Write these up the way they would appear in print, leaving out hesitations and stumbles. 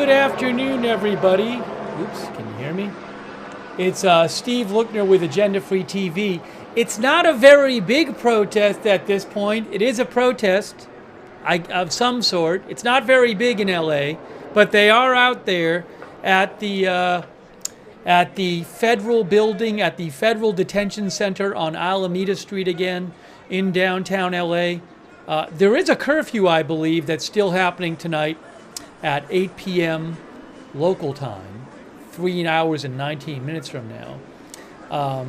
Good afternoon, everybody. Oops, can you hear me? It's Steve Lookner with Agenda Free TV. It's not a very big protest at this point. It is a protest of some sort. It's not very big in LA, but they are out there at the federal building, at the Federal Detention Center on Alameda Street again in downtown LA. There is a curfew, I believe, that's still happening tonight at 8 p.m. local time, 3 hours and 19 minutes from now.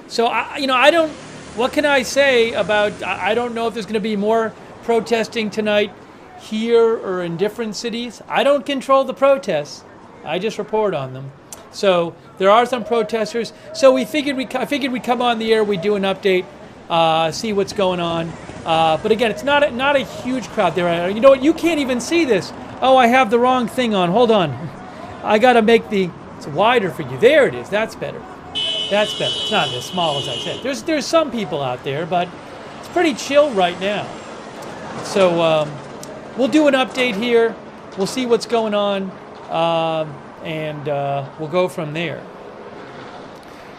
So, I don't, what can I say about, I don't know if there's going to be more protesting tonight here or in different cities. I don't control the protests. I just report on them. So there are some protesters. So I figured we'd come on the air, we'd do an update, see what's going on. But again, it's not a huge crowd there. You know what? You can't even see this. Oh, I have the wrong thing on. Hold on. I got to make it's wider for you. There it is. That's better. That's better. It's not as small as I said. There's some people out there, but it's pretty chill right now. So we'll do an update here. We'll see what's going on, and we'll go from there.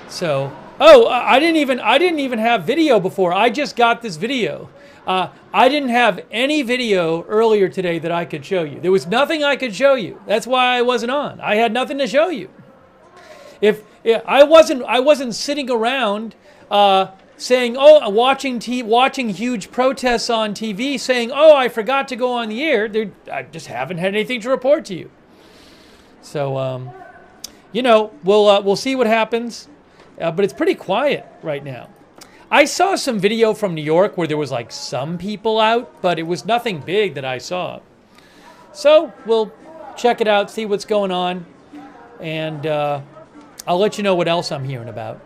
So, I didn't even have video before. I just got this video. I didn't have any video earlier today that I could show you. There was nothing I could show you. That's why I wasn't on. I had nothing to show you. I wasn't sitting around saying, watching huge protests on TV, saying, I forgot to go on the air. I just haven't had anything to report to you. So, we'll see what happens. But it's pretty quiet right now. I saw some video from New York where there was like some people out, but it was nothing big that I saw. So we'll check it out, see what's going on, and I'll let you know what else I'm hearing about.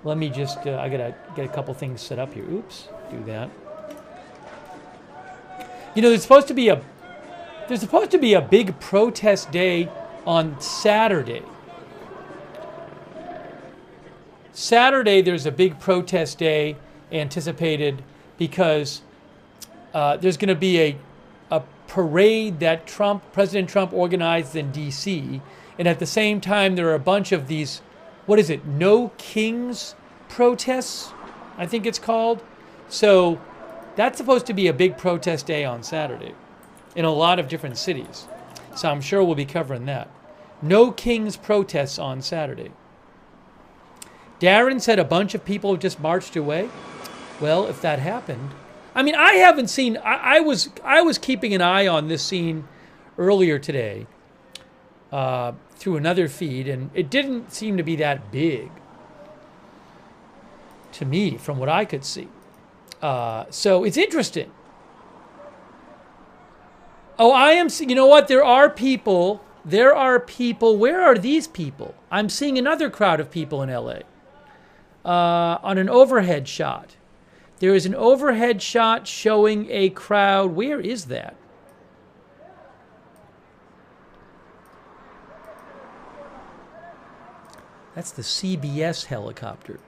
Let me just, I gotta get a couple things set up here. Oops, do that. There's supposed to be a big protest day on Saturday. Saturday, there's a big protest day anticipated because there's going to be a parade that President Trump organized in D.C., and at the same time, there are a bunch of these, No Kings protests, I think it's called. So that's supposed to be a big protest day on Saturday in a lot of different cities. So I'm sure we'll be covering that. No Kings protests on Saturday. Darren said a bunch of people just marched away. Well, if that happened, I haven't seen. I was keeping an eye on this scene earlier today through another feed, and it didn't seem to be that big to me from what I could see. So it's interesting. You know what? There are people. Where are these people? I'm seeing another crowd of people in LA. On an overhead shot. There is an overhead shot showing a crowd. Where is that? That's the CBS helicopter.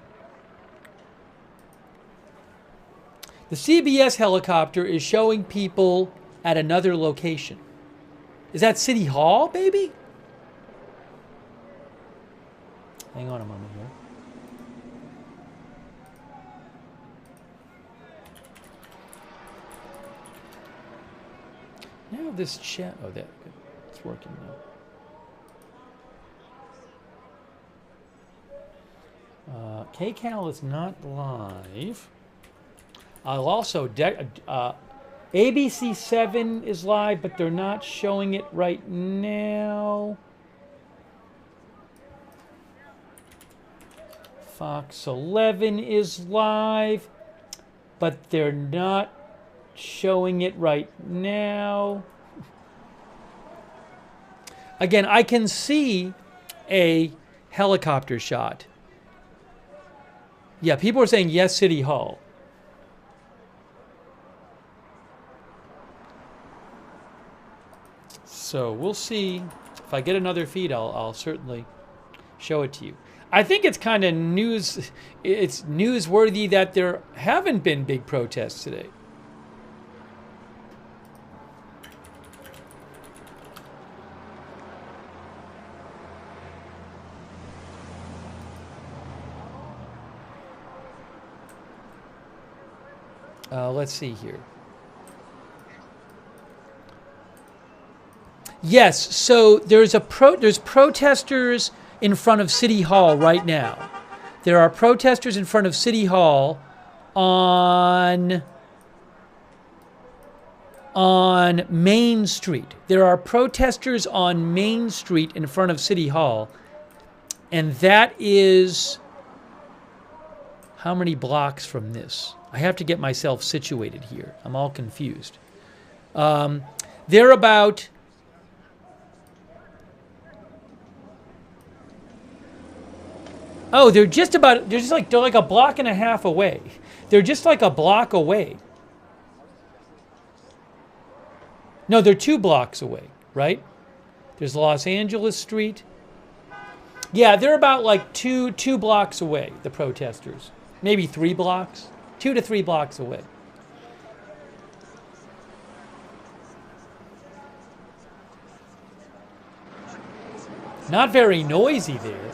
The CBS helicopter is showing people at another location. Is that City Hall, baby? Hang on a moment here. Now this chat, it's working now. KCAL is not live. I'll also, ABC 7 is live, but they're not showing it right now. Fox 11 is live, but they're not showing it right now. Again, I can see a helicopter shot. Yeah, people are saying yes, City Hall. So we'll see. If I get another feed, I'll certainly show it to you. I think it's kind of it's newsworthy that there haven't been big protests today. Let's see here. Yes, so there's protesters in front of City Hall right now. There are protesters in front of City Hall on Main Street. There are protesters on Main Street in front of City Hall, and that is how many blocks from this? I have to get myself situated here. I'm all confused. They're about... Oh, they're just like a block and a half away. They're just like a block away. No, they're 2 blocks away, right? There's Los Angeles Street. Yeah, they're about like two blocks away, the protesters. Maybe 3 blocks. 2 to 3 blocks away. Not very noisy there.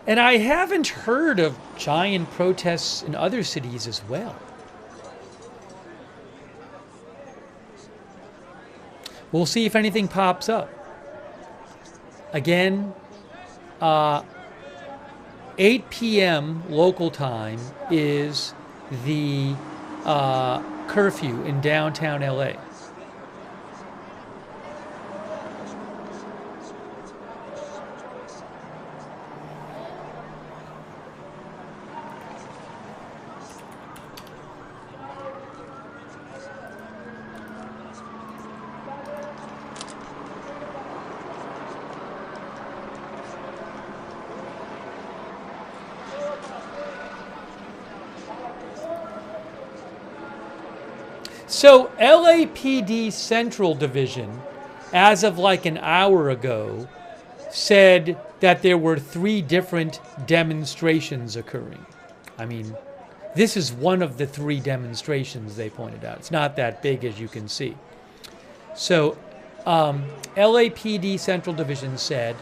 And I haven't heard of giant protests in other cities as well. We'll see if anything pops up. Again, 8 p.m. local time is the curfew in downtown LA. So LAPD Central Division, as of like an hour ago, said that there were 3 different demonstrations occurring. I mean, this is one of the 3 demonstrations they pointed out. It's not that big, as you can see. So LAPD Central Division said,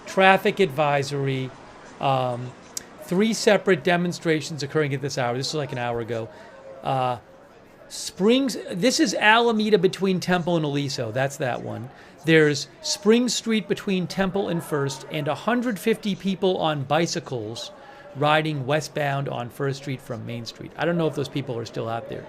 traffic advisory, 3 separate demonstrations occurring at this hour. This was like an hour ago. This is Alameda between Temple and Aliso. That's that one. There's Spring Street between Temple and First, and 150 people on bicycles riding westbound on First Street from Main Street. I don't know if those people are still out there.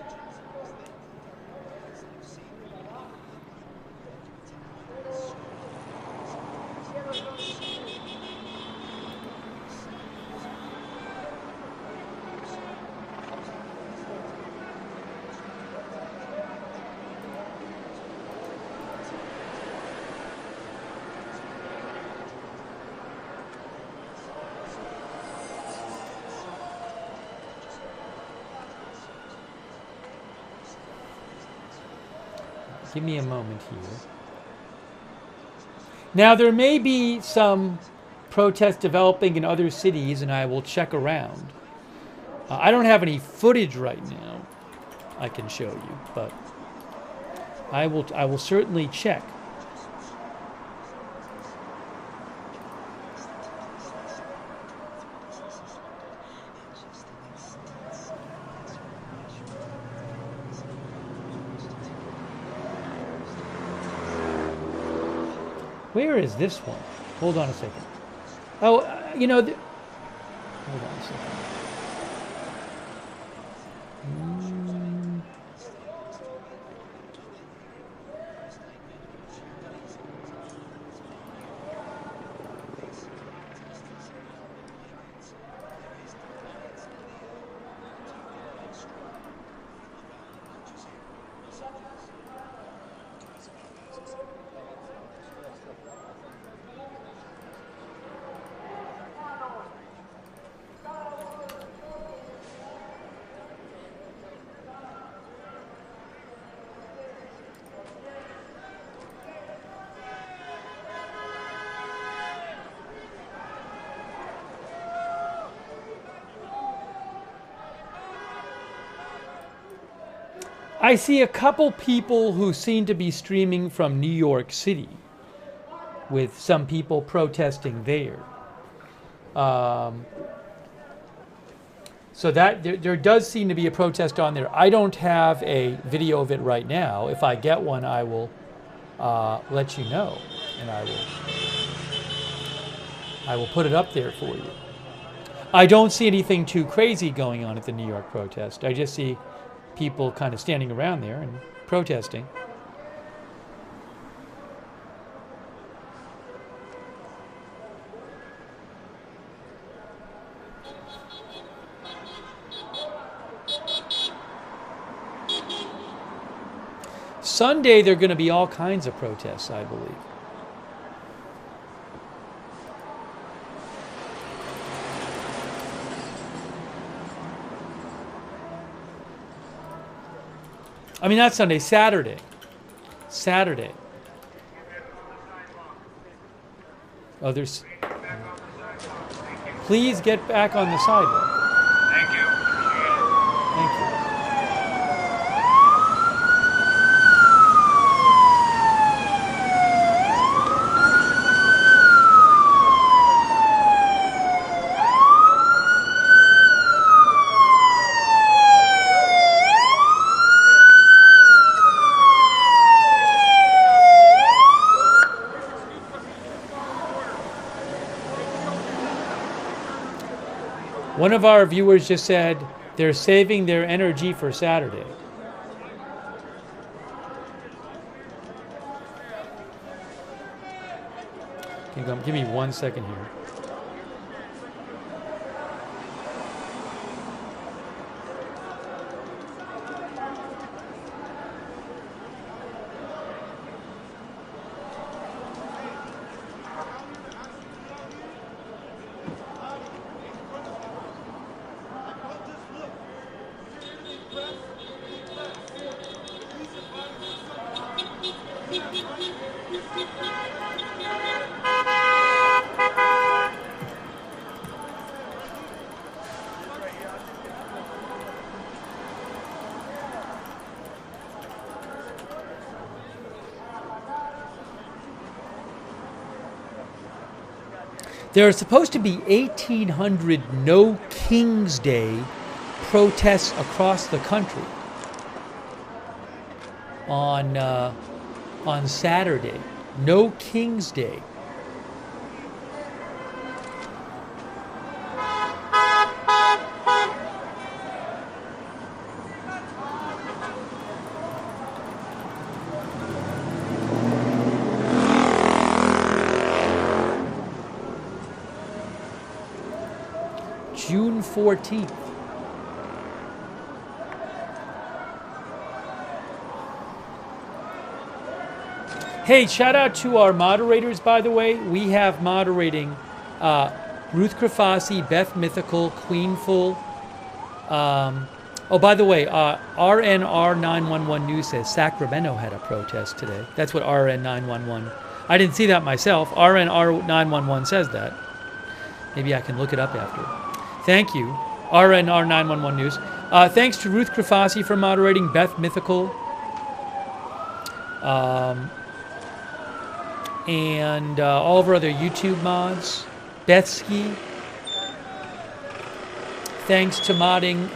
Give me a moment here. Now, there may be some protests developing in other cities, and I will check around. I don't have any footage right now I can show you, but I will certainly check. Where is this one? Hold on a second. Oh, you know, hold on a second. I see a couple people who seem to be streaming from New York City, with some people protesting there. So that there does seem to be a protest on there. I don't have a video of it right now. If I get one, I will let you know, and I will put it up there for you. I don't see anything too crazy going on at the New York protest. I just see people kind of standing around there and protesting. Sunday, there are going to be all kinds of protests, I believe. I mean, not Sunday, Saturday. Saturday. Oh, there's... Please get back on the sidewalk. Thank you. Thank you. One of our viewers just said they're saving their energy for Saturday. Give me 1 second here. There are supposed to be 1,800 No King's Day protests across the country on Saturday. No King's Day. June 14th. Hey, shout out to our moderators, by the way. We have moderating Ruth Krafasi, Beth Mythical, Queenful. Oh, by the way, RNR 911 News says Sacramento had a protest today. That's what RN 911. I didn't see that myself. RNR 911 says that. Maybe I can look it up after. Thank you, RNR 911 News. Thanks to Ruth Krafasi for moderating, Beth Mythical, and all of our other YouTube mods, Bethski. Thanks to modding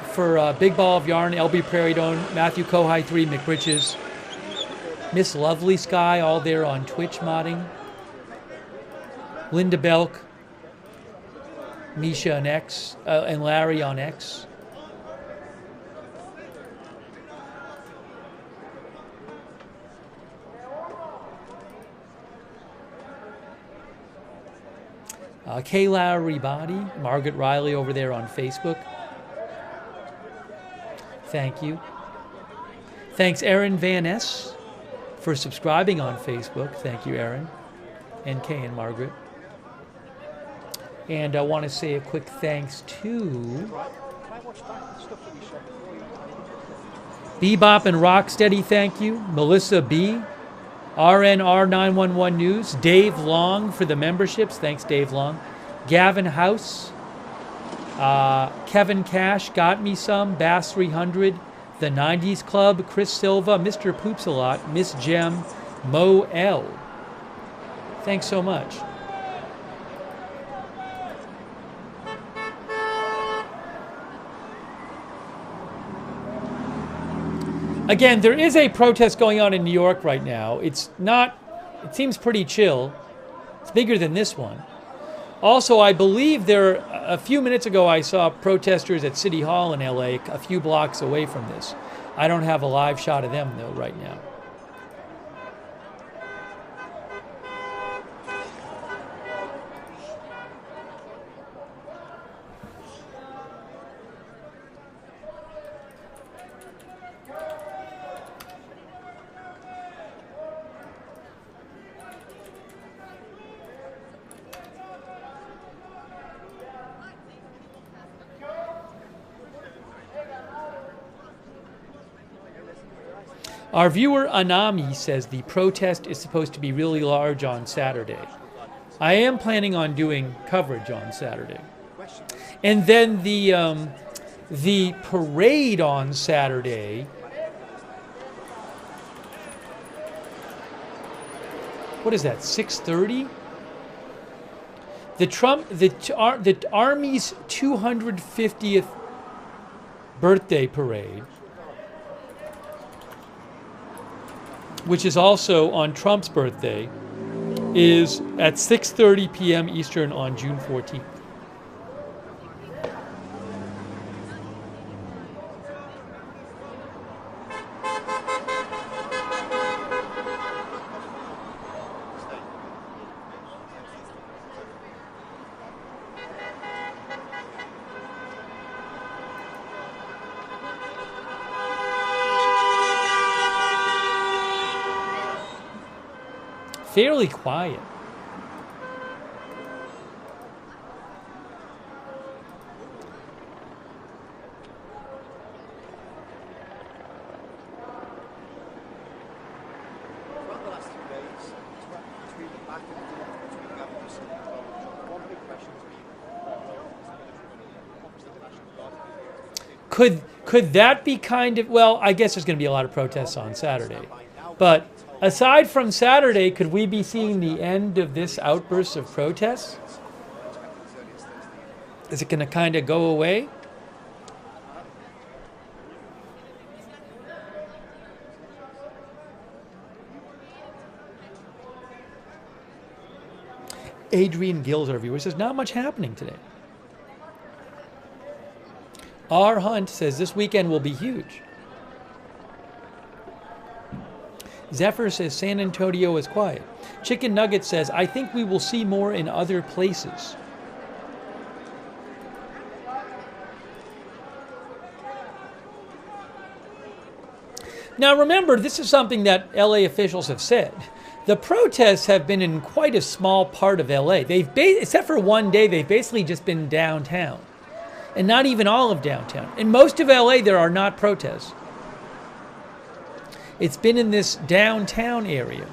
for Big Ball of Yarn, LB Prairie Dome, Matthew Kohai 3, McBritches, Miss Lovely Sky, all there on Twitch modding, Linda Belk, Misha on X, and Larry on X. Kay Lowry Body, Margaret Riley over there on Facebook. Thank you. Thanks, Aaron Van Ness, for subscribing on Facebook. Thank you, Aaron, and Kay and Margaret. And I want to say a quick thanks to Bebop and Rocksteady, thank you. Melissa B, RNR 911 News, Dave Long for the memberships, thanks Dave Long. Gavin House, Kevin Cash, Got Me Some, Bass 300, The 90s Club, Chris Silva, Mr. Poops-a-Lot, Miss Gem, Mo L. Thanks so much. Again, there is a protest going on in New York right now. It seems pretty chill. It's bigger than this one. Also, I believe a few minutes ago I saw protesters at City Hall in LA a few blocks away from this. I don't have a live shot of them though right now. Our viewer Anami says the protest is supposed to be really large on Saturday. I am planning on doing coverage on Saturday. And then the parade on Saturday, what is that, 6:30? The Army's 250th birthday parade, which is also on Trump's birthday, is at 6:30 p.m. Eastern on June 14th. Fairly quiet. Could that be kind of, well, I guess there's going to be a lot of protests on Saturday. But aside from Saturday, could we be seeing the end of this outburst of protests? Is it going to kind of go away? Adrian Gills, our viewer, says, not much happening today. R. Hunt says, this weekend will be huge. Zephyr says, San Antonio is quiet. Chicken Nugget says, I think we will see more in other places. Now remember, this is something that LA officials have said. The protests have been in quite a small part of LA. Except for one day, they've basically just been downtown. And not even all of downtown. In most of LA, there are not protests. It's been in this downtown area.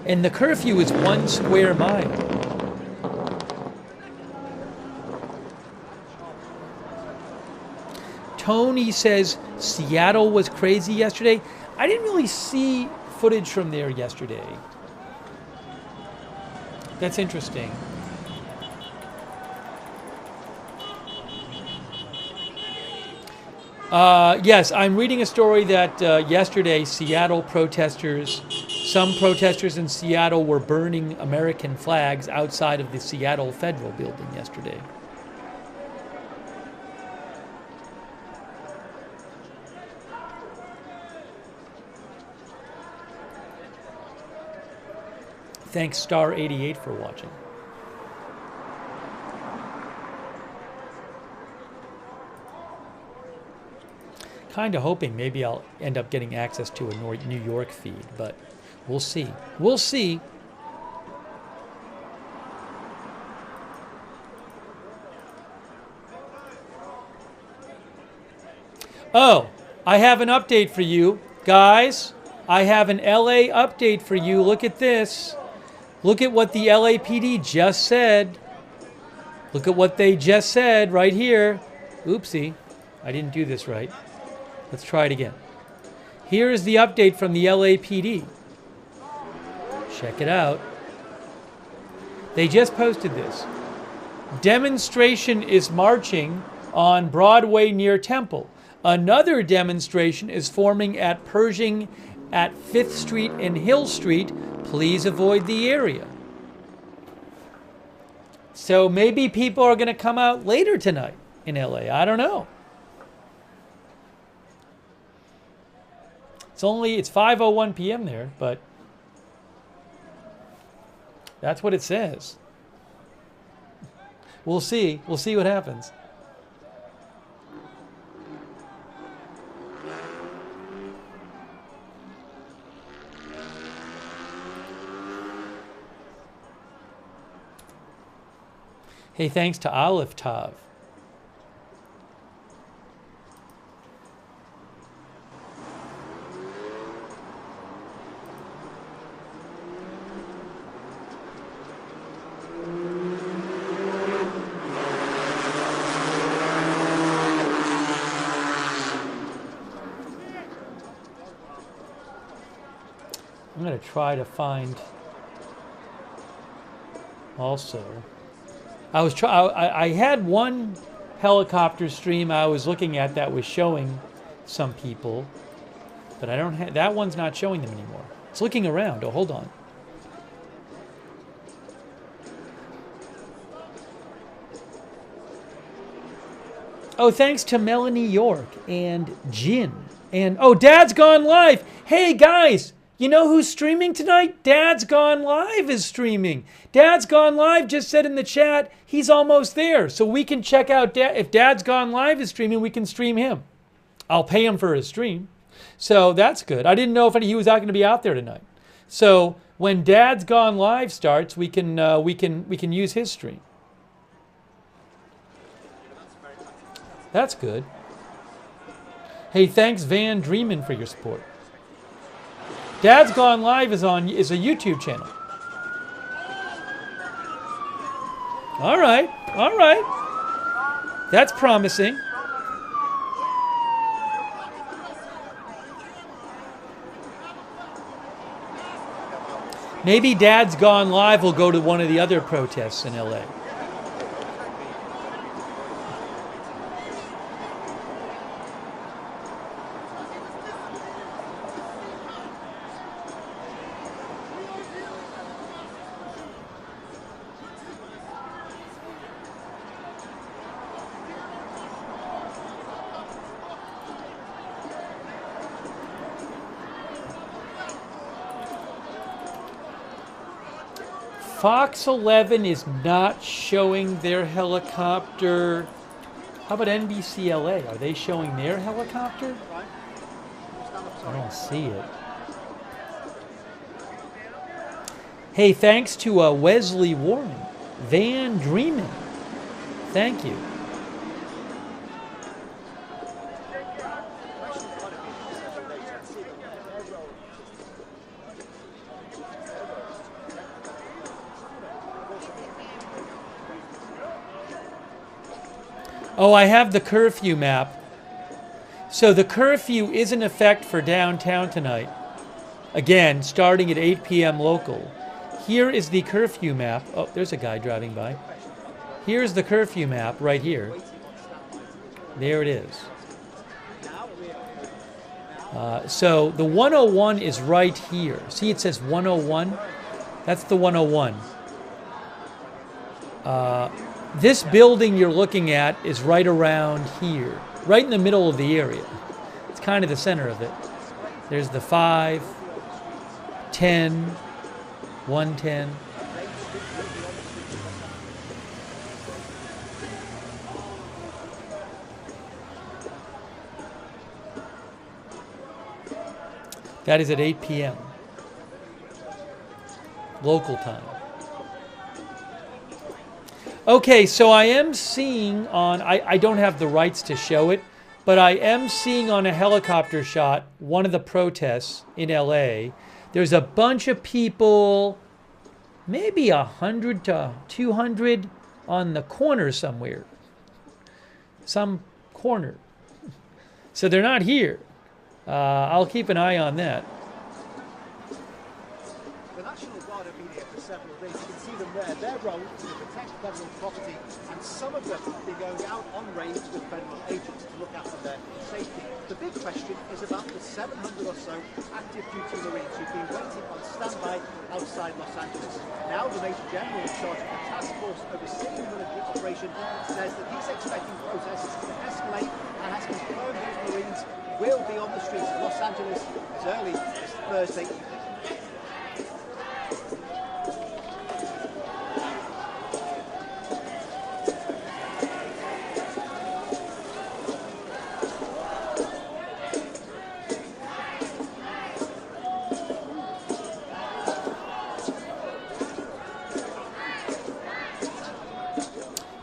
And the curfew is 1 square mile. Tony says Seattle was crazy yesterday. I didn't really see footage from there yesterday. That's interesting. Yes, I'm reading a story that yesterday Seattle protesters, some protesters in Seattle were burning American flags outside of the Seattle Federal Building yesterday. Thanks Star88 for watching. Kind of hoping maybe I'll end up getting access to a New York feed, but we'll see. We'll see. Oh, I have an update for you. Guys, I have an LA update for you. Look at this. Look at what the LAPD just said. Look at what they just said right here. Oopsie, I didn't do this right. Let's try it again. Here is the update from the LAPD. Check it out. They just posted this. Demonstration is marching on Broadway near Temple. Another demonstration is forming at Pershing at 5th Street and Hill Street. Please avoid the area. So maybe people are going to come out later tonight in LA. I don't know. It's 5:01 p.m. there, but that's what it says. We'll see. We'll see what happens. Hey, thanks to Olive Tav. I'm going to try to find also. I had one helicopter stream I was looking at that was showing some people, but I don't have that one's not showing them anymore. It's looking around. Oh, hold on. Oh, thanks to Melanie York and Jin. And oh, Dad's Gone Live. Hey guys, you know who's streaming tonight? Dad's Gone Live is streaming. Dad's Gone Live just said in the chat he's almost there. So we can check out if Dad's Gone Live is streaming, we can stream him. I'll pay him for his stream. So that's good. I didn't know if he was not going to be out there tonight. So when Dad's Gone Live starts, we can use his stream. That's good. Hey, thanks Van Dreamin for your support. Dad's Gone Live is a YouTube channel. All right, all right. That's promising. Maybe Dad's Gone Live will go to one of the other protests in LA. Fox 11 is not showing their helicopter. How about NBC LA? Are they showing their helicopter? I don't see it. Hey, thanks to Wesley Warren. Van Dreamin. Thank you. Oh, I have the curfew map. So the curfew is in effect for downtown tonight. Again, starting at 8 p.m. local. Here is the curfew map. Oh, there's a guy driving by. Here's the curfew map right here. There it is. So the 101 is right here. See, it says 101. That's the 101. This building you're looking at is right around here, right in the middle of the area. It's kind of the center of it. There's the 5, 10, 110. That is at 8 p.m. local time. Okay, so I am seeing on, I don't have the rights to show it, but I am seeing on a helicopter shot one of the protests in LA. There's a bunch of people, maybe 100 to 200 on the corner somewhere. Some corner. So they're not here. I'll keep an eye on that. The National Guard have been here for several days. You can see them there. Their role is to protect federal property, and some of them have been going out on raids with federal agents to look after their safety. The big question is about the 700 or so active duty Marines who've been waiting on standby outside Los Angeles. Now the Major General in charge of the task force overseeing the military operation says that he's expecting protests to escalate and has confirmed those Marines will be on the streets of Los Angeles as early as Thursday evening.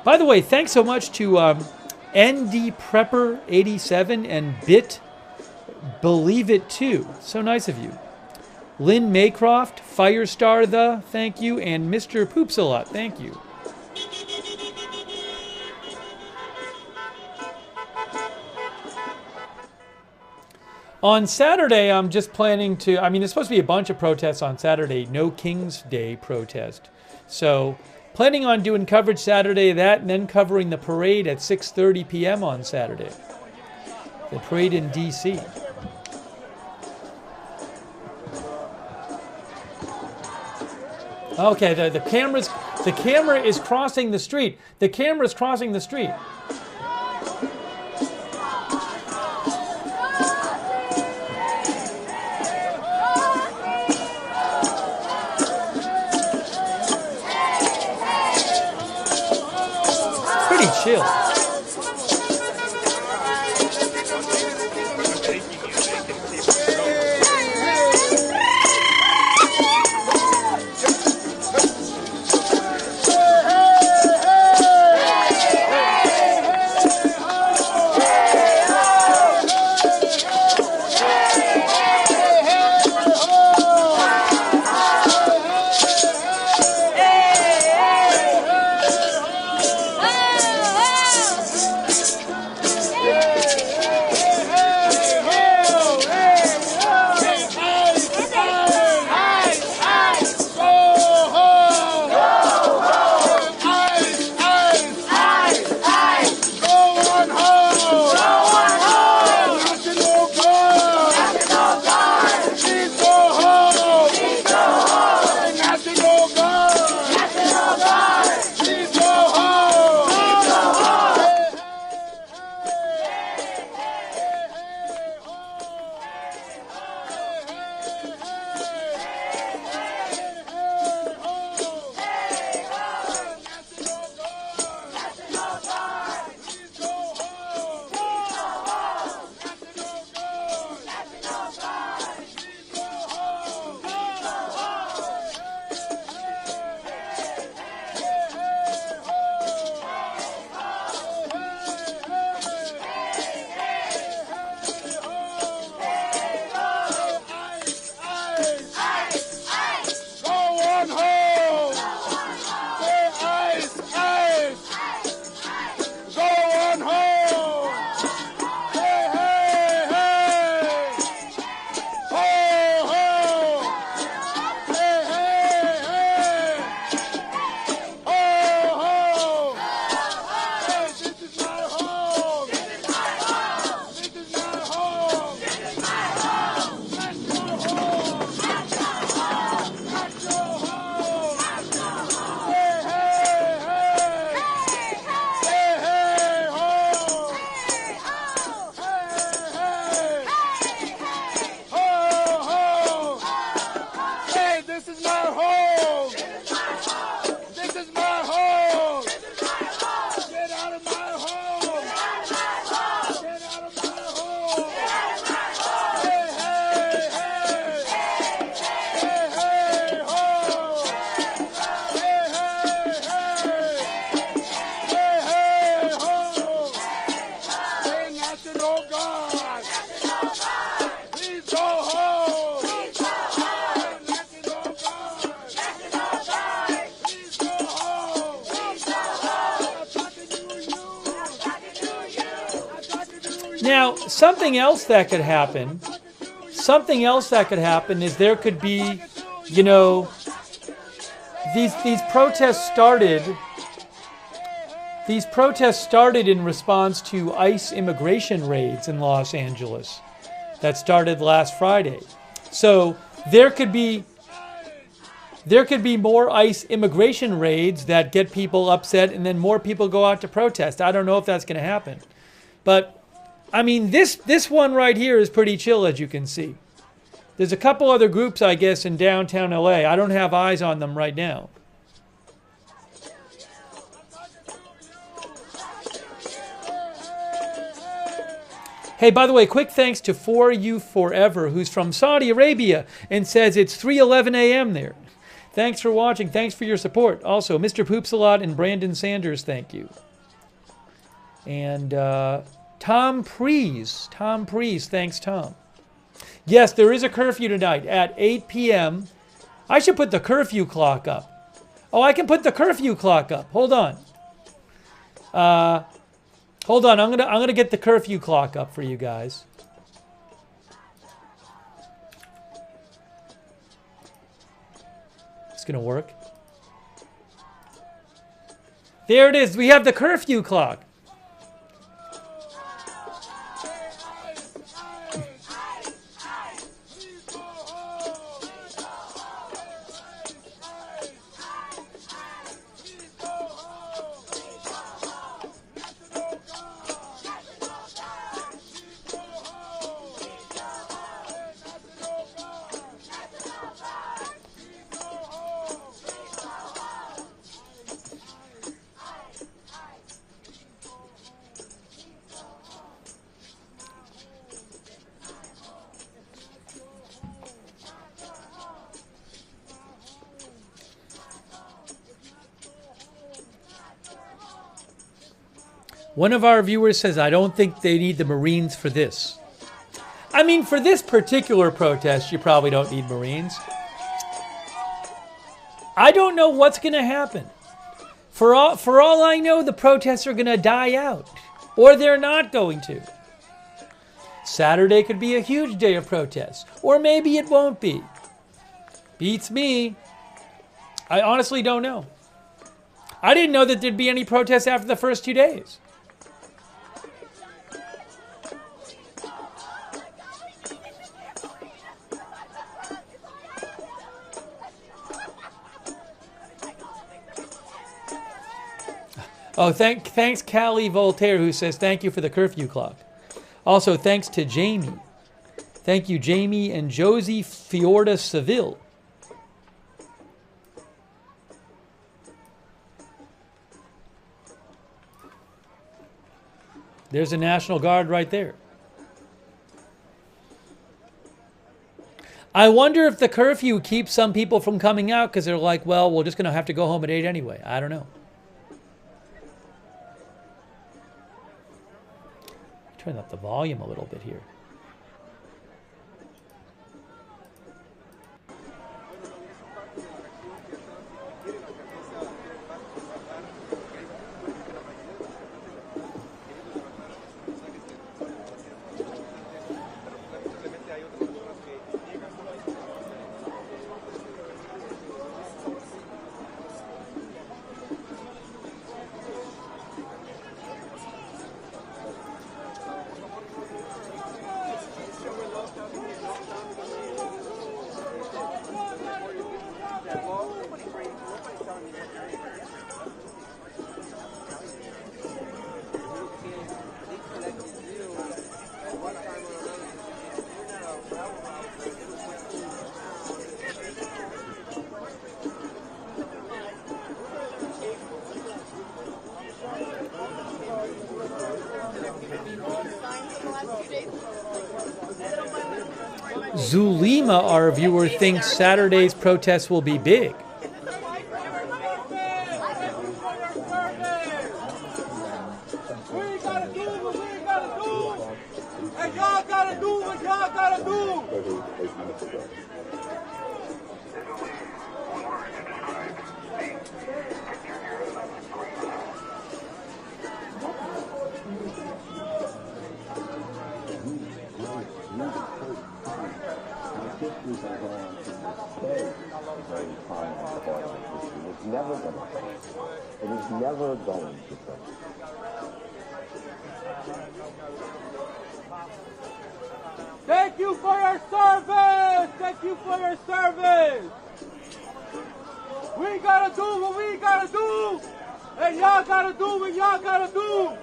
By the way, thanks so much to ND Prepper 87 and Bit Believe It Too. So nice of you. Lynn Maycroft, Firestar thank you, and Mr. Poops a Lot, thank you. On Saturday, I'm just planning to, there's supposed to be a bunch of protests on Saturday, no King's Day protest. So, planning on doing coverage Saturday of that, and then covering the parade at 6:30 p.m. on Saturday. The parade in D.C. Okay, the camera is crossing the street. The camera is crossing the street. Pretty chill. Now, something else that could happen is there could be, you know, these protests started in response to ICE immigration raids in Los Angeles that started last Friday. So there could be more ICE immigration raids that get people upset, and then more people go out to protest. I don't know if that's going to happen. But, I mean, this one right here is pretty chill, as you can see. There's a couple other groups, I guess, in downtown LA. I don't have eyes on them right now. Hey, by the way, quick thanks to For You Forever, who's from Saudi Arabia and says it's 3:11 a.m. there. Thanks for watching. Thanks for your support. Also, Mr. Poopsalot and Brandon Sanders, thank you. And Tom Prees. Tom Prees, thanks, Tom. Yes, there is a curfew tonight at 8 p.m. I should put the curfew clock up. Oh, I can put the curfew clock up. Hold on. Hold on. I'm gonna get the curfew clock up for you guys. It's gonna work. There it is. We have the curfew clock. One of our viewers says, I don't think they need the Marines for this. I mean, for this particular protest, you probably don't need Marines. I don't know what's going to happen. For all I know, the protests are going to die out. Or they're not going to. Saturday could be a huge day of protests. Or maybe it won't be. Beats me. I honestly don't know. I didn't know that there'd be any protests after the first 2 days. Oh, thanks Callie Voltaire, who says thank you for the curfew clock. Also, thanks to Jamie. Thank you, Jamie and Josie Fiorda Seville. There's a National Guard right there. I wonder if the curfew keeps some people from coming out because they're like, well, we're just going to have to go home at 8 anyway. I don't know. Turn up the volume a little bit here. Zulima, our viewer, thinks Saturday's protests will be big. going to stay a very fine important issue. It's never going to change. It is never going to change. Thank you for your service! Thank you for your service! We gotta do what we gotta do! And y'all gotta do what y'all gotta do!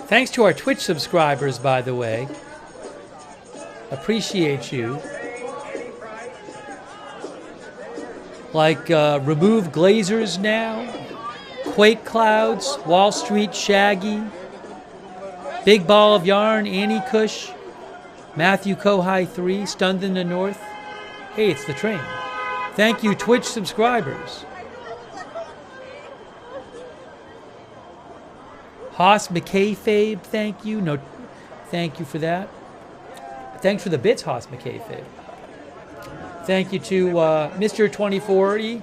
Thanks to our Twitch subscribers, by the way. Appreciate you. Like Remove Glazers Now, Quake Clouds, Wall Street Shaggy, Big Ball of Yarn, Annie Cush, Matthew Kohai 3, Stunned in the North. Hey, it's the train. Thank you, Twitch subscribers. Haas McKayfabe, thank you. No, thank you for that. Thanks for the bits, Haas McKayfabe. Thank you to Mr. 2040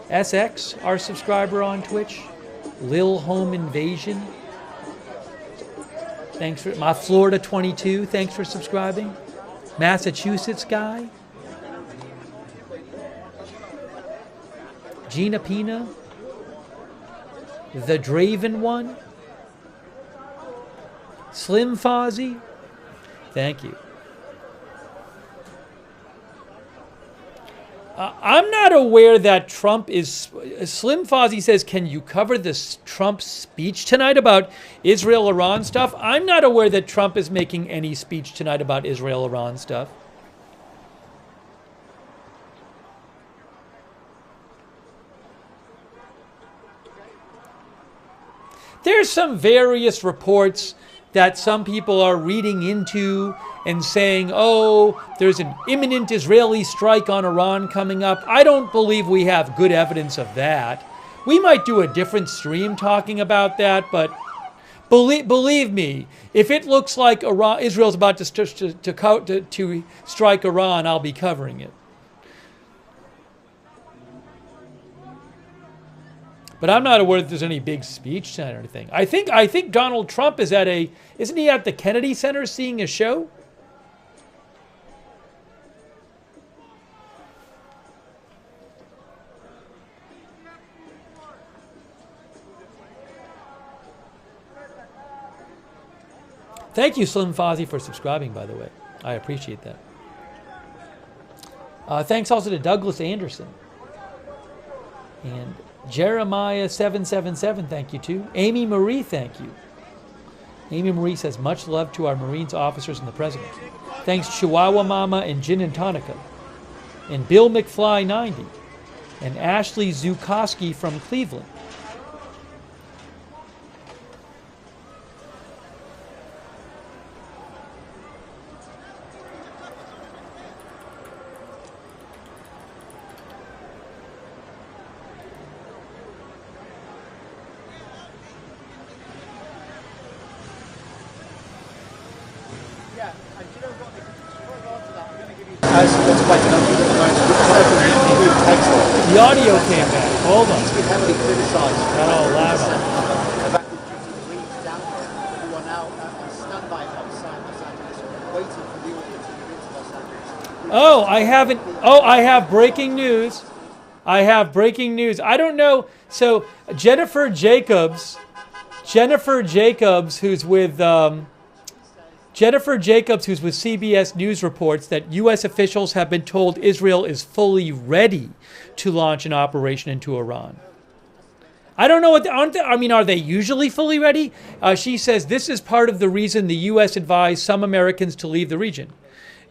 SX, our subscriber on Twitch. Lil Home Invasion. Thanks for my Florida 22. Thanks for subscribing. Massachusetts guy. Gina Pina. The Draven one. Slim Fozzie. Thank you. I'm not aware that Trump is... Slim Fozzie says, can you cover this Trump speech tonight about Israel-Iran stuff? I'm not aware that Trump is making any speech tonight about Israel-Iran stuff. There's some various reports that some people are reading into and saying, oh, there's an imminent Israeli strike on Iran coming up. I don't believe we have good evidence of that. We might do a different stream talking about that, but believe me, if it looks like Israel's about to strike Iran, I'll be covering it. But I'm not aware that there's any big speech tonight or anything. I think Donald Trump is isn't he at the Kennedy Center seeing a show? Thank you, Slim Fozzie, for subscribing, by the way. I appreciate that. Thanks also to Douglas Anderson. And Jeremiah 777, thank you too. Amy Marie, thank you. Amy Marie says, much love to our Marines, officers, and the President. Thanks Chihuahua Mama and Gin and Tonica. And Bill McFly 90. And Ashley Zukowski from Cleveland. The audio came back. Hold on. He's been heavily criticised. Got all loud on. About the duty to read down there, but who are now on standby outside Los Angeles, waiting for the order to move into Los Angeles. Oh, I have breaking news. I have breaking news. I don't know. So Jennifer Jacobs, who's with CBS News, reports that U.S. officials have been told Israel is fully ready to launch an operation into Iran. I don't know what, are they usually fully ready? She says this is part of the reason the U.S. advised some Americans to leave the region.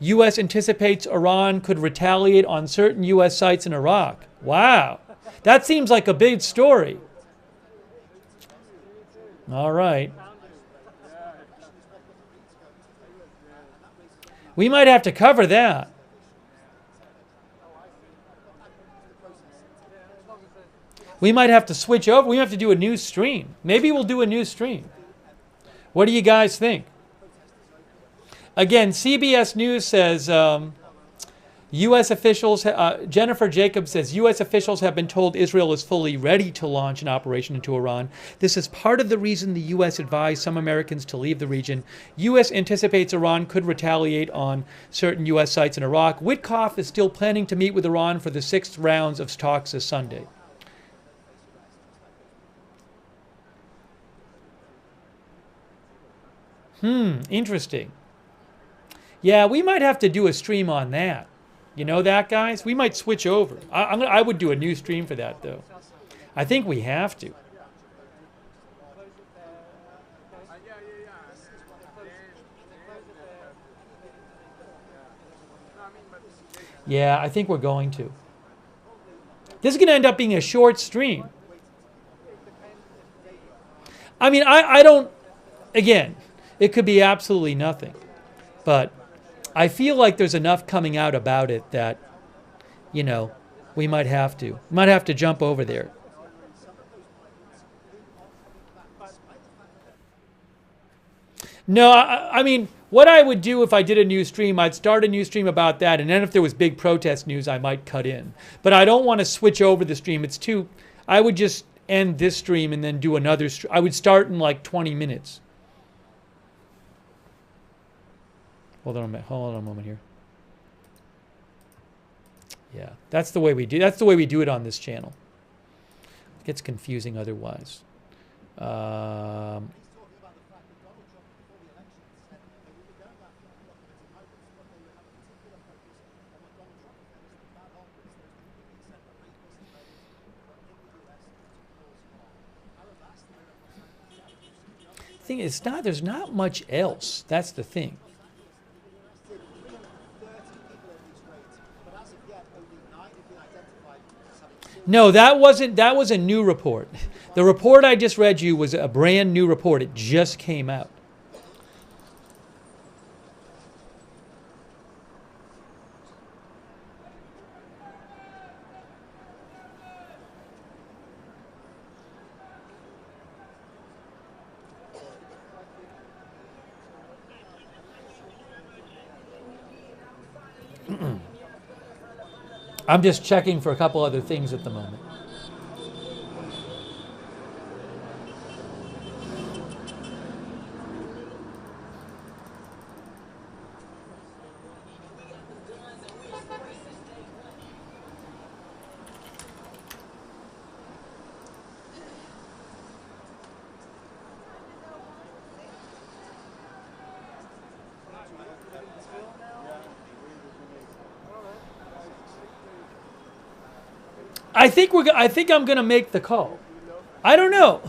U.S. anticipates Iran could retaliate on certain U.S. sites in Iraq. Wow. That seems like a big story. All right. We might have to cover that. We might have to switch over. We have to do a new stream. Maybe we'll do a new stream. What do you guys think? Again, CBS News says U.S. officials, Jennifer Jacobs says, U.S. officials have been told Israel is fully ready to launch an operation into Iran. This is part of the reason the U.S. advised some Americans to leave the region. U.S. anticipates Iran could retaliate on certain U.S. sites in Iraq. Witkoff is still planning to meet with Iran for the 6th rounds of talks this Sunday. Interesting. Yeah, we might have to do a stream on that. You know that, guys? We might switch over. I would do a new stream for that, though. I think we have to. Yeah, I think we're going to. This is going to end up being a short stream. I mean, I don't... Again, it could be absolutely nothing. But I feel like there's enough coming out about it that, you know, we might have to. Might have to jump over there. No, I mean, what I would do if I did a new stream, I'd start a new stream about that, and then if there was big protest news, I might cut in. But I don't want to switch over the stream. It's too... I would just end this stream and then do another stream. I would start in like 20 minutes. Hold on a moment here. Yeah, that's the way we do. That's the way we do it on this channel. It gets confusing otherwise. Thing is, there's not much else. That's the thing. No, that wasn't. That was a new report. The report I just read you was a brand new report. It just came out. I'm just checking for a couple other things at the moment. I think I'm going to make the call. I don't know.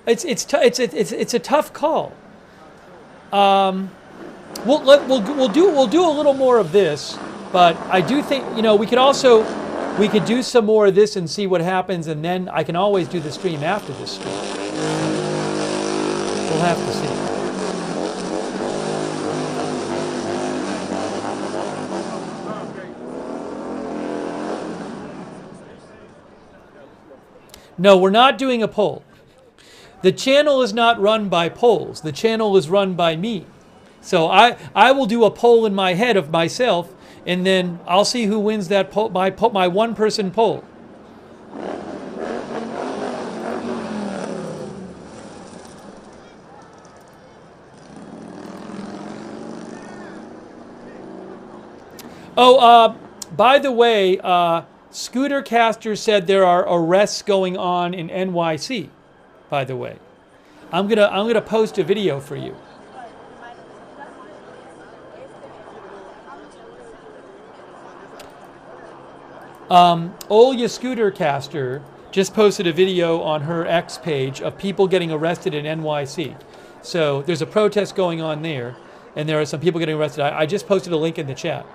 It's a tough call. We'll do a little more of this, but I do think, you know, we could do some more of this and see what happens, and then I can always do the stream after this stream. We'll have to see. No, we're not doing a poll. The channel is not run by polls. The channel is run by me. So I will do a poll in my head of myself, and then I'll see who wins that poll, my one-person poll. Oh, by the way, Scootercaster said there are arrests going on in NYC, by the way. I'm gonna post a video for you. Olya Scootercaster just posted a video on her X page of people getting arrested in NYC. So there's a protest going on there, and there are some people getting arrested. I just posted a link in the chat.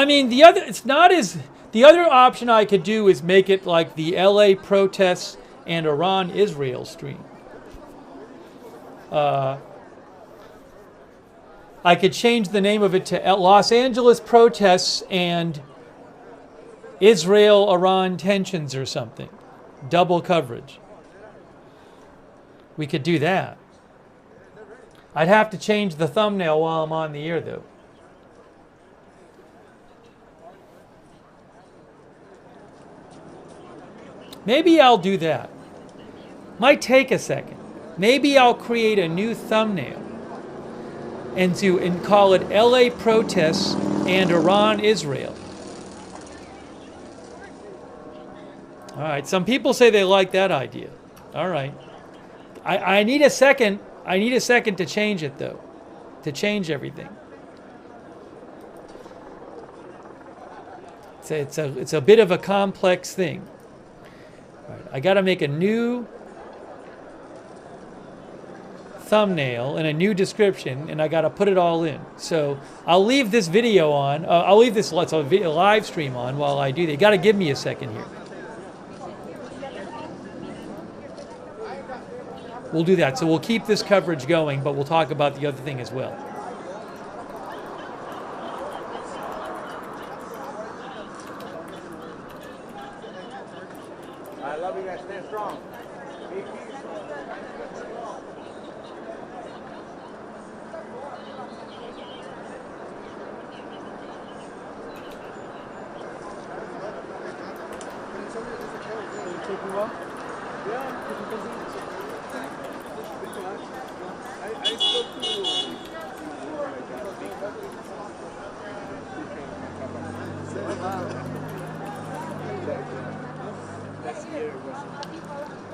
I mean, the other option I could do is make it like the LA protests and Iran-Israel stream. I could change the name of it to Los Angeles protests and Israel-Iran tensions or something. Double coverage. We could do that. I'd have to change the thumbnail while I'm on the air, though. Maybe I'll do that. Might take a second. Maybe I'll create a new thumbnail and call it LA protests and Iran-Israel. All right, some people say they like that idea. All right. I need a second. I need a second to change it, though. To change everything. It's a bit of a complex thing. All right, I got to make a new thumbnail and a new description, and I got to put it all in. So I'll leave this video on. I'll leave this live stream on while I do that. You got to give me a second here. We'll do that. So we'll keep this coverage going, but we'll talk about the other thing as well. I love you guys. Stand strong.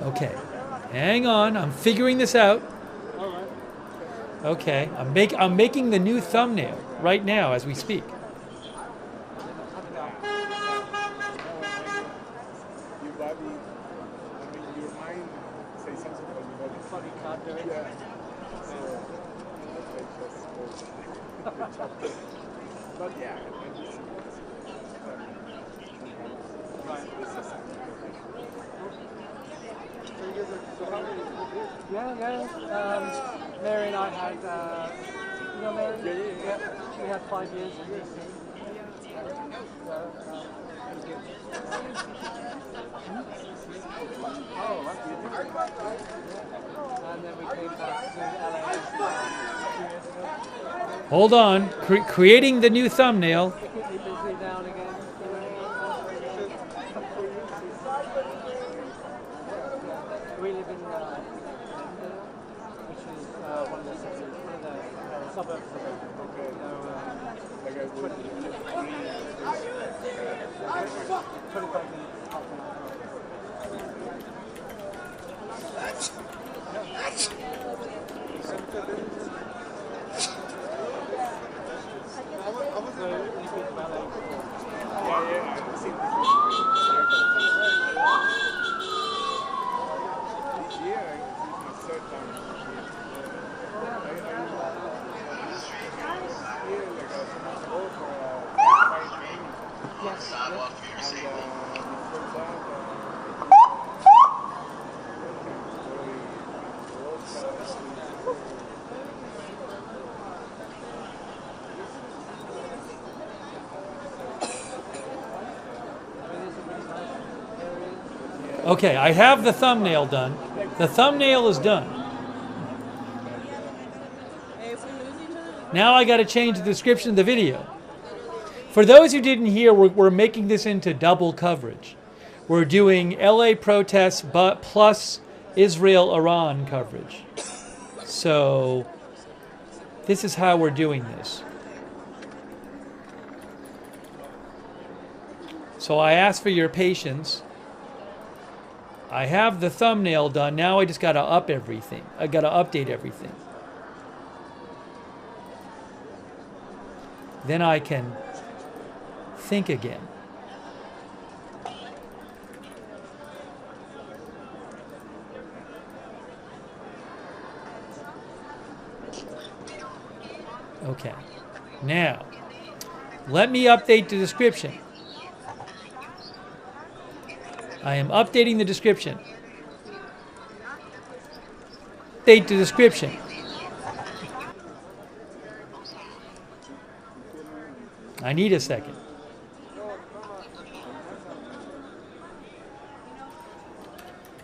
Okay, hang on. I'm figuring this out. Okay, I'm making the new thumbnail right now as we speak. Mary and I had, you know Mary? Yeah. We had 5 years in DC. And then we came back to LA 2 years ago. Hold on, creating the new thumbnail. We keep me busy now and again. We live in which is one of the cities, one of the suburbs of Spokane. 25 minutes, half an hour. So you've been to ballet before? Yeah, I've seen this. This year, this is my third time here. Here, like a few months ago for a training. Yes. And before Okay, I have the thumbnail done. The thumbnail is done. Now I got to change the description of the video. For those who didn't hear, we're making this into double coverage. We're doing LA protests but plus Israel-Iran coverage. So this is how we're doing this. So I ask for your patience. I have the thumbnail done. Now I just got to up everything. I got to update everything. Then I can think again. Okay. Now, Let me update the description. I am updating the description. Update the description. I need a second.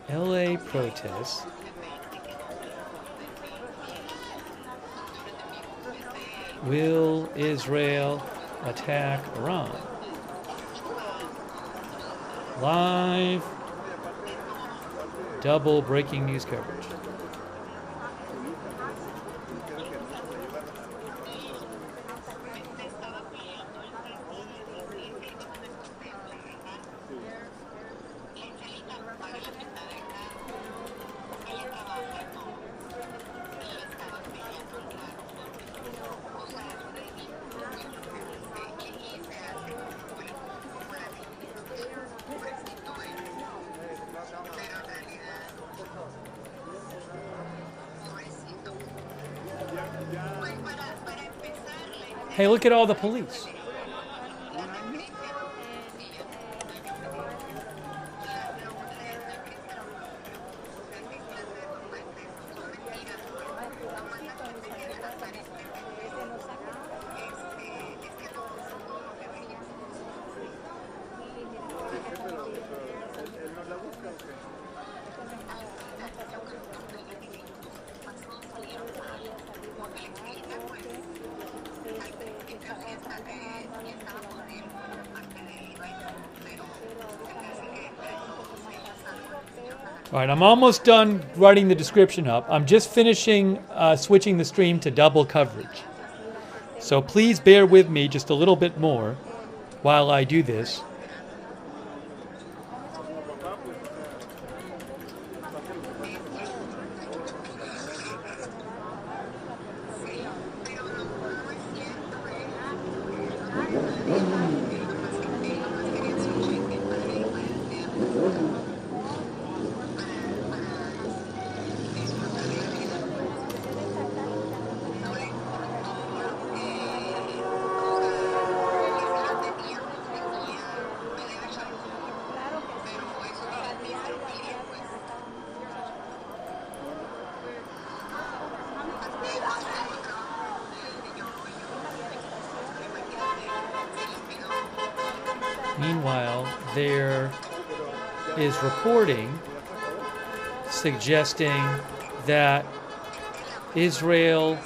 LA protests. Will Israel attack Iran? Live double breaking news coverage. Hey, look at all the police. All right, I'm almost done writing the description up. I'm just finishing switching the stream to double coverage. So please bear with me just a little bit more while I do this. Meanwhile, there is reporting suggesting that Israel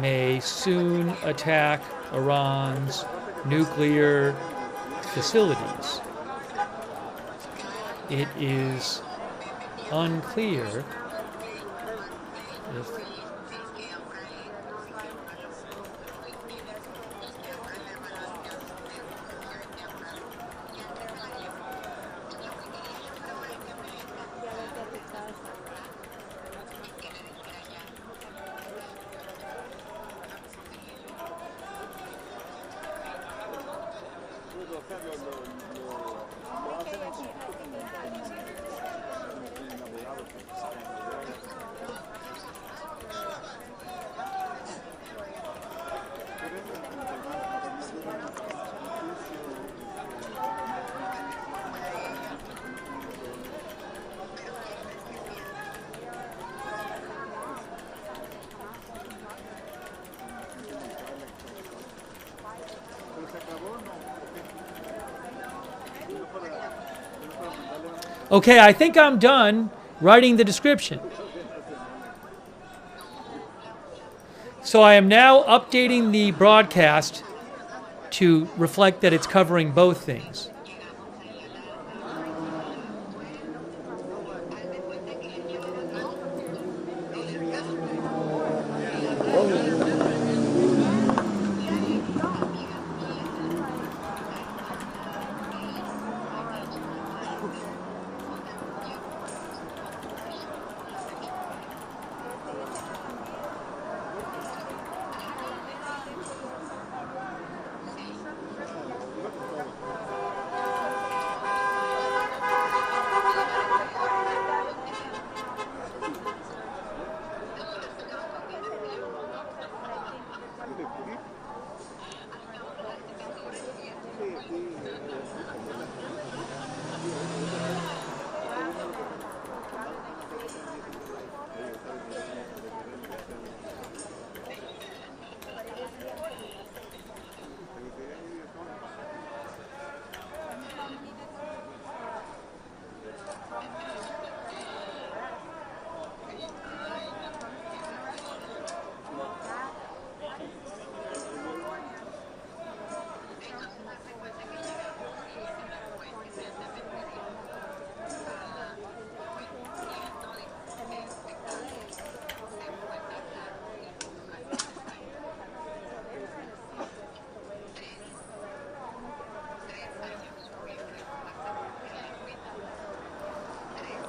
may soon attack Iran's nuclear facilities. It is unclear if Okay, I think I'm done writing the description. So I am now updating the broadcast to reflect that it's covering both things.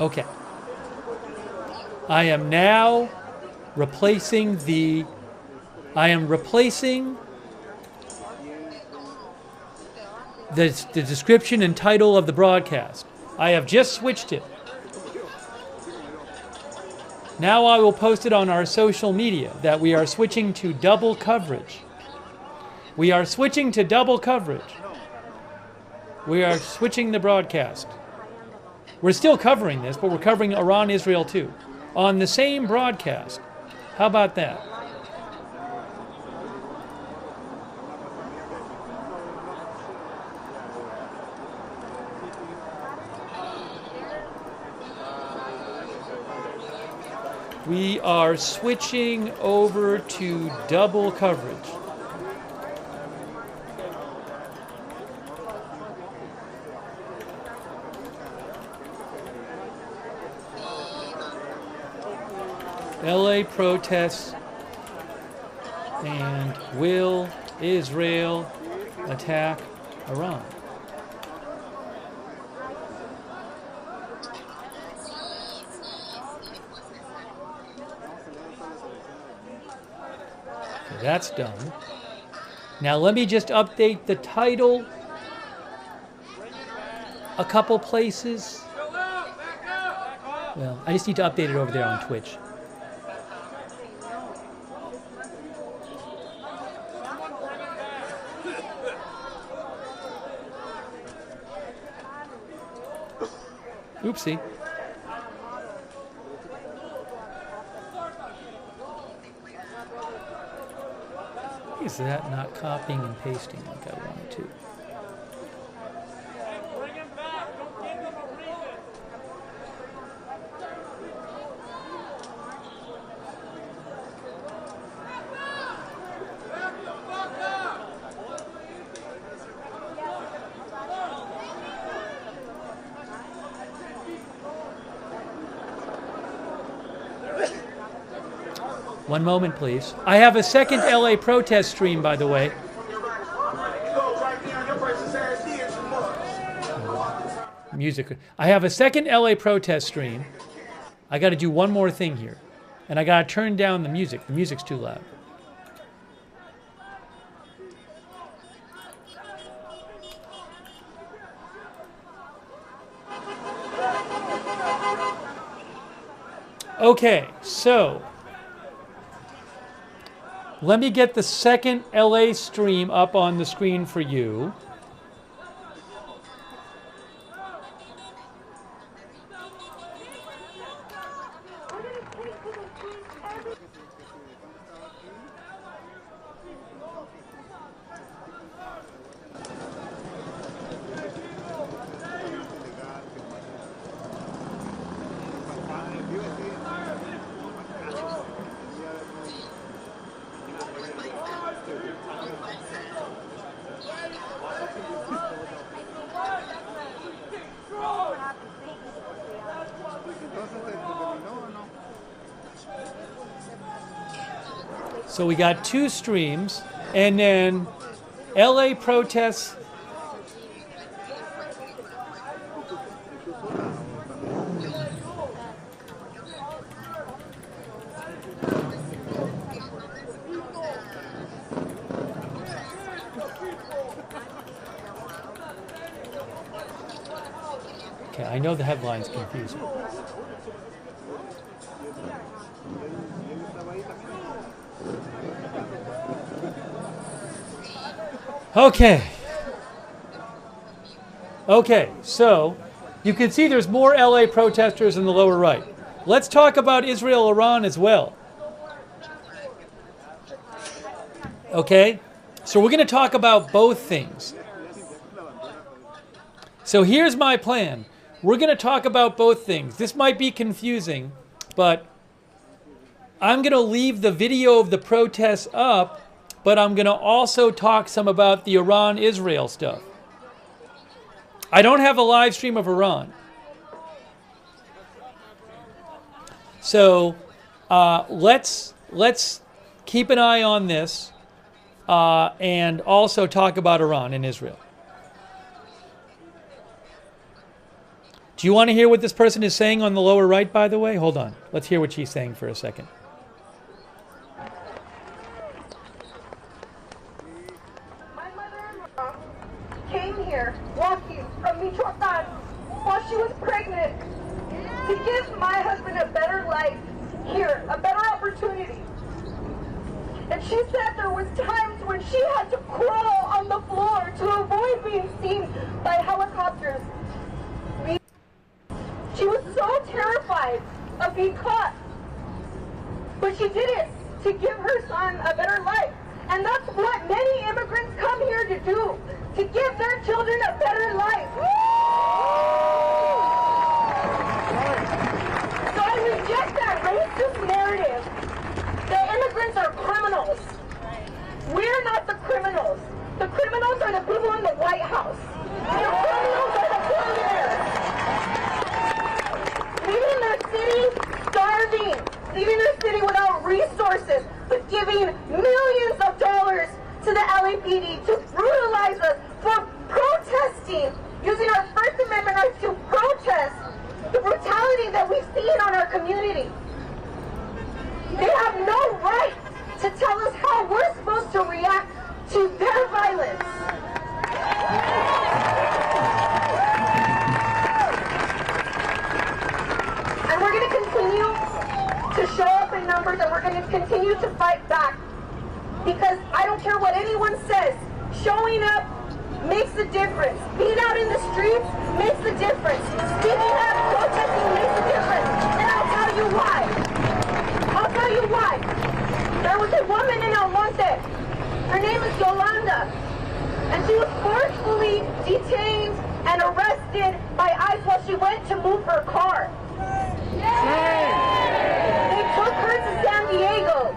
Okay. I am now replacing the description and title of the broadcast. I have just switched it. Now I will post it on our social media that we are switching to double coverage. We are switching to double coverage. We are switching the broadcast. We're still covering this, but we're covering Iran, Israel too, on the same broadcast. How about that? We are switching over to double coverage. LA protests and will Israel attack Iran? Okay, that's done. Now let me just update the title a couple places. Well, I just need to update it over there on Twitch. Oopsie. Is that not copying and pasting like I wanted to? Bring him back. Don't give him a reason. One moment, please. I have a second LA protest stream, by the way. Music. I have a second LA protest stream. I got to do one more thing here. And I got to turn down the music. The music's too loud. Okay, so let me get the second LA stream up on the screen for you. So we got two streams, and then LA protests. Okay, I know the headline's confusing. Okay, so you can see there's more LA protesters in the lower right. Let's talk about Israel-Iran as well. Okay, so we're going to talk about both things. So here's my plan. We're going to talk about both things. This might be confusing, but I'm going to leave the video of the protests up, but I'm going to also talk some about the Iran-Israel stuff. I don't have a live stream of Iran. So let's keep an eye on this and also talk about Iran and Israel. Do you want to hear what this person is saying on the lower right, by the way? Hold on. Let's hear what she's saying for a second. My mother-in-law came here walking from Michoacan while she was pregnant to give my husband a better life here, a better opportunity. And she said there was times when she had to crawl on the floor to avoid being seen by helicopters. She was so terrified of being caught. But she did it to give her son a better life. And that's what many immigrants come here to do, to give their children a better life. So I reject that racist narrative. The immigrants are criminals. We're not the criminals. The criminals are the people in the White House. The criminals are the billionaires. Leaving their city starving, leaving their city without resources, but giving millions of dollars to the LAPD to brutalize us for protesting, using our First Amendment rights to protest the brutality that we've seen on our community. They have no right to tell us how we're supposed to react to their violence. And we're going to continue to show up in numbers, and we're going to continue to fight back. Because I don't care what anyone says, showing up makes a difference. Being out in the streets makes a difference. Speaking up, protesting makes a difference. And I'll tell you why. I'll tell you why. There was a woman in El Monte. Her name is Yolanda. And she was forcefully detained and arrested by ICE while she went to move her car. They took her to San Diego.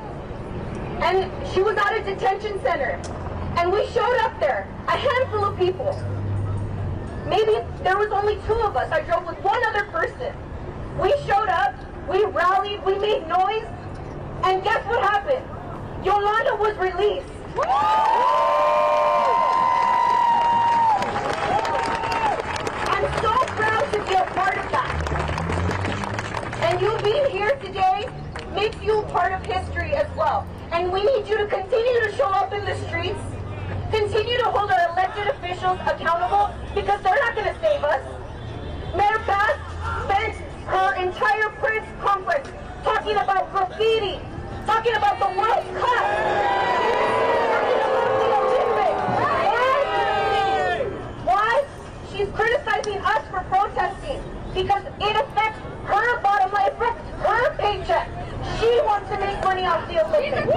And she was at a detention center. And we showed up there, a handful of people. Maybe there was only 2 of us. I drove with one other person. We showed up, we rallied, we made noise, and guess what happened? Yolanda was released. I'm so proud to be a part of that. And you being here today makes you part of history as well. And we need you to continue to show up in the streets, continue to hold our elected officials accountable, because they're not going to save us. Mayor Bass spent her entire press conference talking about graffiti, talking about the World Cup, talking about the Olympics. Why? She's criticizing us for protesting because it affects her bottom line, affects her paycheck. She wants to make money off the Olympics.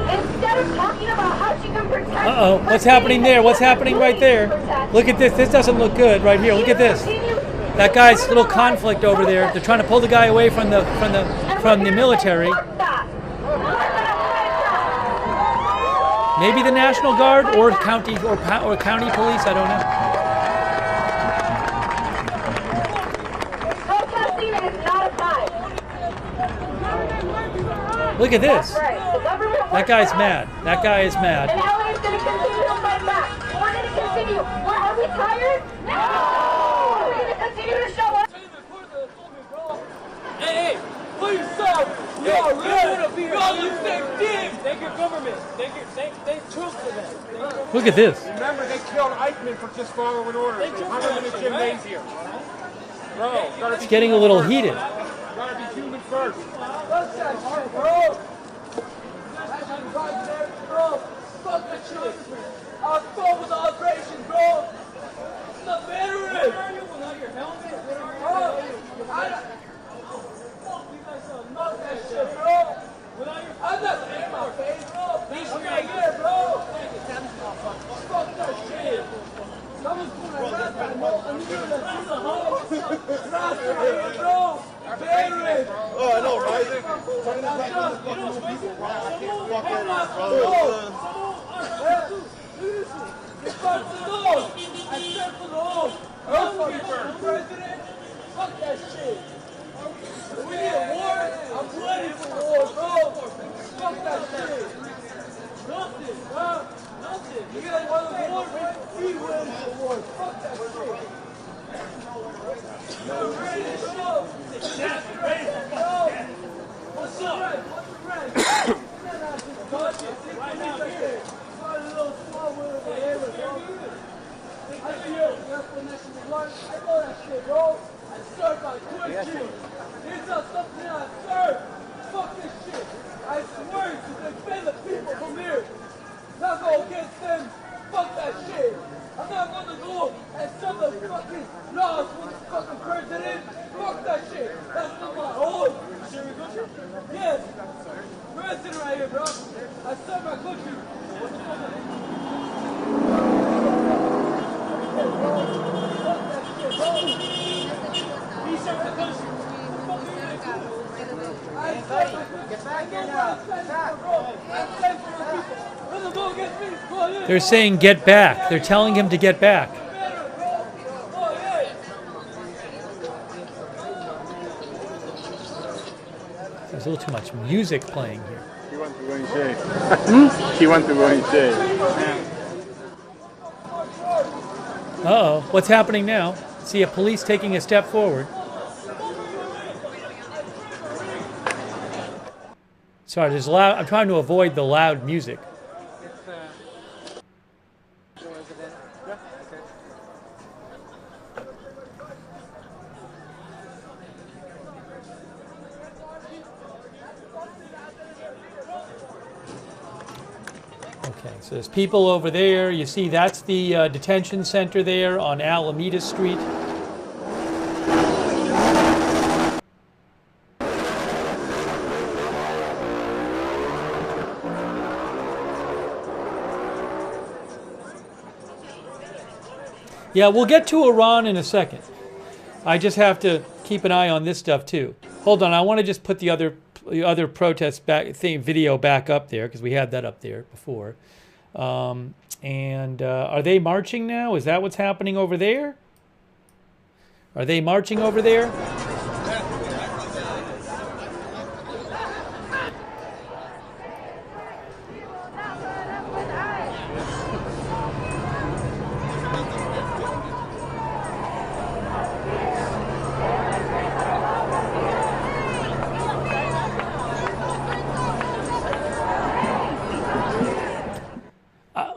Instead of talking about how she can protect. Uh-oh, what's happening there? What's happening right there? Look at this. This doesn't look good right here. Look at this. That guy's little conflict over there. They're trying to pull the guy away from the military. Maybe the National Guard or county police. I don't know. Protesting is not a crime. Look at this. That's right. The government That guy's mad. That guy is mad. And LA is going to continue to fight back. We're going to continue. Are we tired? No! We're going to continue to show up. Hey, please stop! Y'all ready? Y'all the same team! Thank your government. Thank troops for that. Look at this. Remember, they killed Eichmann for just following orders. They hung him in the gymnasium. Bro, gotta It's be getting a little heated. gotta be human first. Fuck that shit, bro! Bro, fuck that shit! I'll go with the operation, bro! It's not veteran! Without your helmet? Bro, fuck that shit, bro! I'm not saying my face, bro! Please right here, bro! Fuck that shit! Someone's gonna rap that, no, I'm gonna see bro! Veteran! Oh, I know, right? Fuck that shit! We need a war? I'm ready for war, bro! Fuck that shit! Nothing, bro! Nothing! You guys want a war? We ready for war. Fuck that shit. We're ready to show. What's up? What's the rest? Right now, here. A little small with the air. I see you. Definition of life. I know that shit, bro. I serve my Christian. These are something I serve. Fuck this shit. I swear to defend the people from here. Not go against them. Fuck that shit. I'm not gonna go and serve the fucking laws with the fucking president. Fuck that shit. That's not my own. Yes. President right here, bro. I serve my country. What the fuck? Fuck that shit, bro. He served the country. They're saying get back. They're telling him to get back. There's a little too much music playing here. He wants to go in shape. He wants to go in shape. Uh-oh. What's happening now? See a police taking a step forward. Sorry, there's loud. I'm trying to avoid the loud music. Okay, so there's people over there. You see, that's the detention center there on Alameda Street. Yeah, we'll get to Iran in a second. I just have to keep an eye on this stuff too. Hold on, I want to just put the other protest video back up there because we had that up there before. Are they marching now? Is that what's happening over there? Are they marching over there?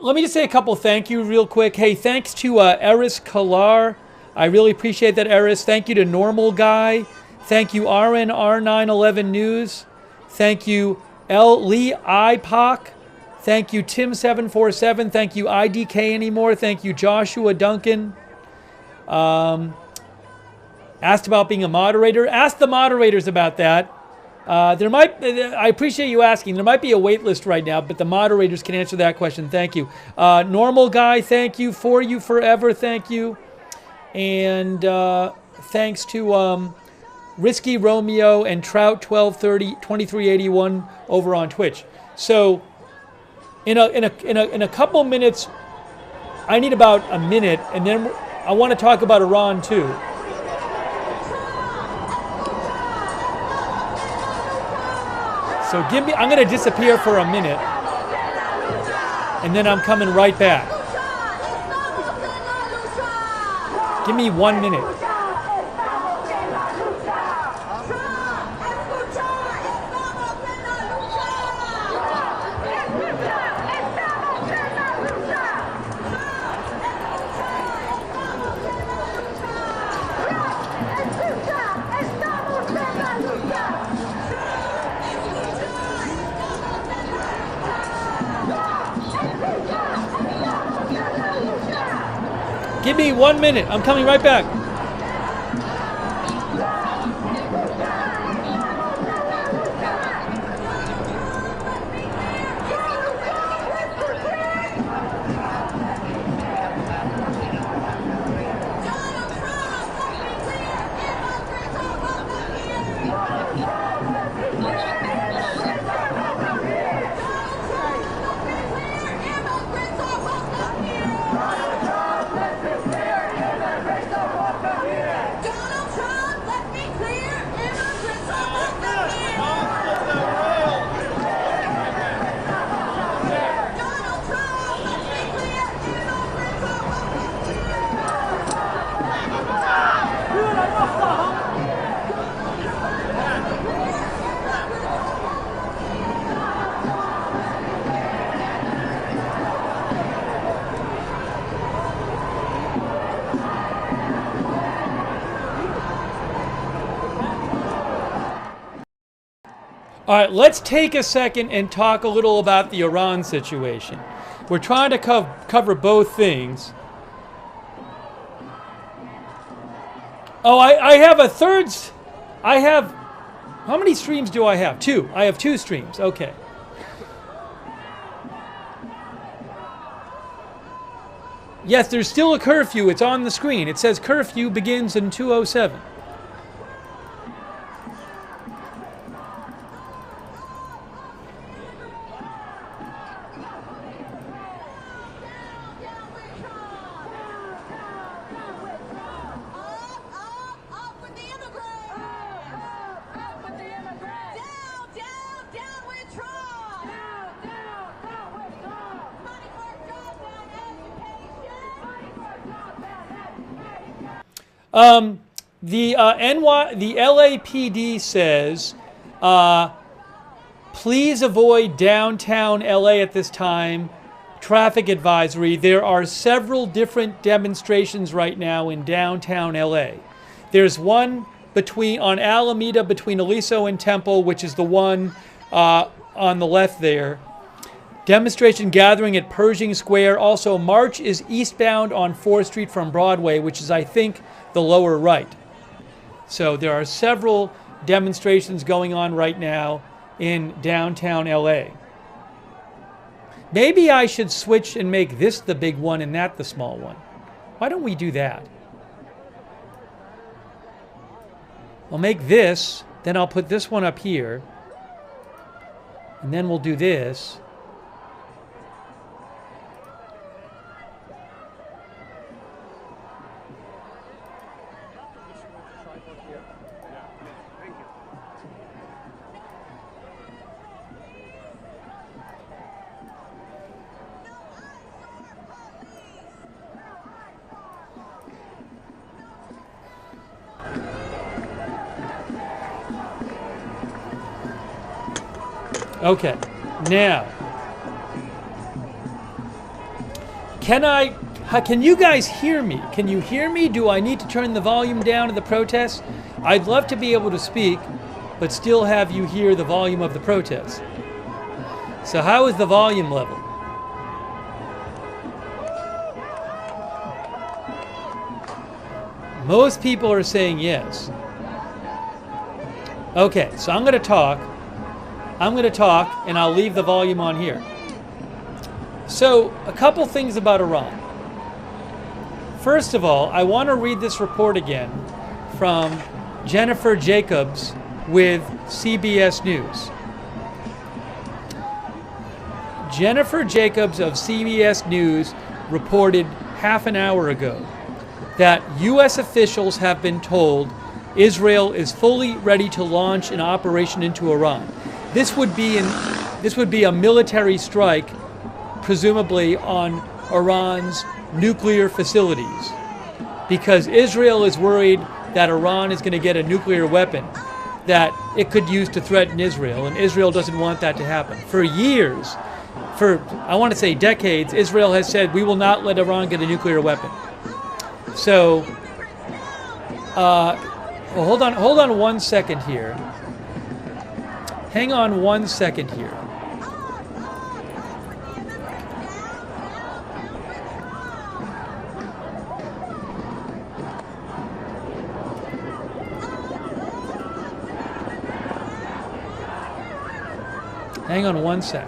Let me just say a couple thank you real quick. Hey, thanks to Eris Kalar. I really appreciate that, Eris. Thank you to Normal Guy. Thank you, RNR911 News. Thank you, L. Lee IPOC. Thank you, Tim747. Thank you, IDK Anymore. Thank you, Joshua Duncan. Asked about being a moderator. Ask the moderators about that. I appreciate you asking. There might be a wait list right now, but the moderators can answer that question. Thank you. Normal Guy, thank you. For You Forever, thank you. And thanks to Risky Romeo and Trout 1230 2381 over on Twitch. So in a couple minutes, I need about a minute, and then I want to talk about Iran too. So I'm going to disappear for a minute, and then I'm coming right back. Give me 1 minute. Give me 1 minute. I'm coming right back. All right, let's take a second and talk a little about the Iran situation. We're trying to cover both things. Oh, I have a third. I have, how many streams do I have? 2. I have 2 streams. Okay. Yes, there's still a curfew. It's on the screen. It says curfew begins in 2:07. The LAPD says, please avoid downtown LA at this time. Traffic advisory. There are several different demonstrations right now in downtown LA. There's one on Alameda between Aliso and Temple, which is the one on the left there. Demonstration gathering at Pershing Square. Also, march is eastbound on 4th Street from Broadway, which is, I think, the lower right. So there are several demonstrations going on right now in downtown LA. Maybe I should switch and make this the big one and that the small one. Why don't we do that? I'll make this, then I'll put this one up here, and then we'll do this. Okay, now, can you guys hear me? Can you hear me? Do I need to turn the volume down of the protest? I'd love to be able to speak, but still have you hear the volume of the protest. So how is the volume level? Most people are saying yes. Okay, so I'm going to talk, and I'll leave the volume on here. So, a couple things about Iran. First of all, I want to read this report again from Jennifer Jacobs with CBS News. Jennifer Jacobs of CBS News reported half an hour ago that U.S. officials have been told Israel is fully ready to launch an operation into Iran. This would be a military strike, presumably on Iran's nuclear facilities, because Israel is worried that Iran is going to get a nuclear weapon that it could use to threaten Israel, and Israel doesn't want that to happen. For years, I want to say decades, Israel has said, we will not let Iran get a nuclear weapon. So, well, hold on 1 second here. Hang on 1 second here. Hang on 1 sec.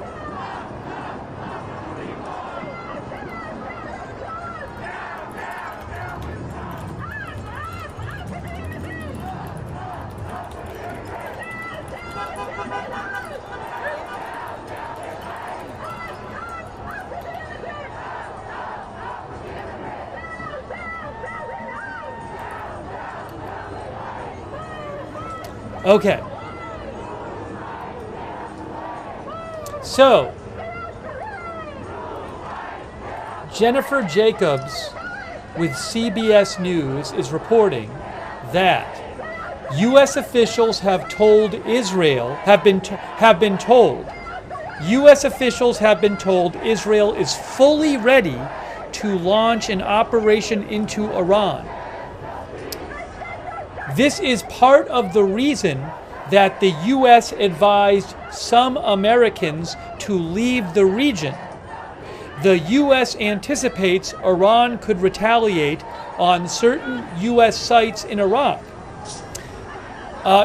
Okay. So, Jennifer Jacobs with CBS News is reporting that U.S. officials have told Israel, U.S. officials have been told Israel is fully ready to launch an operation into Iran. This is part of the reason that the U.S. advised some Americans to leave the region. The U.S. anticipates Iran could retaliate on certain U.S. sites in Iraq.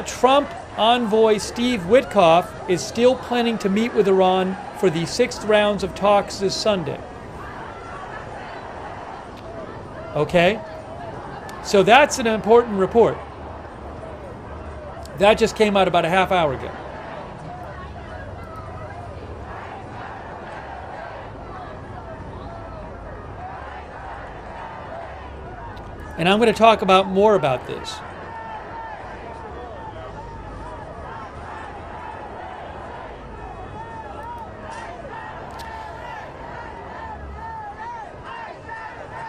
Trump envoy Steve Witkoff is still planning to meet with Iran for the 6th rounds of talks this Sunday. Okay? So that's an important report. That just came out about a half hour ago. And I'm going to talk about more about this.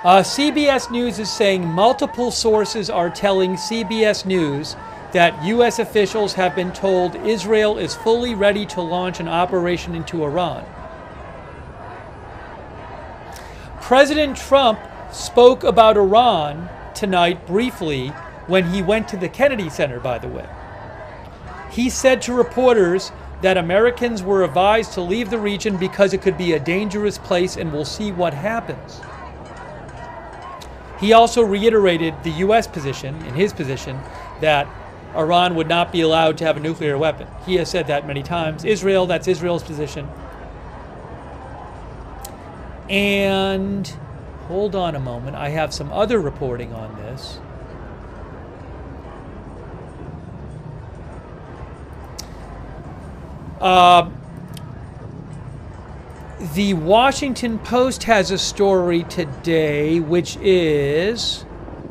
CBS News is saying multiple sources are telling CBS News that U.S. officials have been told Israel is fully ready to launch an operation into Iran. President Trump spoke about Iran tonight briefly when he went to the Kennedy Center, by the way. He said to reporters that Americans were advised to leave the region because it could be a dangerous place and we'll see what happens. He also reiterated the U.S. position, in his position, that Iran would not be allowed to have a nuclear weapon. He has said that many times. Israel, that's Israel's position. And hold on a moment, I have some other reporting on this. The Washington Post has a story today, which is,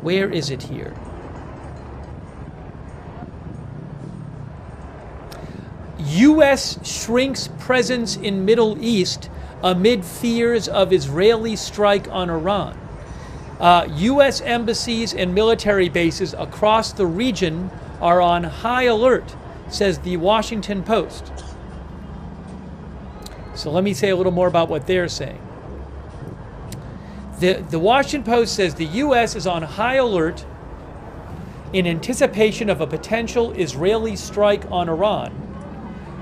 where is it here? U.S. shrinks presence in Middle East amid fears of Israeli strike on Iran. U.S. embassies and military bases across the region are on high alert, says the Washington Post. So let me say a little more about what they're saying. The Washington Post says the U.S. is on high alert in anticipation of a potential Israeli strike on Iran,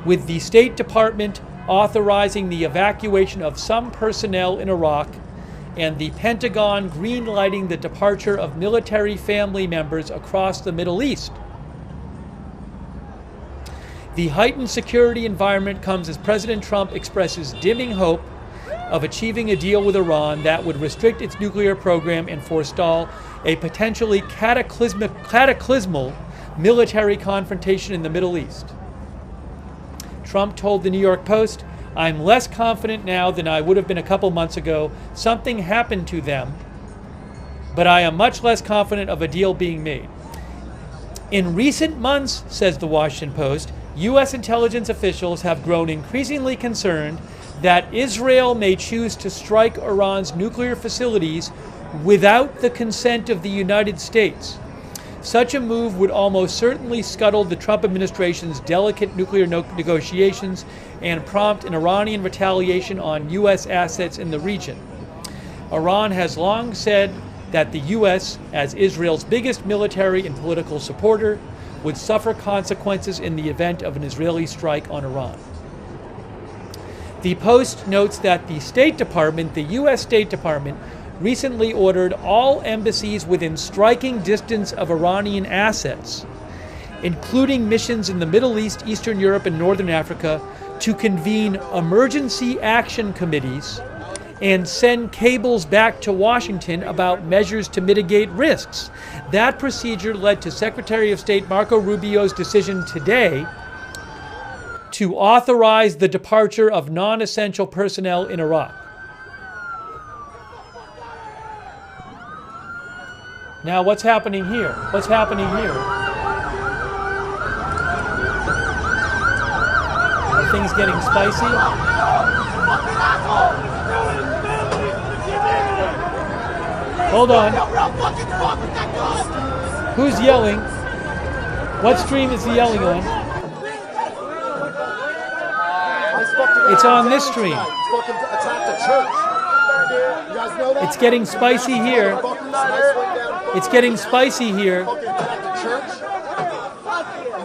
with the State Department authorizing the evacuation of some personnel in Iraq and the Pentagon green-lighting the departure of military family members across the Middle East. The heightened security environment comes as President Trump expresses dimming hope of achieving a deal with Iran that would restrict its nuclear program and forestall a potentially cataclysmal military confrontation in the Middle East. Trump told the New York Post, "I'm less confident now than I would have been a couple months ago. Something happened to them, but I am much less confident of a deal being made." In recent months, says the Washington Post, U.S. intelligence officials have grown increasingly concerned that Israel may choose to strike Iran's nuclear facilities without the consent of the United States. Such a move would almost certainly scuttle the Trump administration's delicate nuclear negotiations and prompt an Iranian retaliation on U.S. assets in the region. Iran has long said that the U.S., as Israel's biggest military and political supporter, would suffer consequences in the event of an Israeli strike on Iran. The Post notes that the State Department, the U.S. State Department, recently ordered all embassies within striking distance of Iranian assets, including missions in the Middle East, Eastern Europe, and Northern Africa, to convene emergency action committees and send cables back to Washington about measures to mitigate risks. That procedure led to Secretary of State Marco Rubio's decision today to authorize the departure of non-essential personnel in Iraq. Now, what's happening here? What's happening here? Are things getting spicy? Hold on. Who's yelling? What stream is he yelling on? It's on this stream. It's getting spicy here. It's getting spicy here. You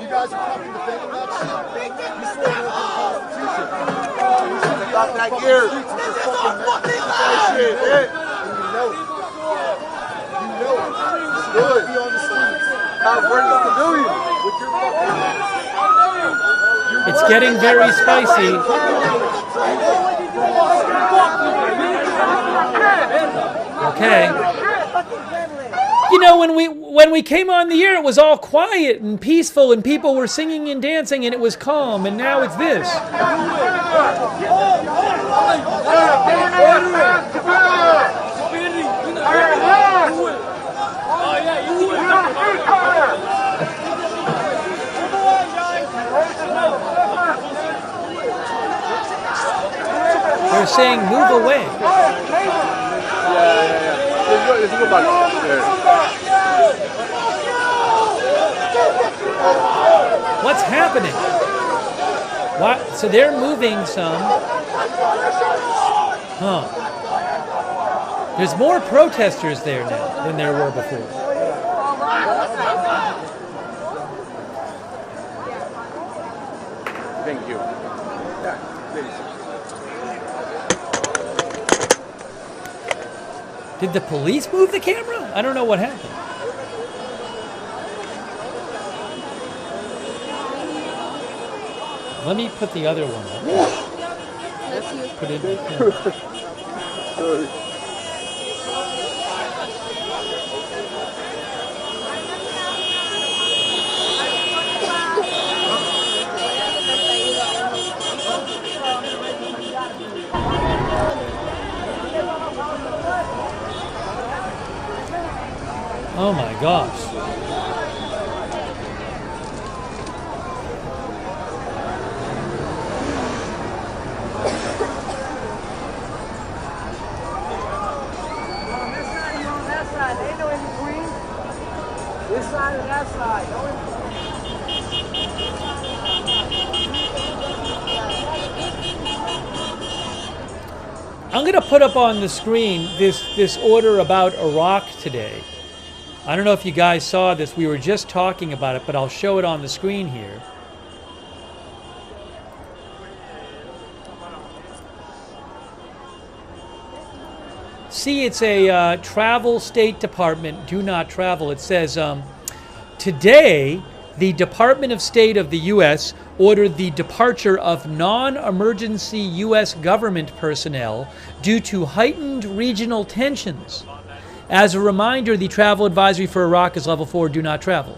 guys are fucking Drop that gear. That shit, man. Do it. Stop working civilians with your fucking. It's getting very spicy. Okay. You know, when we came on the air, it was all quiet and peaceful, and people were singing and dancing, and it was calm. And now it's this. They're saying, "Move away." Let's go back there. What's happening? What? So they're moving some. Huh. There's more protesters there now than there were before. Thank you. Did the police move the camera? I don't know what happened. Let me put the other one up. Put it in the camera. Oh my gosh. This side and that side. I'm going to put up on the screen this order about Iraq today. I don't know if you guys saw this. We were just talking about it, but I'll show it on the screen here. See, it's a travel State Department, do not travel. It says, today, the Department of State of the U.S. ordered the departure of non-emergency U.S. government personnel due to heightened regional tensions. As a reminder, the travel advisory for Iraq is level 4, do not travel.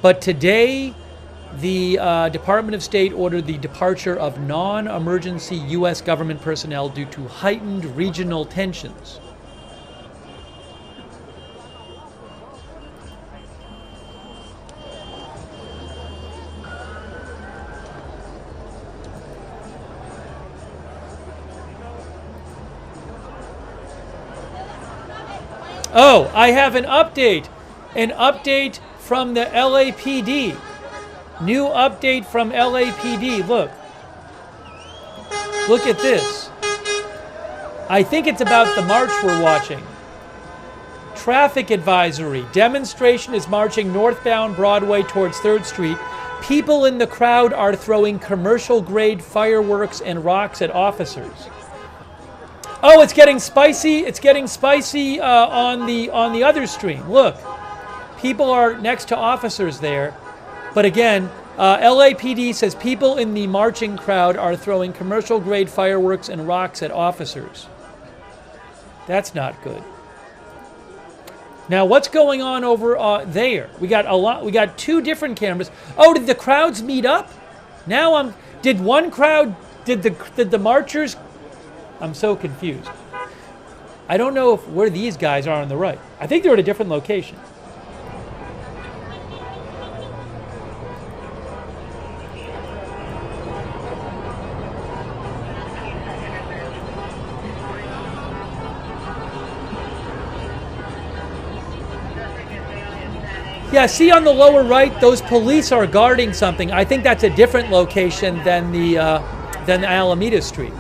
But today, the Department of State ordered the departure of non-emergency U.S. government personnel due to heightened regional tensions. Oh, I have an update from the LAPD. New update from LAPD. Look at this. I think it's about the march we're watching. Traffic advisory. Demonstration is marching northbound Broadway towards 3rd Street. People in the crowd are throwing commercial-grade fireworks and rocks at officers. Oh, it's getting spicy. It's getting spicy on the other stream. Look, people are next to officers there. But again, LAPD says people in the marching crowd are throwing commercial-grade fireworks and rocks at officers. That's not good. Now, what's going on over there? We got 2 different cameras. Oh, did the crowds meet up? Now did one crowd? Did the marchers? I'm so confused. I don't know where these guys are on the right. I think they're at a different location. Yeah, see on the lower right, those police are guarding something. I think that's a different location than the Alameda Street.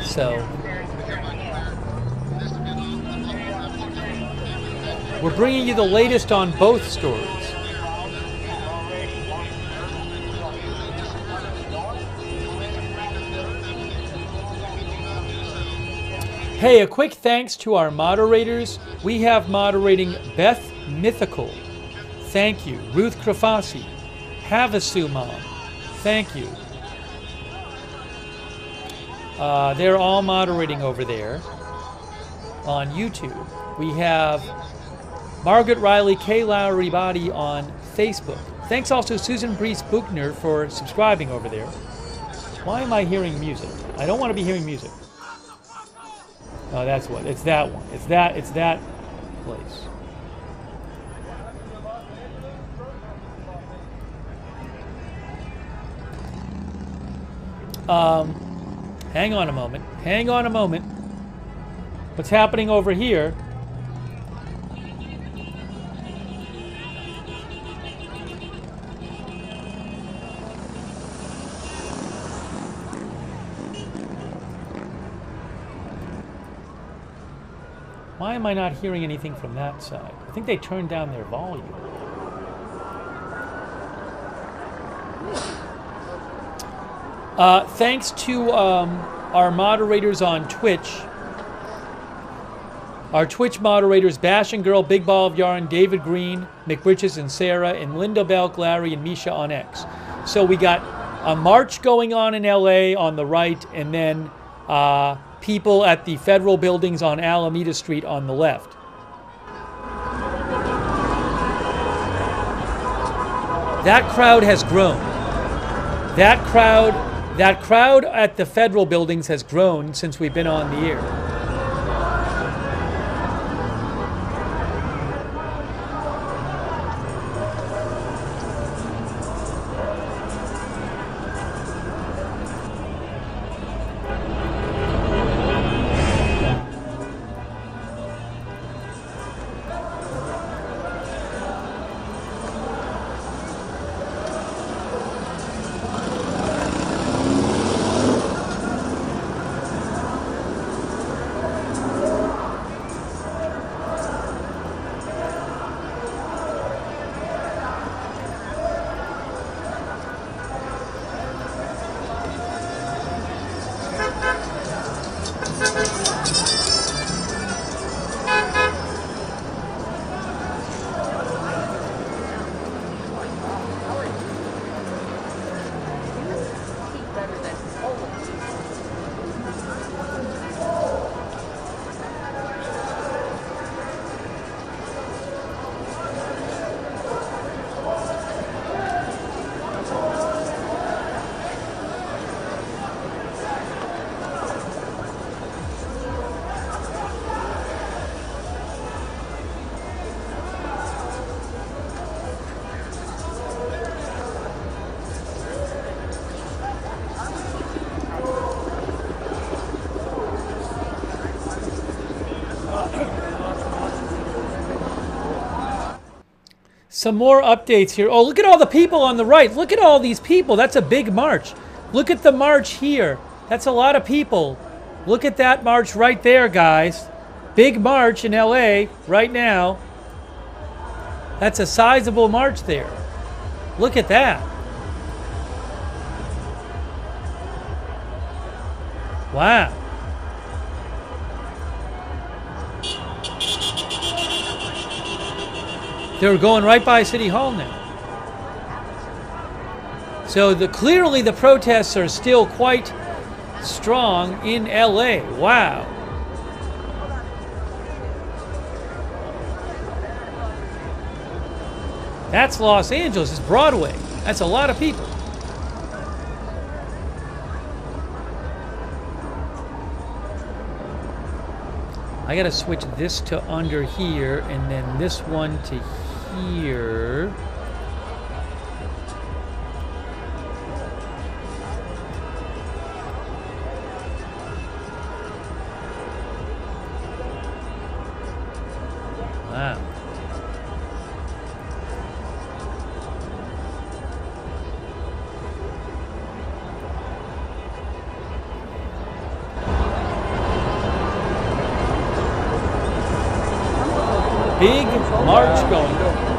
So we're bringing you the latest on both stories. Hey, a quick thanks to our moderators. We have moderating Beth Mythical. Thank you. Ruth Krafasi. Havasu Mom. Thank you. They're all moderating over there on YouTube. We have Margaret Riley K. Lowry Body on Facebook. Thanks also Susan Brees Buchner for subscribing over there. Why am I hearing music? I don't want to be hearing music. Oh, that's what. It's that one. It's that place. Hang on a moment. Hang on a moment. What's happening over here? Why am I not hearing anything from that side? I think they turned down their volume. Thanks to our moderators on Twitch. Our Twitch moderators, Bash and Girl, Big Ball of Yarn, David Green, McBritches and Sarah, and Linda Belk, Larry, and Misha on X. So we got a march going on in LA on the right, and then people at the federal buildings on Alameda Street on the left. That crowd has grown. That crowd at the federal buildings has grown since we've been on the air. Some more updates here. Oh, look at all the people on the right. Look at all these people. That's a big march. Look at the march here. That's a lot of people. Look at that march right there, guys. Big march in LA right now. That's a sizable march there. Look at that. Wow. They're going right by City Hall now. So clearly the protests are still quite strong in LA. Wow. That's Los Angeles. It's Broadway. That's a lot of people. I gotta switch this to under here and then this one to here. Wow. big march going on.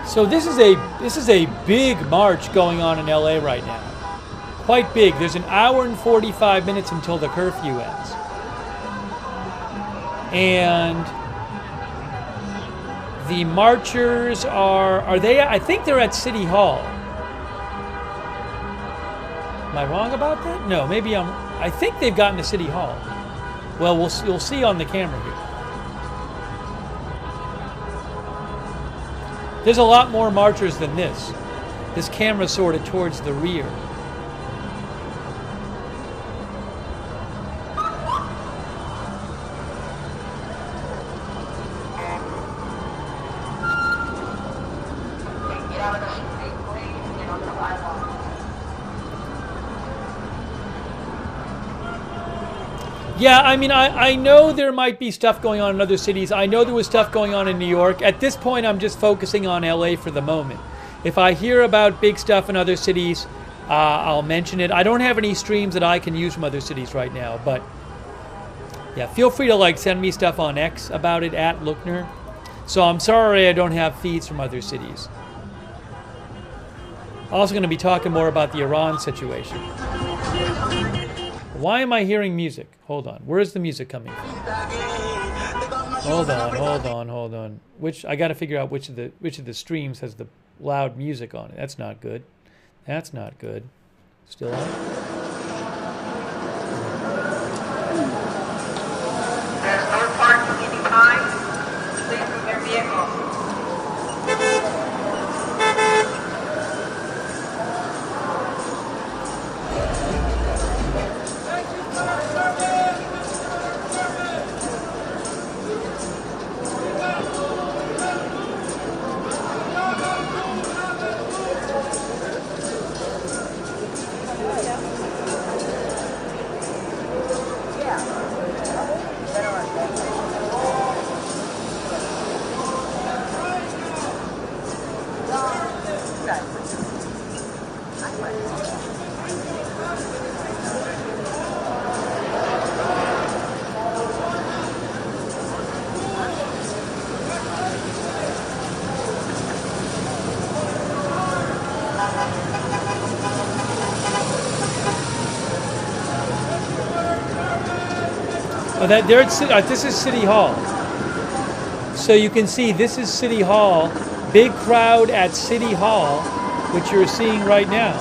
So this is a big march going on in LA right now. Quite big. There's an hour and 45 minutes until the curfew ends. And the marchers are they, I think they're at City Hall. Am I wrong about that? No, maybe I think they've gotten to City Hall. Well, you'll see on the camera here. There's a lot more marchers than this. This camera's sort of towards the rear. Yeah, I mean, I know there might be stuff going on in other cities. I know there was stuff going on in New York. At this point, I'm just focusing on LA for the moment. If I hear about big stuff in other cities, I'll mention it. I don't have any streams that I can use from other cities right now, but yeah, feel free to like send me stuff on X about it at Lookner. So I'm sorry I don't have feeds from other cities. Also going to be talking more about the Iran situation. Why am I hearing music? Hold on. Where is the music coming from? Hold on. I got to figure out which of the streams has the loud music on it. That's not good. That's not good. Still on? There's no parking anytime. Please move your vehicle. This is City Hall. So you can see this is City Hall. Big crowd at City Hall, which you're seeing right now.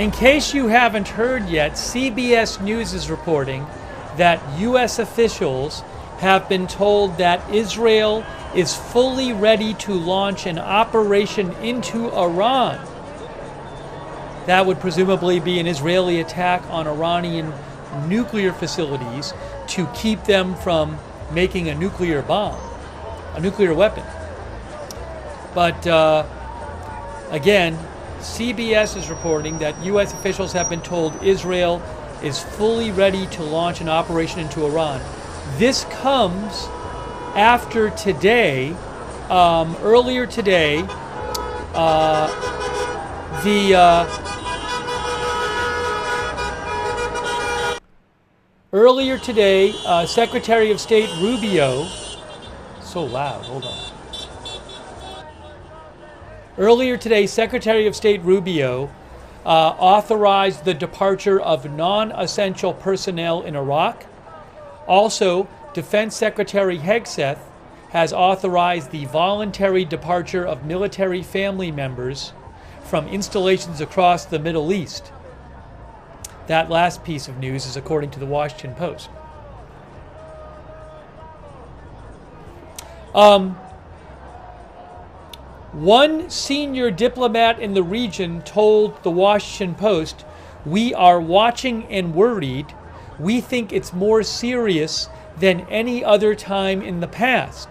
In case you haven't heard yet, CBS News is reporting that U.S. officials have been told that Israel is fully ready to launch an operation into Iran. That would presumably be an Israeli attack on Iranian nuclear facilities to keep them from making a nuclear bomb, a nuclear weapon. But again, CBS is reporting that U.S. officials have been told Israel is fully ready to launch an operation into Iran. This comes after today, earlier today, Secretary of State Rubio, so loud, hold on. Earlier today, Secretary of State Rubio authorized the departure of non-essential personnel in Iraq. Also, Defense Secretary Hegseth has authorized the voluntary departure of military family members from installations across the Middle East. That last piece of news is according to the Washington Post. One senior diplomat in the region told the Washington Post, "We are watching and worried. We think it's more serious than any other time in the past."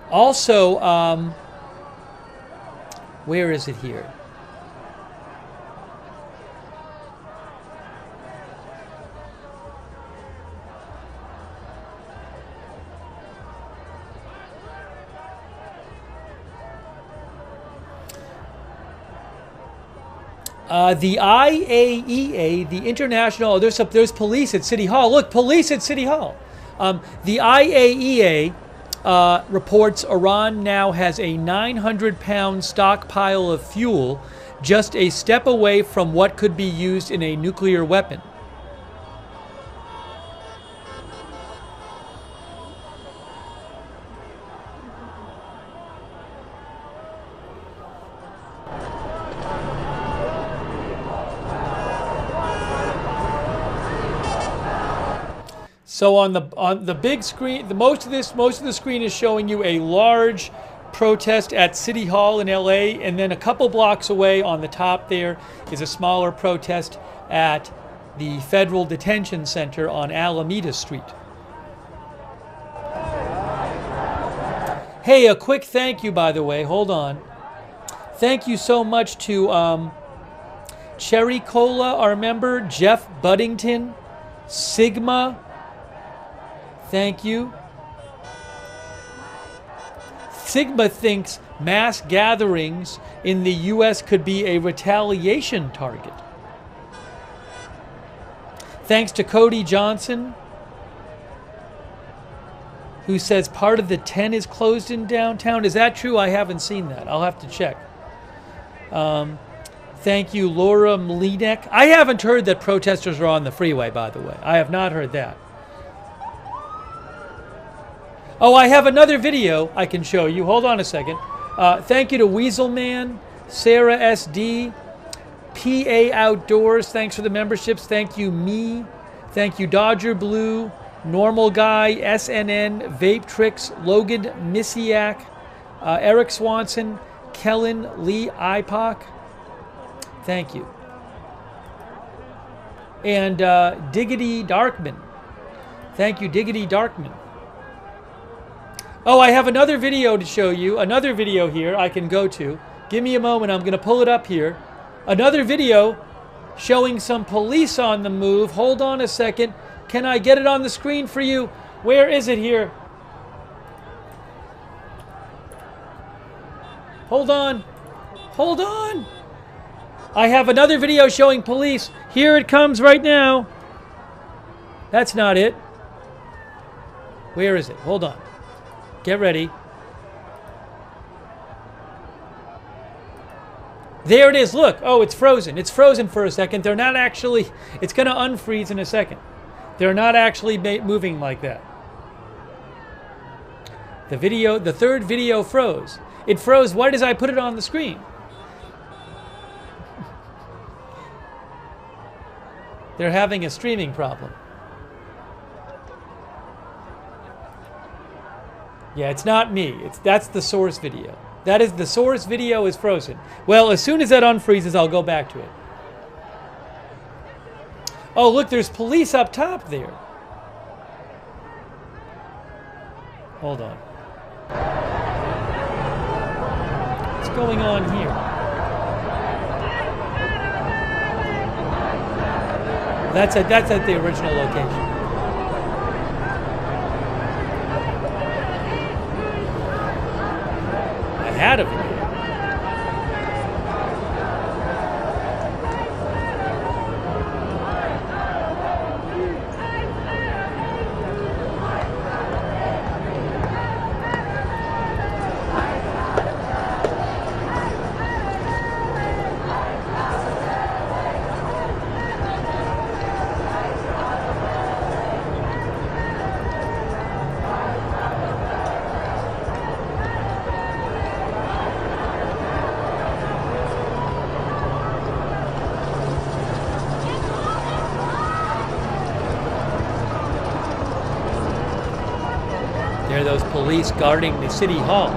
Also, where is it here? The IAEA, the international, there's police at City Hall. Look, police at City Hall. The IAEA reports Iran now has a 900-pound stockpile of fuel, just a step away from what could be used in a nuclear weapon. So on the big screen, most of the screen is showing you a large protest at City Hall in LA, and then a couple blocks away on the top there is a smaller protest at the Federal Detention Center on Alameda Street. Hey, a quick thank you, by the way. Hold on. Thank you so much to Cherry Cola, our member, Jeff Buddington, Sigma. Thank you. Sigma thinks mass gatherings in the U.S. could be a retaliation target. Thanks to Cody Johnson, who says part of the 10 is closed in downtown. Is that true? I haven't seen that. I'll have to check. Thank you, Laura Mlinek. I haven't heard that protesters are on the freeway, by the way. I have not heard that. Oh, I have another video I can show you. Hold on a second. Thank you to Weaselman, Sarah SD, PA Outdoors. Thanks for the memberships. Thank you, me. Thank you, Dodger Blue, Normal Guy, SNN, Vape Tricks, Logan Misiak, Eric Swanson, Kellen Lee IPOC. Thank you. And Diggity Darkman. Thank you, Diggity Darkman. Oh, I have another video to show you. Another video here I can go to. Give me a moment. I'm going to pull it up here. Another video showing some police on the move. Hold on a second. Can I get it on the screen for you? Where is it here? Hold on. Hold on. I have another video showing police. Here it comes right now. That's not it. Where is it? Hold on. Get ready. There it is. Look. Oh, it's frozen. It's frozen for a second. They're not actually... It's going to unfreeze in a second. They're not actually moving like that. The third video froze. It froze right as I put it on the screen. They're having a streaming problem. Yeah, it's not me. That's the source video. That is, the source video is frozen. Well, as soon as that unfreezes, I'll go back to it. Oh, look, there's police up top there. Hold on. What's going on here? That's at the original location. I had a video. There are those police guarding the city hall.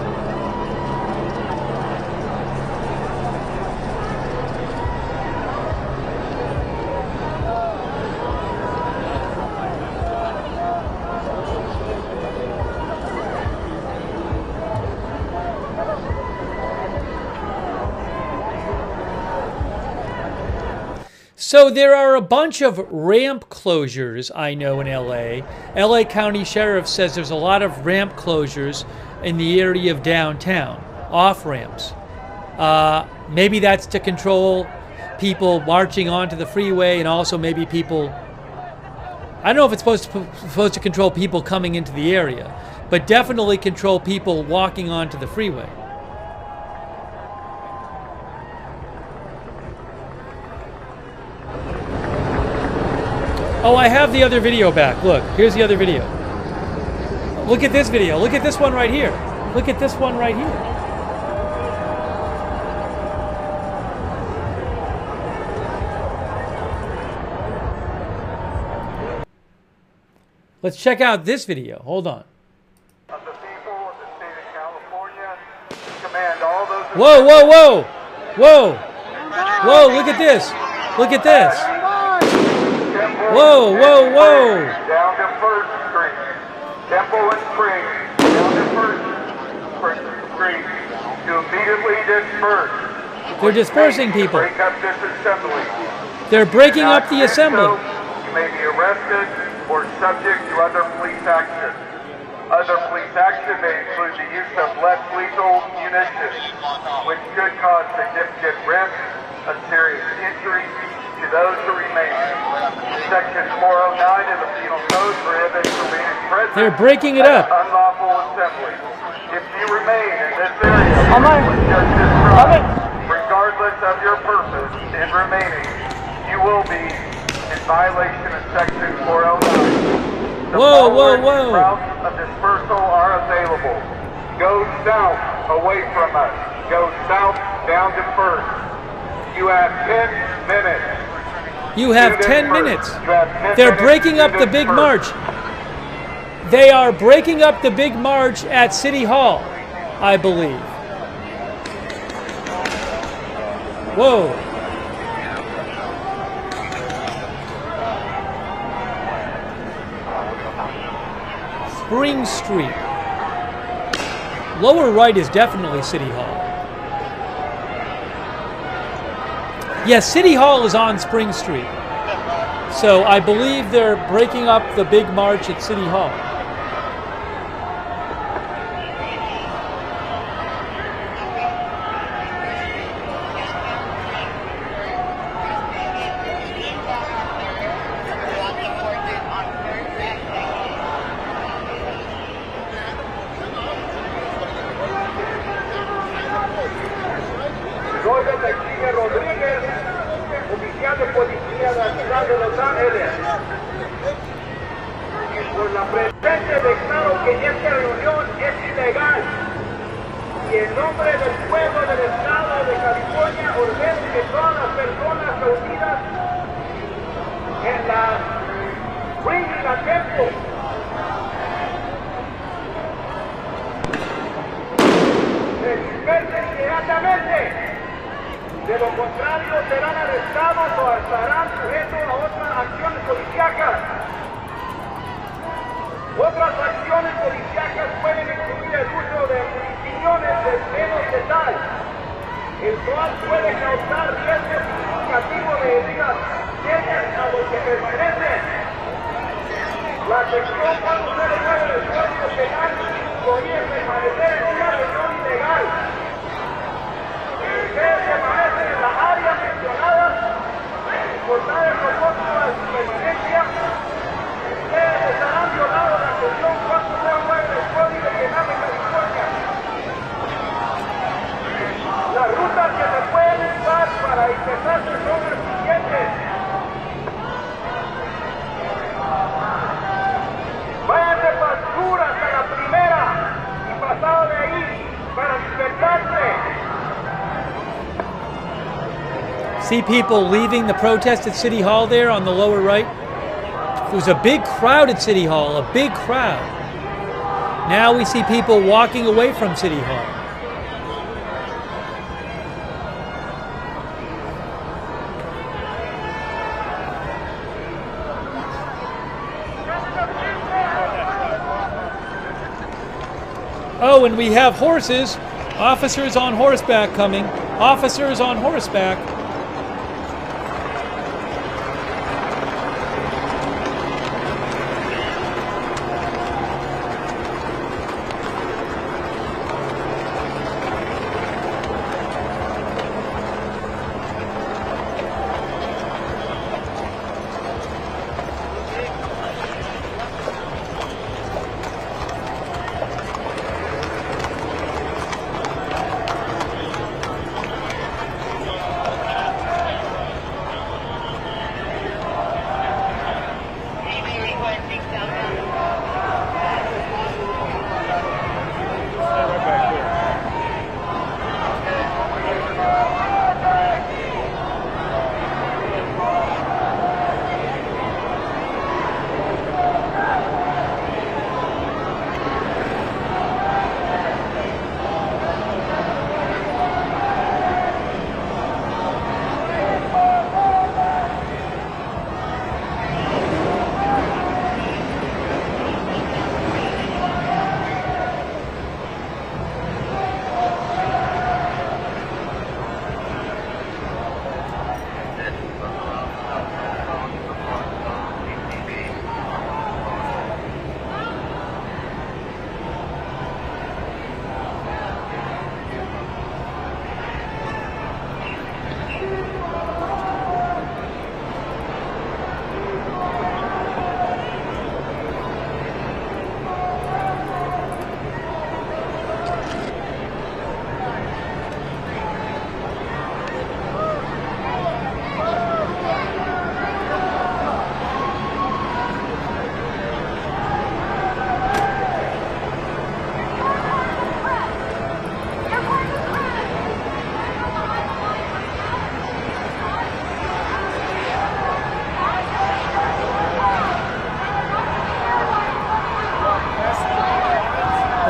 So there are a bunch of ramp closures, I know, in LA. LA County Sheriff says there's a lot of ramp closures in the area of downtown, off ramps. Maybe that's to control people marching onto the freeway, and also maybe people, I don't know if it's supposed to control people coming into the area, but definitely control people walking onto the freeway. Oh, I have the other video back. Look, here's the other video. Look at this video. Look at this one right here. Look at this one right here. Let's check out this video. Hold on. Of the people of the state of California, command all those. Whoa, whoa, whoa. Whoa. Whoa, look at this. Look at this. Whoa, whoa, whoa! Down to First Street, Temple and Spring, down to First Street, to immediately disperse. They're dispersing people. Break up this assembly. They're breaking up the assembly. You may be arrested or subject to other police action. Other police action may include the use of less lethal munitions, which could cause significant risk of serious injury to those who remain. Section 409 of the Penal Code prohibits remaining present. They're breaking it up. Unlawful assembly. If you remain in this area, with just described, regardless of your purpose in remaining, you will be in violation of Section 409. Whoa, whoa, whoa! Routes of dispersal are available. Go south away from us. Go south down to First. You have 10 minutes. You have 10 minutes. They're breaking up the big march. They are breaking up the big march at City Hall, I believe. Whoa. Spring Street. Lower right is definitely City Hall. Yes, City Hall is on Spring Street. So I believe they're breaking up the big march at City Hall. ilegal. Y en nombre del pueblo del estado de California ordeno que todas las personas reunidas en la Ring a Kettle se dispersen inmediatamente. De lo contrario serán arrestados o estarán sujetos a otras acciones policíacas. Otras acciones policíacas pueden incluir el uso de municiones de menos letal, el cual puede causar riesgo significativo de heridas serias a los que permanecen. La sección 409 del Código Penal prohíbe permanecer en una reunión ilegal. Si ustedes permanecen en la área mencionada, por dar el propósito de su permanencia, ustedes estarán violando la sección 409 del Código Penal de California. Las rutas que se pueden usar para dispersarse son las siguientes. Váyanse para el sur hasta la primera y pasado de ahí para dispersarse. See people leaving the protest at City Hall there on the lower right? It was a big crowd at City Hall, a big crowd. Now we see people walking away from City Hall. Oh, and we have horses. Officers on horseback coming. Officers on horseback.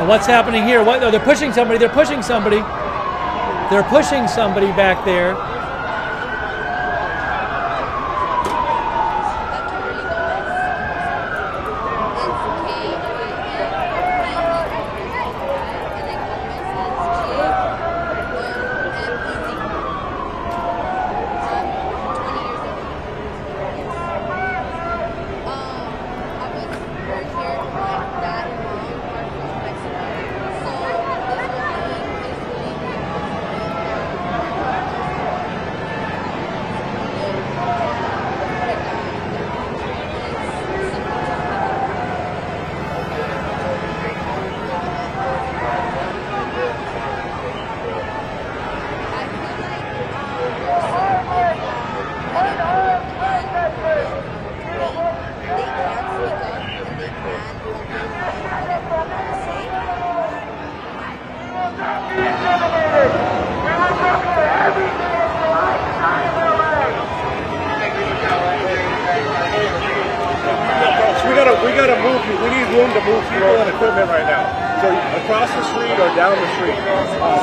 What's happening here? What? Oh, they're pushing somebody. They're pushing somebody. They're pushing somebody back there. We gotta move. We need room to move people and equipment right now. So across the street or down the street.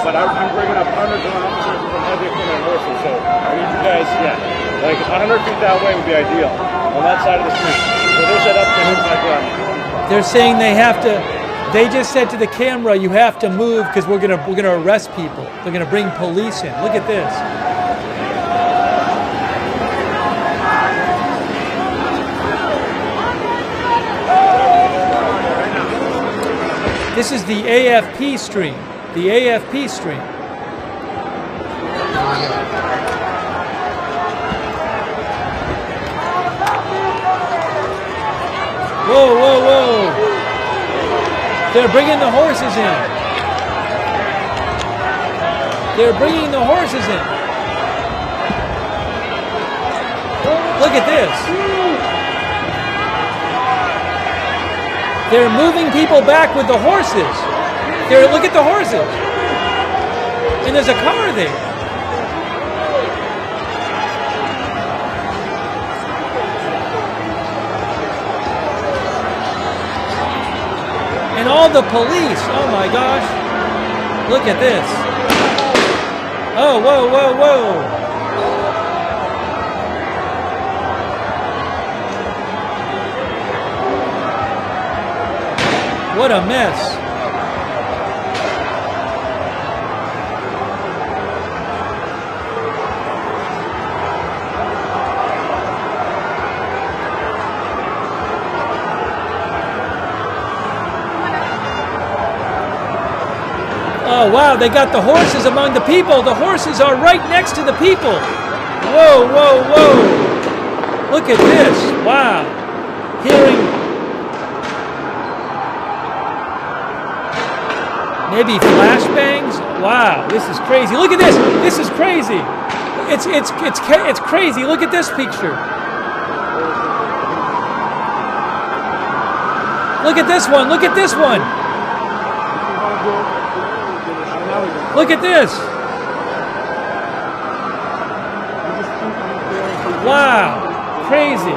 But I'm bringing up hundreds of officers from heavy equipment and horses. So I need you guys, like 100 feet that way would be ideal on that side of the street. So they're set up to hit my ground. They're saying they have to. They just said to the camera, "You have to move because we're gonna arrest people. They're gonna bring police in." Look at this. This is the AFP stream. The AFP stream. Whoa, whoa, whoa. They're bringing the horses in. They're bringing the horses in. Look at this. They're moving people back with the horses. Look at the horses. And there's a car there. And all the police. Oh my gosh. Look at this. Oh, whoa, whoa, whoa. What a mess. Oh, wow, they got the horses among the people. The horses are right next to the people. Whoa, whoa, whoa. Look at this. Wow. Hearing maybe flashbangs. Wow, this is crazy. Look at this. This is crazy. It's crazy. Look at this picture. Look at this one. Look at this one. Look at this. Wow, crazy.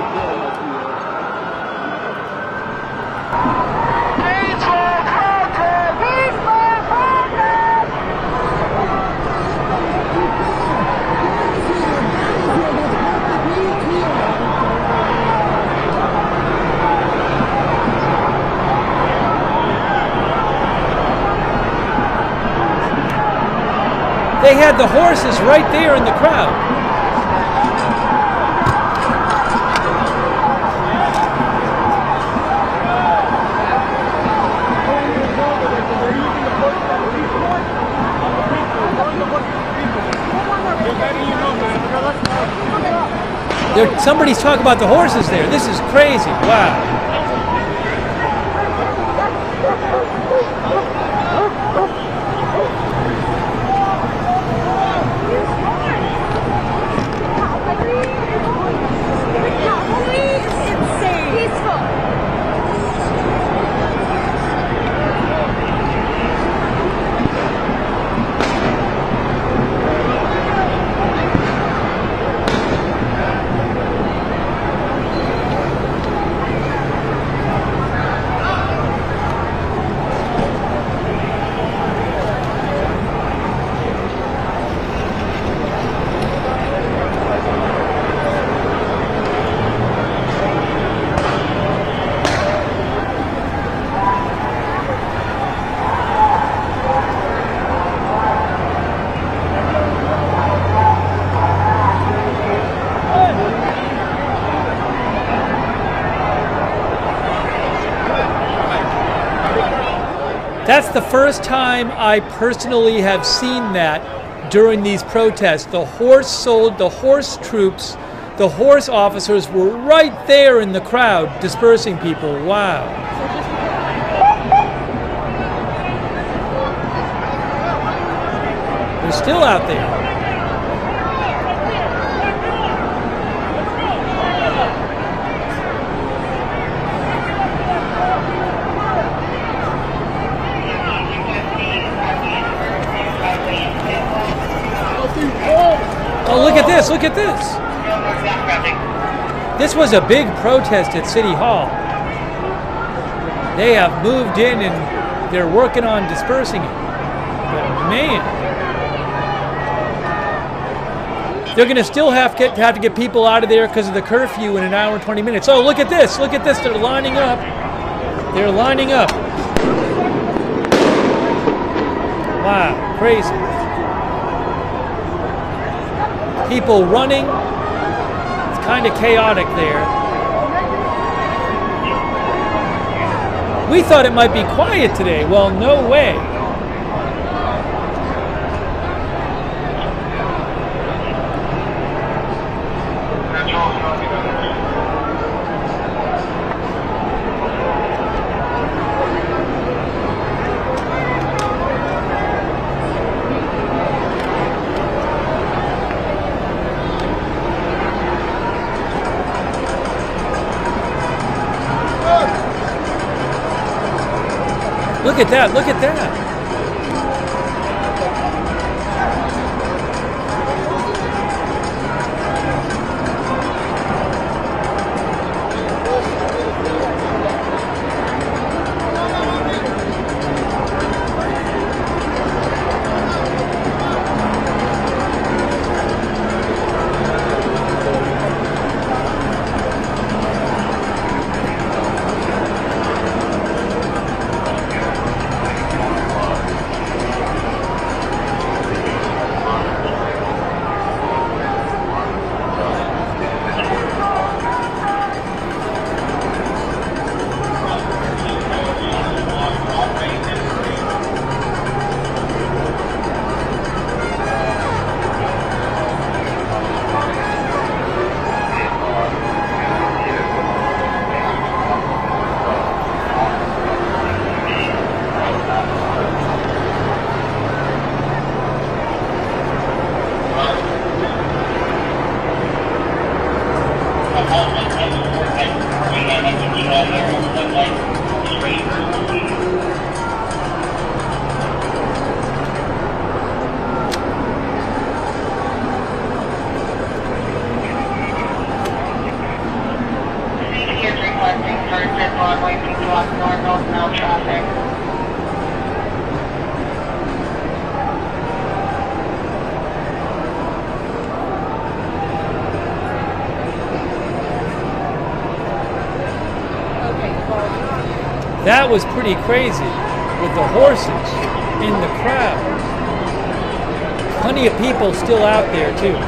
They had the horses right there in the crowd. Somebody's talking about the horses there. This is crazy. Wow. That's the first time I personally have seen that during these protests. The horse troops, the horse officers were right there in the crowd dispersing people. Wow. They're still out there. Oh, look at this, look at this. This was a big protest at City Hall. They have moved in and they're working on dispersing it. But man, they're going to still have to get people out of there because of the curfew in an hour and 20 minutes. Oh, look at this, look at this. They're lining up. They're lining up. Wow, crazy. People running. It's kind of chaotic there. We thought it might be quiet today. Well, no way. Look at that, look at that. That was pretty crazy with the horses in the crowd. Plenty of people still out there too.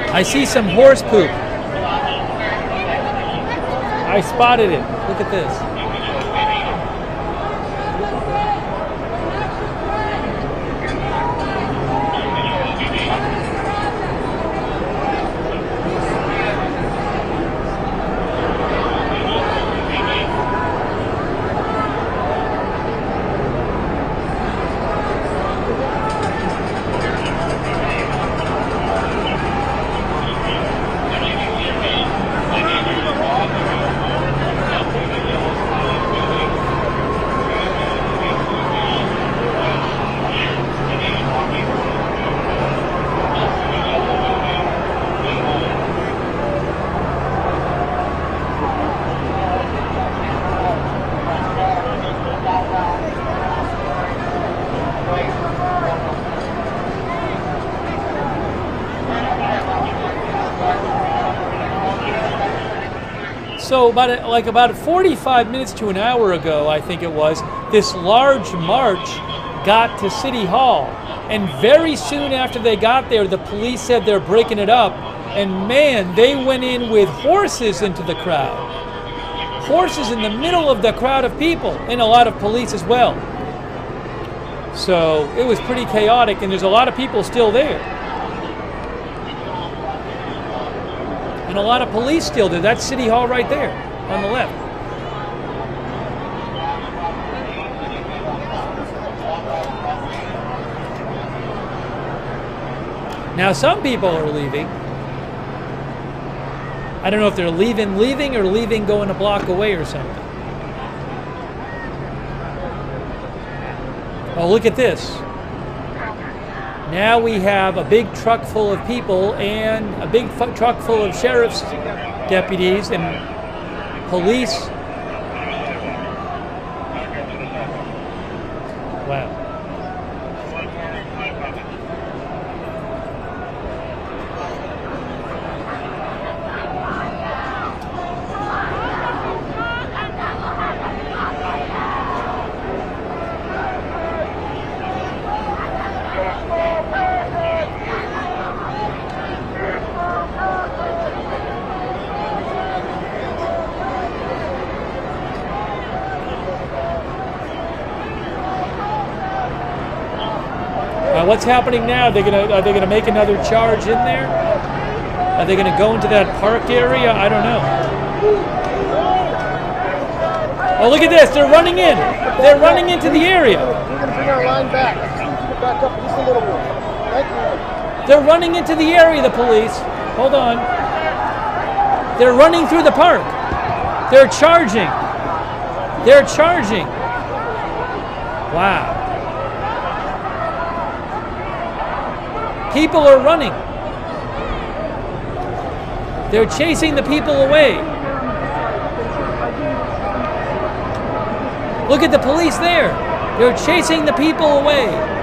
I see some horse poop. I spotted it. Look at this. So about 45 minutes to an hour ago, I think it was, this large march got to City Hall. And very soon after they got there, the police said they're breaking it up. And man, they went in with horses into the crowd. Horses in the middle of the crowd of people, and a lot of police as well. So it was pretty chaotic, and there's a lot of people still there. And a lot of police still there. That's City Hall right there on the left. Now some people are leaving. I don't know if they're leaving or leaving going a block away or something. Oh, look at this. Now we have a big truck full of people and a big truck full of sheriff's deputies and police. Wow. What's happening now? Are they gonna make another charge in there? Are they gonna go into that park area? I don't know. Oh, look at this! They're running in. They're running into the area. We're gonna bring our line back. Back up just a little bit. Thank you. They're running into the area. The police. Hold on. They're running through the park. They're charging. They're charging. Wow. People are running. They're chasing the people away. Look at the police there. They're chasing the people away.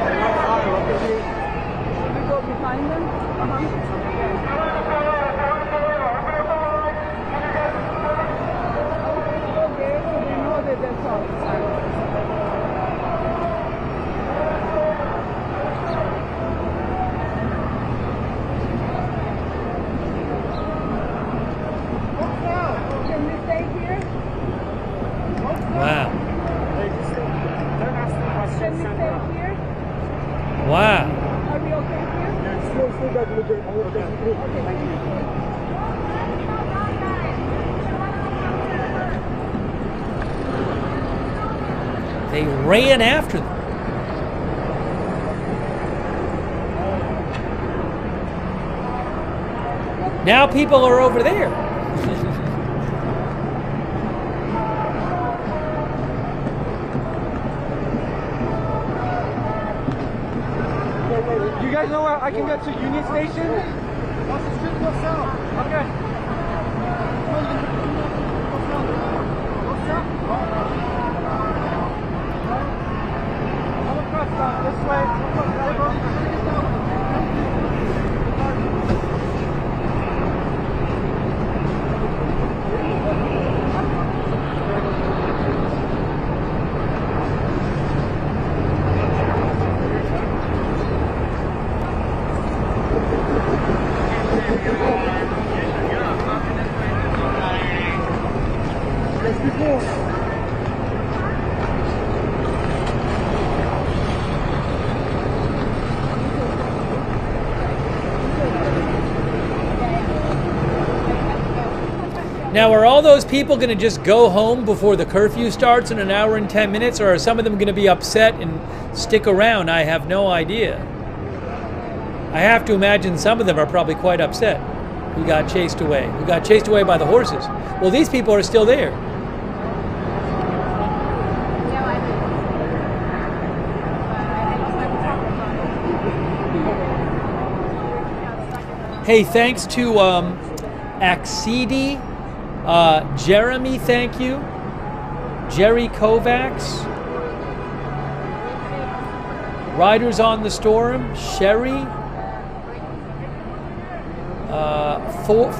Wow. Are we okay here? They ran after them. Now people are over there. You guys know where I can get to Union Station? Watch the street go south. Okay. Go south. Come across this way. Now, are all those people going to just go home before the curfew starts in an hour and 10 minutes, or are some of them going to be upset and stick around? I have no idea. I have to imagine some of them are probably quite upset who got chased away. Who got chased away by the horses. Well, these people are still there. Hey, thanks to Accedi, Jeremy, thank you. Jerry Kovacs. Riders on the Storm, Sherry.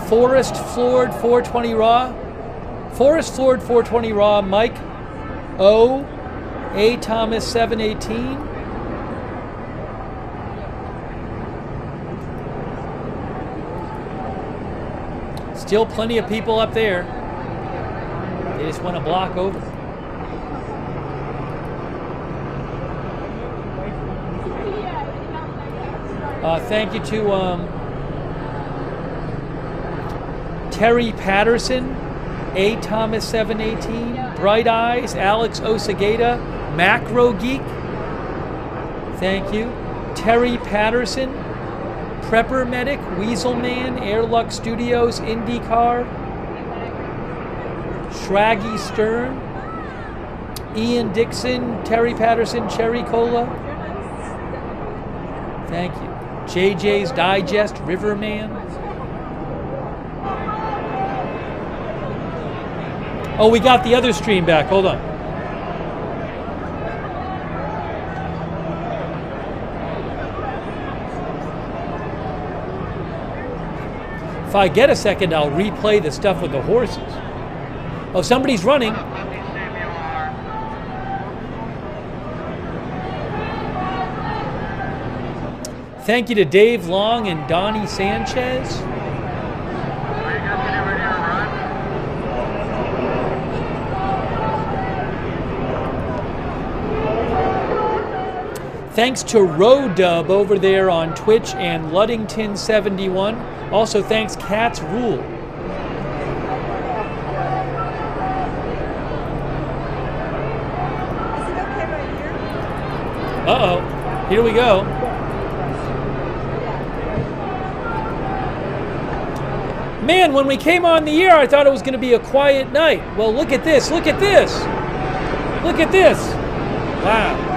Forest Floored 420 Raw. Forest Ford 420 Raw, Mike O, A Thomas 718. Still plenty of people up there. They just want to block over. Thank you to Terry Patterson, A Thomas 718, Bright Eyes, Alex Osagata, Macro Geek. Thank you. Terry Patterson, Prepper Medic, Weaselman, Airluck Studios, IndyCar, Shraggy Stern, Ian Dixon, Terry Patterson, Cherry Cola. Thank you. JJ's Digest, Riverman. Oh, we got the other stream back. Hold on. If I get a second, I'll replay the stuff with the horses. Oh, somebody's running. Thank you to Dave Long and Donnie Sanchez. Thanks to Rodub over there on Twitch and Luddington71. Also thanks Cats Rule. Uh-oh. Here we go. Man, when we came on the air, I thought it was going to be a quiet night. Well, look at this. Look at this. Look at this. Wow.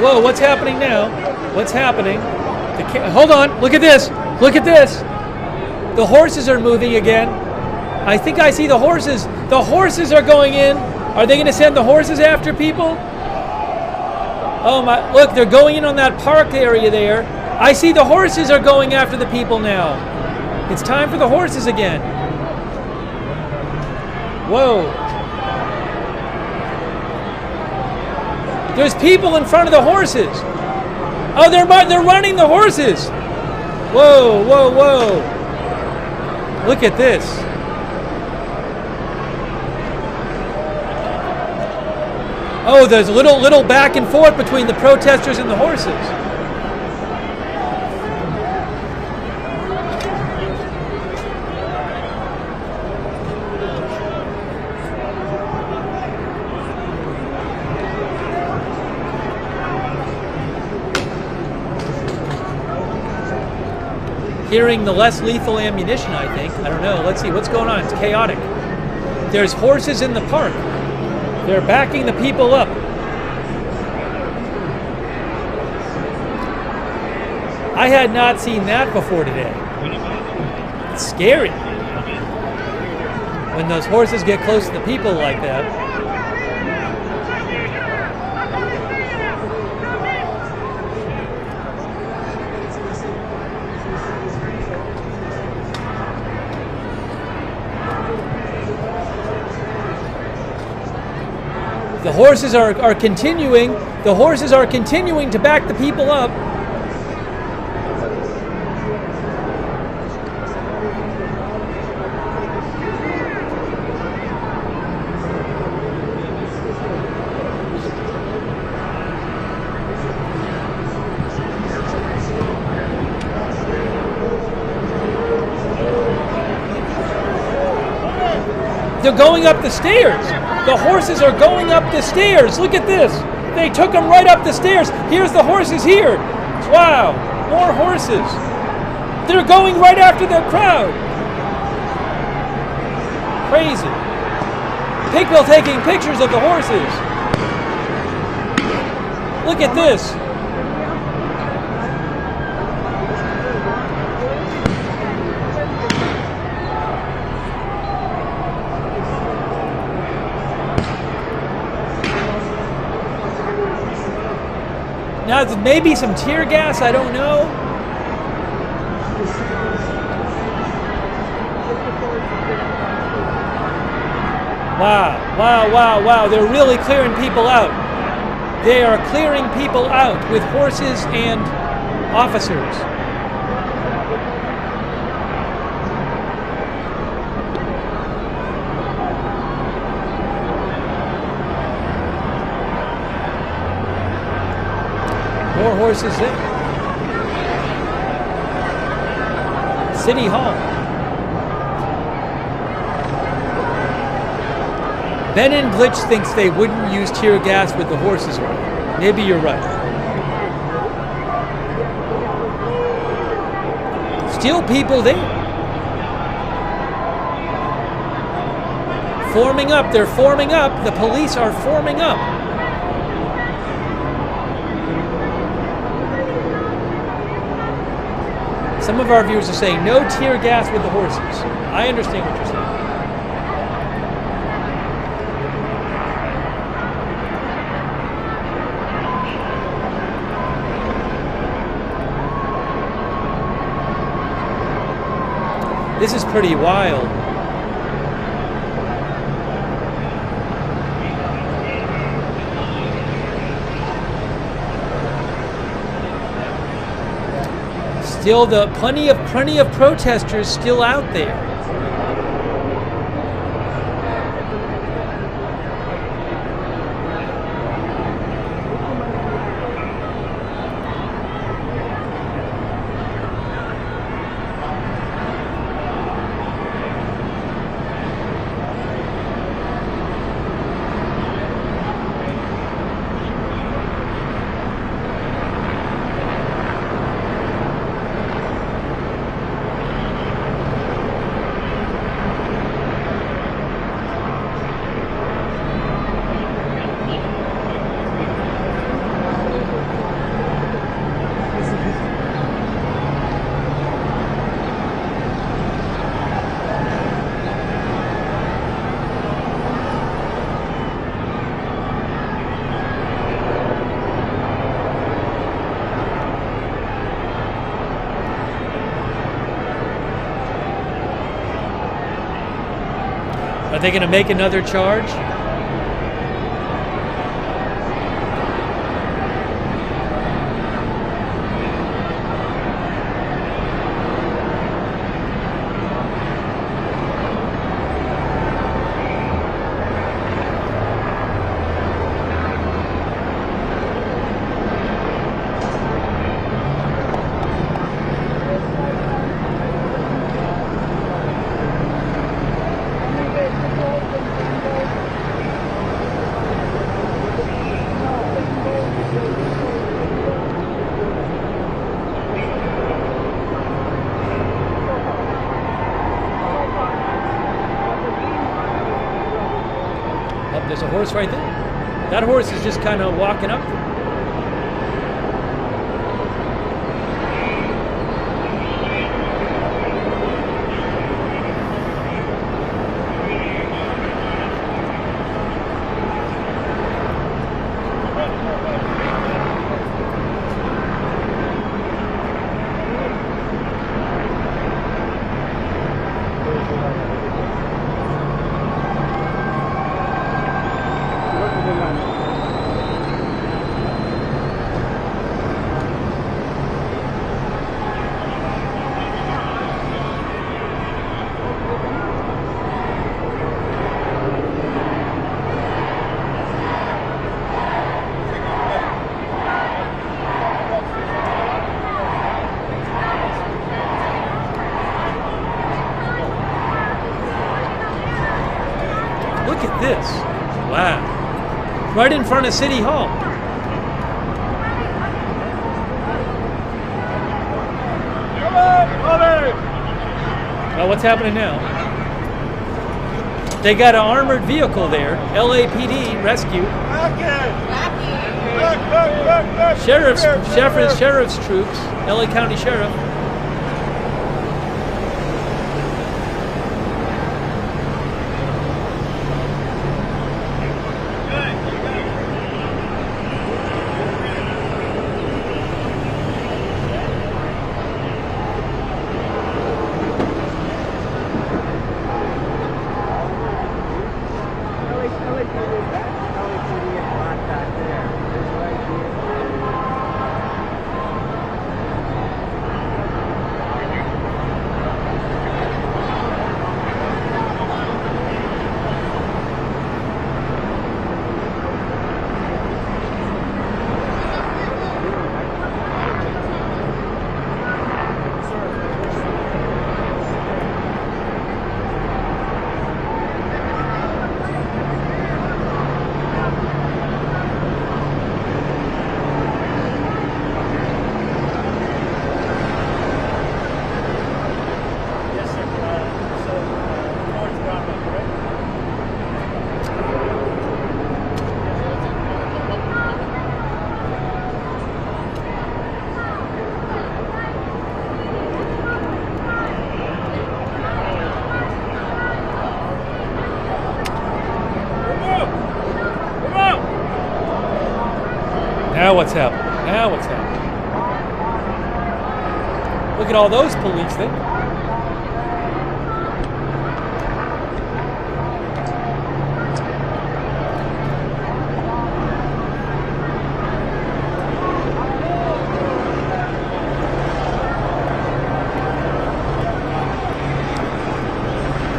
Whoa, what's happening now? What's happening? Hold on, look at this. Look at this. The horses are moving again. I think I see the horses. The horses are going in. Are they going to send the horses after people? Oh my, look, they're going in on that park area there. I see the horses are going after the people now. It's time for the horses again. Whoa. There's people in front of the horses. Oh, they're running the horses. Whoa, whoa, whoa. Look at this. Oh, there's a little back and forth between the protesters and the horses. Hearing the less lethal ammunition, I think. I don't know. Let's see. What's going on? It's chaotic. There's horses in the park. They're backing the people up. I had not seen that before today. It's scary when those horses get close to the people like that. The horses are continuing. The horses are continuing to back the people up. They're going up the stairs. The horses are going up the stairs. Look at this. They took them right up the stairs. Here's the horses here. Wow, more horses. They're going right after the crowd. Crazy. People taking pictures of the horses. Look at this. Now, maybe some tear gas, I don't know. Wow, wow, wow, wow. They're really clearing people out. They are clearing people out with horses and officers. More horses there. City Hall. Ben and Glitch thinks they wouldn't use tear gas with the horses around. Maybe you're right. Still people there. Forming up. They're forming up. The police are forming up. Some of our viewers are saying no tear gas with the horses. I understand what you're saying. This is pretty wild. Still, plenty of protesters still out there. Are they going to make another charge? There's a horse right there. That horse is just kind of walking up there. Look at this. Wow. Right in front of City Hall. What's happening now? They got an armored vehicle there. LAPD rescue. Sheriff's troops. LA County Sheriff. Now what's happening? Now what's happening? Look at all those police there.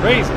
Crazy.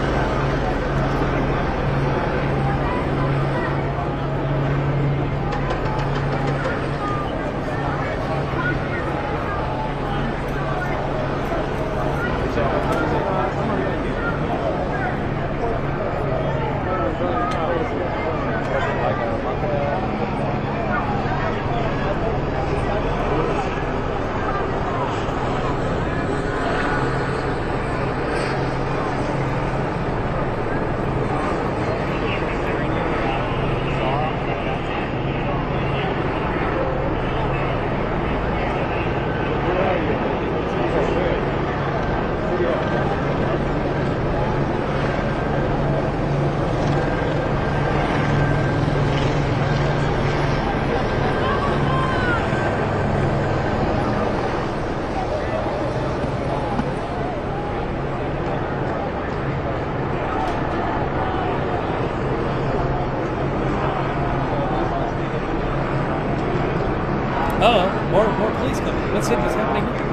More police coming. What's happening here?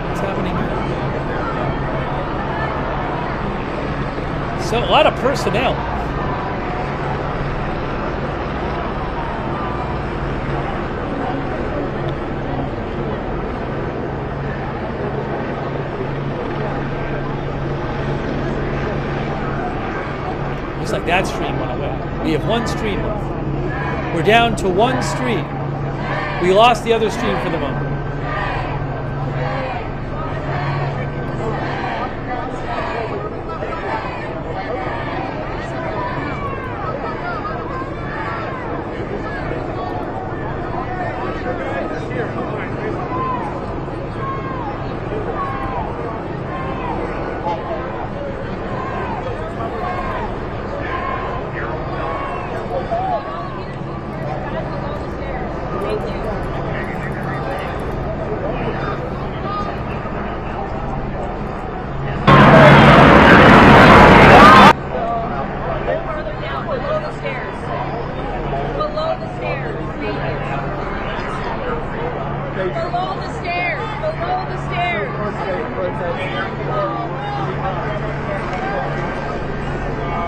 What's happening here? So a lot of personnel. Looks like that stream went away. We have one stream left. We're down to one stream. We lost the other stream for the moment.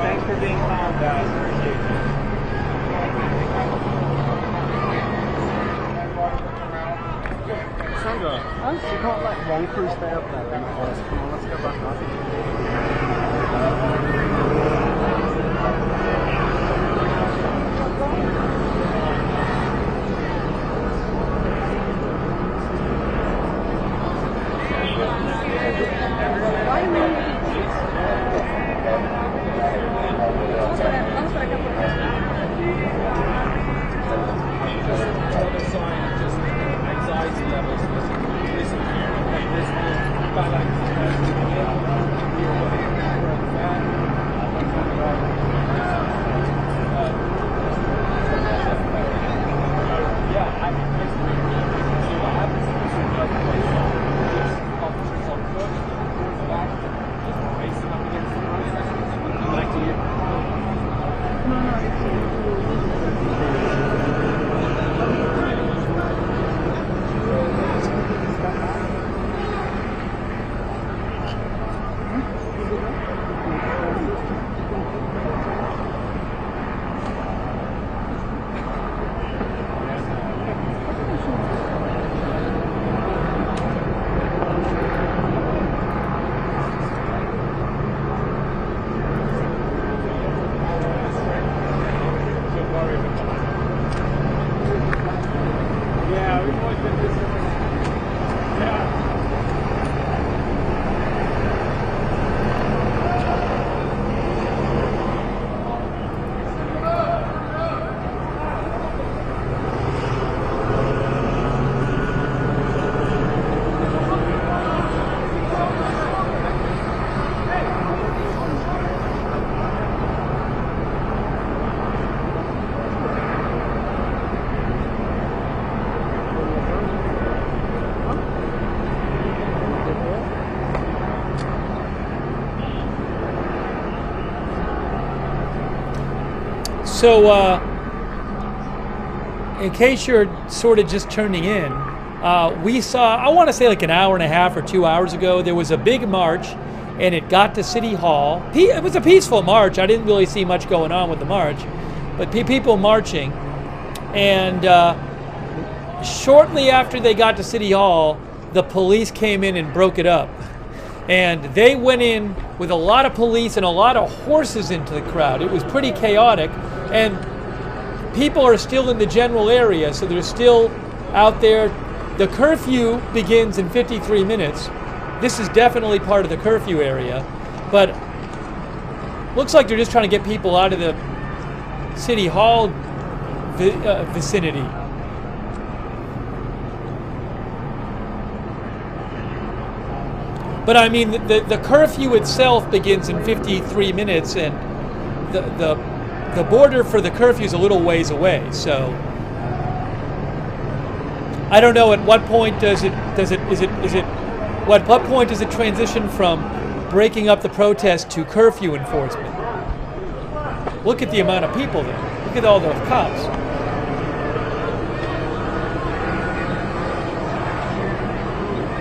Thanks for being calm, guys. Appreciate it. Sandra, you can't let one crew stay up there then first. Come on, let's go back up. So, in case you're sort of just turning in, we saw, I want to say like an hour and a half or 2 hours ago, there was a big march, and it got to City Hall. It was a peaceful march. I didn't really see much going on with the march, but people marching. And shortly after they got to City Hall, the police came in and broke it up. And they went in with a lot of police and a lot of horses into the crowd. It was pretty chaotic. And people are still in the general area, so they're still out there. The curfew begins in 53 minutes. This is definitely part of the curfew area. But looks like they're just trying to get people out of the City Hall vicinity. But I mean, the curfew itself begins in 53 minutes, and the border for the curfew is a little ways away. So I don't know at what point does it transition from breaking up the protest to curfew enforcement? Look at the amount of people there. Look at all those cops.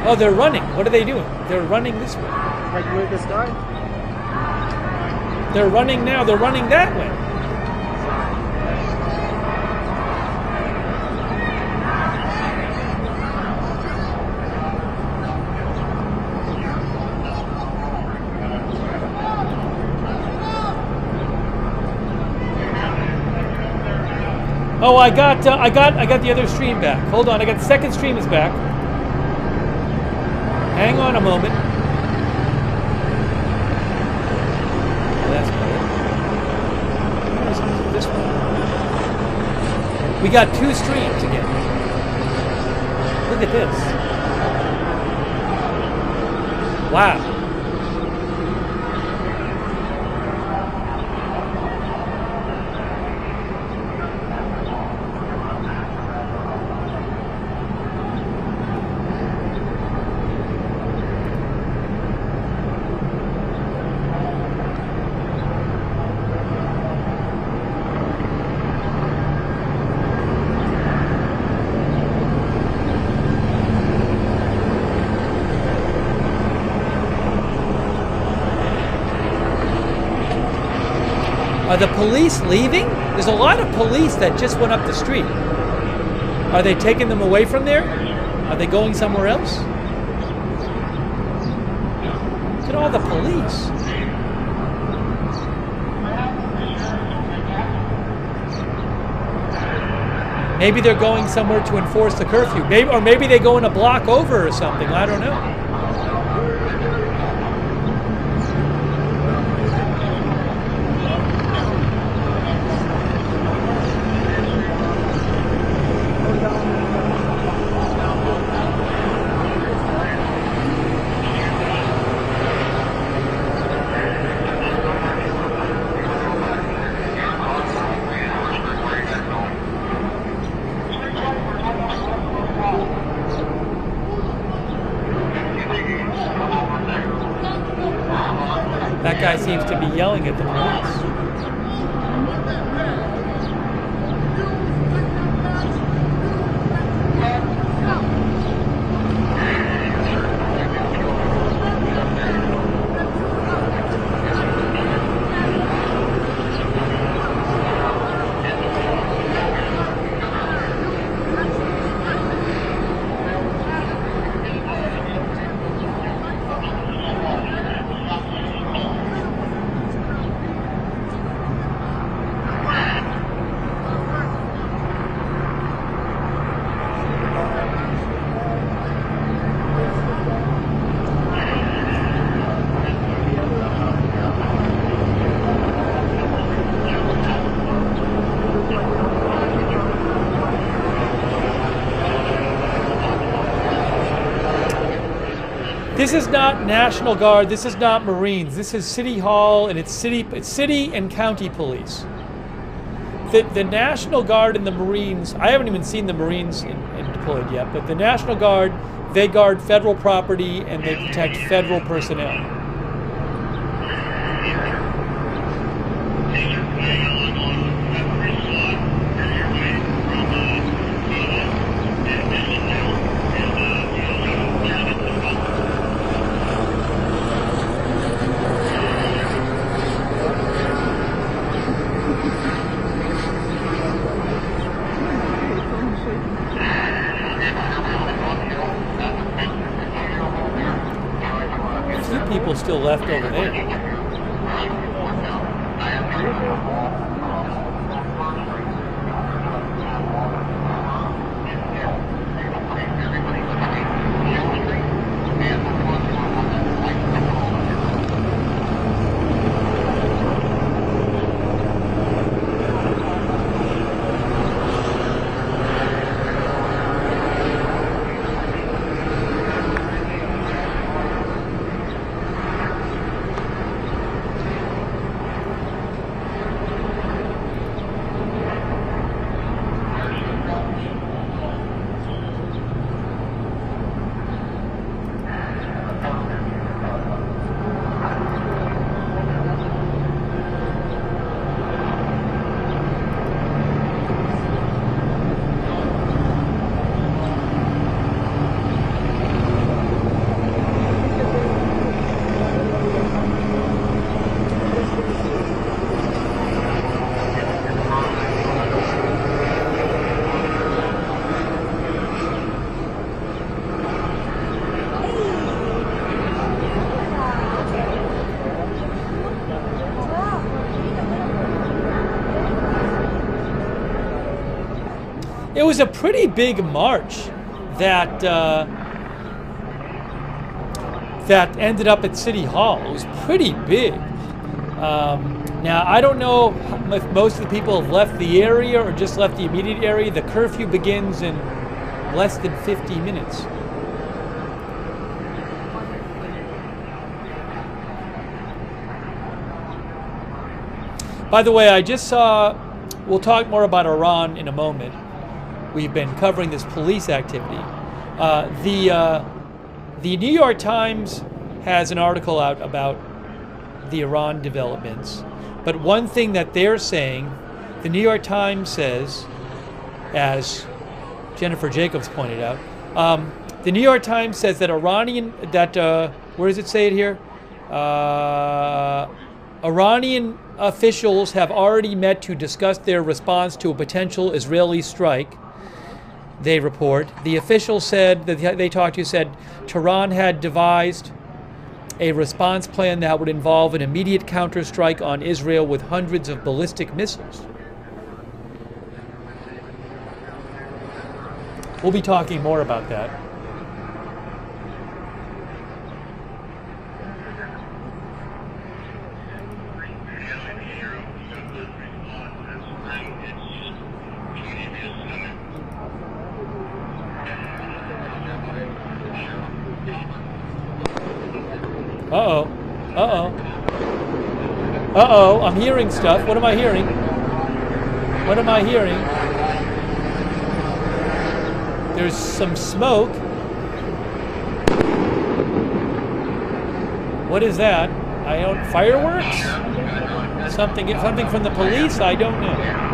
Oh, they're running. What are they doing? They're running this way. Like where this guy? They're running now. They're running that way. Oh, I got the other stream back. Hold on, I got the second stream is back. Hang on a moment. That's better. This one. We got two streams again. Look at this. Wow. Are the police leaving? There's a lot of police that just went up the street. Are they taking them away from there? Are they going somewhere else? Look at all the police. Maybe they're going somewhere to enforce the curfew. Maybe they go in a block over or something. I don't know. That guy seems to be yelling at the police. This is not National Guard. This is not Marines. This is City Hall, and it's city and county police. The National Guard and the Marines, I haven't even seen the Marines deployed yet, but the National Guard, they guard federal property and they protect federal personnel. People still left over there. It was a pretty big march that that ended up at City Hall. It was pretty big. Now, I don't know if most of the people have left the area or just left the immediate area. The curfew begins in less than 50 minutes. By the way, I just saw, we'll talk more about Iran in a moment. We've been covering this police activity. The New York Times has an article out about the Iran developments. But one thing that they're saying, the New York Times says, as Jennifer Jacobs pointed out, the New York Times says that where does it say it here? Iranian officials have already met to discuss their response to a potential Israeli strike. They report. The official said, that they talked to, said Tehran had devised a response plan that would involve an immediate counterstrike on Israel with hundreds of ballistic missiles. We'll be talking more about that. Uh-oh. Uh-oh. Uh-oh, I'm hearing stuff. What am I hearing? What am I hearing? There's some smoke. What is that? Fireworks? Something from the police? I don't know.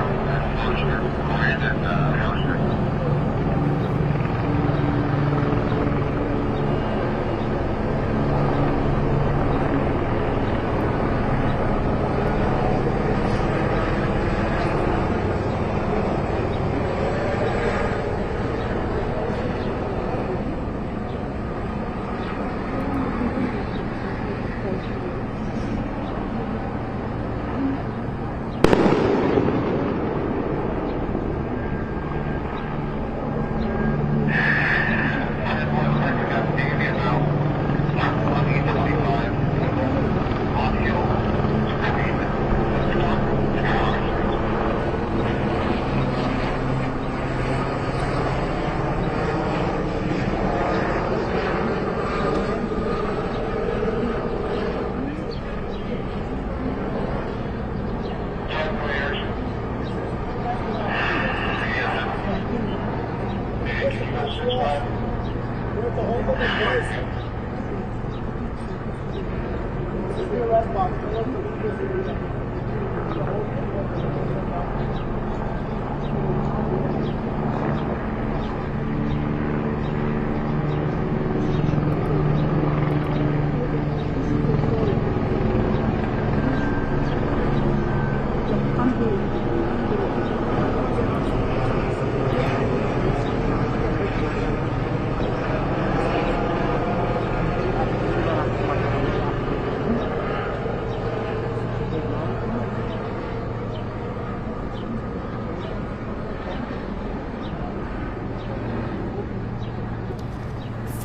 the whole thing is worse. This is the arrest box.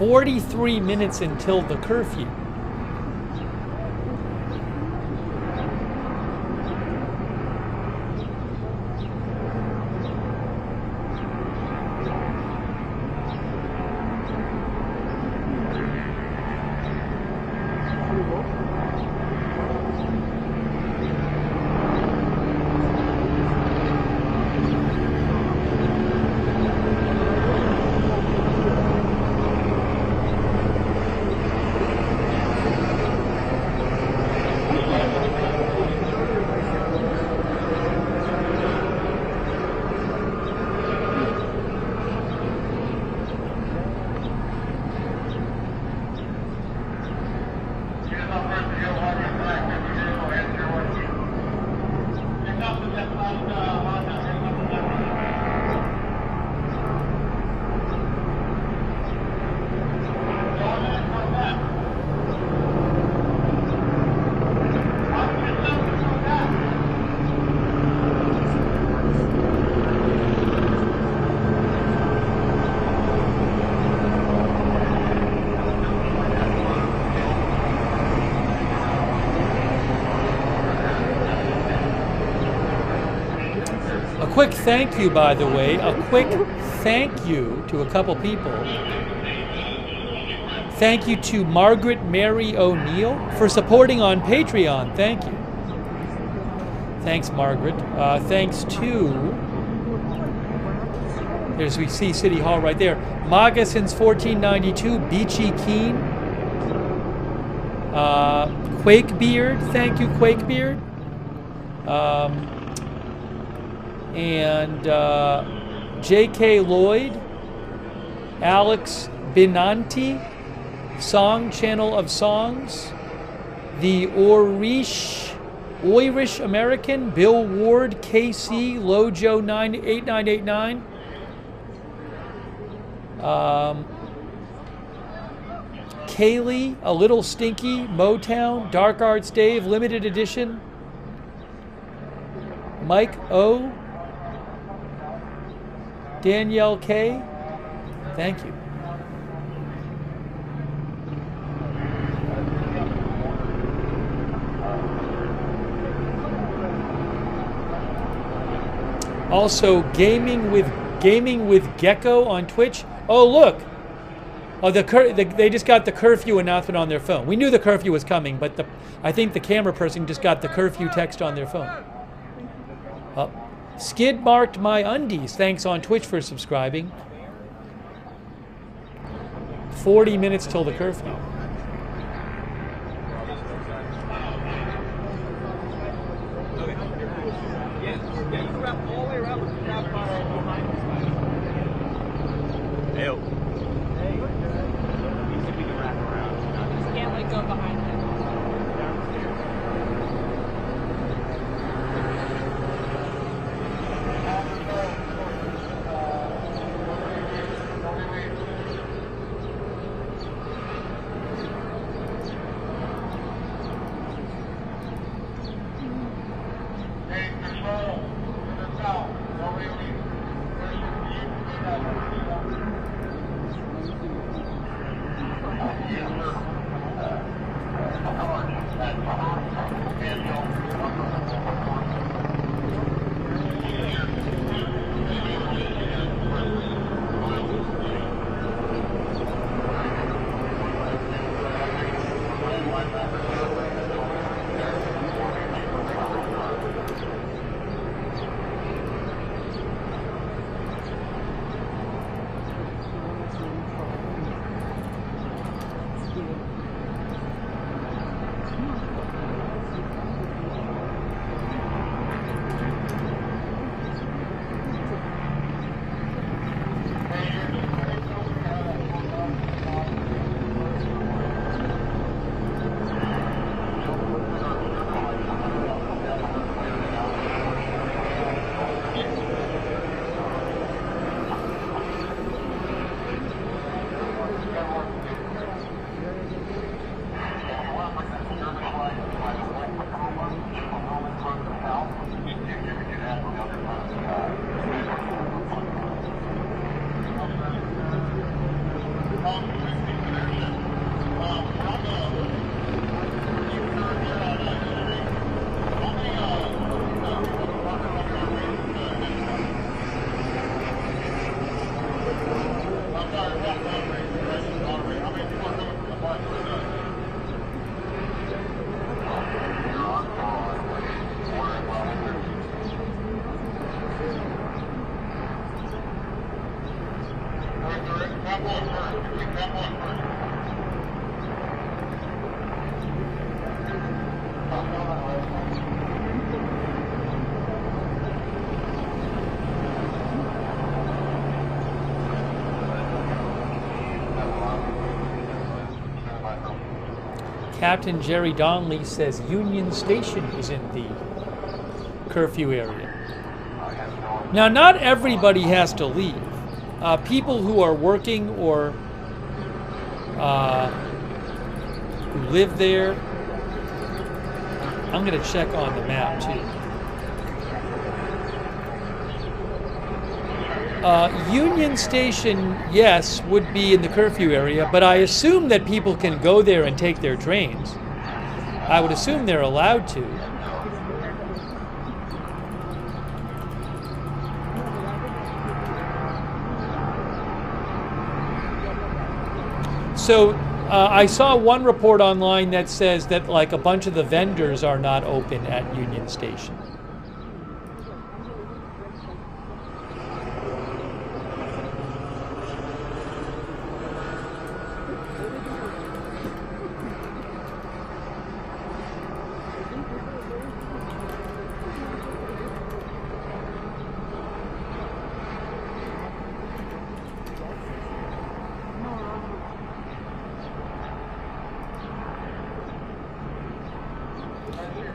"43 minutes until the curfew." Quick thank you, by the way, a quick thank you to a couple people. Thank you to Margaret Mary O'Neill for supporting on Patreon. Thank you. Thanks, Margaret. Thanks to, there's, we see City Hall right there. MAGA since 1492, Beachy Keen. Quakebeard, thank you, Quakebeard. And J.K. Lloyd, Alex Binanti, Song Channel of Songs, the Irish American, Bill Ward, KC, Lojo 8989, Kaylee, A Little Stinky, Motown, Dark Arts Dave, Limited Edition, Mike O, Danielle K, thank you. Also, gaming with Gecko on Twitch. Oh, look! Oh, they just got the curfew announcement on their phone. We knew the curfew was coming, but I think the camera person just got the curfew text on their phone. Oh. Skid marked my undies. Thanks on Twitch for subscribing. 40 minutes till the curfew. Captain Jerry Donnelly says Union Station is in the curfew area. Now, not everybody has to leave. People who are working or who live there, I'm going to check on the map too. Union Station, yes, would be in the curfew area, but I assume that people can go there and take their trains. I would assume they're allowed to. So I saw one report online that says that like a bunch of the vendors are not open at Union Station.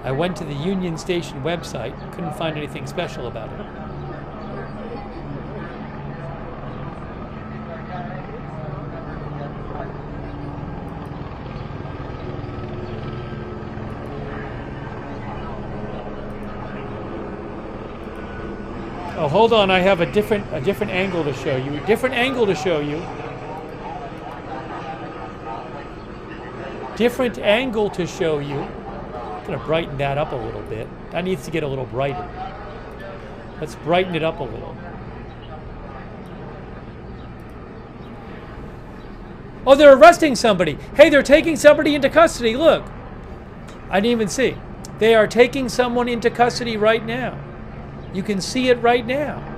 I went to the Union Station website, couldn't find anything special about it. Oh, hold on, I have a different angle to show you. Different angle to show you. Different angle to show you. Going to brighten that up a little bit. That needs to get a little brighter. Let's brighten it up a little. Oh, they're arresting somebody. Hey, they're taking somebody into custody. Look. I didn't even see. They are taking someone into custody right now. You can see it right now.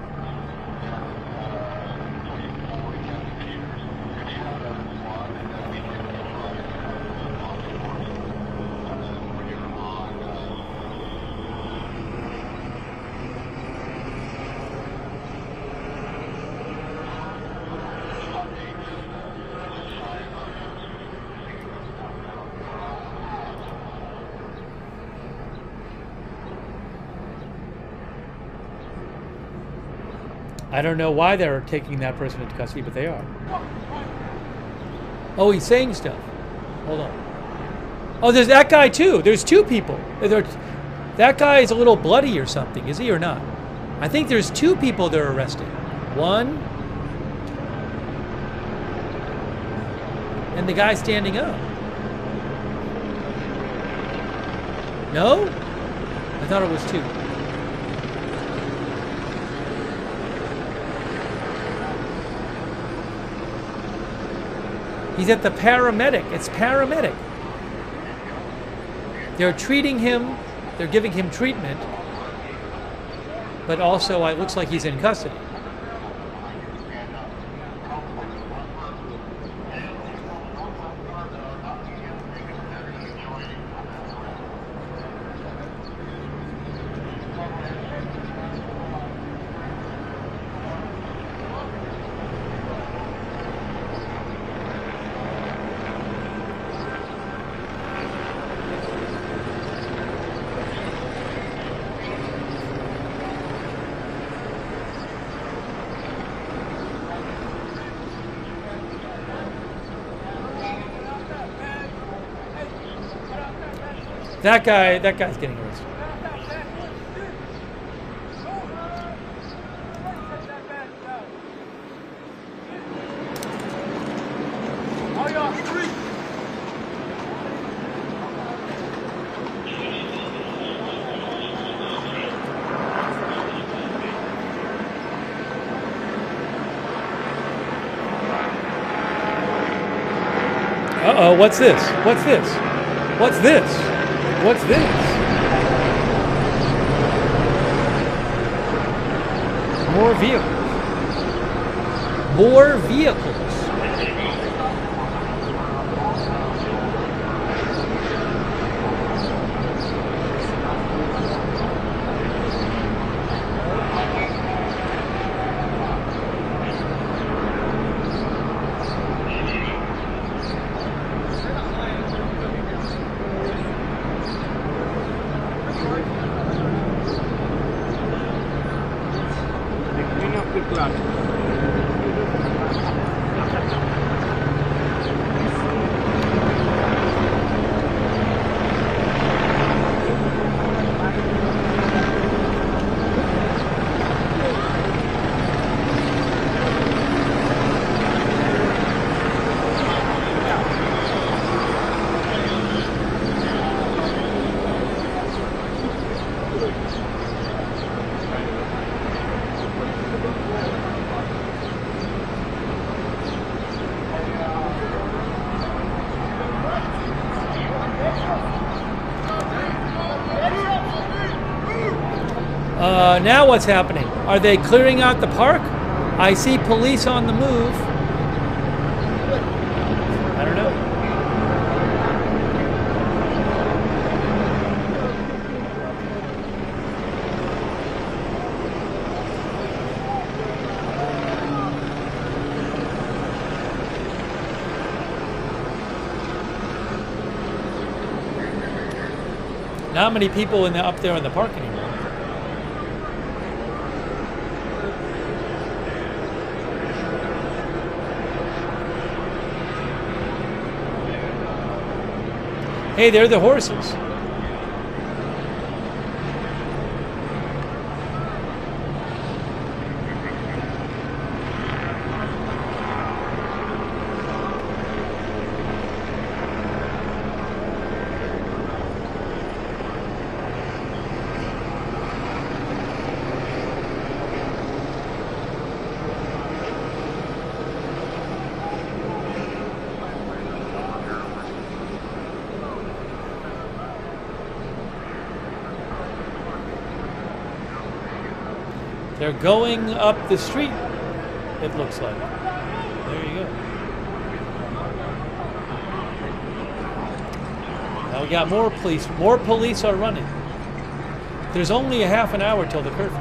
I don't know why they're taking that person into custody, but they are. Oh, he's saying stuff. Hold on. Oh, there's that guy too. There's two people. That guy is a little bloody or something, is he or not? I think there's two people they're arresting. One. And the guy standing up. No? I thought it was two. He's at the paramedic. It's paramedic. They're treating him. They're giving him treatment. But also, it looks like he's in custody. That guy's getting arrested. Uh-oh, what's this? What's this? What's this? What's this? More vehicles. More vehicles. Now what's happening? Are they clearing out the park? I see police on the move. I don't know. Not many people up there in the park anymore. Hey, they're the horses. They're going up the street, it looks like. There you go. Now we got more police. More police are running. There's only a half an hour till the curfew.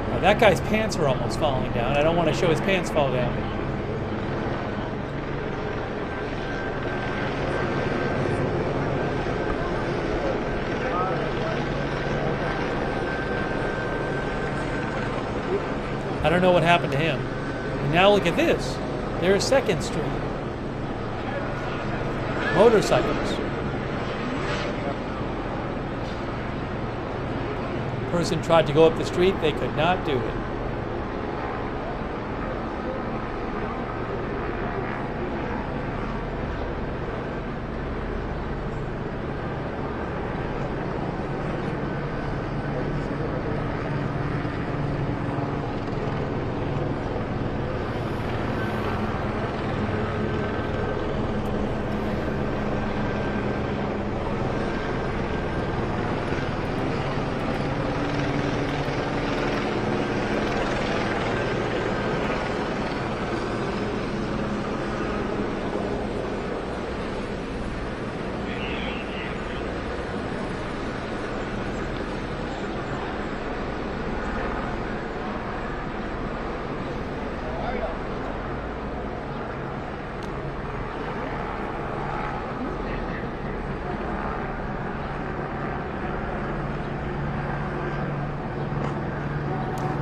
Now that guy's pants are almost falling down. I don't want to show his pants fall down. I don't know what happened to him. And now look at this. There's 2nd Street. Motorcycles. Person tried to go up the street. They could not do it.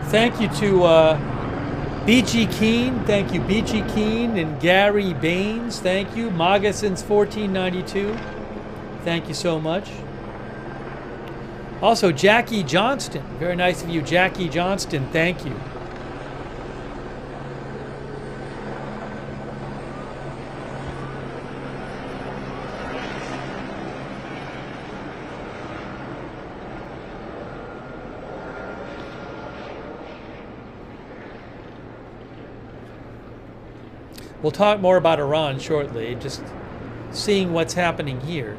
Thank you to BG Keen. Thank you, BG Keen and Gary Baines. Thank you. Moccasins 1492. Thank you so much. Also, Jackie Johnston. Very nice of you, Jackie Johnston. Thank you. We'll talk more about Iran shortly, just seeing what's happening here.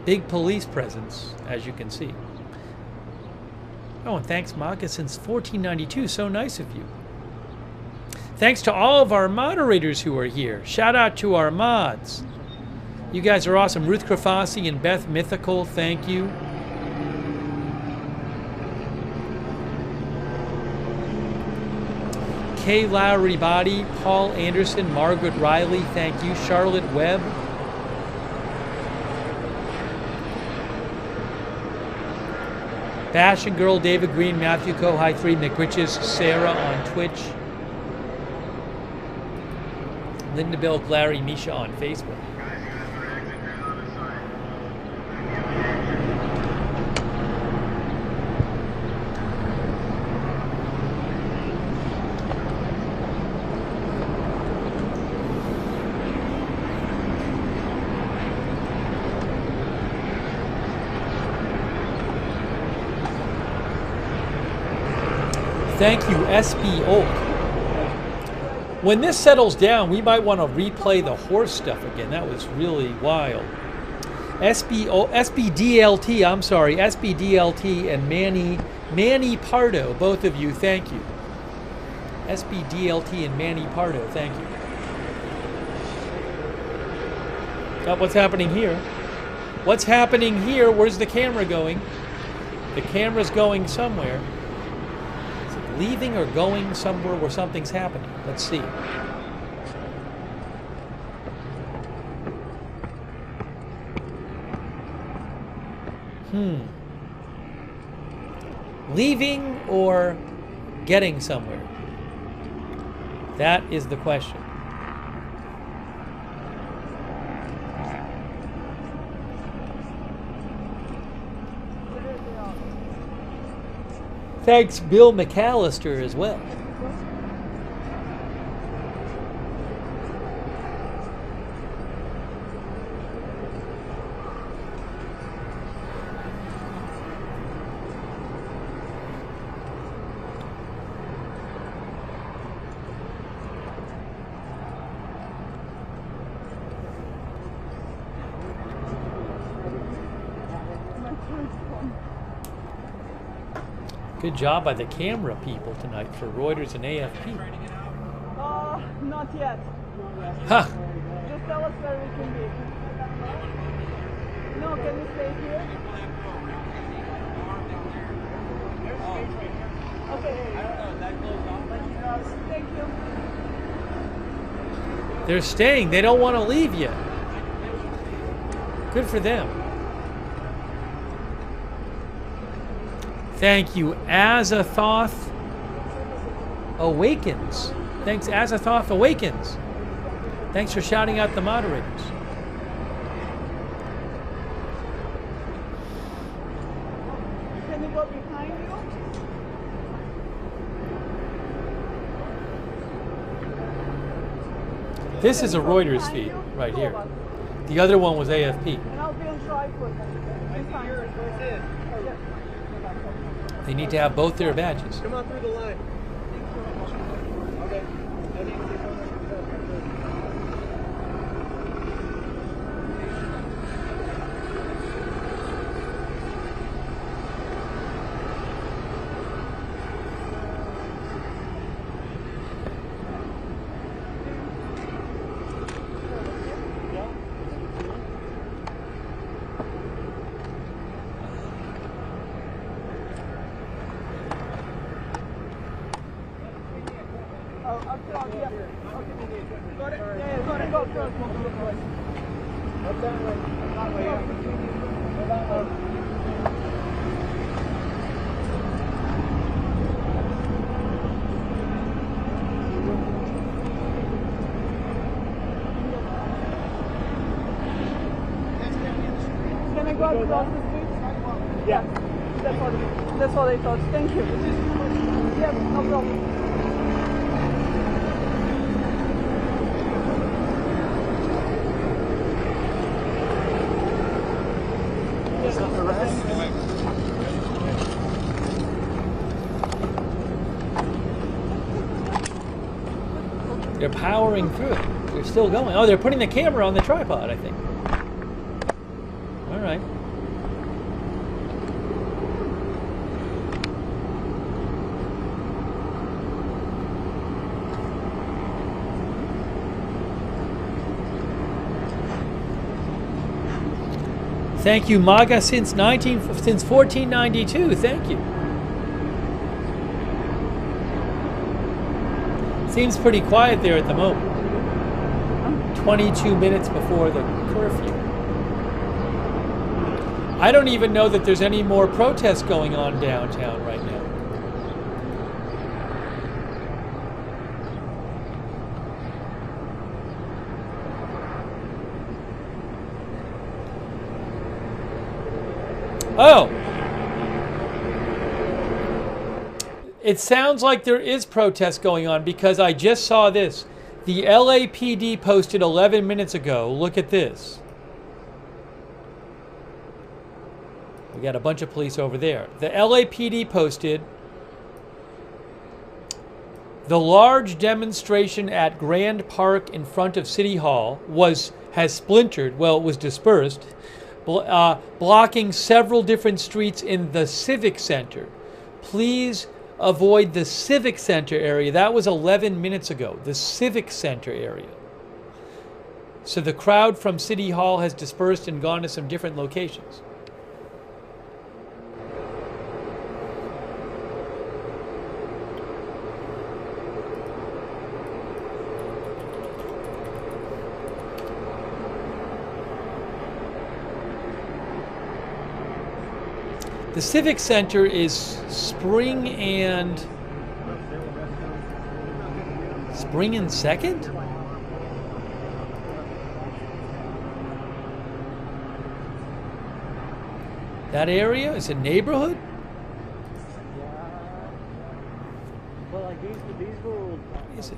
Big police presence, as you can see. Oh, and thanks, Maka, since 1492. So nice of you. Thanks to all of our moderators who are here. Shout out to our mods. You guys are awesome. Ruth Krafasi and Beth Mythical, thank you. Kay Lowry Body, Paul Anderson, Margaret Riley, thank you. Charlotte Webb. Bastion Girl, David Green, Matthew Co, High 3, McRiches, Sarah on Twitch. Linda Bill, Larry, Misha on Facebook. Thank you, SB Oak. When this settles down, we might want to replay the horse stuff again. That was really wild. SBDLT, I'm sorry, SBDLT and Manny Pardo, both of you, thank you. SBDLT and Manny Pardo, thank you. Oh, what's happening here? What's happening here? Where's the camera going? The camera's going somewhere. Leaving or going somewhere where something's happening. Let's see. Leaving or getting somewhere? That is the question. Thanks, Bill McAllister, as well. Good job by the camera people tonight for Reuters and AFP. Not yet. Huh. Just tell us where we can be. No, can you stay here? Okay. Thank you. They're staying. They don't want to leave yet. Good for them. Thank you, Azathoth Awakens. Thanks, Azathoth Awakens. Thanks for shouting out the moderators. Can you go behind you? This is a Reuters feed right here. The other one was AFP. And I'll be on tripod. They need to have both their badges. Come on through the line. Okay. Can I go across the street? Yeah. That's what I thought. Thank you. Yeah, no problem. They're powering through it. They're still going. Oh, they're putting the camera on the tripod, I think. All right. Thank you, MAGA, since 1492. Thank you. Seems pretty quiet there at the moment. 22 minutes before the curfew. I don't even know that there's any more protests going on downtown right now. Oh! It sounds like there is protest going on because I just saw this. The LAPD posted 11 minutes ago. Look at this. We got a bunch of police over there. The LAPD posted, the large demonstration at Grand Park in front of City Hall has splintered. Well, it was dispersed, blocking several different streets in the Civic Center. Please avoid the Civic Center area. That was 11 minutes ago. The Civic Center area. So the crowd from City Hall has dispersed and gone to some different locations. The Civic Center is Spring and 2nd? That area is a neighborhood? Well, like these were. What is it?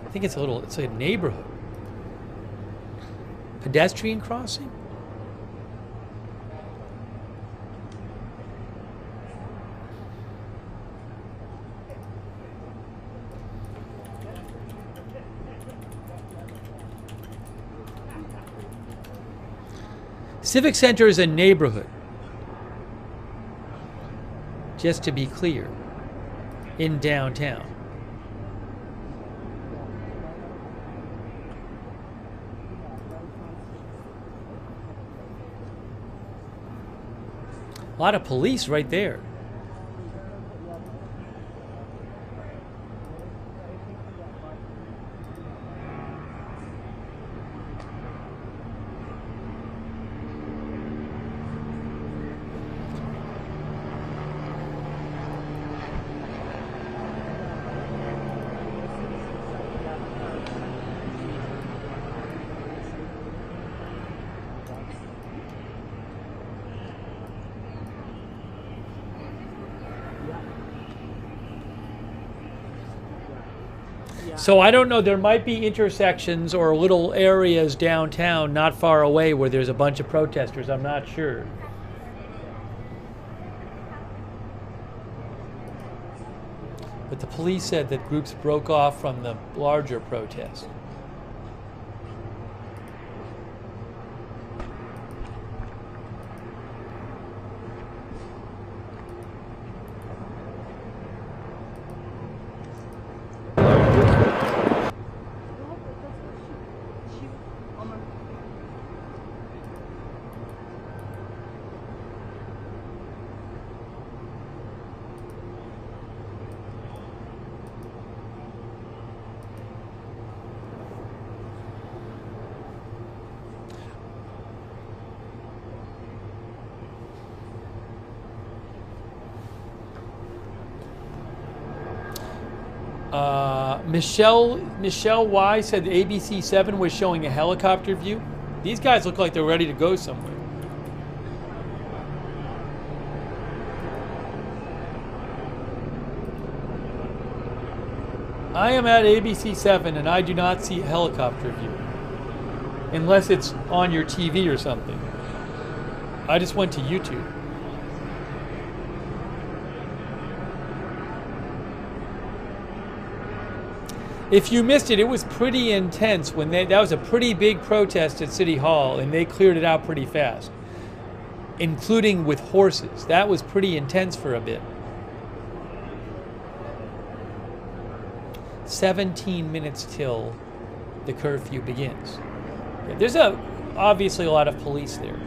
I think it's a neighborhood. Pedestrian crossing? Civic Center is a neighborhood, just to be clear, in downtown. A lot of police right there. So I don't know, there might be intersections or little areas downtown not far away where there's a bunch of protesters. I'm not sure. But the police said that groups broke off from the larger protest. Michelle Y said ABC 7 was showing a helicopter view. These guys look like they're ready to go somewhere. I am at ABC 7 and I do not see a helicopter view. Unless it's on your TV or something. I just went to YouTube. If you missed it, it was pretty intense when that was a pretty big protest at City Hall and they cleared it out pretty fast, including with horses. That was pretty intense for a bit. 17 minutes till the curfew begins. Yeah, there's obviously a lot of police there.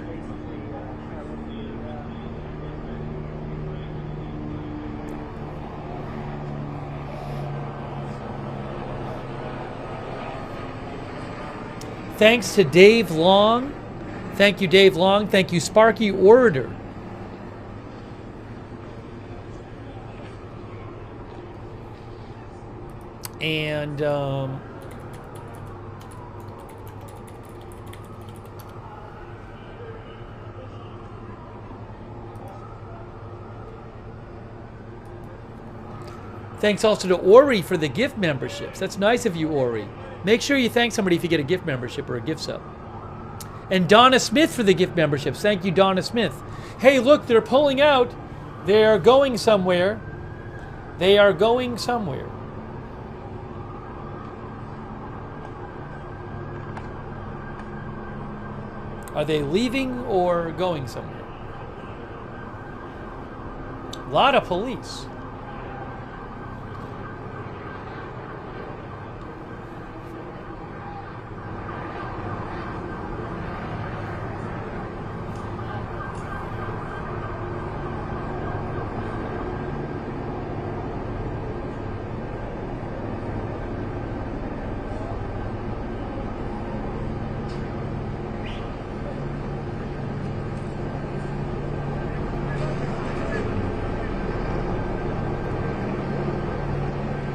Thanks to Dave Long. Thank you, Dave Long. Thank you, Sparky Orator. And thanks also to Ori for the gift memberships. That's nice of you, Ori. Make sure you thank somebody if you get a gift membership or a gift sub. And Donna Smith for the gift memberships. Thank you, Donna Smith. Hey, look, they're pulling out. They're going somewhere. They are going somewhere. Are they leaving or going somewhere? A lot of police.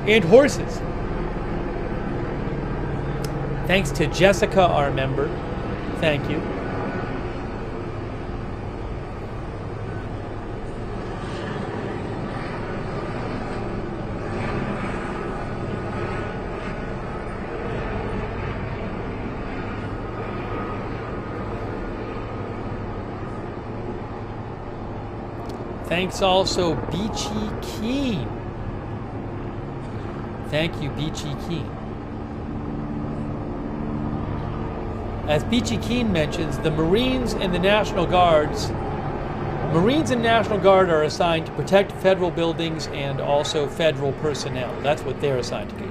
And horses. Thanks to Jessica, our member. Thank you. Thanks also Beachy Keen. Thank you, Beachy Keen. As Beachy Keen mentions, the Marines and the National Guards, Marines and National Guard are assigned to protect federal buildings and also federal personnel. That's what they're assigned to do.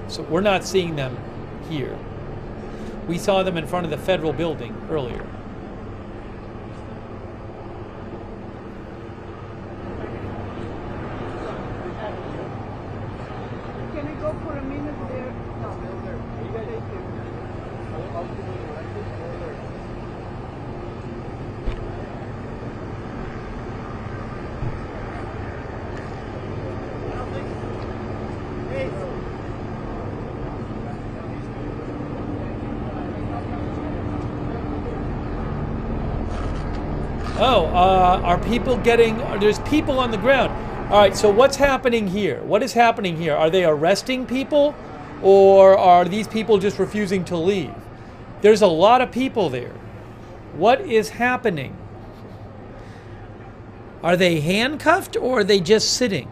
So we're not seeing them here. We saw them in front of the federal building earlier. Are people getting, there's people on the ground. All right, so what's happening here? What is happening here? Are they arresting people or are these people just refusing to leave? There's a lot of people there. What is happening? Are they handcuffed or are they just sitting?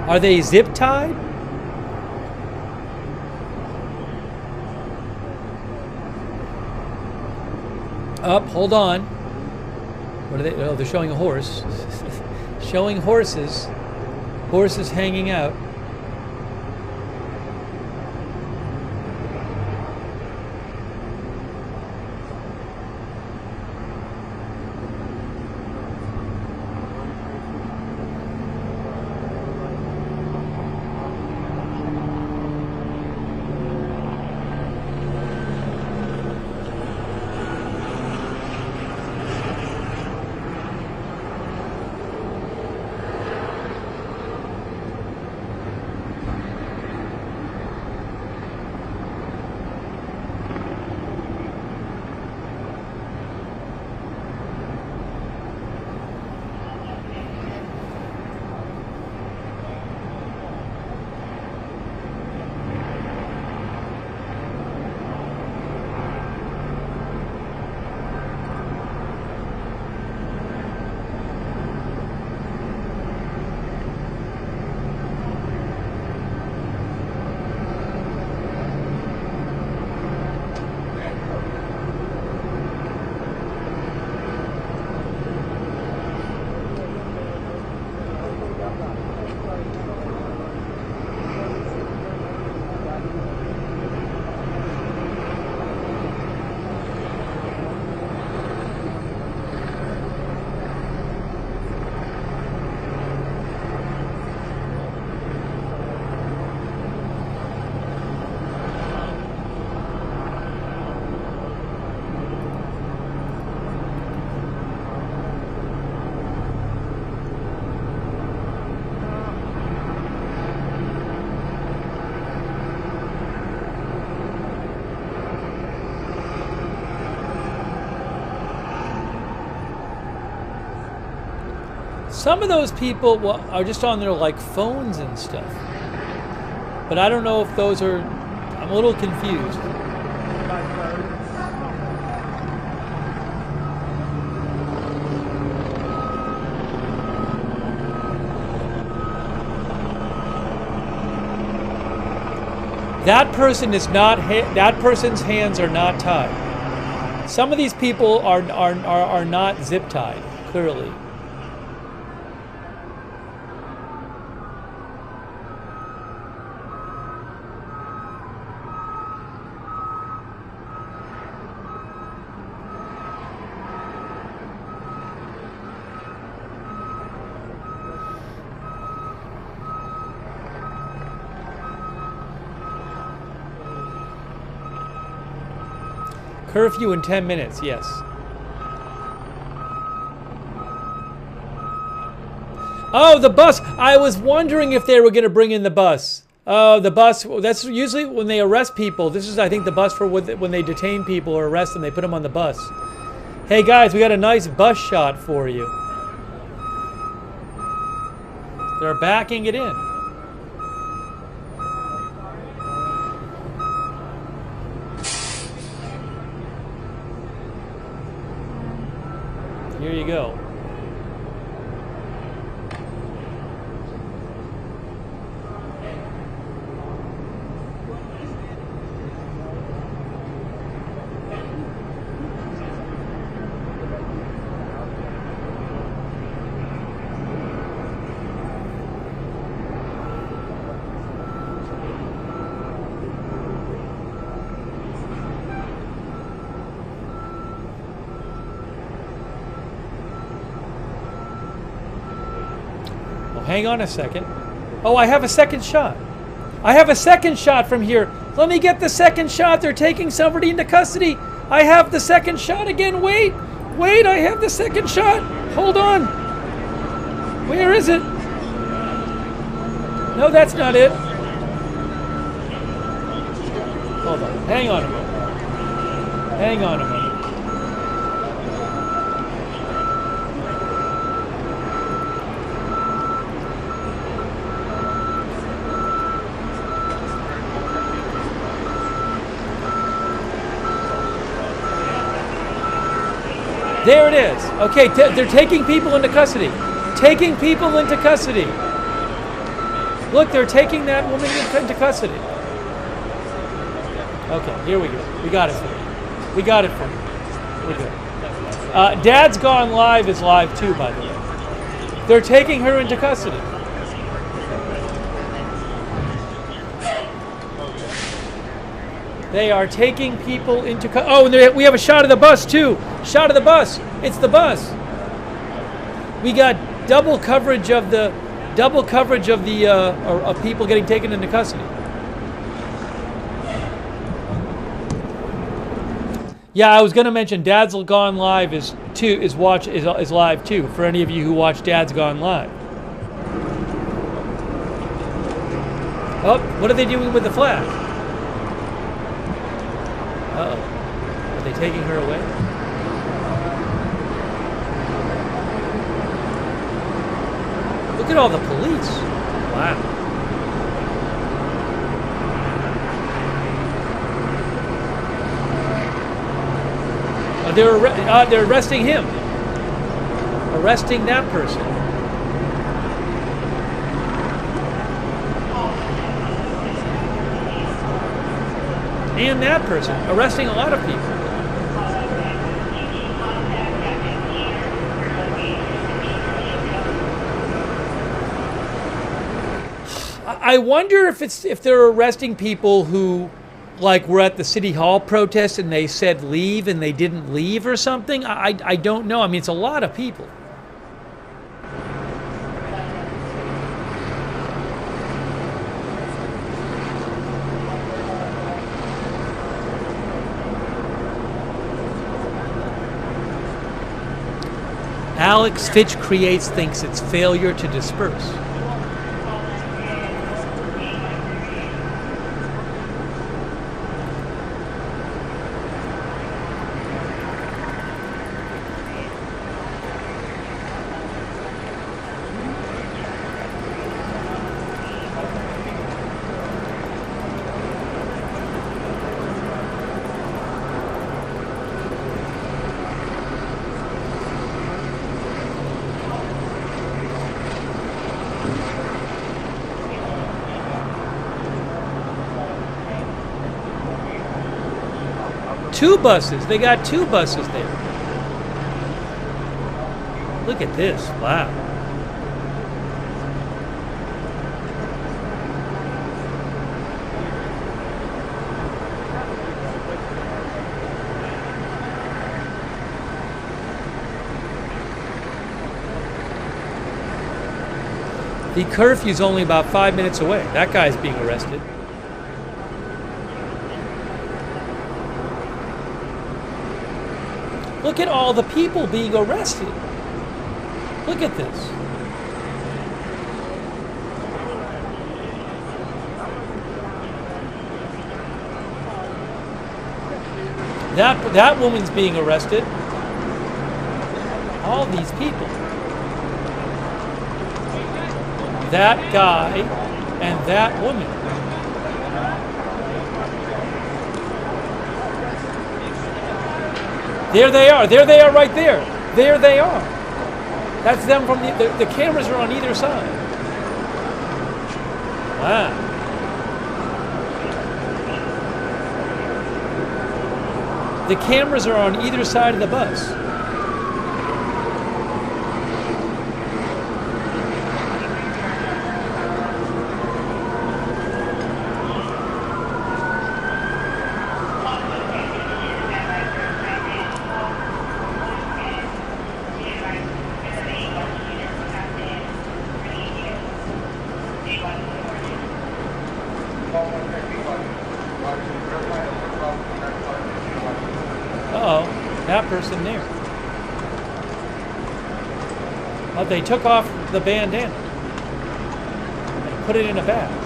Are they zip tied? Up, hold on. What are they? Oh, they're showing a horse. Showing horses. Horses hanging out. Some of those people are just on their like phones and stuff. But I don't know if those are, I'm a little confused. That person is not, that person's hands are not tied. Some of these people are not zip tied, clearly. Curfew in 10 minutes, yes. Oh, the bus! I was wondering if they were going to bring in the bus. Oh, the bus. That's usually when they arrest people. This is, I think, the bus for when they detain people or arrest them. They put them on the bus. Hey, guys, we got a nice bus shot for you. They're backing it in. Here you go. Hang on a second. Oh, I have a second shot. I have a second shot from here. Let me get the second shot. They're taking somebody into custody. I have the second shot again. Wait. Wait, I have the second shot. Hold on. Where is it? No, that's not it. Hold on. Hang on a moment. Hang on a moment. There it is. Okay, they're taking people into custody. Taking people into custody. Look, they're taking that woman into custody. Okay, here we go. We got it for you. We got it for you. We're good. Dad's Gone Live is live too, by the way. They're taking her into custody. They are taking people into oh, and we have a shot of the bus too. Shot of the bus. It's the bus. We got double coverage of the of people getting taken into custody. Yeah, I was going to mention Dad's Gone Live is live too for any of you who watch Dad's Gone Live. Oh, what are they doing with the flag? Uh-oh. Are they taking her away? Look at all the police. Wow. They're arresting him. Arresting that person. And that person. Arresting a lot of people. I wonder if they're arresting people who, like, were at the City Hall protest and they said leave and they didn't leave or something. I don't know. I mean, it's a lot of people. Alex Fitch Creates thinks it's failure to disperse. 2 buses. They got 2 buses there. Look at this. Wow. The curfew's only about 5 minutes away. That guy's being arrested. Look at all the people being arrested. Look at this. That woman's being arrested. All these people. That guy and that woman. There they are. There they are right there. There they are. That's them from the cameras are on either side. Wow. The cameras are on either side of the bus. Uh-oh, that person there. Oh, they took off the bandana and put it in a bag.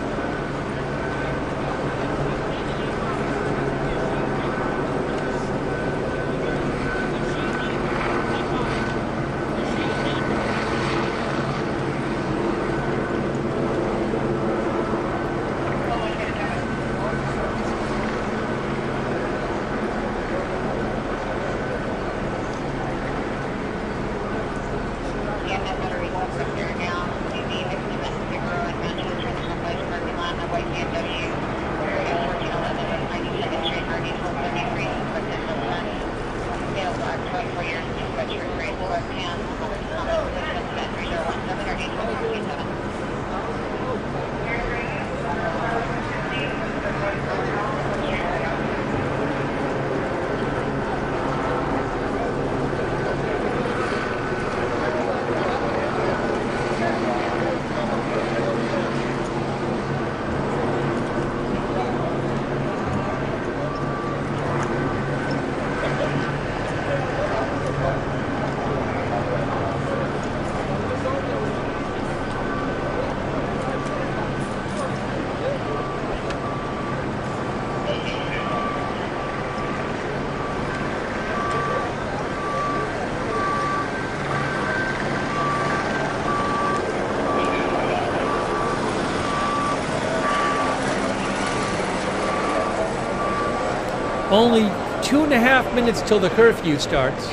Only 2.5 minutes till the curfew starts.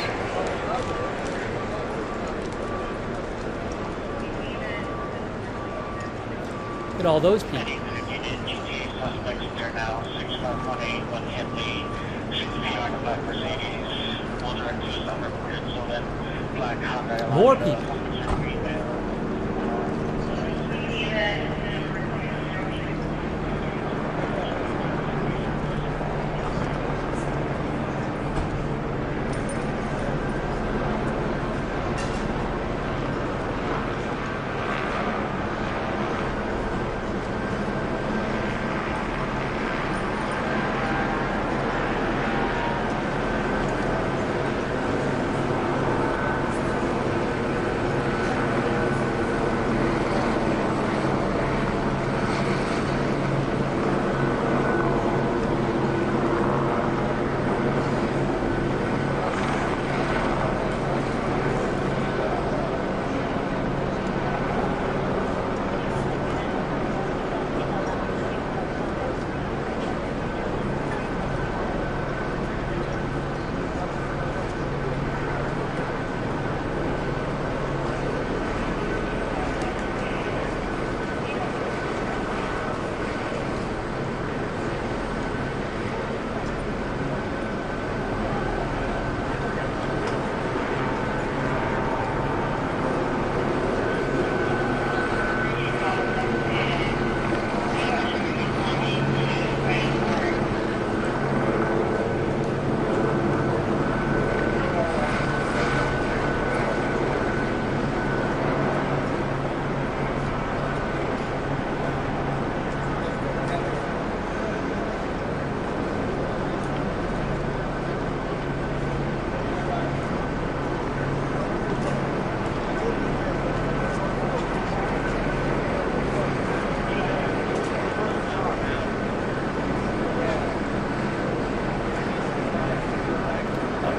Look at all those people. More people.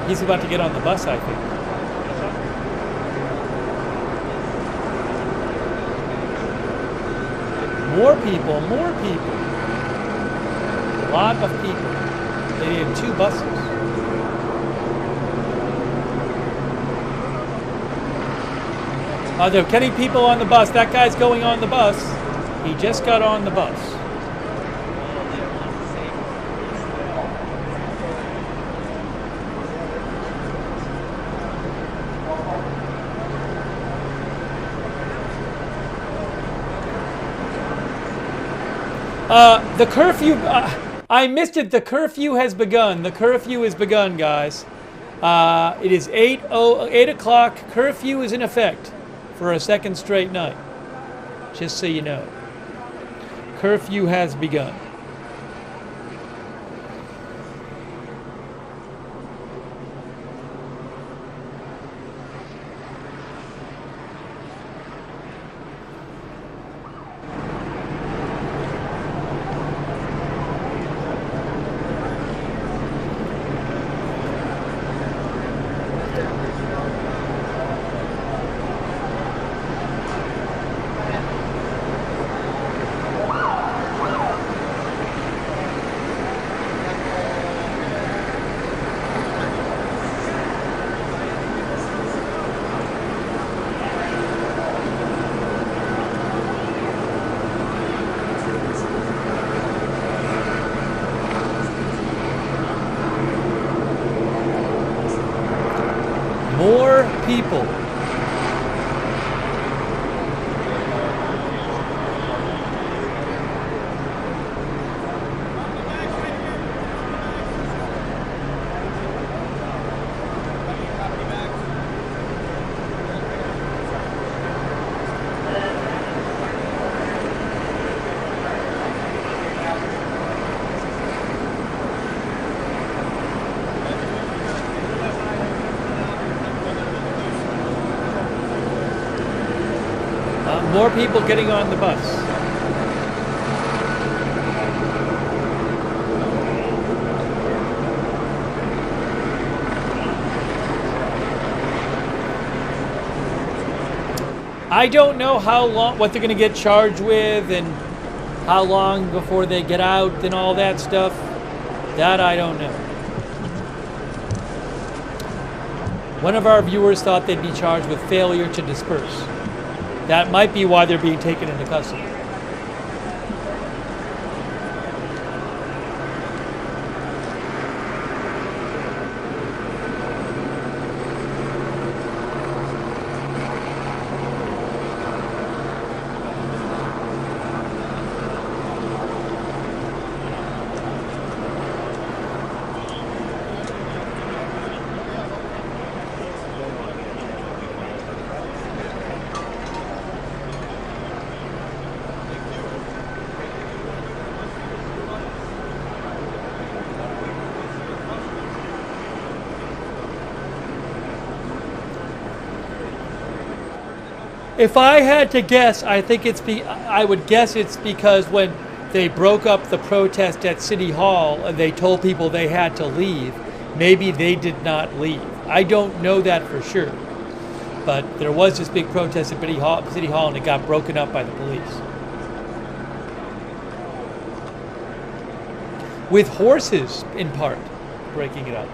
He's about to get on the bus, I think. More people, more people. A lot of people. They needed 2 buses. They're getting people on the bus. That guy's going on the bus. He just got on the bus. The curfew, I missed it. The curfew has begun. The curfew has begun, guys. It is 8 o'clock. Curfew is in effect for a second straight night. Just so you know. Curfew has begun. More people. More people getting on the bus. I don't know how long, what they're going to get charged with and how long before they get out and all that stuff. That I don't know. One of our viewers thought they'd be charged with failure to disperse. That might be why they're being taken into custody. If I had to guess, I think I would guess it's because when they broke up the protest at City Hall and they told people they had to leave, maybe they did not leave. I don't know that for sure. But there was this big protest at City Hall and it got broken up by the police. With horses, in part, breaking it up.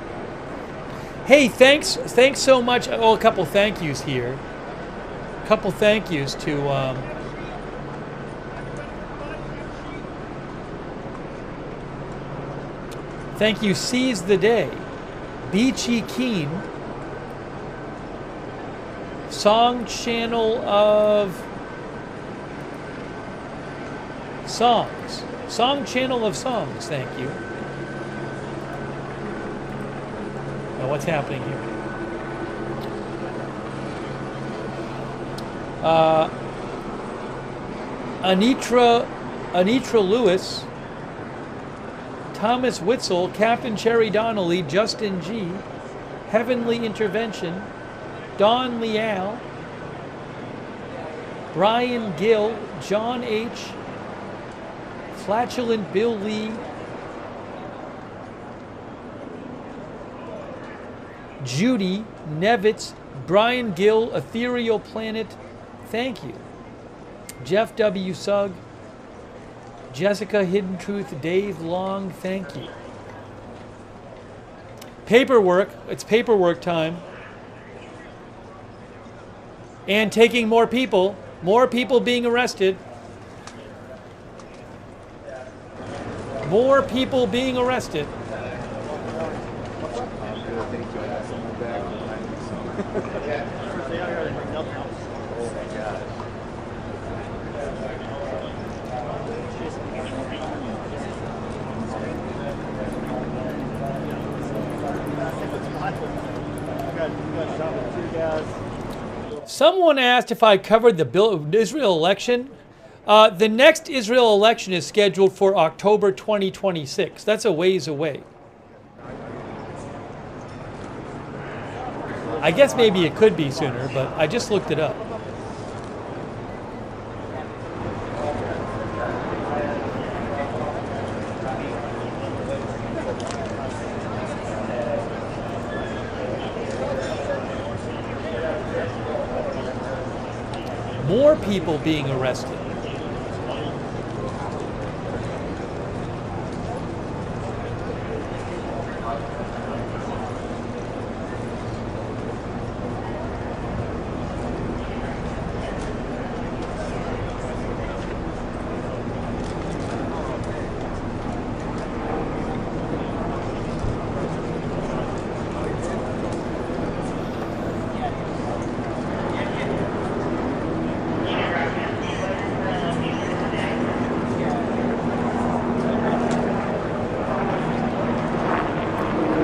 Hey, thanks so much. Oh, a couple thank yous here. Couple thank yous to thank you, Seize the Day, Beachy Keen, Song Channel of Songs, Song Channel of Songs, thank you. Now what's happening here? Anitra Lewis, Thomas Witzel, Captain Cherry Donnelly, Justin G, Heavenly Intervention, Don Leal, Brian Gill, John H, Flatulent Bill Lee, Judy, Nevitz, Brian Gill, Ethereal Planet, thank you. Jeff W. Sugg, Jessica Hidden Truth, Dave Long, thank you. Paperwork, it's paperwork time. And taking more people being arrested. More people being arrested. Someone asked if I covered the Israel election. The next Israel election is scheduled for October 2026. That's a ways away. I guess maybe it could be sooner, but I just looked it up. More people being arrested.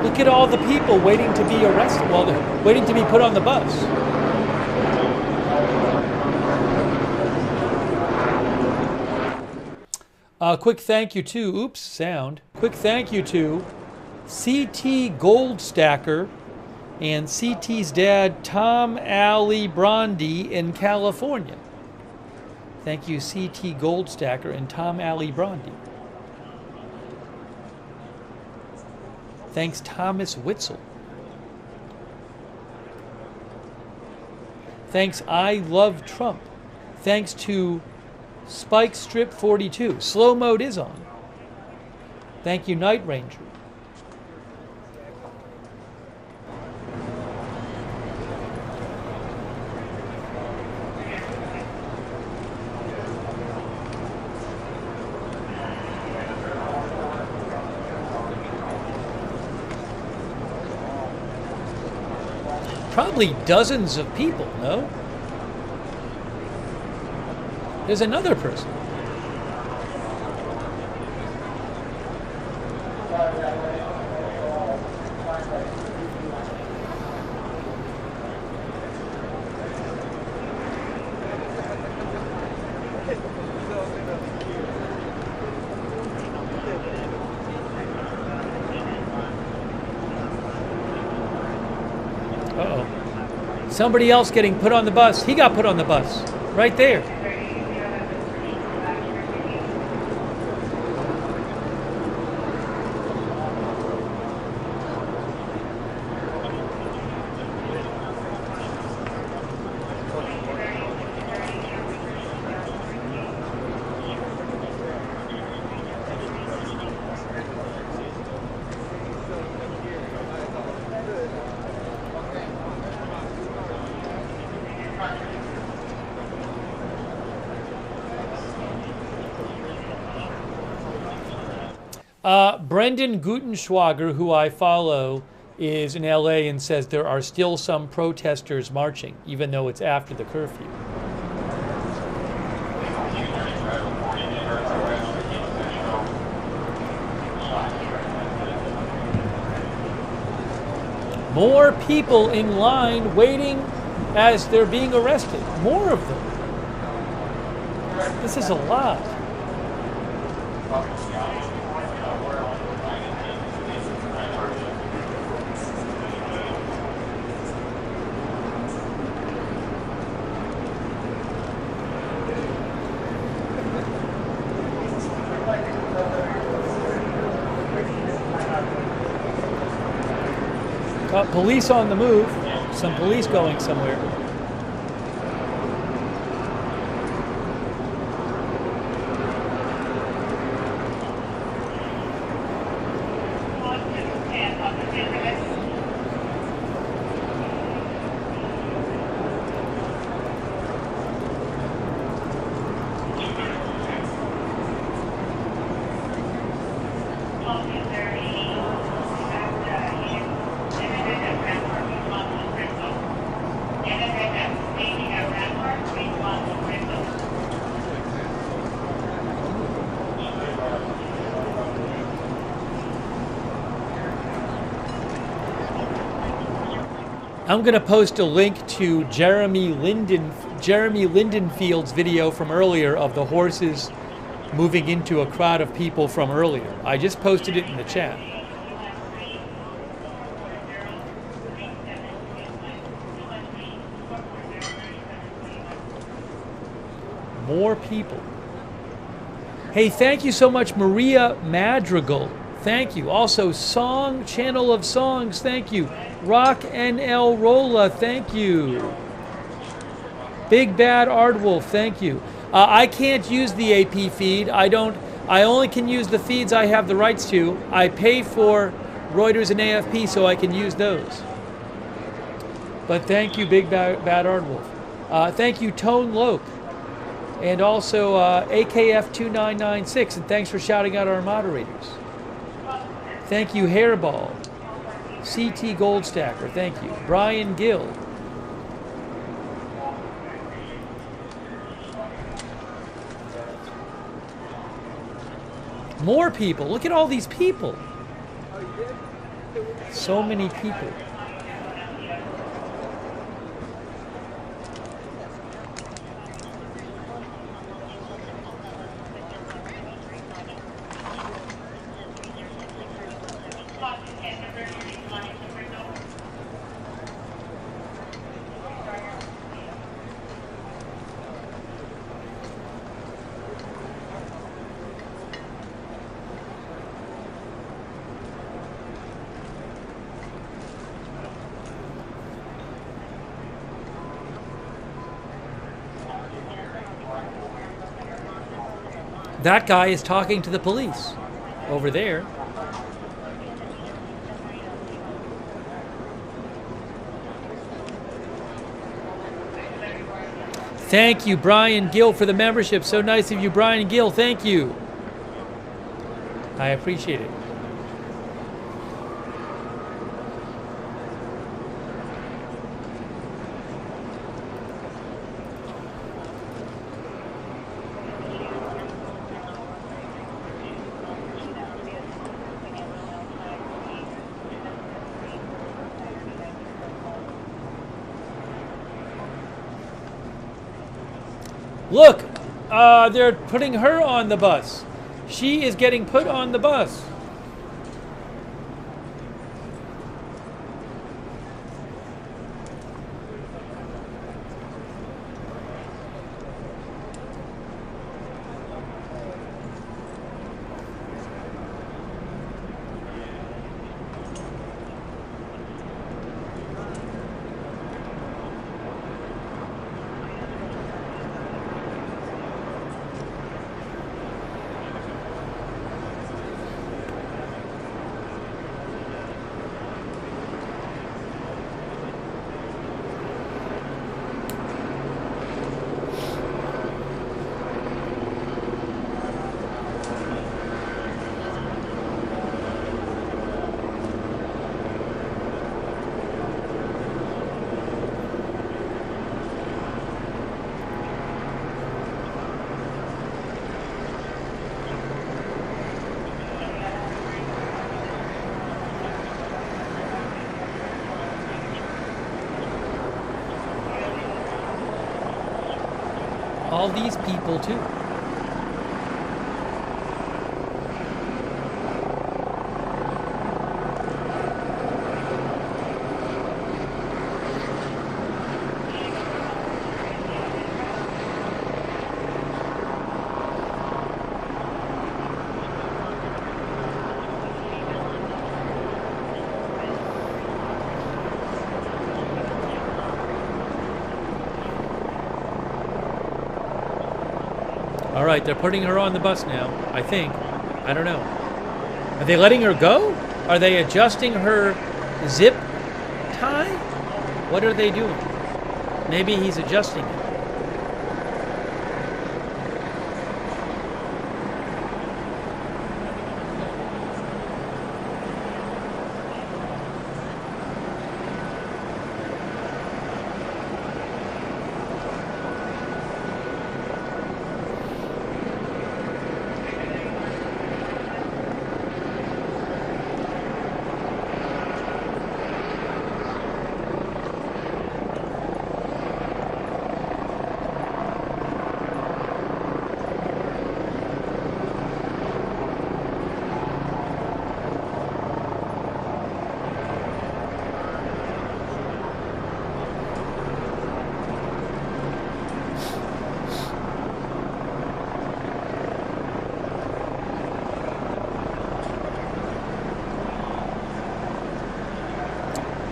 Look at all the people waiting to be arrested, well, they're waiting to be put on the bus. Quick thank you to, quick thank you to CT Gold Stacker and CT's dad, Tom Ali Brondi in California. Thank you, CT Gold Stacker and Tom Ali Brondi. Thanks, Thomas Witzel. Thanks, I Love Trump. Thanks to Spike Strip 42. Slow mode is on. Thank you, Night Ranger. Probably dozens of people, no? There's another person. Uh-oh. Somebody else getting put on the bus. He got put on the bus. Right there. Brendan Gutenschwager, who I follow, is in LA and says there are still some protesters marching, even though it's after the curfew. More people in line waiting as they're being arrested. More of them. This is a lot. Police on the move. Some police going somewhere. I'm going to post a link to Jeremy Lindenfield's video from earlier of the horses moving into a crowd of people from earlier. I just posted it in the chat. More people. Hey, thank you so much, Maria Madrigal. Thank you. Also, Song, Channel of Songs, thank you. Rock NL Rolla, thank you. Big Bad Ardwolf, thank you. I can't use the AP feed. I only can use the feeds I have the rights to. I pay for Reuters and AFP so I can use those. But thank you, Big Bad Ardwolf. Thank you, Tone Loke. And also AKF2996. And thanks for shouting out our moderators. Thank you, Hairball. CT Goldstacker, thank you. Brian Gill. More people. Look at all these people. So many people. That guy is talking to the police over there. Thank you, Brian Gill, for the membership. So nice of you, Brian Gill. Thank you. I appreciate it. Look, they're putting her on the bus. She is getting put on the bus. All these people too. All right, they're putting her on the bus now, I think. I don't know. Are they letting her go? Are they adjusting her zip tie? What are they doing? Maybe he's adjusting it.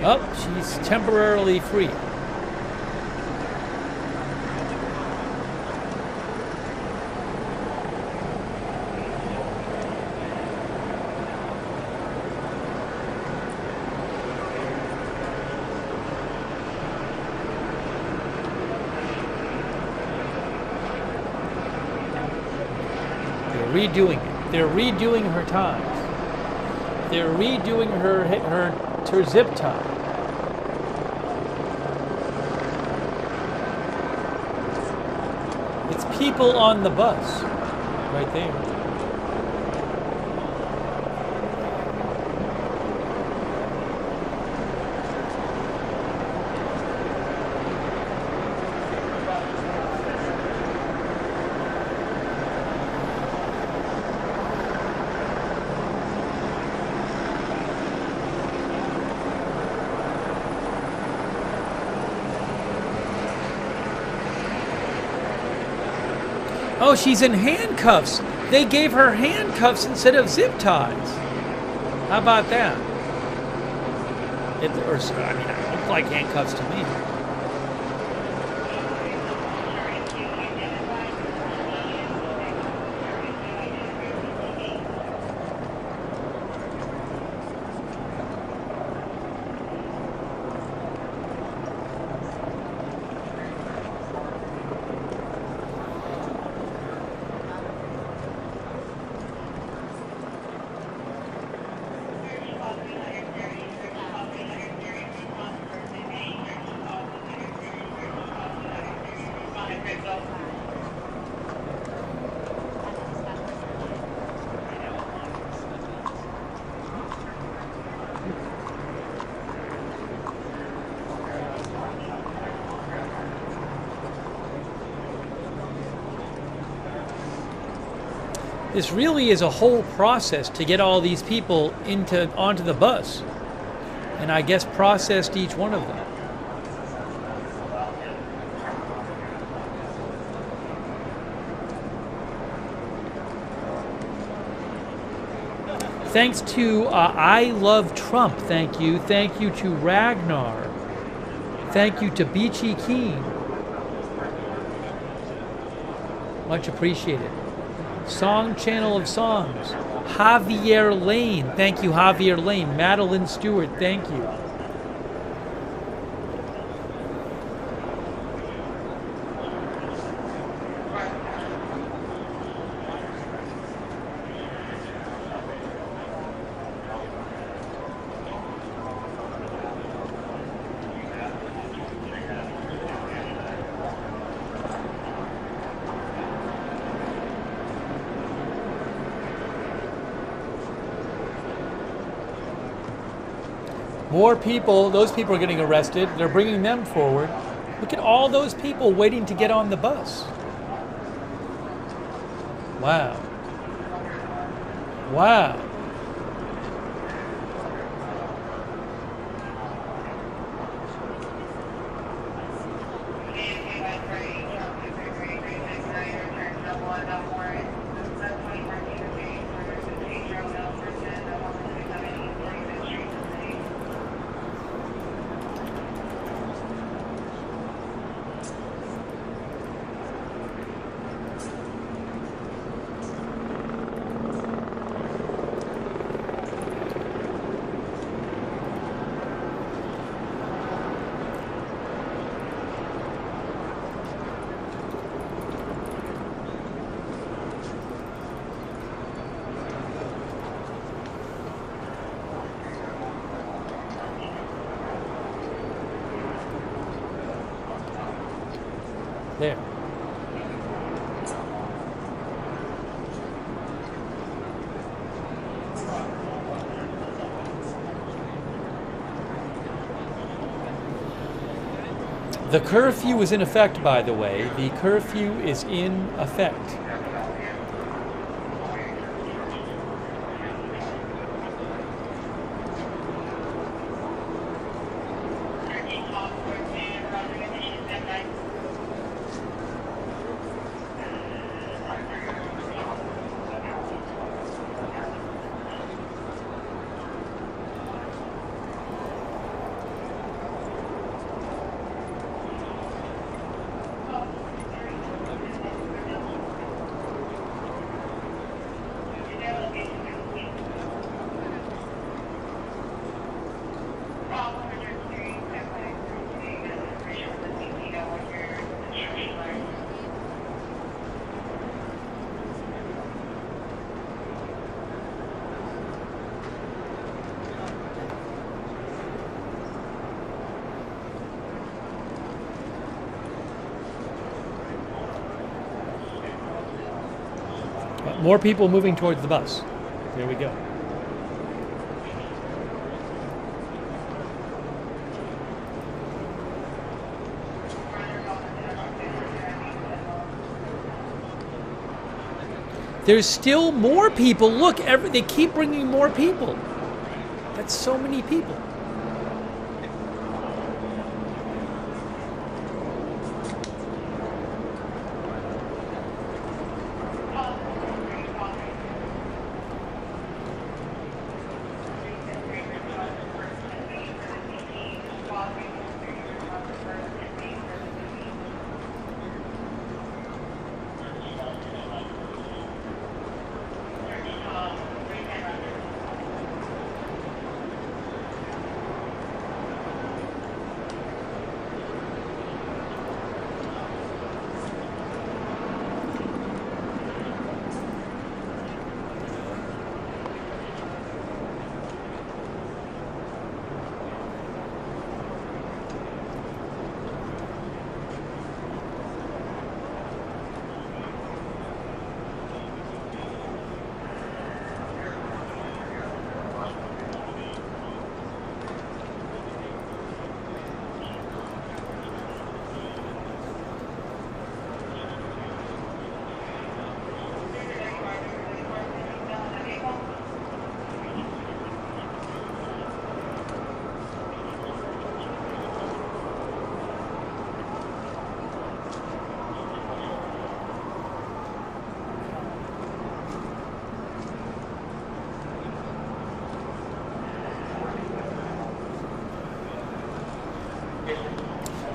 Oh, she's temporarily free. They're redoing it. They're redoing her ties. They're redoing her zip tie. It's people on the bus right there. Oh, she's in handcuffs. They gave her handcuffs instead of zip ties. How about that? It looked like handcuffs to me. This really is a whole process to get all these people onto the bus, and I guess processed each one of them. Thanks to I Love Trump, thank you. Thank you to Ragnar. Thank you to Beachy Keen. Much appreciated. Song Channel of Songs. Javier Lane. Thank you, Javier Lane. Madeline Stewart, thank you. More people, those people are getting arrested. They're bringing them forward. Look at all those people waiting to get on the bus. Wow. Wow. The curfew is in effect, by the way. The curfew is in effect. More people moving towards the bus. There we go. There's still more people. Look, they keep bringing more people. That's so many people.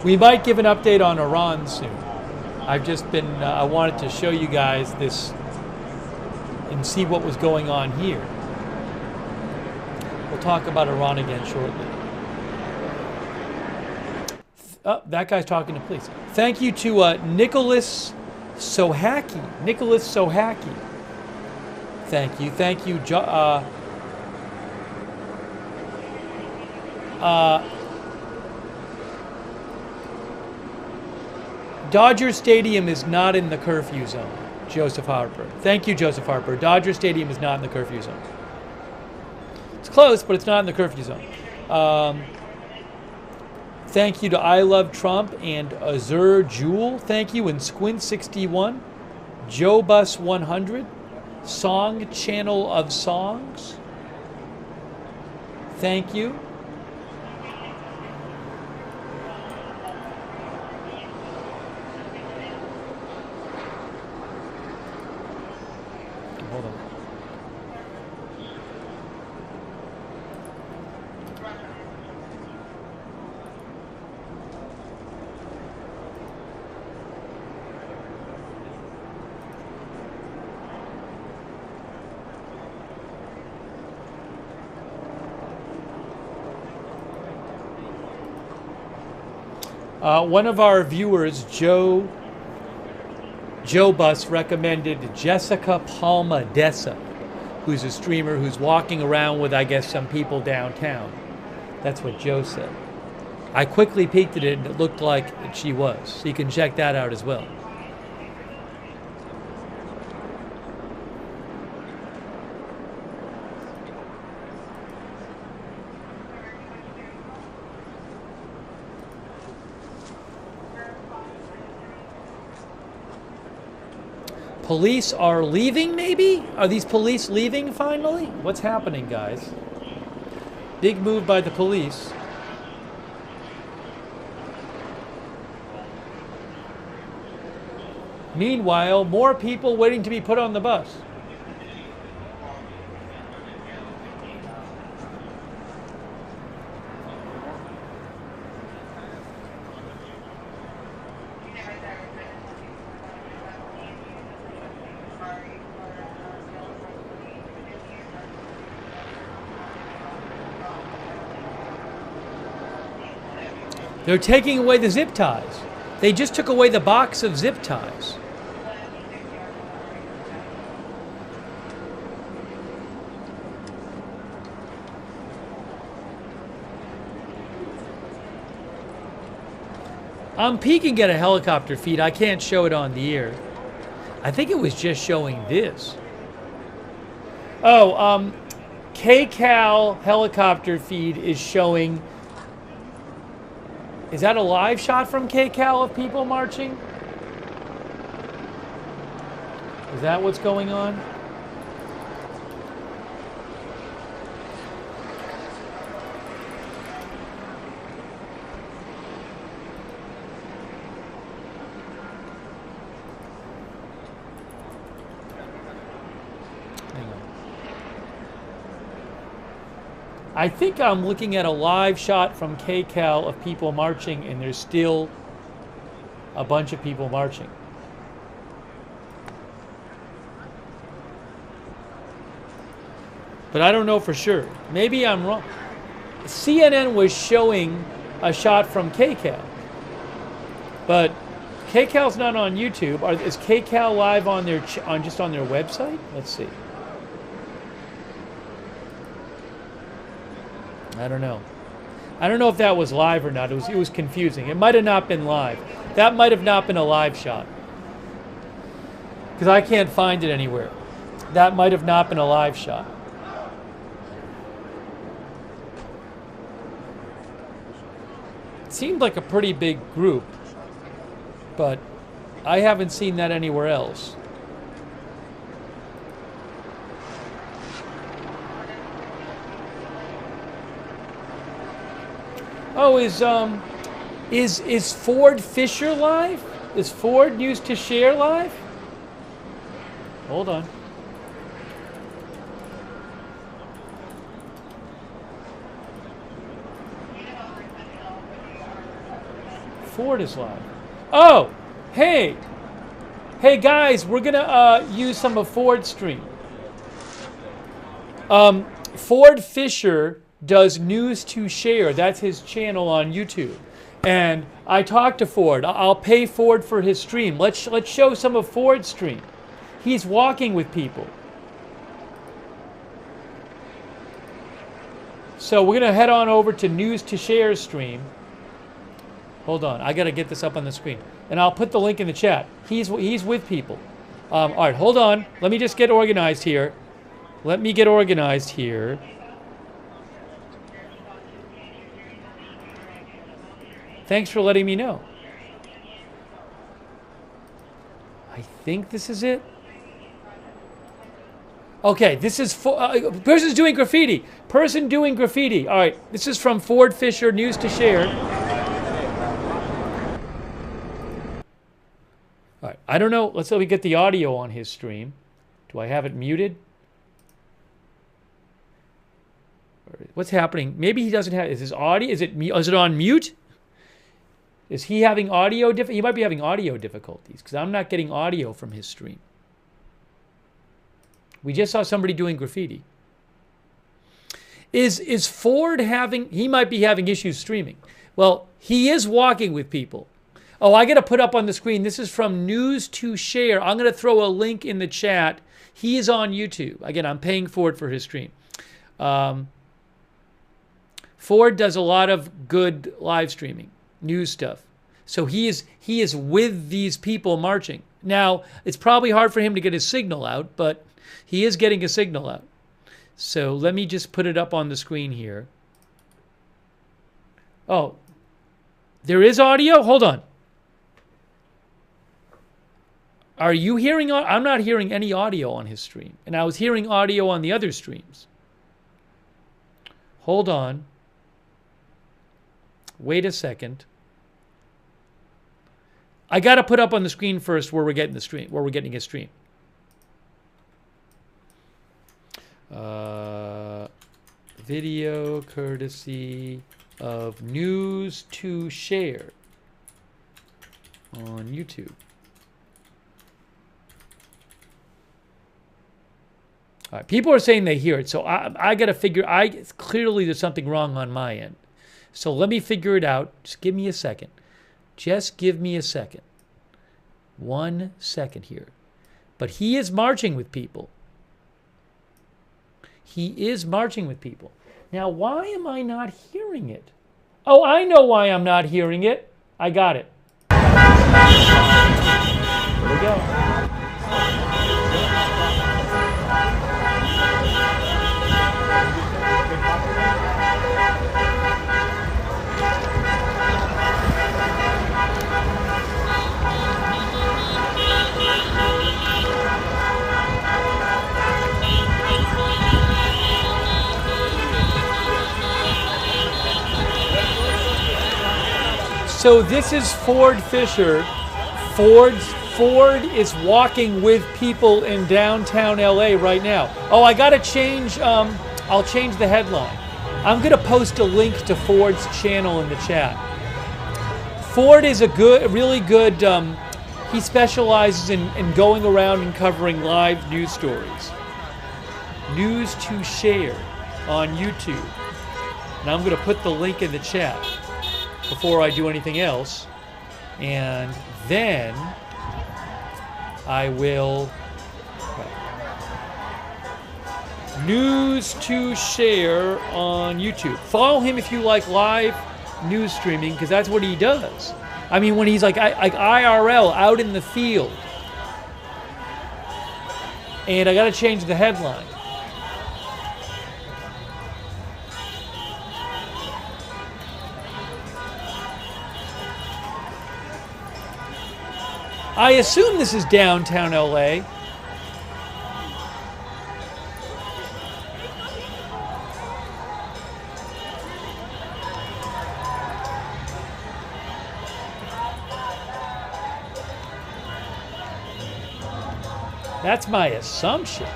We might give an update on Iran soon. I've just been, I wanted to show you guys this and see what was going on here. We'll talk about Iran again shortly. Oh, that guy's talking to police. Thank you to Nicholas Sohaki. Nicholas Sohaki. Thank you. Thank you. Dodger Stadium is not in the curfew zone. Joseph Harper. Thank you, Joseph Harper. Dodger Stadium is not in the curfew zone. It's close, but it's not in the curfew zone. Thank you to I Love Trump and Azur Jewel. Thank you. And Squint61. Joe Bus 100. Song Channel of Songs. Thank you. Hold on. One of our viewers, Joe Bus, recommended Jessica Palma Dessa, who's a streamer who's walking around with, I guess, some people downtown. That's what Joe said. I quickly peeked at it and it looked like she was. So you can check that out as well. Police are leaving, maybe? Are these police leaving finally? What's happening, guys? Big move by the police. Meanwhile, more people waiting to be put on the bus. They're taking away the zip ties. They just took away the box of zip ties. I'm peeking at a helicopter feed. I can't show it on the air. I think it was just showing this. Oh, KCAL helicopter feed is showing. Is that a live shot from KCAL of people marching? Is that what's going on? I think I'm looking at a live shot from KCAL of people marching, and there's still a bunch of people marching. But I don't know for sure. Maybe I'm wrong. CNN was showing a shot from KCAL, but KCAL's not on YouTube. Is KCAL live on their just on their website? Let's see. I don't know. I don't know if that was live or not. It was confusing. It might have not been live. That might have not been a live shot, because I can't find it anywhere. That might have not been a live shot. It seemed like a pretty big group, but I haven't seen that anywhere else. Oh, is Ford Fisher live? Is Ford News to Share live? Hold on. Ford is live. Oh, hey. Hey guys, we're gonna use some of Ford's stream. Ford Fisher does News to Share. That's his channel on YouTube. And I talked to Ford. I'll pay Ford for his stream. Let's show some of Ford's stream. He's walking with people. So we're gonna head on over to News to Share's stream. Hold on, I gotta get this up on the screen. And I'll put the link in the chat. He's with people. All right, hold on. Let me just get organized here. Let me get organized here. Thanks for letting me know. I think this is it. Okay, this is person's doing graffiti. Person doing graffiti. All right, this is from Ford Fisher News to Share. All right, I don't know. Let's see if we get the audio on his stream. Do I have it muted? What's happening? Maybe he doesn't have. Is his audio? Is it on mute? Is he having audio he might be having audio difficulties, because I'm not getting audio from his stream. We just saw somebody doing graffiti. Is Ford having, he might be having issues streaming. Well, he is walking with people. Oh, I got to put up on the screen. This is from News to Share. I'm going to throw a link in the chat. He is on YouTube. Again, I'm paying Ford for his stream. Ford does a lot of good live streaming. News stuff. So he is with these people marching. Now, it's probably hard for him to get his signal out, but he is getting a signal out. So let me just put it up on the screen here. Oh, there is audio? Hold on. Are you hearing? I'm not hearing any audio on his stream. And I was hearing audio on the other streams. Hold on. Wait a second. I got to put up on the screen first where we're getting the stream, where we're getting a stream. Video courtesy of News to Share on YouTube. All right, people are saying they hear it, so I got to figure. Clearly there's something wrong on my end. So let me figure it out. Just give me a second. Just give me a second. 1 second here. But he is marching with people. He is marching with people. Now, why am I not hearing it? Oh, I know why I'm not hearing it. I got it. Here we go. So this is Ford Fisher. Ford is walking with people in downtown LA right now. Oh, I gotta change, I'll change the headline. I'm gonna post a link to Ford's channel in the chat. Ford is a really good, he specializes in going around and covering live news stories. News to Share on YouTube. And I'm gonna put the link in the chat before I do anything else, and then I will News to Share on YouTube. Follow him if you like live news streaming, because that's what he does. I mean, when he's like IRL, out in the field. And I gotta change the headline. I assume this is downtown LA. That's my assumption.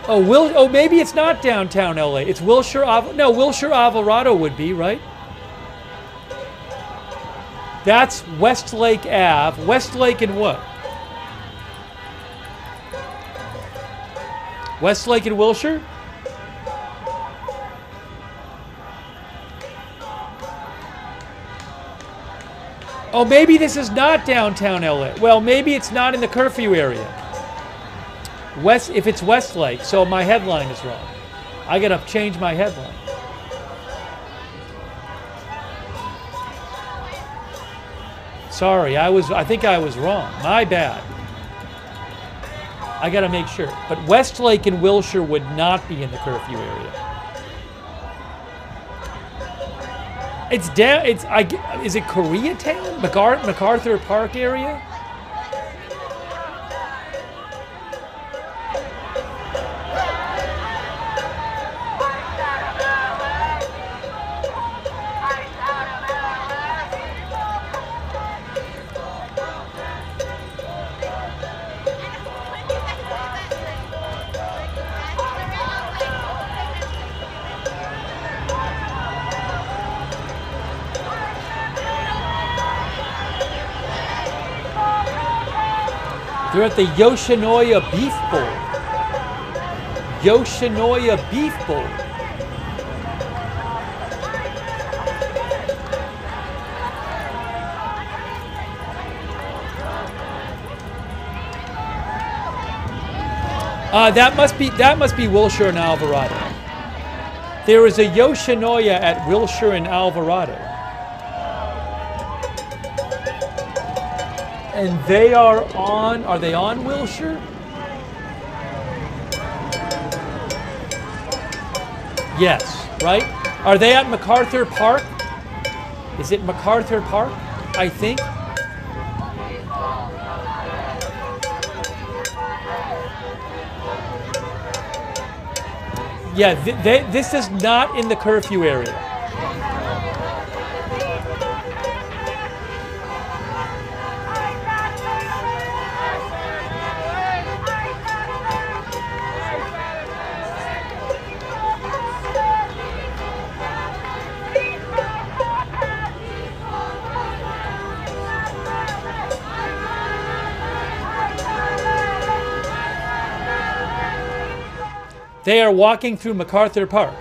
Oh, maybe it's not downtown LA. It's Wilshire. No, Wilshire Alvarado would be, right? That's Westlake Ave. Westlake and what? Westlake and Wilshire? Oh, maybe this is not downtown LA. Well, maybe it's not in the curfew area. If it's Westlake, so my headline is wrong. I gotta change my headline. Sorry, I think I was wrong. My bad. I gotta make sure. But Westlake and Wilshire would not be in the curfew area. It's down. Is it Koreatown? MacArthur Park area? They're at the Yoshinoya Beef Bowl. Yoshinoya Beef Bowl. That must be Wilshire and Alvarado. There is a Yoshinoya at Wilshire and Alvarado. And they are they on Wilshire? Yes, right? Are they at MacArthur Park? Is it MacArthur Park? I think. Yeah, this is not in the curfew area. They are walking through MacArthur Park.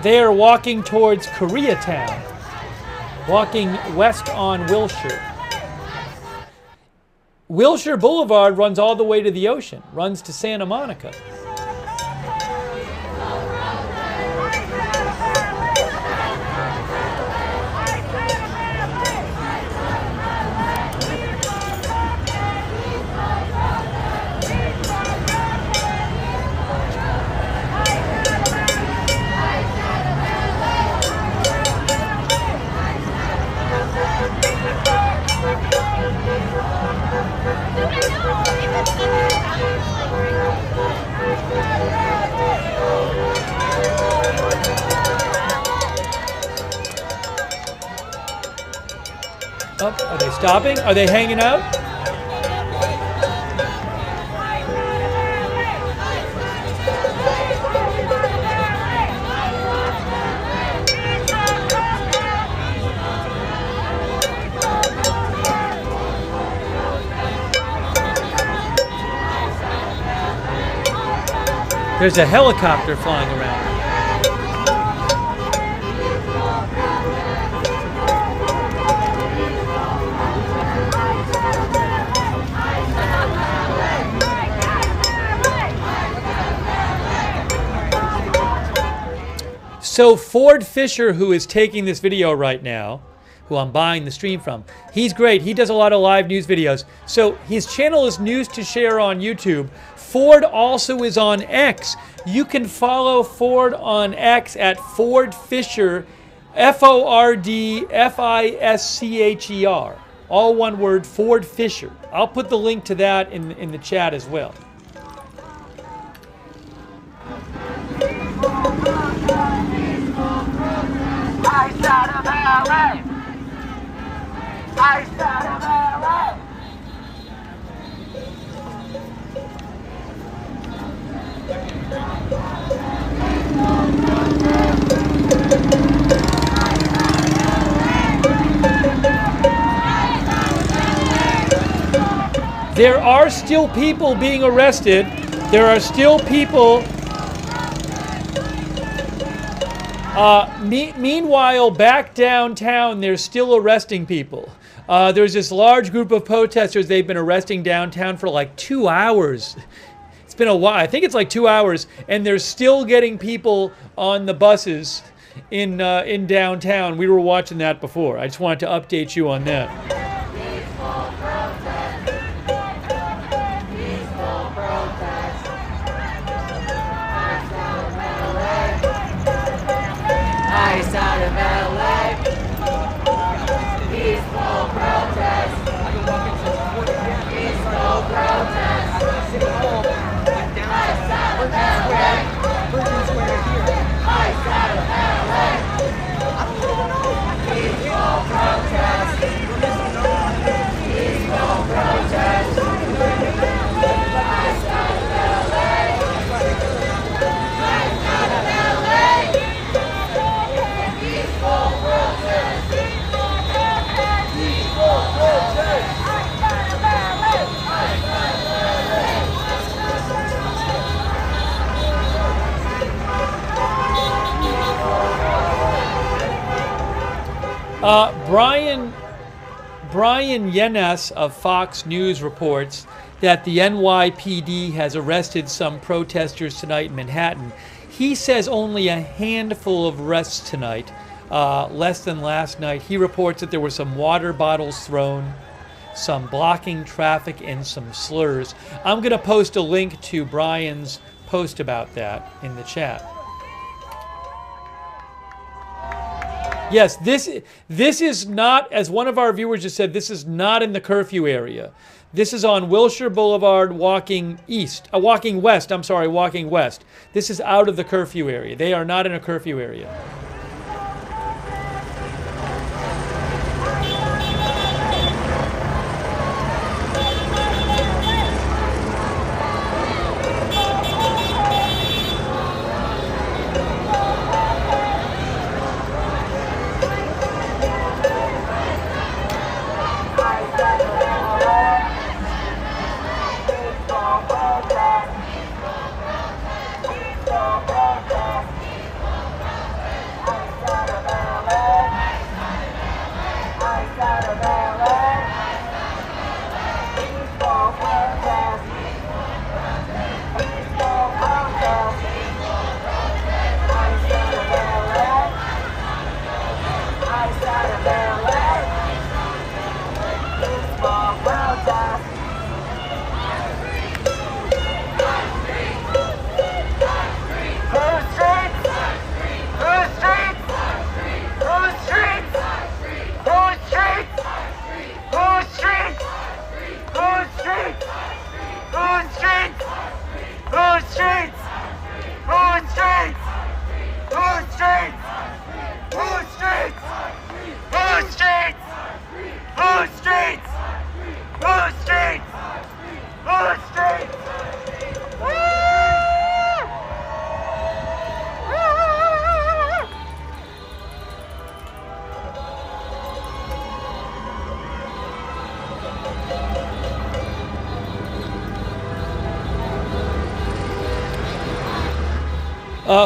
They are walking towards Koreatown, walking west on Wilshire. Wilshire Boulevard runs all the way to the ocean, runs to Santa Monica. Oh, are they stopping? Are they hanging out? There's a helicopter flying around. So Ford Fisher, who is taking this video right now, who I'm buying the stream from, he's great. He does a lot of live news videos. So his channel is News to Share on YouTube. Ford also is on X. You can follow Ford on X at Ford Fisher, FORDFISCHER. All one word, Ford Fisher. I'll put the link to that in the chat as well. Ice out of LA! Ice out of LA! There are still people being arrested. There are still people. Meanwhile, back downtown, they're still arresting people. There's this large group of protesters. They've been arresting downtown for like 2 hours. It's been a while. I think it's like 2 hours, and they're still getting people on the buses in downtown. We were watching that before. I just wanted to update you on that. Ice out of LA. Peaceful protest. Peaceful protest. Ice out of LA. Ice out of LA. Peaceful protest. Brian Yenes of Fox News reports that the NYPD has arrested some protesters tonight in Manhattan. He says only a handful of arrests tonight, less than last night. He reports that there were some water bottles thrown, some blocking traffic, and some slurs. I'm going to post a link to Brian's post about that in the chat. Yes, this is not, as one of our viewers just said, this is not in the curfew area. This is on Wilshire Boulevard walking west. Walking west. This is out of the curfew area. They are not in a curfew area.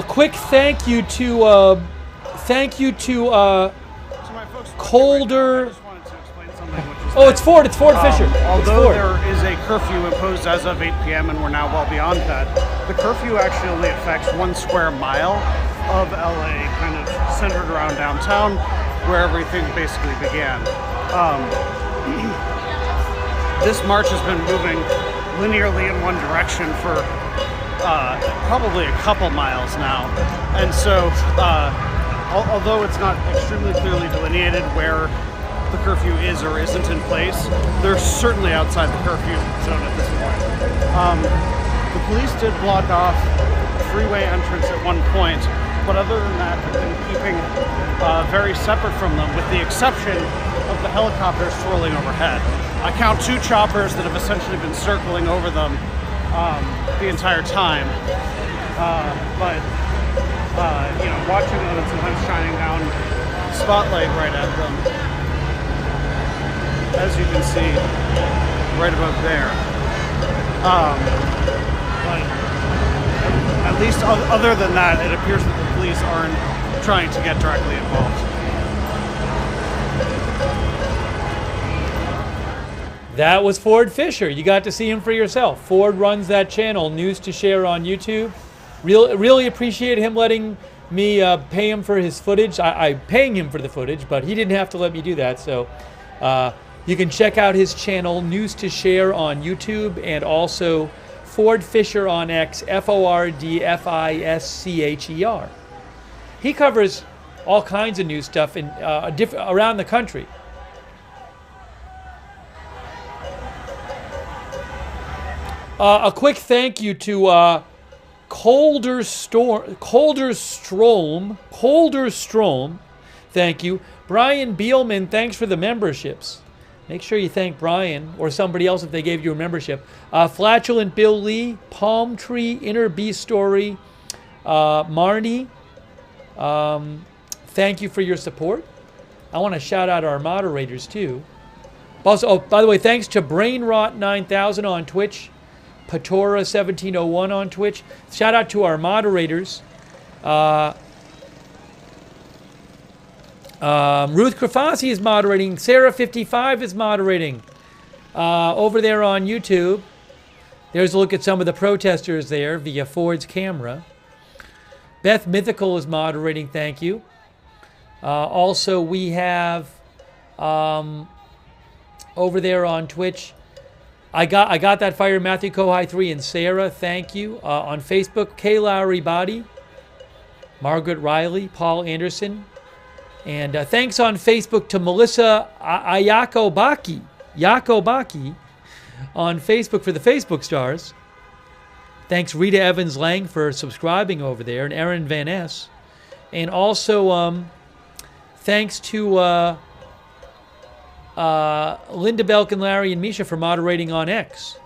Quick thank you to Colder. Oh, it's Ford Fisher. Although there is a curfew imposed as of 8 p.m. and we're now well beyond that, the curfew actually only affects 1 square mile of LA, kind of centered around downtown, where everything basically began. This march has been moving linearly in one direction for probably a couple miles now, and so although it's not extremely clearly delineated where the curfew is or isn't in place, they're certainly outside the curfew zone at this point. The police did block off freeway entrance at one point, but other than that, have been keeping very separate from them, with the exception of the helicopters swirling overhead. I count 2 choppers that have essentially been circling over them the entire time, but you know, watching them and sometimes shining down spotlight right at them, as you can see right above there. But at least other than that, it appears that the police aren't trying to get directly involved. That was Ford Fisher. You got to see him for yourself. Ford runs that channel, News to Share on YouTube. Really appreciate him letting me pay him for his footage. I'm paying him for the footage, but he didn't have to let me do that. So you can check out his channel, News to Share on YouTube, and also Ford Fisher on X, FORDFISCHER. He covers all kinds of news stuff in, around the country. A quick thank you to Colder Strom. Thank you. Brian Beelman, thanks for the memberships. Make sure you thank Brian or somebody else if they gave you a membership. Flatulent Bill Lee, Palm Tree, Inner Beast Story, Marnie, thank you for your support. I want to shout out our moderators too. Also, oh, by the way, thanks to Brainrot 9000 on Twitch, Patora 1701 on Twitch. Shout out to our moderators. Ruth Krafasi is moderating. Sarah55 is moderating. Over there on YouTube. There's a look at some of the protesters there via Ford's camera. Beth Mythical is moderating, thank you. Also, we have over there on Twitch, I got that fire, Matthew Kohai 3 and Sarah, thank you. On Facebook, Kay Lowry Body, Margaret Riley, Paul Anderson. And thanks on Facebook to Melissa Ayakobaki on Facebook for the Facebook stars. Thanks Rita Evans Lang for subscribing over there, and Aaron Van Ness. And also thanks to Linda Belkin, Larry, and Misha for moderating on X.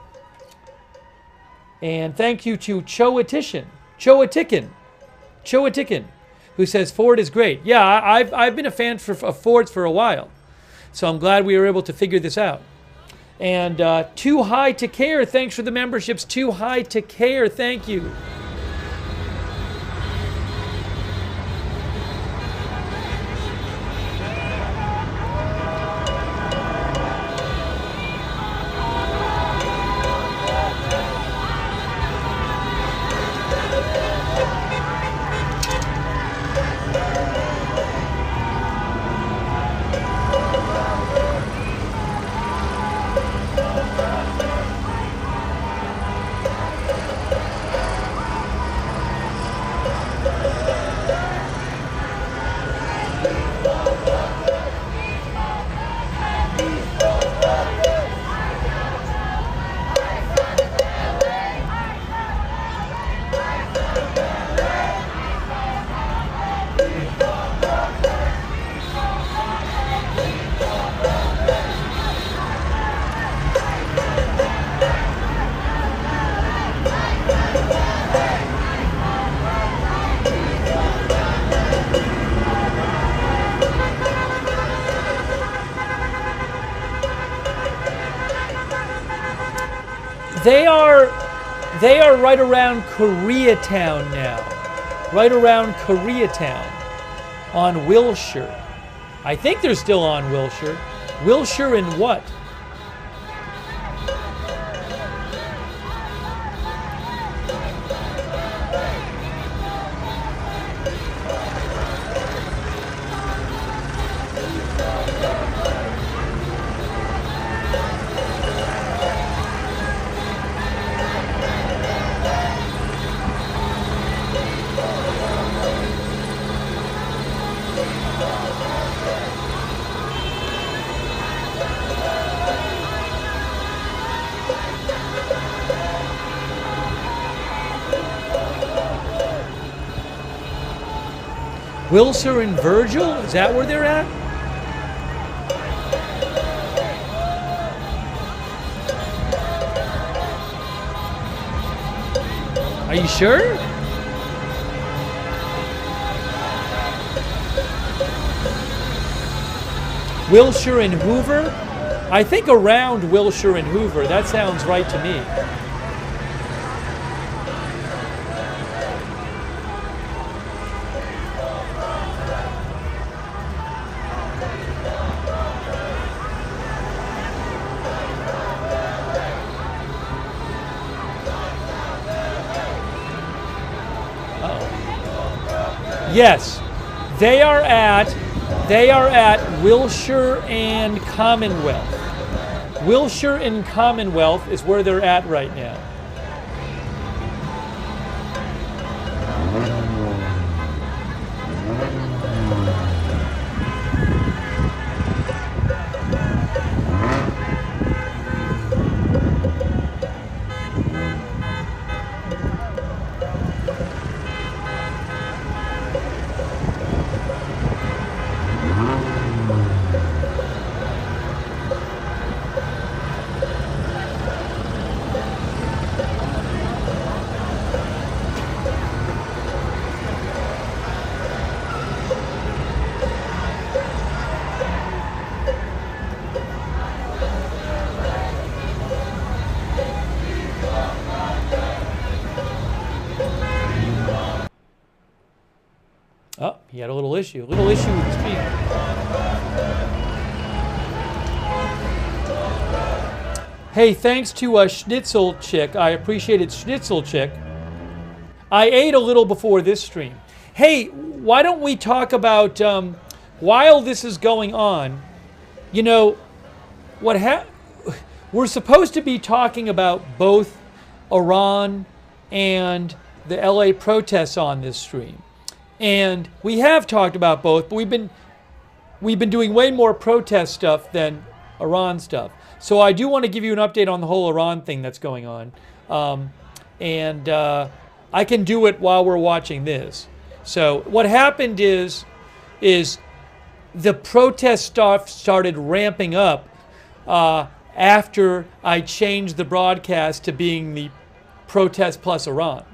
And thank you to Choatikin, who says Ford is great. Yeah, I've been a fan of Ford's for a while, so I'm glad we were able to figure this out. And Too High to Care, thanks for the memberships. Too High to Care, thank you. They are right around Koreatown now. Right around Koreatown on Wilshire. I think they're still on Wilshire. Wilshire and what? Wilshire and Virgil? Is that where they're at? Are you sure? Wilshire and Hoover? I think around Wilshire and Hoover. That sounds right to me. Yes, they are at Wilshire and Commonwealth. Wilshire and Commonwealth is where they're at right now. He had a little issue with the stream. Hey, thanks to Schnitzel Chick. I appreciate it, Schnitzel Chick. I ate a little before this stream. Hey, why don't we talk about, while this is going on, you know, we're supposed to be talking about both Iran and the LA protests on this stream. And we have talked about both, but we've been doing way more protest stuff than Iran stuff. So I do want to give you an update on the whole Iran thing that's going on. I can do it while we're watching this. So what happened is the protest stuff started ramping up after I changed the broadcast to being the protest plus Iran.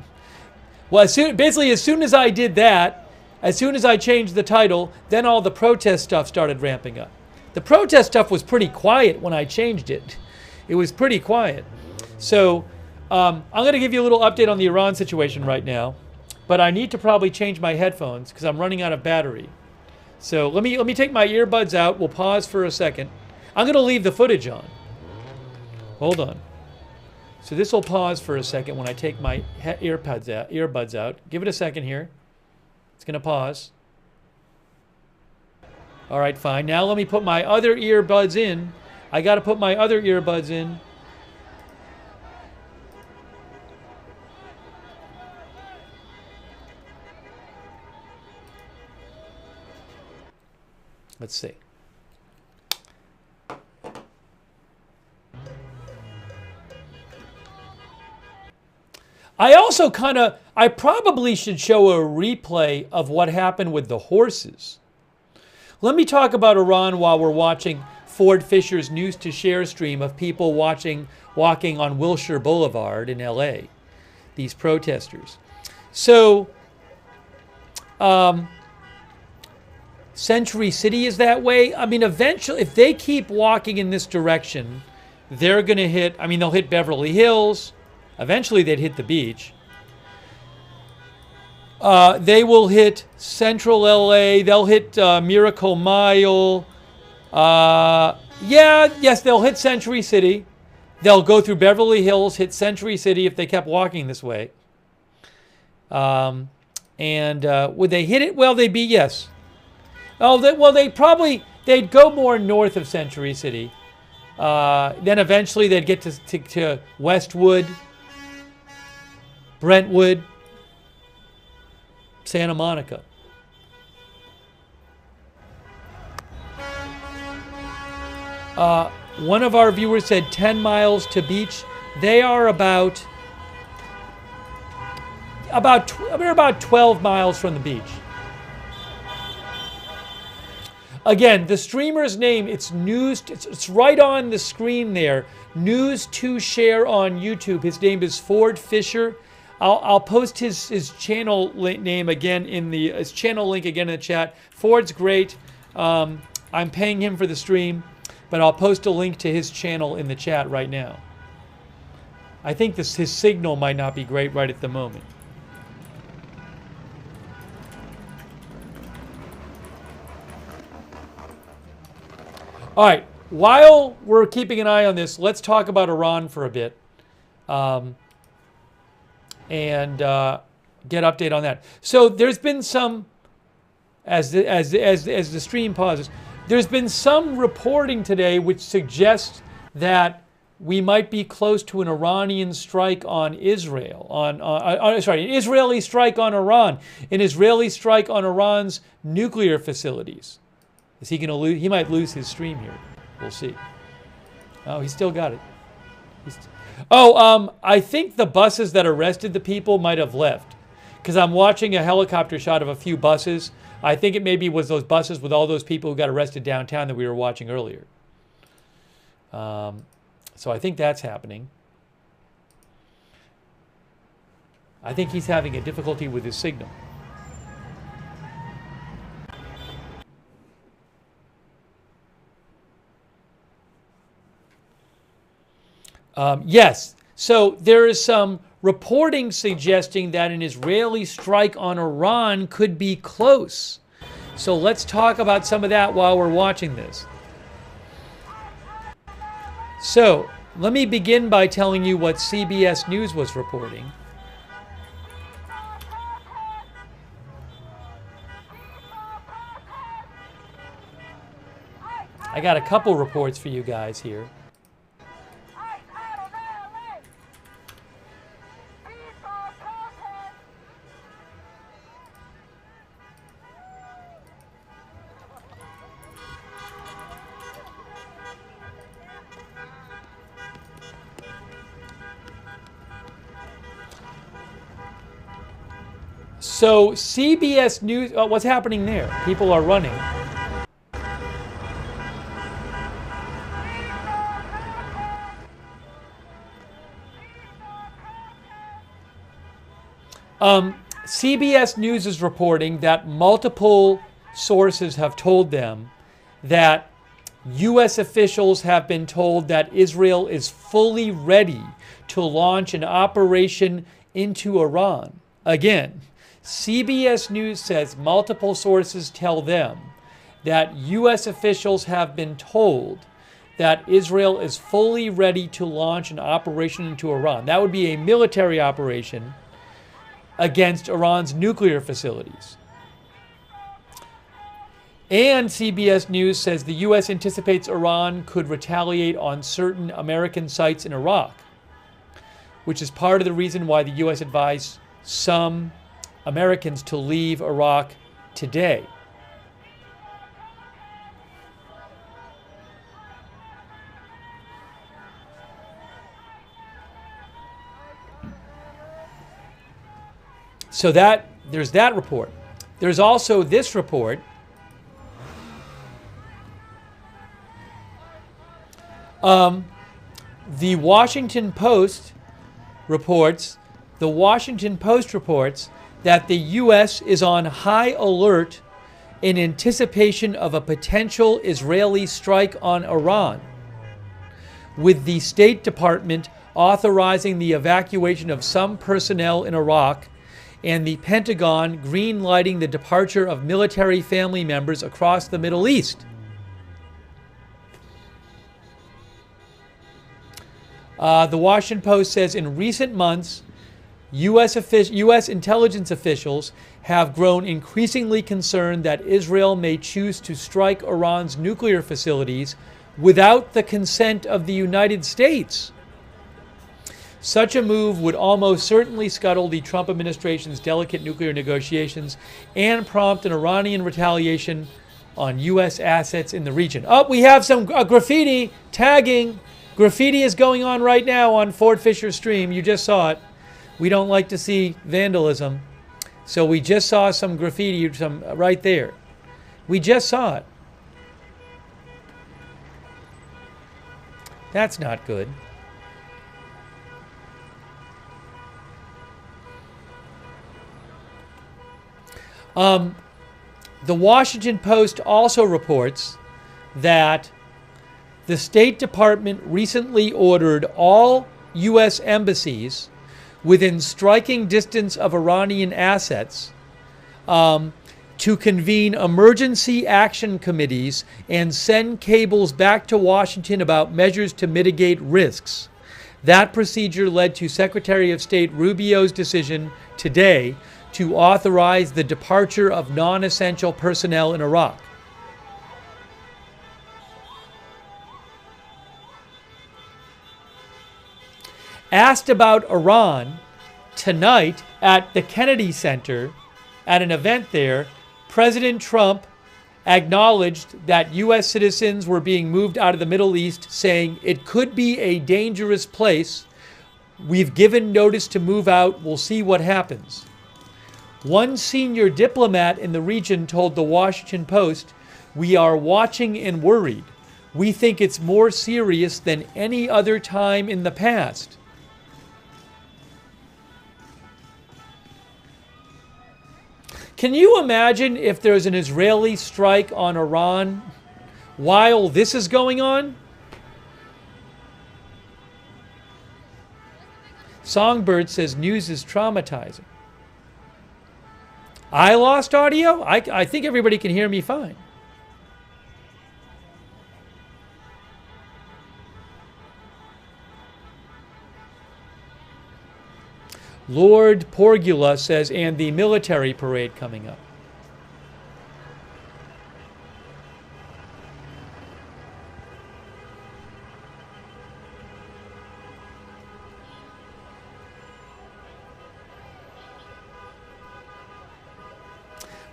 Well, as soon as I did that, as soon as I changed the title, then all the protest stuff started ramping up. The protest stuff was pretty quiet when I changed it. It was pretty quiet. So I'm going to give you a little update on the Iran situation right now, but I need to probably change my headphones because I'm running out of battery. So let me take my earbuds out. We'll pause for a second. I'm going to leave the footage on. Hold on. So this will pause for a second when I take my earbuds out. Give it a second here. It's going to pause. All right, fine. Now let me put my other earbuds in. I got to put my other earbuds in. Let's see. I probably should show a replay of what happened with the horses. Let me talk about Iran while we're watching Ford Fisher's News to Share stream of people walking on Wilshire Boulevard in LA, these protesters. So, Century City is that way. I mean, eventually, if they keep walking in this direction, they're going to hit, they'll hit Beverly Hills. Eventually, they'd hit the beach. They will hit Central LA. They'll hit Miracle Mile. Yes, they'll hit Century City. They'll go through Beverly Hills, hit Century City if they kept walking this way. Would they hit it? Well, they'd be, yes. They'd go more north of Century City. Then eventually they'd get to Westwood, Brentwood, Santa Monica. One of our viewers said 10 miles to beach. They are about 12 miles from the beach. Again, the streamer's name, it's right on the screen there. News to Share on YouTube. His name is Ford Fisher. I'll post his channel name again his channel link again in the chat. Ford's great. I'm paying him for the stream, but I'll post a link to his channel in the chat right now. I think his signal might not be great right at the moment. All right, while we're keeping an eye on this, let's talk about Iran for a bit. And get update on that. So there's been some, as the stream pauses, there's been some reporting today which suggests that we might be close to an Iranian strike on Israel, an Israeli strike on Iran, an Israeli strike on Iran's nuclear facilities. Is he going to lose? He might lose his stream here. We'll see. Oh, he still got it. I think the buses that arrested the people might have left, because I'm watching a helicopter shot of a few buses. I think it maybe was those buses with all those people who got arrested downtown that we were watching earlier. So I think that's happening. I think he's having a difficulty with his signal. Yes. So there is some reporting suggesting that an Israeli strike on Iran could be close. So let's talk about some of that while we're watching this. So let me begin by telling you what CBS News was reporting. I got a couple reports for you guys here. So CBS News, what's happening there? People are running. CBS News is reporting that multiple sources have told them that U.S. officials have been told that Israel is fully ready to launch an operation into Iran. Again, CBS News says multiple sources tell them that U.S. officials have been told that Israel is fully ready to launch an operation into Iran. That would be a military operation against Iran's nuclear facilities. And CBS News says the U.S. anticipates Iran could retaliate on certain American sites in Iraq, which is part of the reason why the U.S. advised some Americans to leave Iraq today. So there's that report. There's also this report. The Washington Post reports that the U.S. is on high alert in anticipation of a potential Israeli strike on Iran, with the State Department authorizing the evacuation of some personnel in Iraq and the Pentagon green-lighting the departure of military family members across the Middle East. The Washington Post says in recent months, U.S. intelligence officials have grown increasingly concerned that Israel may choose to strike Iran's nuclear facilities without the consent of the United States. Such a move would almost certainly scuttle the Trump administration's delicate nuclear negotiations and prompt an Iranian retaliation on U.S. assets in the region. Oh, we have some graffiti tagging. Graffiti is going on right now on Fort Fisher's stream. You just saw it. We don't like to see vandalism. So we just saw some graffiti right there. We just saw it. That's not good. The Washington Post also reports that the State Department recently ordered all U.S. embassies within striking distance of Iranian assets to convene emergency action committees and send cables back to Washington about measures to mitigate risks. That procedure led to Secretary of State Rubio's decision today to authorize the departure of non-essential personnel in Iraq. Asked about Iran tonight at the Kennedy Center, at an event there, President Trump acknowledged that U.S. citizens were being moved out of the Middle East, saying it could be a dangerous place. We've given notice to move out. We'll see what happens. One senior diplomat in the region told the Washington Post, "We are watching and worried. We think it's more serious than any other time in the past." Can you imagine if there's an Israeli strike on Iran while this is going on? Songbird says news is traumatizing. I lost audio? I think everybody can hear me fine. Lord Porgula says, and the military parade coming up.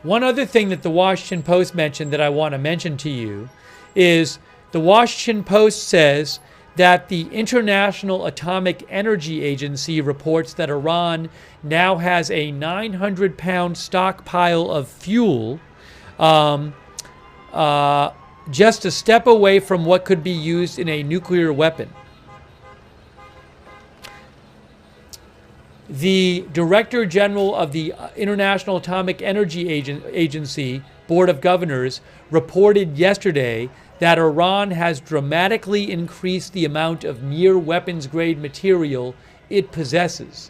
One other thing that the Washington Post mentioned that I want to mention to you is the Washington Post says that the International Atomic Energy Agency reports that Iran now has a 900-pound stockpile of fuel, just a step away from what could be used in a nuclear weapon. The Director General of the International Atomic Energy Agency Board of Governors reported yesterday that Iran has dramatically increased the amount of near weapons-grade material it possesses.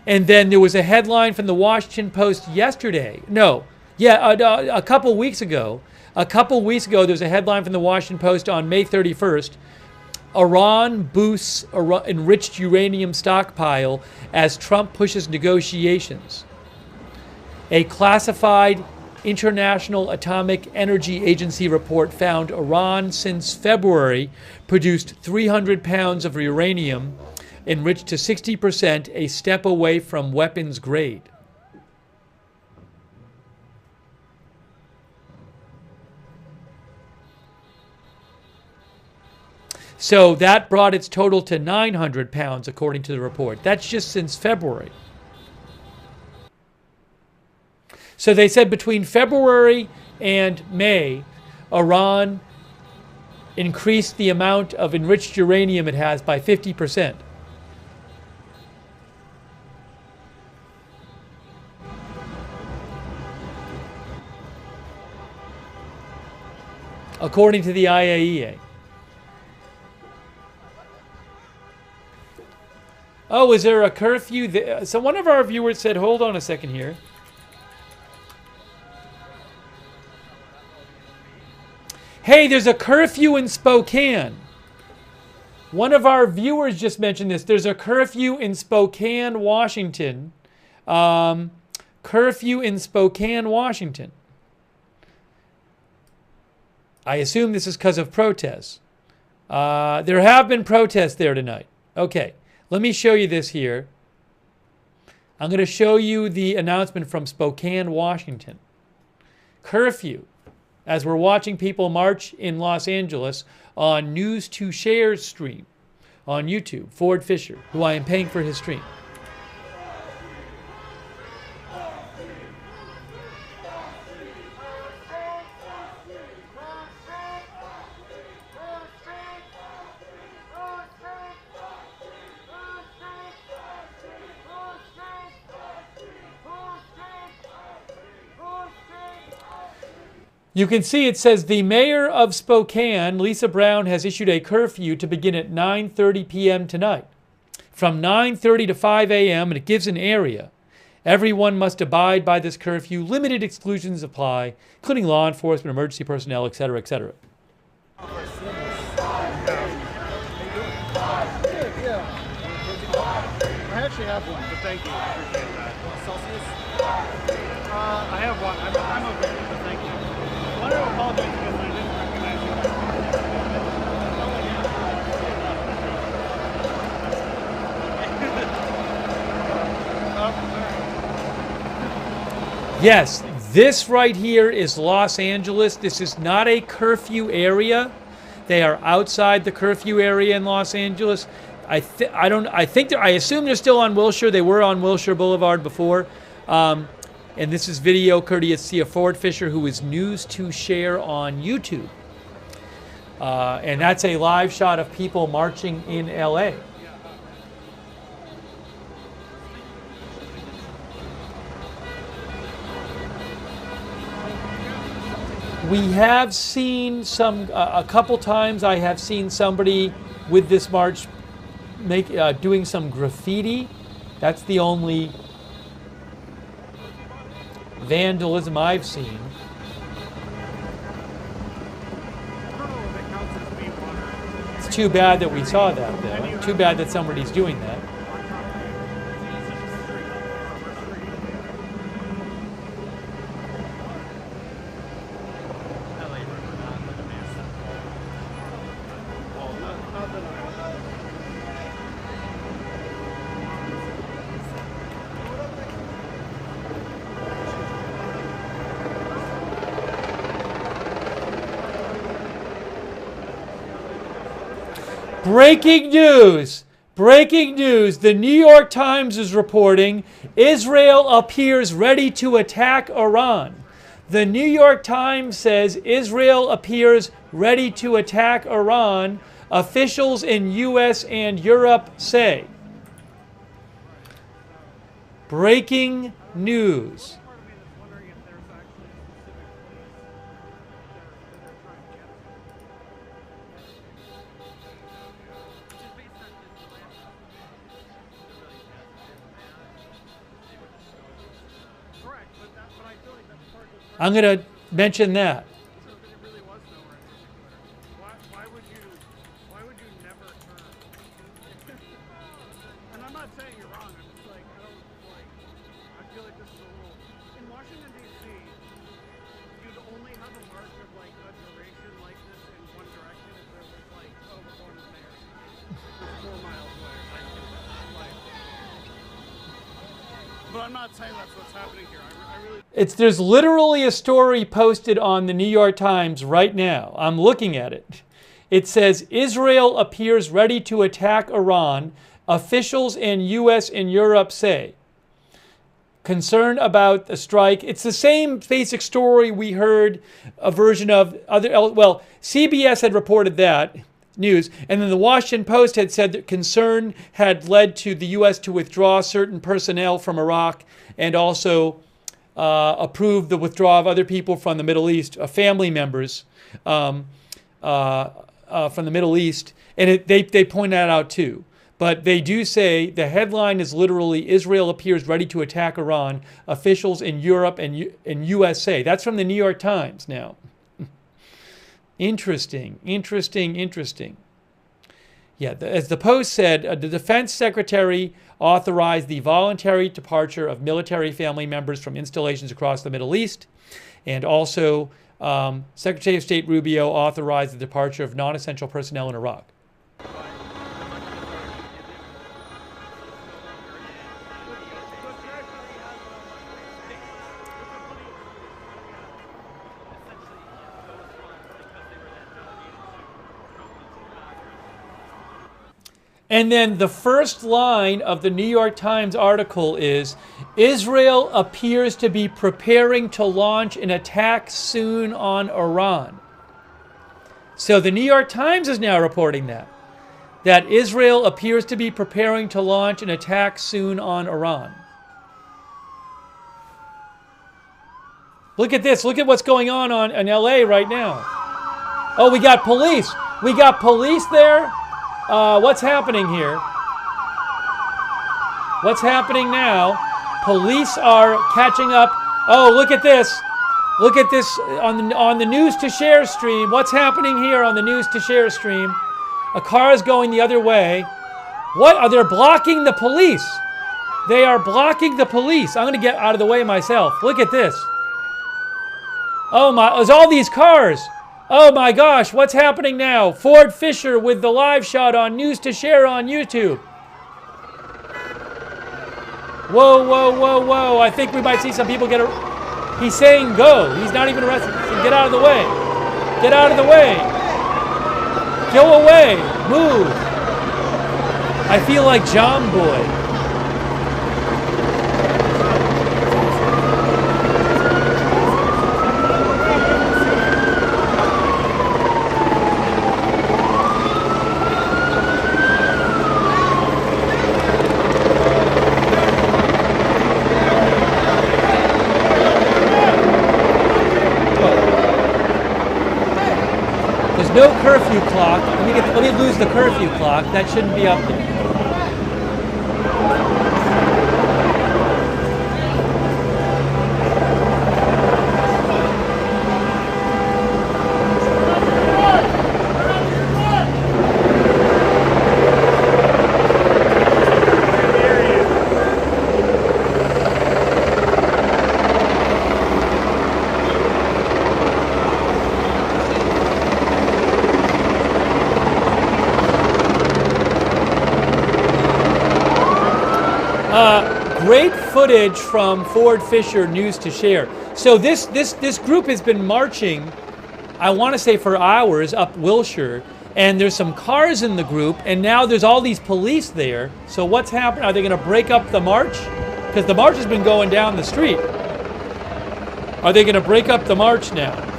And then there was a headline from the Washington Post yesterday. A couple weeks ago. A couple weeks ago, there was a headline from the Washington Post on May 31st. Iran boosts enriched uranium stockpile as Trump pushes negotiations. A classified International Atomic Energy Agency report found Iran since February produced 300 pounds of uranium enriched to 60%, a step away from weapons grade. So that brought its total to 900 pounds, according to the report. That's just since February. So they said between February and May, Iran increased the amount of enriched uranium it has by 50%. According to the IAEA. Oh, is there a curfew there? So one of our viewers said, hold on a second here. Hey, there's a curfew in Spokane. One of our viewers just mentioned this. There's a curfew in Spokane, Washington. Curfew in Spokane, Washington. I assume this is because of protests. There have been protests there tonight. Okay. Let me show you this here. I'm going to show you the announcement from Spokane, Washington. Curfew, as we're watching people march in Los Angeles on News to Share's stream on YouTube, Ford Fisher, who I am paying for his stream. You can see it says the mayor of Spokane, Lisa Brown, has issued a curfew to begin at 9:30 p.m. tonight. From 9:30 to 5 a.m., and it gives an area. Everyone must abide by this curfew. Limited exclusions apply, including law enforcement, emergency personnel, etc., etc. I actually have one, but thank you. I appreciate that. Celsius? I have one. I'm okay, but thank you. I wanted to apologize because I didn't recognize you. Yes, this right here is Los Angeles. This is not a curfew area. They are outside the curfew area in Los Angeles. I assume they're still on Wilshire. They were on Wilshire Boulevard before. And this is video courtesy of Ford Fisher, who is News to Share on YouTube. And that's a live shot of people marching in LA. We have seen a couple times I have seen somebody with this march doing some graffiti. That's the only vandalism I've seen. It's too bad that we saw that, though. Too bad that somebody's doing that. Breaking news! Breaking news! The New York Times is reporting Israel appears ready to attack Iran. The New York Times says Israel appears ready to attack Iran, officials in US and Europe say. Breaking news. I'm going to mention that. Why would you never turn? And I'm not saying you're wrong. I'm just like, I feel like this is a little. In Washington, D.C., you'd only have a march of like a duration like this in one direction if there was like, oh, we're going to there. It's 4 miles away. But I'm not saying that's what's happening here. I really. There's literally a story posted on the New York Times right now. I'm looking at it. It says, Israel appears ready to attack Iran, officials in US and Europe say. Concern about the strike. It's the same basic story we heard a version of well, CBS had reported that news, and then the Washington Post had said that concern had led to the US to withdraw certain personnel from Iraq and also approved the withdrawal of other people from the Middle East, family members from the Middle East, and they point that out too. But they do say the headline is literally Israel appears ready to attack Iran, officials in Europe and USA. That's from the New York Times now. Interesting. Yeah, as the Post said, the Defense Secretary authorized the voluntary departure of military family members from installations across the Middle East. And also, Secretary of State Rubio authorized the departure of non-essential personnel in Iraq. And then the first line of the New York Times article is, Israel appears to be preparing to launch an attack soon on Iran. So the New York Times is now reporting that Israel appears to be preparing to launch an attack soon on Iran. Look at this. Look at what's going on in LA right now. Oh, we got police. We got police there. What's happening here? What's happening now? Police are catching up. Oh, look at this. Look at this on the News to Share stream. What's happening here on the News to Share stream? A car is going the other way. What? Are they blocking the police? They are blocking the police. I'm going to get out of the way myself. Look at this. Oh my, there's all these cars. Oh my gosh, what's happening now? Ford Fisher with the live shot on News to Share on YouTube. Whoa, whoa, whoa, whoa. I think we might see some people get He's saying go. He's not even arrested. So get out of the way. Get out of the way. Go away. Move. I feel like John Boy. No curfew clock. Let me lose the curfew clock. That shouldn't be up there. great footage from Ford Fisher News to Share. So this group has been marching, I want to say for hours, up Wilshire, and there's some cars in the group, and now there's all these police there. So what's happening? Are they going to break up the march? Because the march has been going down the street. Are they going to break up the march now?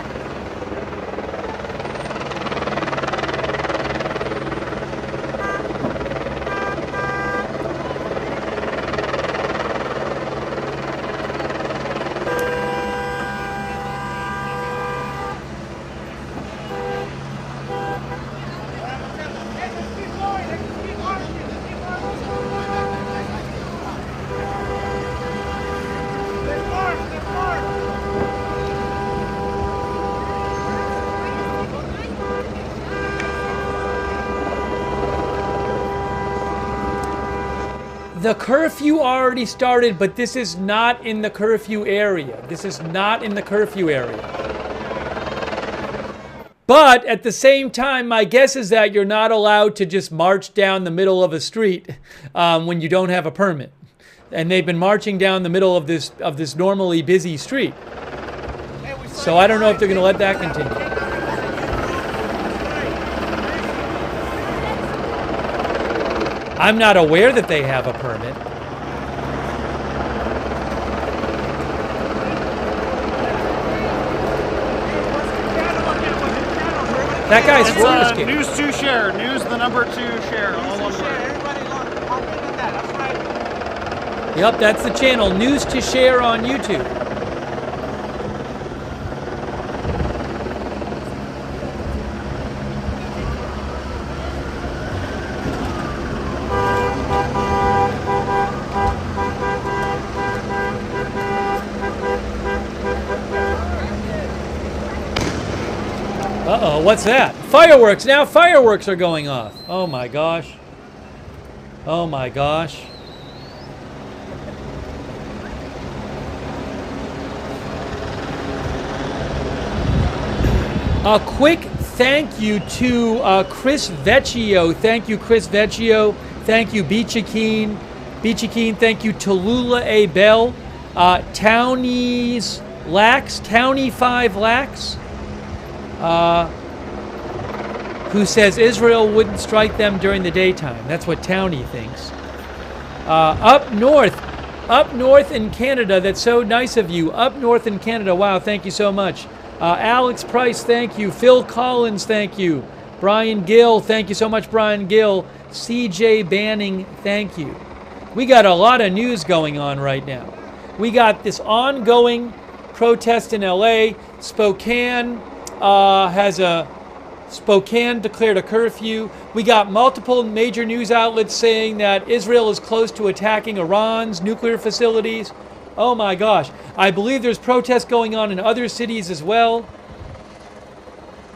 The curfew already started, but this is not in the curfew area. This is not in the curfew area. But at the same time, my guess is that you're not allowed to just march down the middle of a street when you don't have a permit. And they've been marching down the middle of this normally busy street. So I don't know if they're going to let that continue. I'm not aware that they have a permit. That guy's roller skating. News to Share. News the number 2 Share. All one word. Yep, that's the channel. News to Share on YouTube. Uh-oh, what's that? Fireworks! Now fireworks are going off. Oh my gosh. Oh my gosh. A quick thank you to Chris Vecchio. Thank you, Chris Vecchio. Thank you, Beachakeen. Beachakeen, thank you, Tallulah A. Bell. Townies Lax, Townie5 Lax. Who says Israel wouldn't strike them during the daytime. That's what Townie thinks. Up north in Canada, that's so nice of you. Up north in Canada, wow, thank you so much. Alex Price, thank you. Phil Collins, thank you. Brian Gill, thank you so much, Brian Gill. CJ Banning, thank you. We got a lot of news going on right now. We got this ongoing protest in LA. Spokane Spokane declared a curfew. We got multiple major news outlets saying that Israel is close to attacking Iran's nuclear facilities. Oh my gosh. I believe there's protests going on in other cities as well.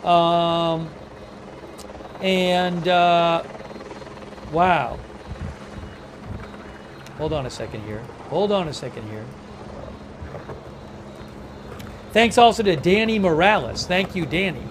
Wow. Hold on a second here. Thanks also to Danny Morales. Thank you, Danny.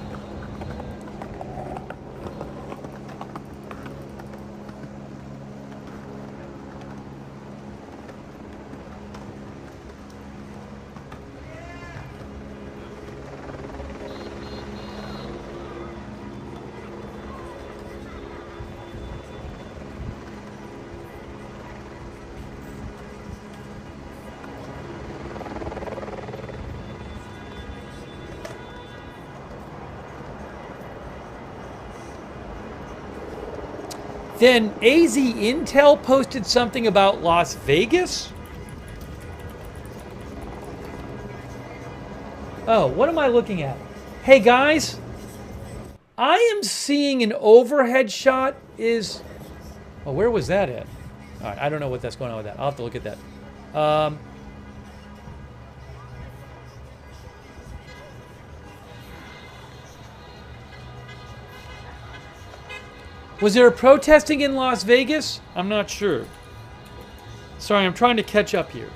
Then AZ Intel posted something about Las Vegas. Oh, what am I looking at? Hey guys, I am seeing an overhead shot is... Oh, where was that at? All right, I don't know what that's going on with that. I'll have to look at that. Was there a protesting in Las Vegas? I'm not sure. Sorry, I'm trying to catch up here.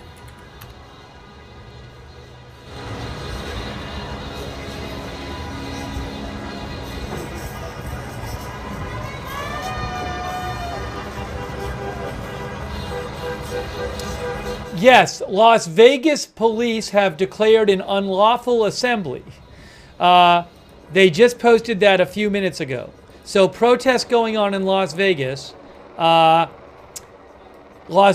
Yes, Las Vegas police have declared an unlawful assembly. They just posted that a few minutes ago. So protests going on in Las Vegas. Las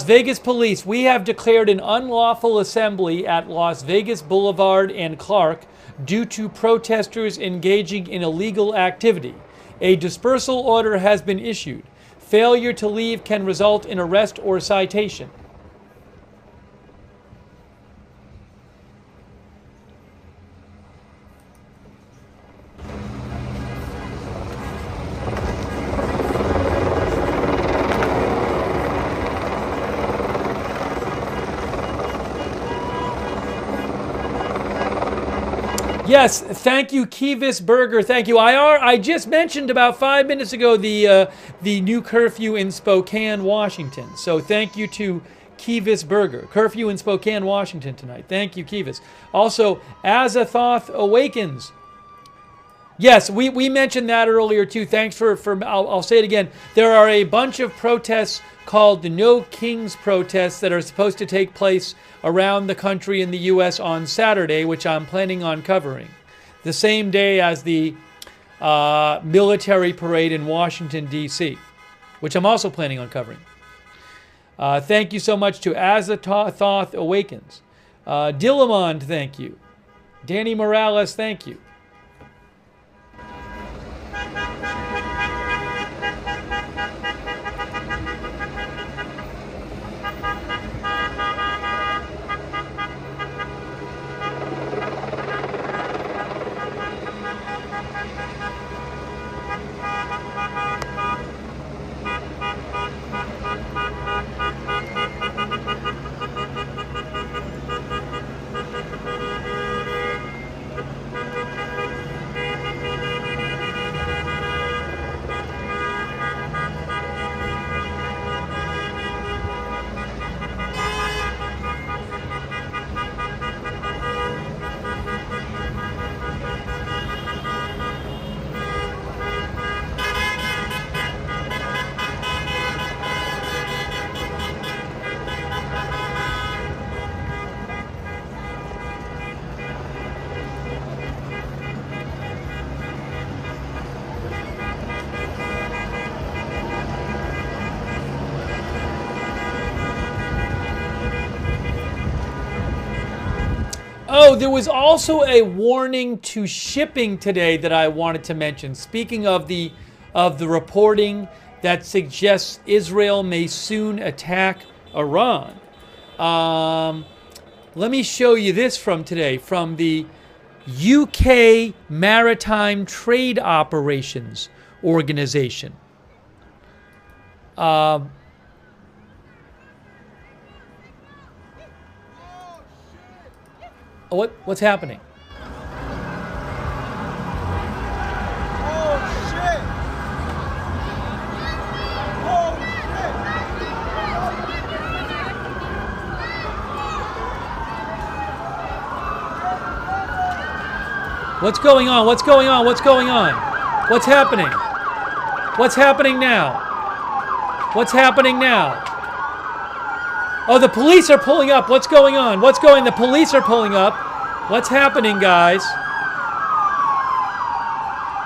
Vegas police, we have declared an unlawful assembly at Las Vegas Boulevard and Clark due to protesters engaging in illegal activity. A dispersal order has been issued. Failure to leave can result in arrest or citation. Yes, thank you, Kevis Burger. Thank you. I just mentioned about 5 minutes ago the new curfew in Spokane, Washington. So thank you to Kevis Burger. Curfew in Spokane, Washington tonight. Thank you, Kevis. Also, Azathoth Awakens. Yes, we mentioned that earlier too. Thanks for I'll say it again. There are a bunch of protests called the No Kings protests that are supposed to take place around the country in the U.S. on Saturday, which I'm planning on covering. The same day as the military parade in Washington, D.C., which I'm also planning on covering. Thank you so much to Azathoth Awakens. Dillamond, thank you. Danny Morales, thank you. Oh, there was also a warning to shipping today that I wanted to mention. Speaking of the reporting that suggests Israel may soon attack Iran. Let me show you this from today, from the UK Maritime Trade Operations Organization. What's happening? What's going on? What's going on? What's going on? What's happening? What's happening now? What's happening now? Oh, the police are pulling up. What's going on? What's going on? The police are pulling up. What's happening, guys?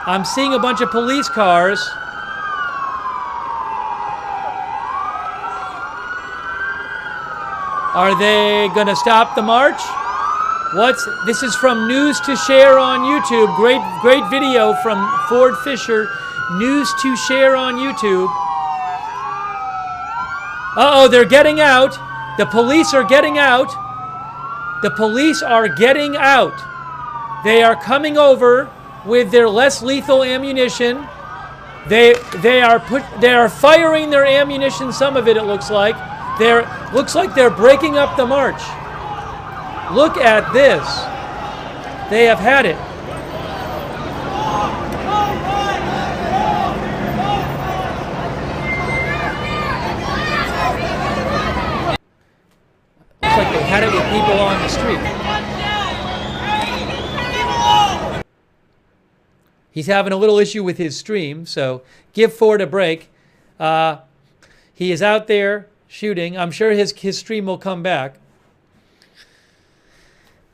I'm seeing a bunch of police cars. Are they going to stop the march? This is from News to Share on YouTube. Great video from Ford Fisher. News to Share on YouTube. Uh-oh, they're getting out. The police are getting out. The police are getting out. They are coming over with their less lethal ammunition. They are firing their ammunition, some of it looks like. Looks like they're breaking up the march. Look at this. They have had it. Looks like they had it with people on the street. He's having a little issue with his stream, so give Ford a break. He is out there shooting. I'm sure his stream will come back.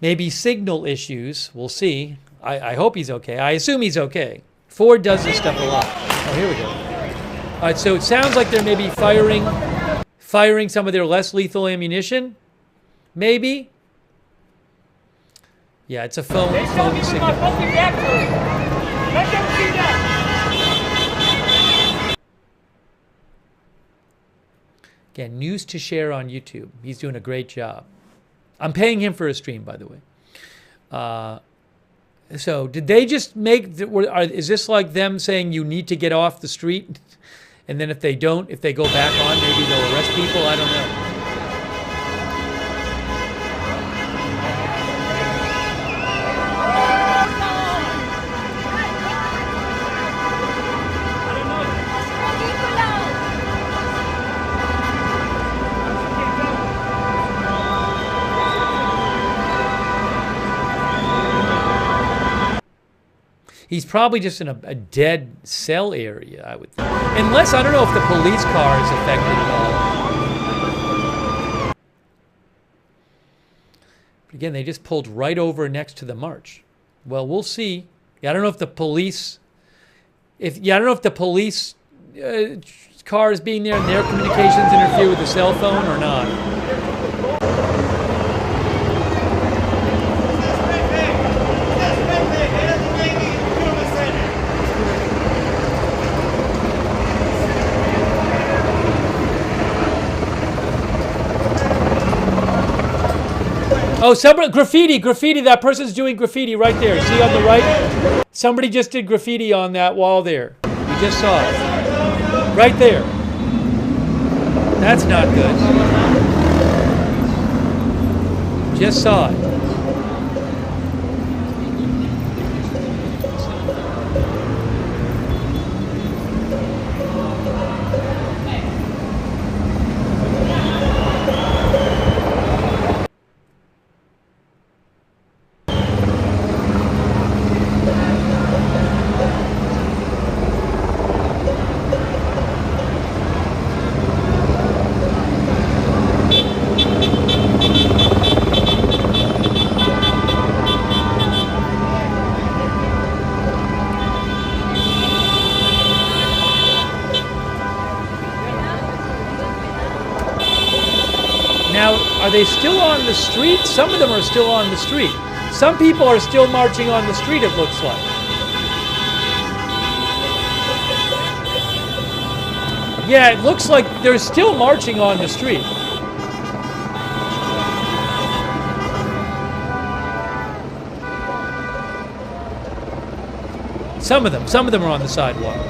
Maybe signal issues. We'll see. I hope he's okay. I assume he's okay. Ford does this stuff a lot. Oh, here we go. All right, so it sounds like they're maybe firing some of their less lethal ammunition. Maybe. Yeah, it's a phone signal. Again, news to share on YouTube. He's doing a great job. I'm paying him for a stream, by the way. So did they just make, is this like them saying you need to get off the street? And then if they don't, if they go back on, maybe they'll arrest people? I don't know. He's probably just in a dead cell area, I would think. Unless, I don't know if the police car is affected at all. But again, they just pulled right over next to the march. Well, we'll see. I don't know if the police, I don't know if the police car is being there and their communications interfere with the cell phone or not. Oh, somebody, graffiti, that person's doing graffiti right there. See on the right? Somebody just did graffiti on that wall there. We just saw it. Right there. That's not good. Just saw it. Are they still on the street? Some of them are still on the street. Some people are still marching on the street, it looks like. Yeah, it looks like they're still marching on the street. Some of them are on the sidewalk.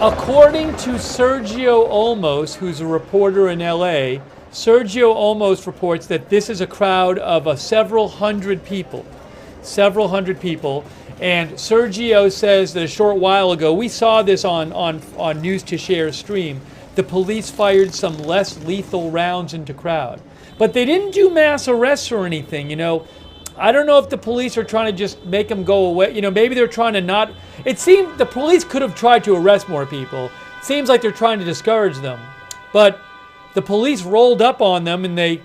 According to Sergio Olmos, who's a reporter in LA, Sergio Olmos reports that this is a crowd of several hundred people. And Sergio says that a short while ago, we saw this on News to Share stream, the police fired some less lethal rounds into crowd. But they didn't do mass arrests or anything, you know. I don't know if the police are trying to just make them go away. You know, maybe they're trying to not... It seemed the police could have tried to arrest more people. It seems like they're trying to discourage them. But the police rolled up on them and they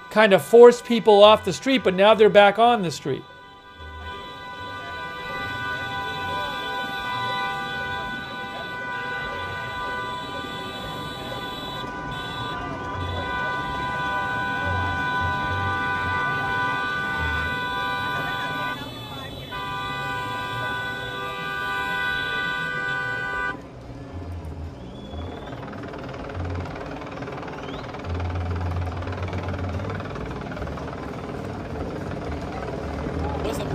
kind of forced people off the street, but now they're back on the street.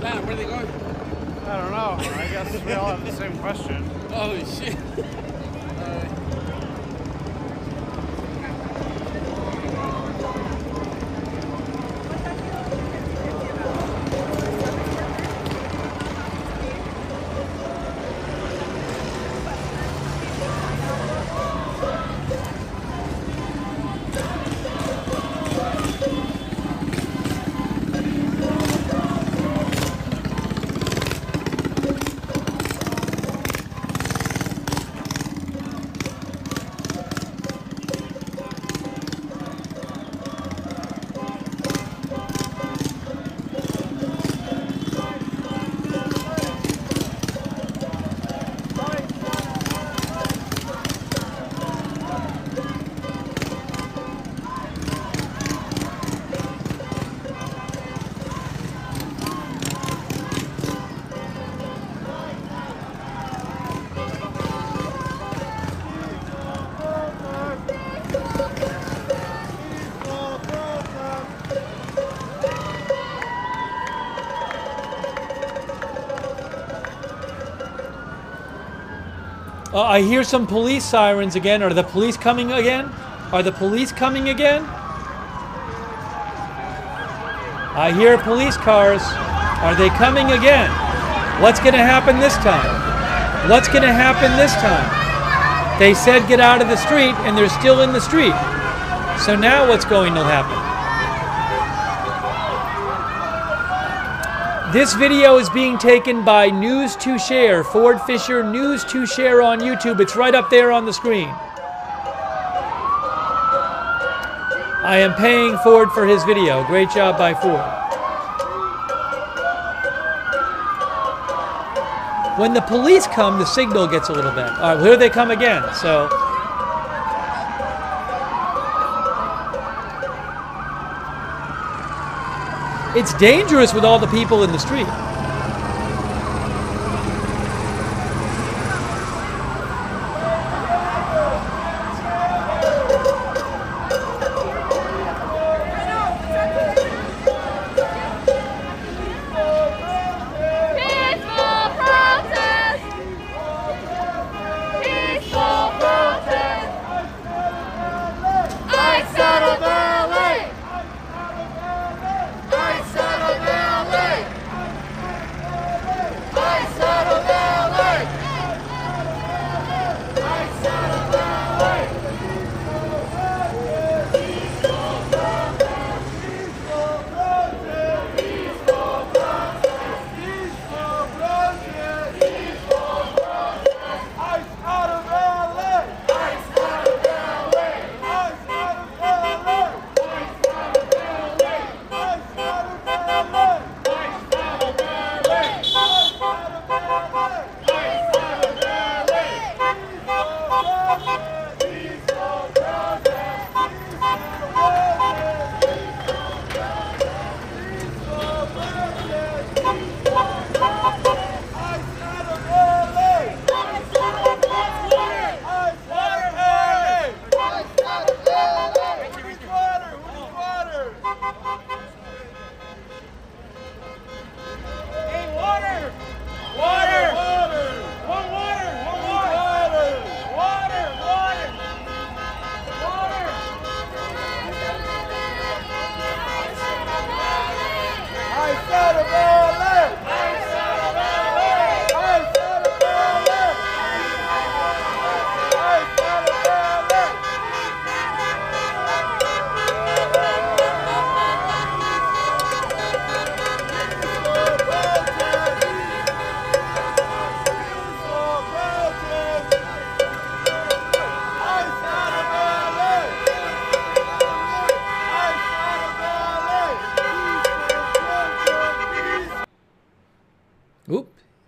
Where are they going? I don't know. I guess we all have the same question. Holy shit. I hear some police sirens again. Are the police coming again? Are the police coming again? I hear police cars. Are they coming again? What's going to happen this time? What's going to happen this time? They said get out of the street, and they're still in the street. So now what's going to happen? This video is being taken by News to Share, Ford Fisher News to Share on YouTube. It's right up there on the screen. I am paying Ford for his video. Great job by Ford. When the police come, the signal gets a little bad. All right, well, here they come again. So it's dangerous with all the people in the street.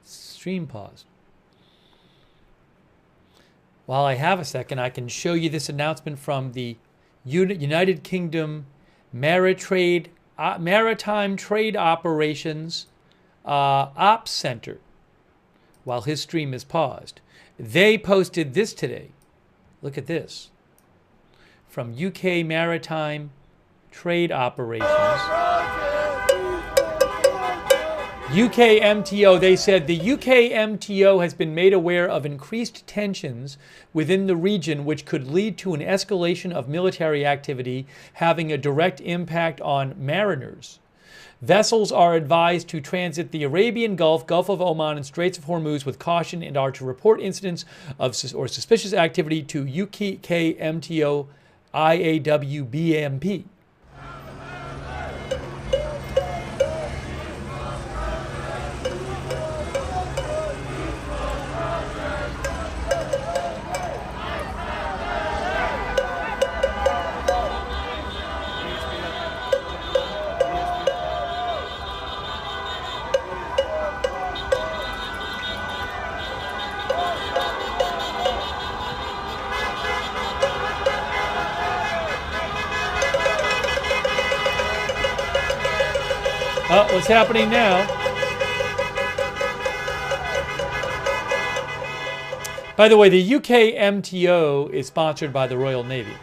Stream paused. While I have a second, I can show you this announcement from the United Kingdom Maritime Trade Operations Ops Center. While his stream is paused, they posted this today. Look at this. From UK Maritime Trade Operations. UK MTO, they said the UK MTO has been made aware of increased tensions within the region which could lead to an escalation of military activity having a direct impact on mariners. Vessels are advised to transit the Arabian Gulf, Gulf of Oman, and Straits of Hormuz with caution and are to report incidents of or suspicious activity to UK MTO IAW BMP. What's happening now? By the way, the UK MTO is sponsored by the Royal Navy.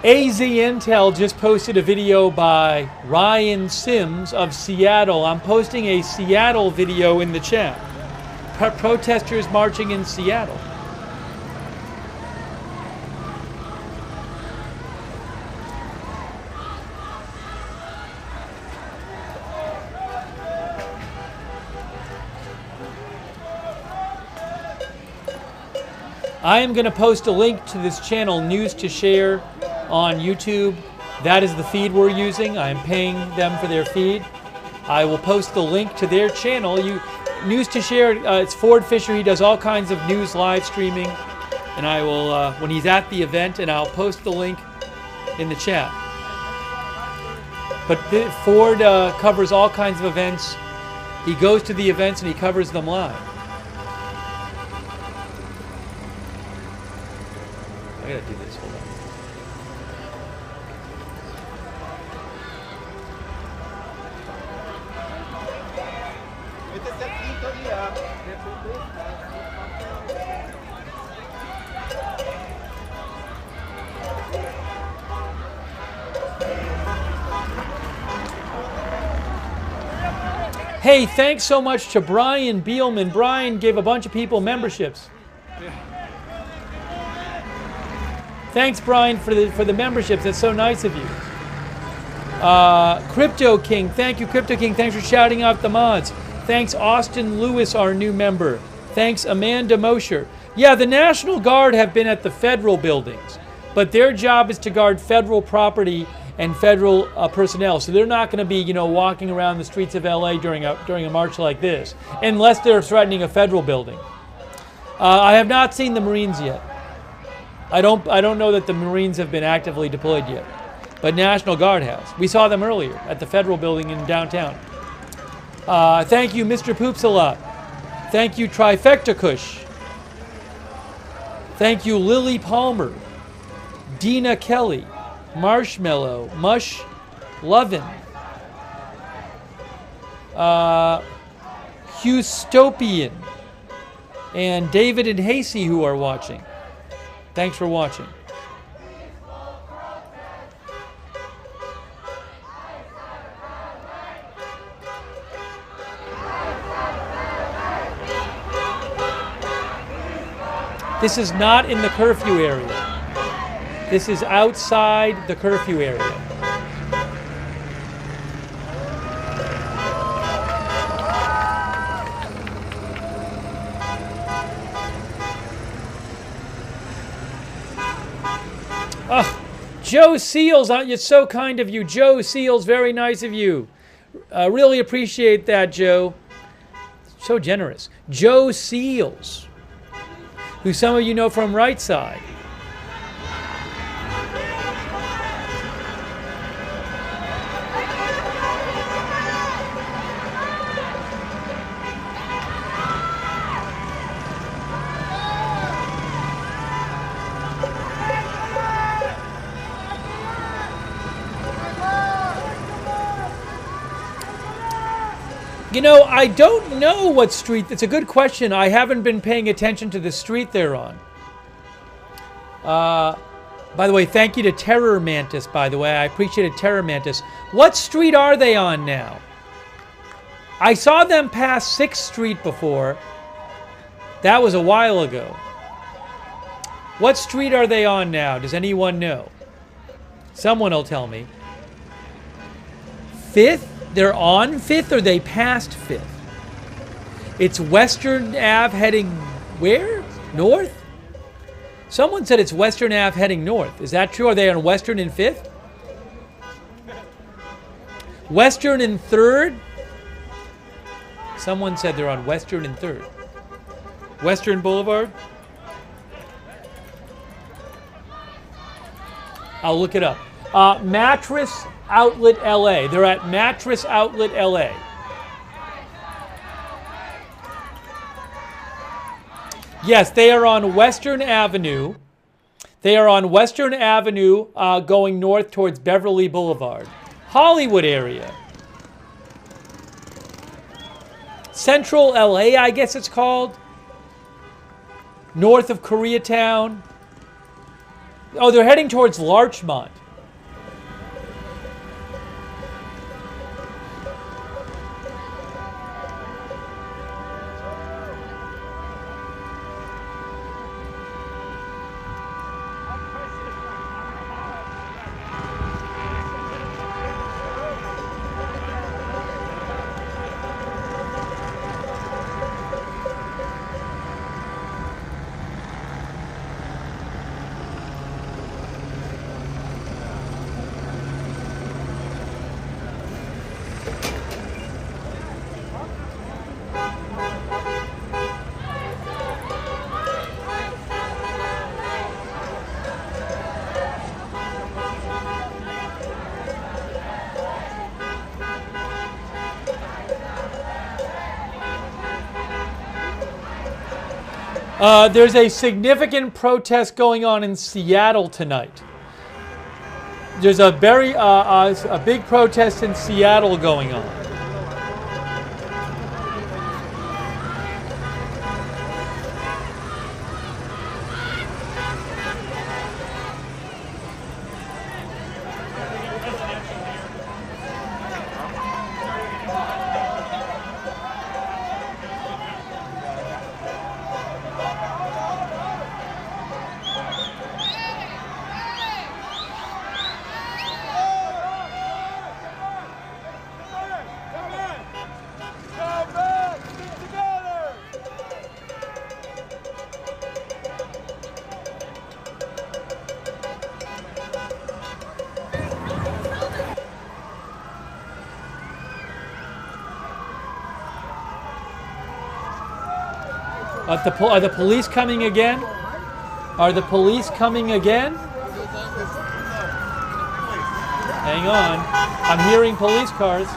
AZ Intel just posted a video by Ryan Sims of Seattle. I'm posting a Seattle video in the chat. Protesters marching in Seattle. I am going to post a link to this channel, News to Share, on YouTube. That is the feed we're using. I am paying them for their feed. I will post the link to their channel. News to Share, it's Ford Fisher. He does all kinds of news live streaming. And I will, when he's at the event, and I'll post the link in the chat. But Ford covers all kinds of events. He goes to the events and he covers them live. I gotta do this, hold on. Hey, thanks so much to Brian Beelman. Brian gave a bunch of people memberships. Thanks, Brian, for the memberships. That's so nice of you. Crypto King, thank you, Crypto King. Thanks for shouting out the mods. Thanks, Austin Lewis, our new member. Thanks, Amanda Mosher. Yeah, the National Guard have been at the federal buildings, but their job is to guard federal property and federal personnel. So they're not going to be, walking around the streets of LA during a march like this, unless they're threatening a federal building. I have not seen the Marines yet. I don't know that the Marines have been actively deployed yet, but National Guard has. We saw them earlier at the federal building in downtown. Thank you, Mr. Poops a lot. Thank you, Trifecta Kush. Thank you, Lily Palmer, Dina Kelly, Marshmallow, Mush Lovin, Hustopian, and David and Hasey who are watching. Thanks for watching. This is not in the curfew area. This is outside the curfew area. Oh, Joe Seals, it's so kind of you. Joe Seals, very nice of you. Really appreciate that, Joe. So generous. Joe Seals, who some of you know from Right Side. I don't know what street. It's a good question. I haven't been paying attention to the street they're on. By the way, thank you to Terror Mantis, by the way. I appreciate it, Terror Mantis. What street are they on now? I saw them pass 6th Street before. That was a while ago. What street are they on now? Does anyone know? Someone will tell me. 5th? They're on 5th or they passed 5th? It's Western Ave heading where? North? Someone said it's Western Ave heading north. Is that true? Are they on Western and 5th? Western and 3rd? Someone said they're on Western and 3rd. Western Boulevard? I'll look it up. Mattress Outlet LA. They're at Mattress Outlet LA. Yes, they are on Western Avenue. They are on Western Avenue going north towards Beverly Boulevard. Hollywood area. Central LA, I guess it's called. North of Koreatown. Oh, they're heading towards Larchmont. There's a significant protest going on in Seattle tonight. There's a very a big protest in Seattle going on. Are the police coming again? Are the police coming again? Hang on. I'm hearing police cars.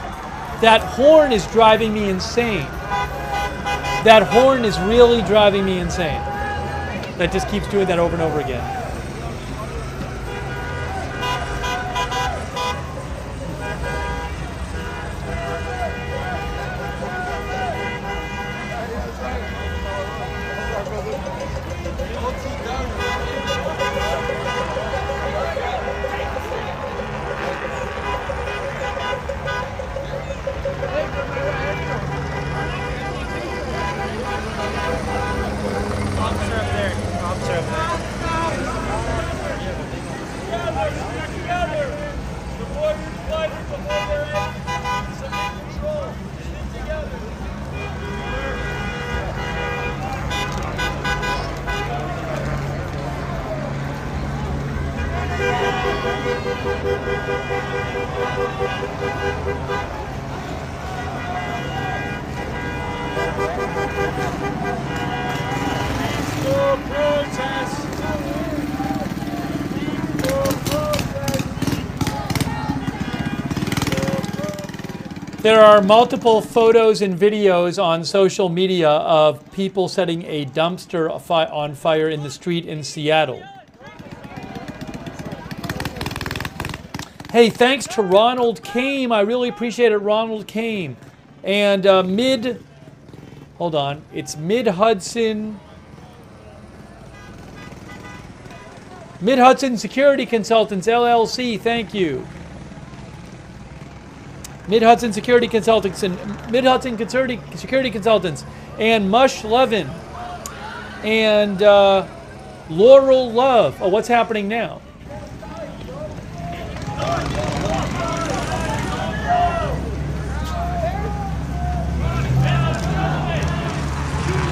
That horn is driving me insane. That horn is really driving me insane. That just keeps doing that over and over again. There are multiple photos and videos on social media of people setting a dumpster on fire in the street in Seattle. Hey, thanks to Ronald Kame. I really appreciate it, Ronald Kame. And hold on, it's Mid-Hudson Security Consultants, LLC, thank you. Mid-Hudson Security Consultants and Mid-Hudson Security Consultants and Mush Levin and Laurel Love. Oh, what's happening now?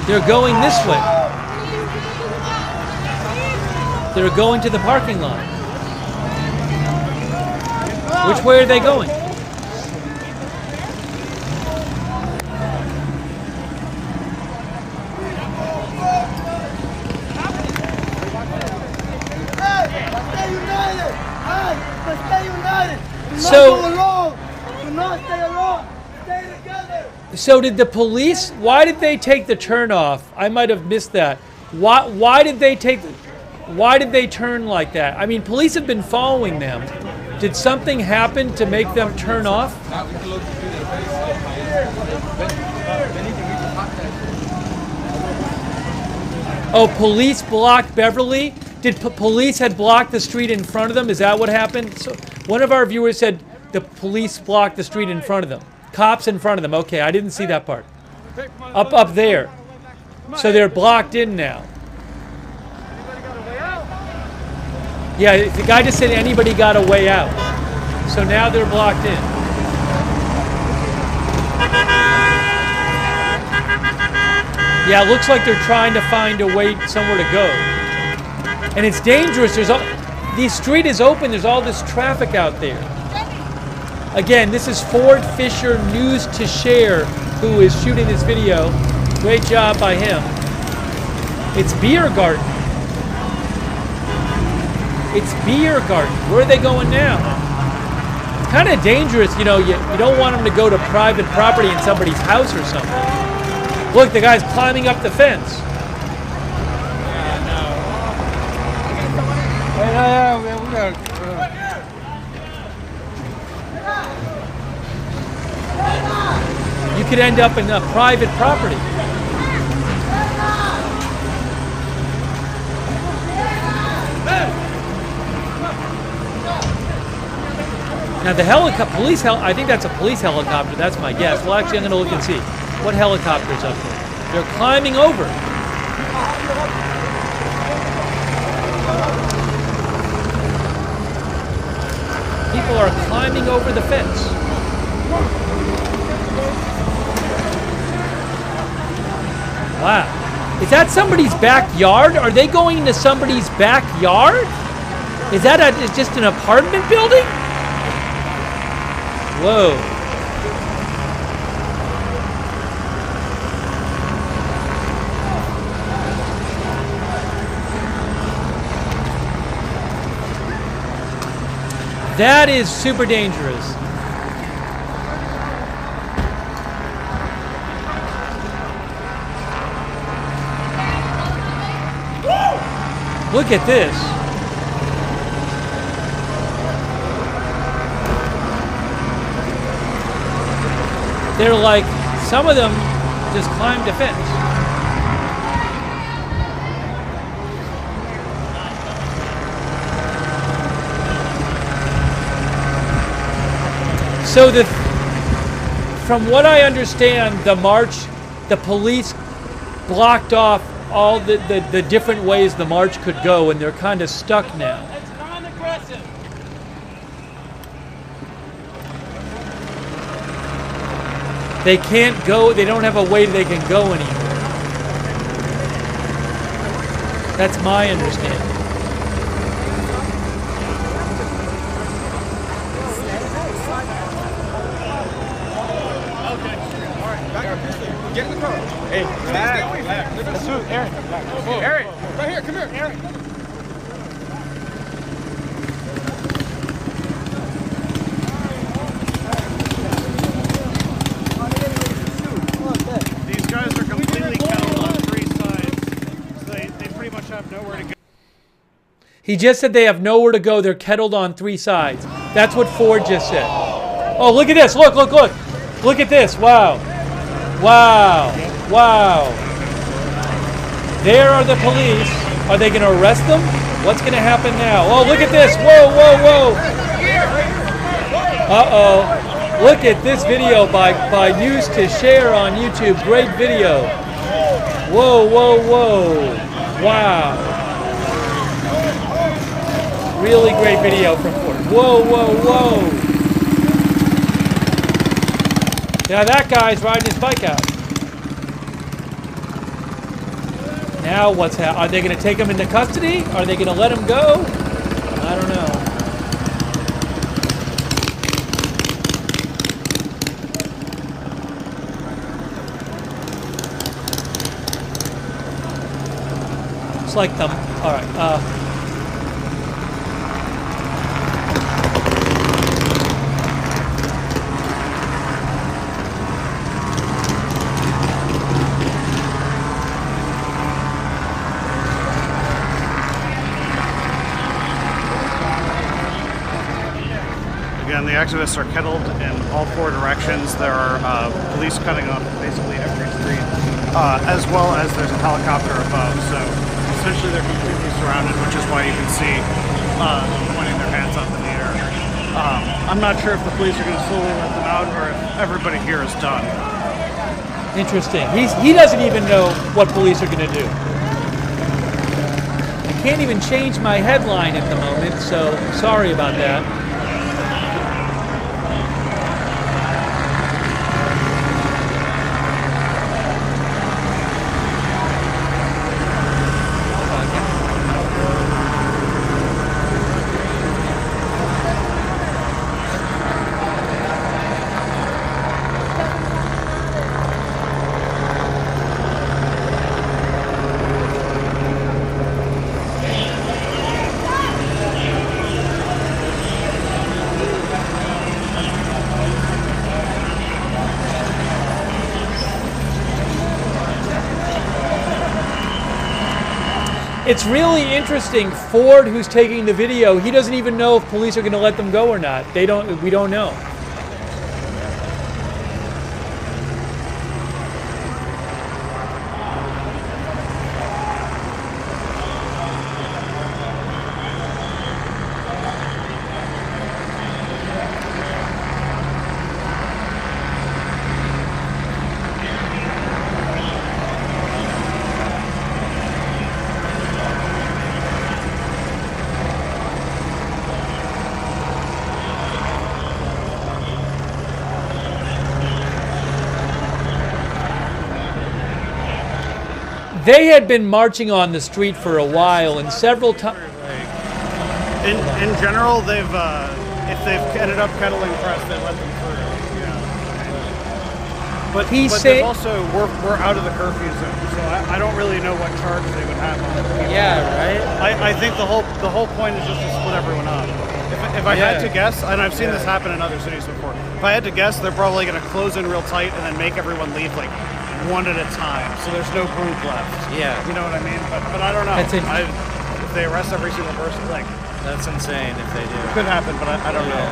They're going this way. They're going to the parking lot. Which way are they going? So did the police, why did they take the turn off? I might have missed that. Why did they turn like that? I mean, police have been following them. Did something happen to make them turn off? Oh, police blocked Beverly? Did police had blocked the street in front of them? Is that what happened? So one of our viewers said the police blocked the street in front of them. Cops in front of them. Okay, I didn't see that part. Up there. So they're blocked in now. Yeah, the guy just said anybody got a way out. So now they're blocked in. Yeah, it looks like they're trying to find a way somewhere to go. And it's dangerous. The street is open. There's all this traffic out there. Again, this is Ford Fisher News to Share, who is shooting this video. Great job by him. It's Beer Garden. It's Beer Garden. Where are they going now? It's kind of dangerous, you know. You don't want them to go to private property in somebody's house or something. Look, the guy's climbing up the fence. You could end up in a private property. Now the I think that's a police helicopter, that's my guess. Well, actually, I'm going to look and see what helicopter's up there. They're climbing over. People are climbing over the fence. Wow. Is that somebody's backyard? Are they going into somebody's backyard? Is that just an apartment building? Whoa. That is super dangerous. Look at this. They're like, some of them just climbed a fence. So from what I understand, the march, the police blocked off all the different ways the march could go, and they're kind of stuck now. It's non-aggressive. They can't go, they don't have a way they can go anymore. That's my understanding. Get in the car. Hey, back. Let's move. Aaron. Aaron. Right here. Come here. Aaron. These guys are completely kettled on three sides. So they pretty much have nowhere to go. He just said they have nowhere to go. They're kettled on three sides. That's what Ford just said. Oh, look at this. Look. Look at this. Wow. Wow. Wow. There are the police. Are they going to arrest them? What's going to happen now? Oh, look at this. Whoa, whoa, whoa. Uh-oh. Look at this video by News to Share on YouTube. Great video. Whoa, whoa, whoa. Wow. Really great video from Ford. Whoa, whoa, whoa. Now that guy's riding his bike out. Now what's happening? Are they going to take him into custody? Are they going to let him go? I don't know. It's like them. All right. Again, the activists are kettled in all four directions. There are police cutting off basically every street, as well as there's a helicopter above. So essentially they're completely surrounded, which is why you can see them pointing their hands up in the air. I'm not sure if the police are going to slowly let them out or if everybody here is done. Interesting. He doesn't even know what police are going to do. I can't even change my headline at the moment, so sorry about that. It's really interesting. Ford, who's taking the video, he doesn't even know if police are going to let them go or not. We don't know. They had been marching on the street for a while, and several times. In general, they've if they've ended up kettling press, they let them through. Yeah. But they've also we're out of the curfew zone, so I don't really know what charge they would have on people. Yeah, right. I think the whole point is just to split everyone up. If I had to guess, and I've seen this happen in other cities before, if I had to guess, they're probably going to close in real tight and then make everyone leave like one at a time, so there's no group left. Yeah. You know what I mean? But I don't know. If they arrest every single person, like... That's insane if they do. It could happen, but I don't know.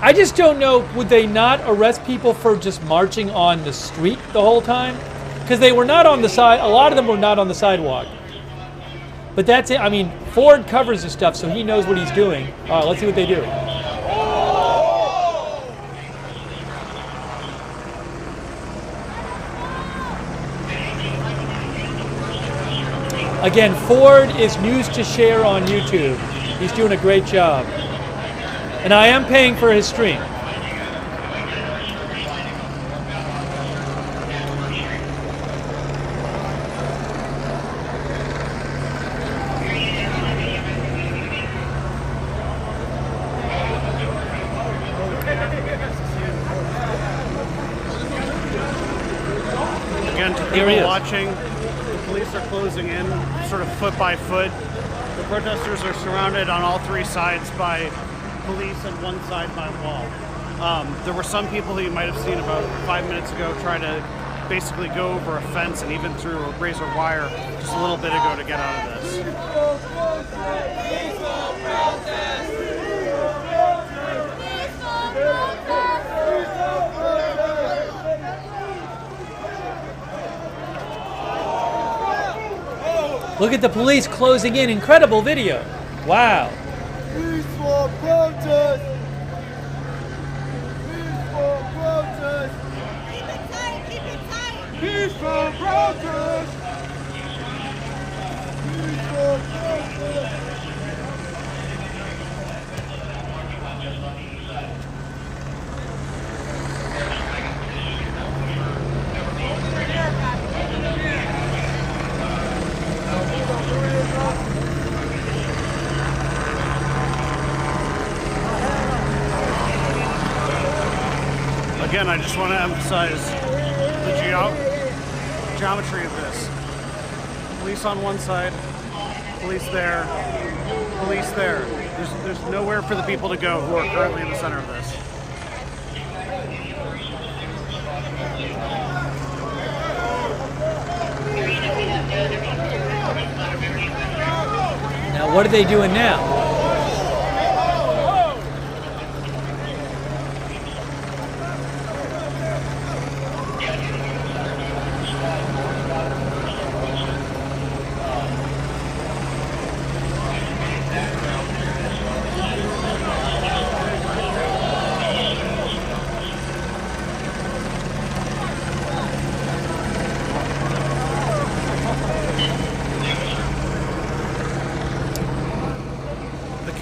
I just don't know, would they not arrest people for just marching on the street the whole time? Because they were not on the side, a lot of them were not on the sidewalk. But that's it. I mean, Ford covers this stuff, so he knows what he's doing. All right, let's see what they do. Again, Ford is news to share on YouTube. He's doing a great job. And I am paying for his stream. Again, to people watching, police are closing in, sort of foot by foot. The protesters are surrounded on all three sides by police and one side by a wall. There were some people who you might have seen about 5 minutes ago try to basically go over a fence and even through a razor wire just a little bit ago to get out of this. Look at the police closing in. Incredible video. Wow. Peaceful protest. Peaceful protest. Keep it tight. Keep it tight. Peaceful protest. Peaceful protest. Again, I just want to emphasize the geometry of this. Police on one side, police there, police there. There's nowhere for the people to go who are currently in the center of this. Now, what are they doing now?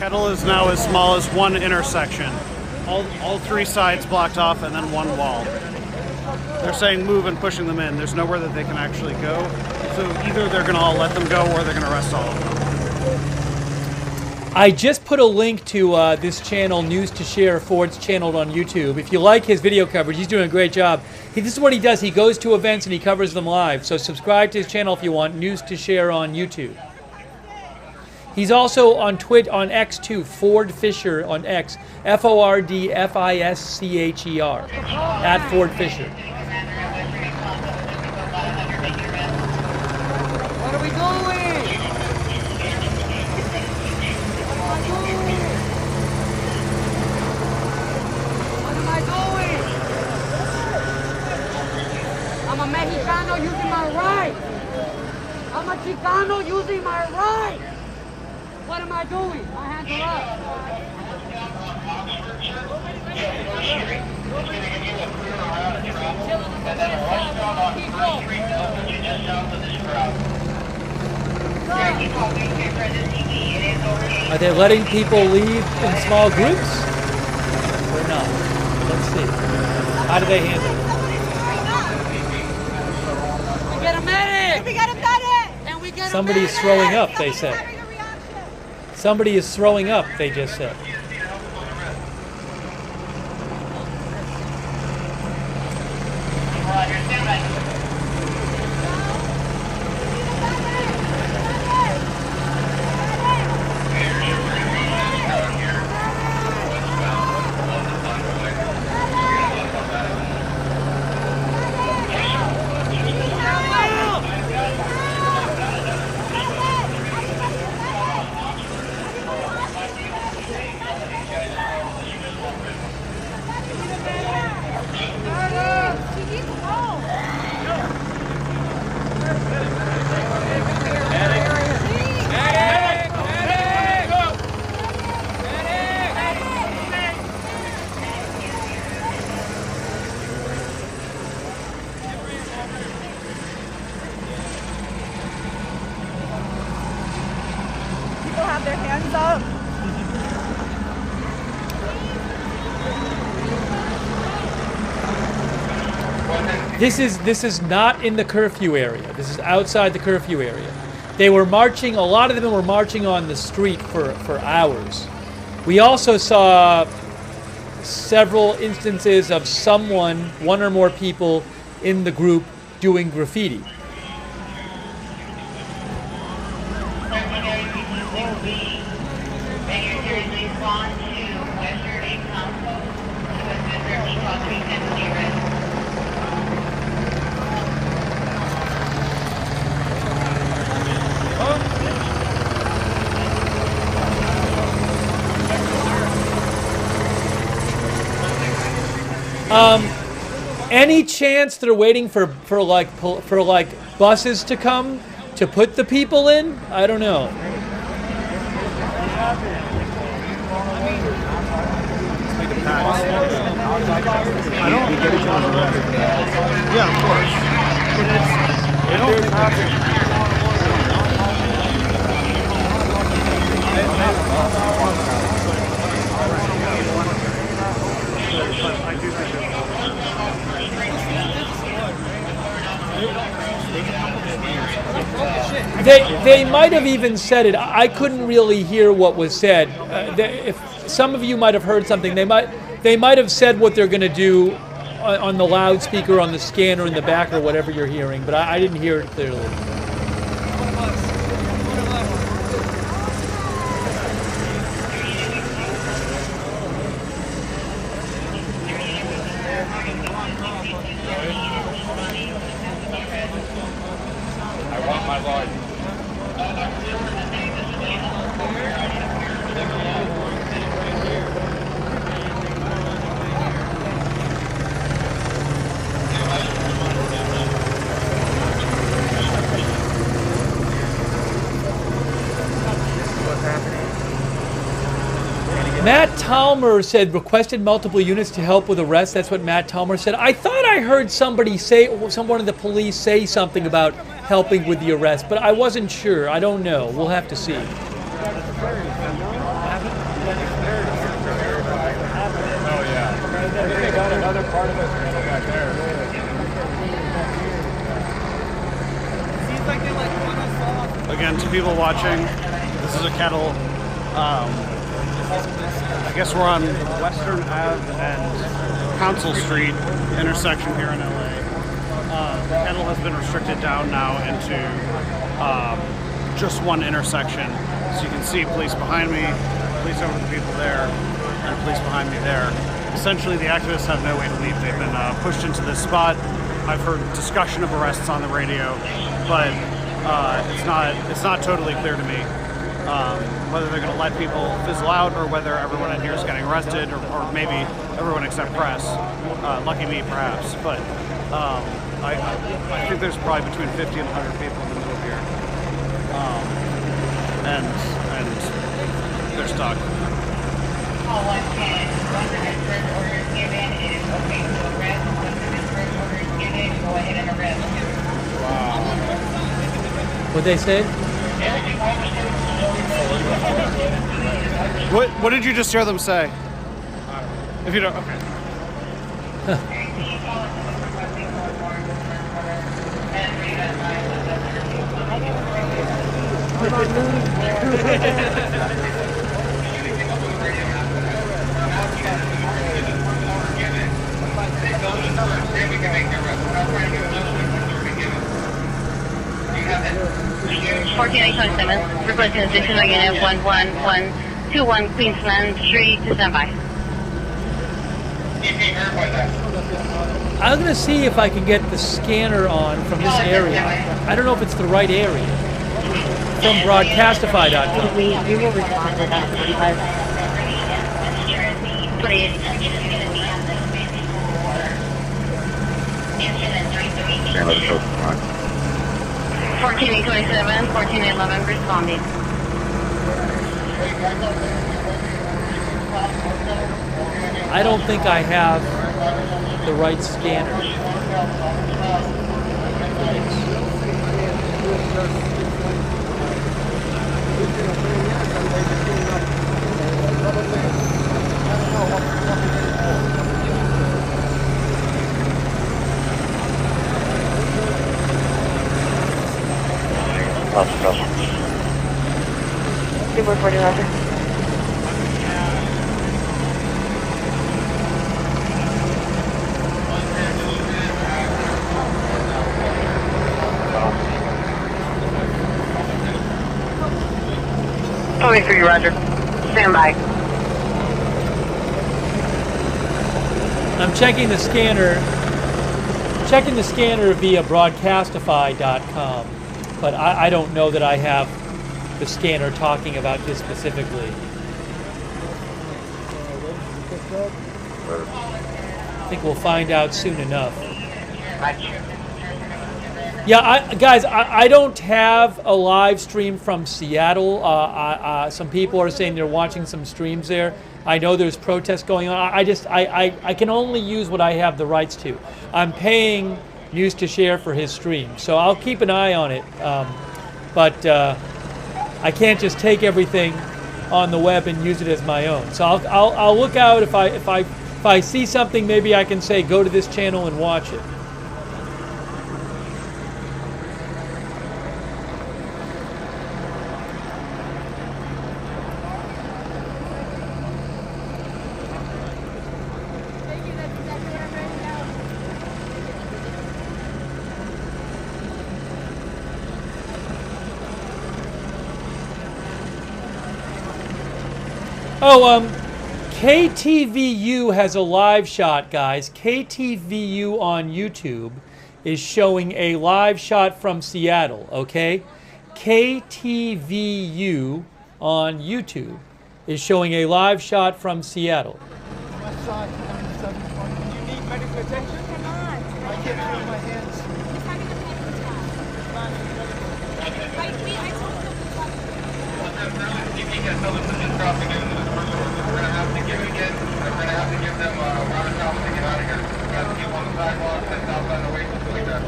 Kettle is now as small as one intersection. All three sides blocked off and then one wall. They're saying move and pushing them in. There's nowhere that they can actually go. So either they're going to all let them go or they're going to arrest all of them. I just put a link to this channel, News to Share, Ford's channel on YouTube. If you like his video coverage, he's doing a great job. This is what he does. He goes to events and he covers them live. So subscribe to his channel if you want, News to Share on YouTube. He's also on on X too, Ford Fisher on X, FORDFISCHER, at Ford Fisher. What are we doing? What am I doing? I'm a Mexicano using my right. I'm a Chicano using my right. What am I doing? My hands are up. Are they letting people leave in small groups or not? Let's see. How do they handle it? We get a medic! We get a medic! And we get Somebody is throwing up, they said. Somebody is throwing up, they just said. Their hands up. This is not in the curfew area. This is outside the curfew area. They were marching, a lot of them were marching on the street for hours. We also saw several instances of one or more people in the group doing graffiti. Any chance they're waiting for buses to come to put the people in? I don't know. Yeah, of course. They don't have They might have even said it. I couldn't really hear what was said. If some of you might have heard something, they might have said what they're going to do on the loudspeaker, on the scanner in the back, or whatever you're hearing. But I didn't hear it clearly. I want my lawyer. Matt Talmer said requested multiple units to help with arrests. That's what Matt Talmer said. I thought I heard somebody say, someone of the police say something about helping with the arrest, but I wasn't sure. I don't know. We'll have to see. part of it's going back there. Seems like they like want us off. Again, to people watching, this is a Kettle. I guess we're on Western Ave and Council Street intersection here in LA. The Kettle has been restricted down now into just one intersection. So you can see police behind me, police over the people there, and police behind me there. Essentially, the activists have no way to leave. They've been pushed into this spot. I've heard discussion of arrests on the radio, but it's not totally clear to me whether they're going to let people fizzle out or whether everyone in here is getting arrested, or maybe everyone except press. Lucky me, perhaps. But I think there's probably between 50 and 100 people in the middle here, and they're stuck. What'd they say? What did you just hear them say? If you don't, okay. Requesting assistance again at 11121 Queensland Street to stand by. I'm going to see if I can get the scanner on from this area. I don't know if it's the right area. From broadcastify.com. We will respond to that. Please. 14827, 1411 responding. I don't think I have the right scanner. Good work, Roger. Coming for you, Roger. Stand by. I'm checking the scanner. Checking the scanner via broadcastify.com, but I don't know that I have the scanner talking about this specifically. I think we'll find out soon enough. Yeah, guys, I don't have a live stream from Seattle. Some people are saying they're watching some streams there. I know there's protests going on. I can only use what I have the rights to. I'm paying News to Share for his stream, so I'll keep an eye on it. But I can't just take everything on the web and use it as my own. So I'll look out if I see something. Maybe I can say go to this channel and watch it. Oh, KTVU has a live shot, guys. KTVU on YouTube is showing a live shot from Seattle, okay? KTVU on YouTube is showing a live shot from Seattle. West side, 9720. Do you need medical attention? I can't feel my hands. He's having a panic attack. We're gonna have to give them a round of to get out of here. We have to keep on the sidewalk, sit outside the way, something like that.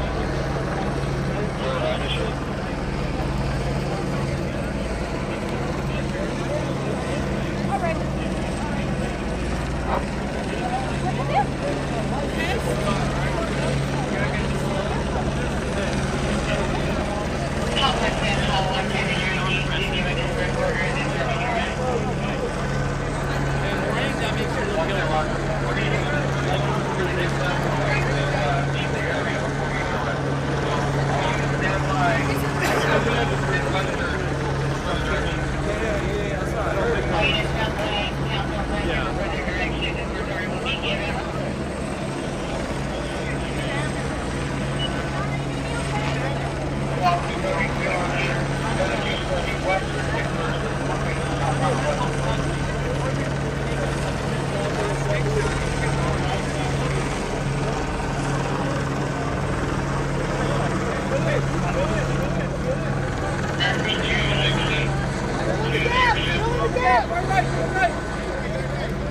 All right.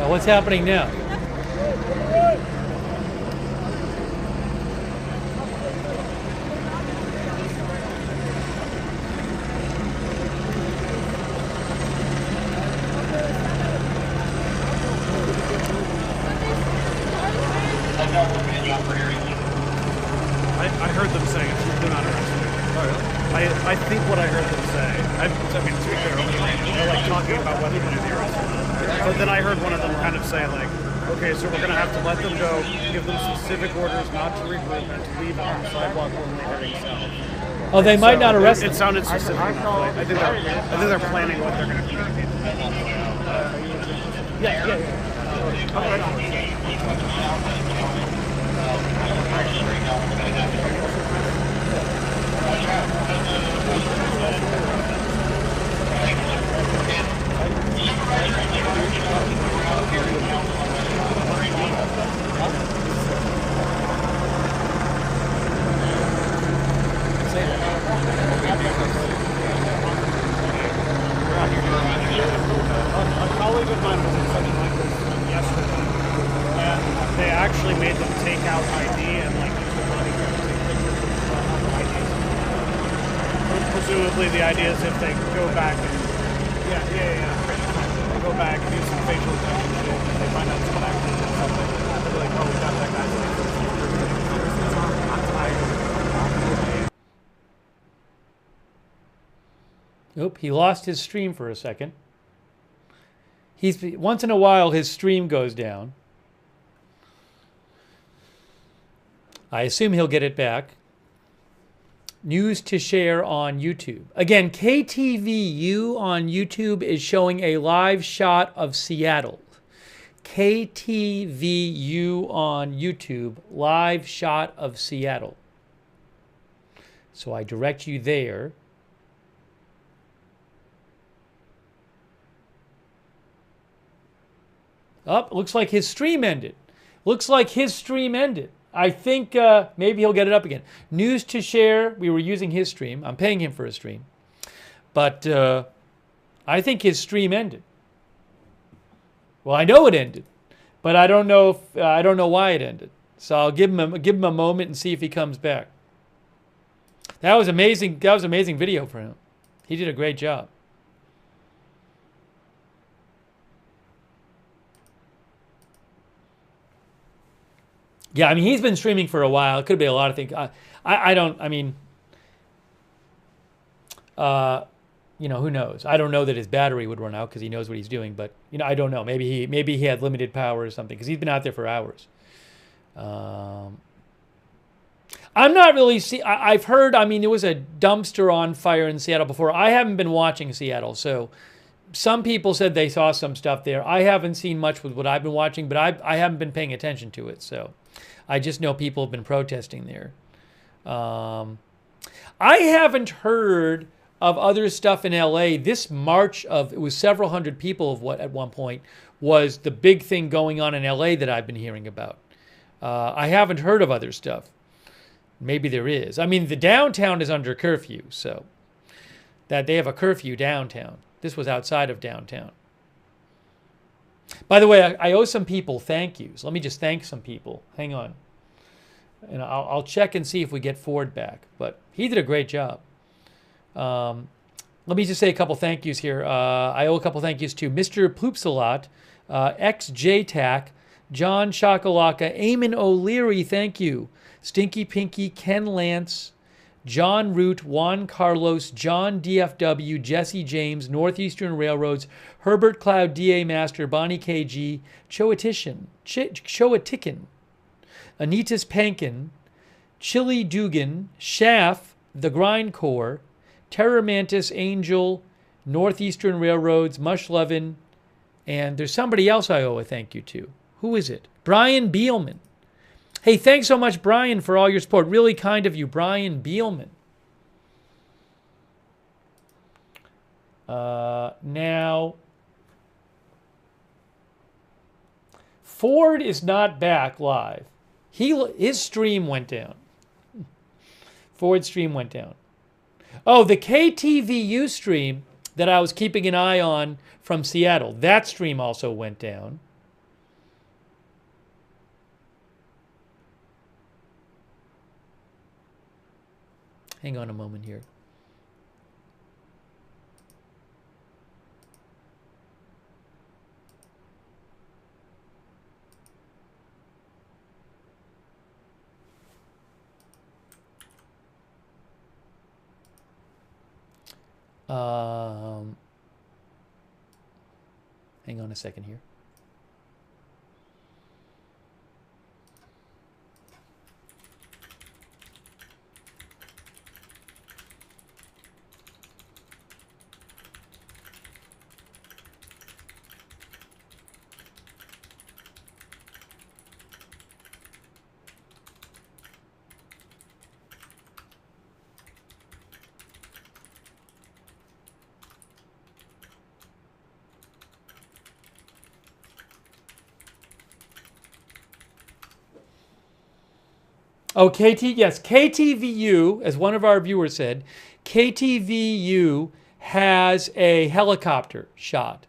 Oh, what's happening now? I heard them saying they're not arrested. I think what I heard them say, I mean, to be fair, they're like talking about whether they're going to be arrested. But then I heard one of them kind of say like, okay, so we're going to have to let them go, give them specific orders not to regroup and to leave on the sidewalk when they're heading south. Oh, they might not arrest them. It sounded specific enough. I think they're planning what they're going to communicate. Yeah. A colleague of mine was in something like this yesterday, and they actually made them take out ID and like use the money to take pictures of the IDs. Presumably, the idea is if they go back and they go back and do some facial detection shit, and they find out it's connected to something, they'll be like, oh, we got that guy's license. Oop, he lost his stream for a second. Once in a while his stream goes down. I assume he'll get it back. News to share on YouTube. Again, KTVU on YouTube is showing a live shot of Seattle. KTVU on YouTube, live shot of Seattle. So I direct you there. Oh, looks like his stream ended. I think maybe he'll get it up again. News to share. We were using his stream. I'm paying him for a stream. But I think his stream ended. Well, I know it ended. But I don't know why it ended. So I'll give him a moment and see if he comes back. That was amazing. That was an amazing video for him. He did a great job. Yeah, I mean, he's been streaming for a while. It could be a lot of things. Who knows? I don't know that his battery would run out because he knows what he's doing. But, I don't know. Maybe he had limited power or something because he's been out there for hours. I'm not really... I've heard, there was a dumpster on fire in Seattle before. I haven't been watching Seattle, so... Some people said they saw some stuff there. I haven't seen much with what I've been watching, but I haven't been paying attention to it. So I just know people have been protesting there. I haven't heard of other stuff in LA. This march it was several hundred people at one point was the big thing going on in LA that I've been hearing about. I haven't heard of other stuff. Maybe there is. The downtown is under curfew, so that they have a curfew downtown. This was outside of downtown. By the way, I owe some people thank yous. Let me just thank some people. Hang on. And I'll check and see if we get Ford back. But he did a great job. Let me just say a couple thank yous here. I owe a couple thank yous to Mr. Ploopsalot, XJTAC, John Shakalaka, Eamon O'Leary, thank you. Stinky Pinky, Ken Lance, John Root, Juan Carlos, John DFW, Jesse James, Northeastern Railroads, Herbert Cloud, DA Master, Bonnie KG, Choatikin, Anitas Pankin, Chili Dugan, Schaff, The Grindcore, Terror Mantis, Angel, Northeastern Railroads, Mushlovin, and there's somebody else I owe a thank you to. Who is it? Brian Beelman. Hey, thanks so much, Brian, for all your support. Really kind of you, Brian Beelman. Now, Ford is not back live. His stream went down. Ford's stream went down. Oh, the KTVU stream that I was keeping an eye on from Seattle, that stream also went down. Hang on a moment here. Hang on a second here. Oh, yes, KTVU, as one of our viewers said, KTVU has a helicopter shot.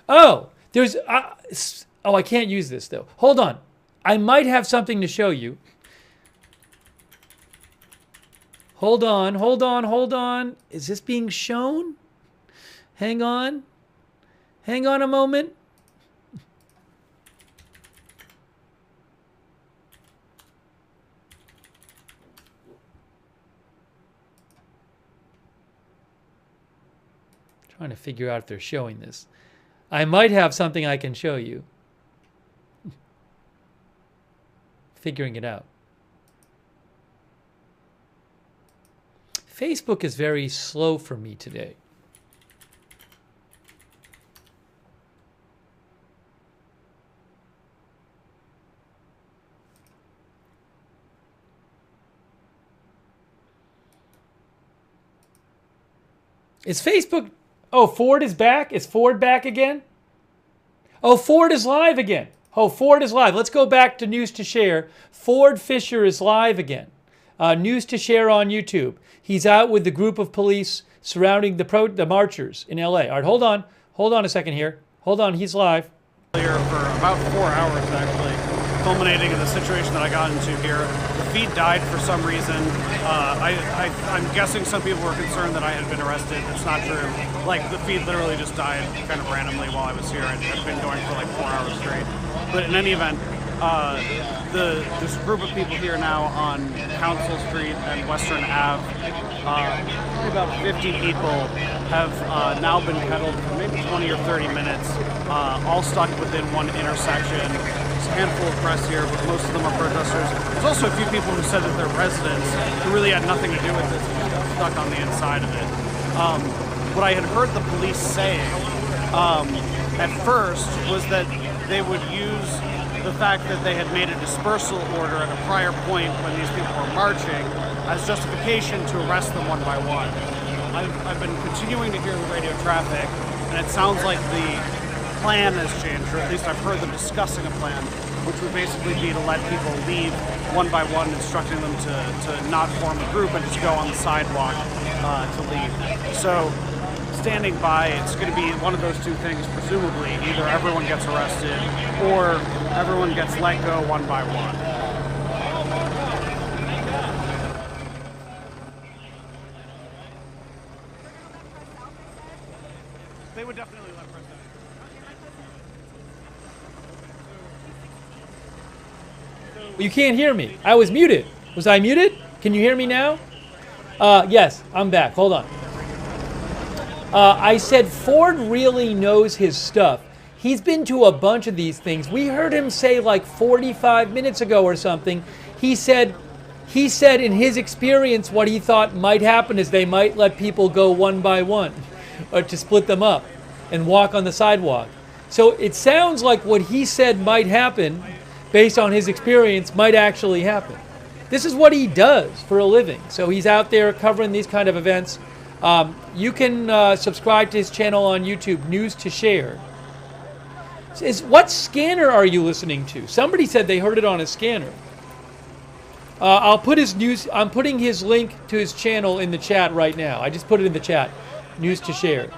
Oh, there's, oh, I can't use this though. Hold on. I might have something to show you. Hold on, hold on, hold on. Is this being shown? Hang on. Hang on a moment. Trying to figure out if they're showing this. I might have something I can show you. Figuring it out. Facebook is very slow for me today. Is Facebook... Oh, Ford is back? Is Ford back again? Oh, Ford is live again. Oh, Ford is live. Let's go back to News to Share. Ford Fisher is live again. News to Share on YouTube. He's out with the group of police surrounding the marchers in LA. All right, hold on. Hold on a second here. Hold on, he's live. For about 4 hours, actually, culminating in the situation that I got into here. The feed died for some reason. I'm guessing some people were concerned that I had been arrested. It's not true. Like, the feed literally just died kind of randomly while I was here. It had been going for like 4 hours straight. But in any event, this group of people here now on Council Street and Western Ave, probably about 50 people have now been kettled for maybe 20 or 30 minutes, all stuck within one intersection. There's a handful of press here, but most of them are protesters. There's also a few people who said that they're residents who really had nothing to do with this, and just got stuck on the inside of it. What I had heard the police saying at first was that they would use the fact that they had made a dispersal order at a prior point when these people were marching as justification to arrest them one by one. I've been continuing to hear the radio traffic, and it sounds like the plan has changed, or at least I've heard them discussing a plan, which would basically be to let people leave one by one, instructing them to not form a group and just go on the sidewalk to leave. So, standing by, it's going to be one of those two things, presumably. Either everyone gets arrested or everyone gets let go one by one. They would definitely let press out. You can't hear me. I was muted. Was I muted? Can you hear me now? Yes, I'm back. Hold on. I said Ford really knows his stuff. He's been to a bunch of these things. We heard him say like 45 minutes ago or something. He said in his experience what he thought might happen is they might let people go one by one or to split them up and walk on the sidewalk. So it sounds like what he said might happen based on his experience might actually happen. This is what he does for a living. So he's out there covering these kind of events. You can subscribe to his channel on YouTube, News to Share. What scanner are you listening to? Somebody said they heard it on a scanner. I'll put his news. I'm putting his link to his channel in the chat right now. I just put it in the chat. News to Share.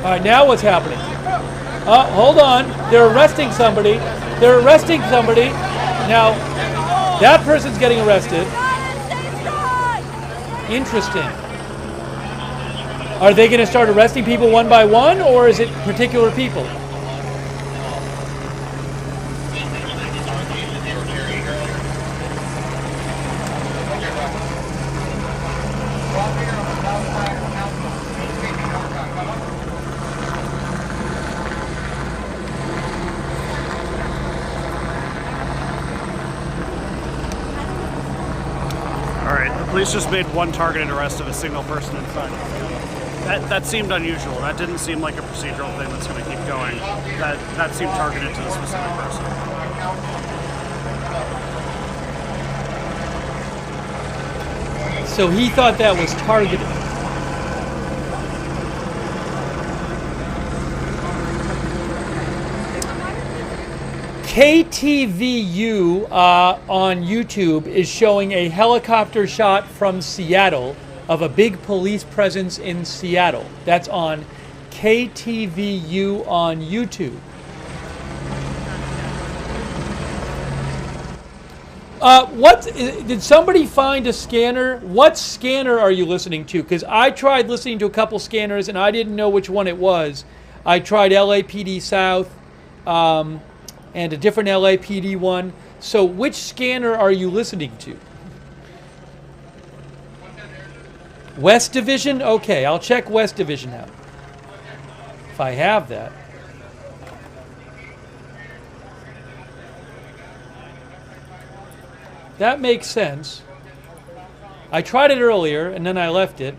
All right, now what's happening? Hold on. They're arresting somebody. They're arresting somebody. Now, that person's getting arrested. Interesting. Are they going to start arresting people one by one, or is it particular people? Police just made one targeted arrest of a single person inside. That seemed unusual. That didn't seem like a procedural thing that's going to keep going. That seemed targeted to the specific person. So he thought that was targeted. KTVU on YouTube is showing a helicopter shot from Seattle of a big police presence in Seattle. That's on KTVU on YouTube. Did somebody find a scanner? What scanner are you listening to? Because I tried listening to a couple scanners and I didn't know which one it was. I tried LAPD South. And a different LAPD one. So which scanner are you listening to? West Division? Okay, I'll check West Division out. If I have that. That makes sense. I tried it earlier and then I left it.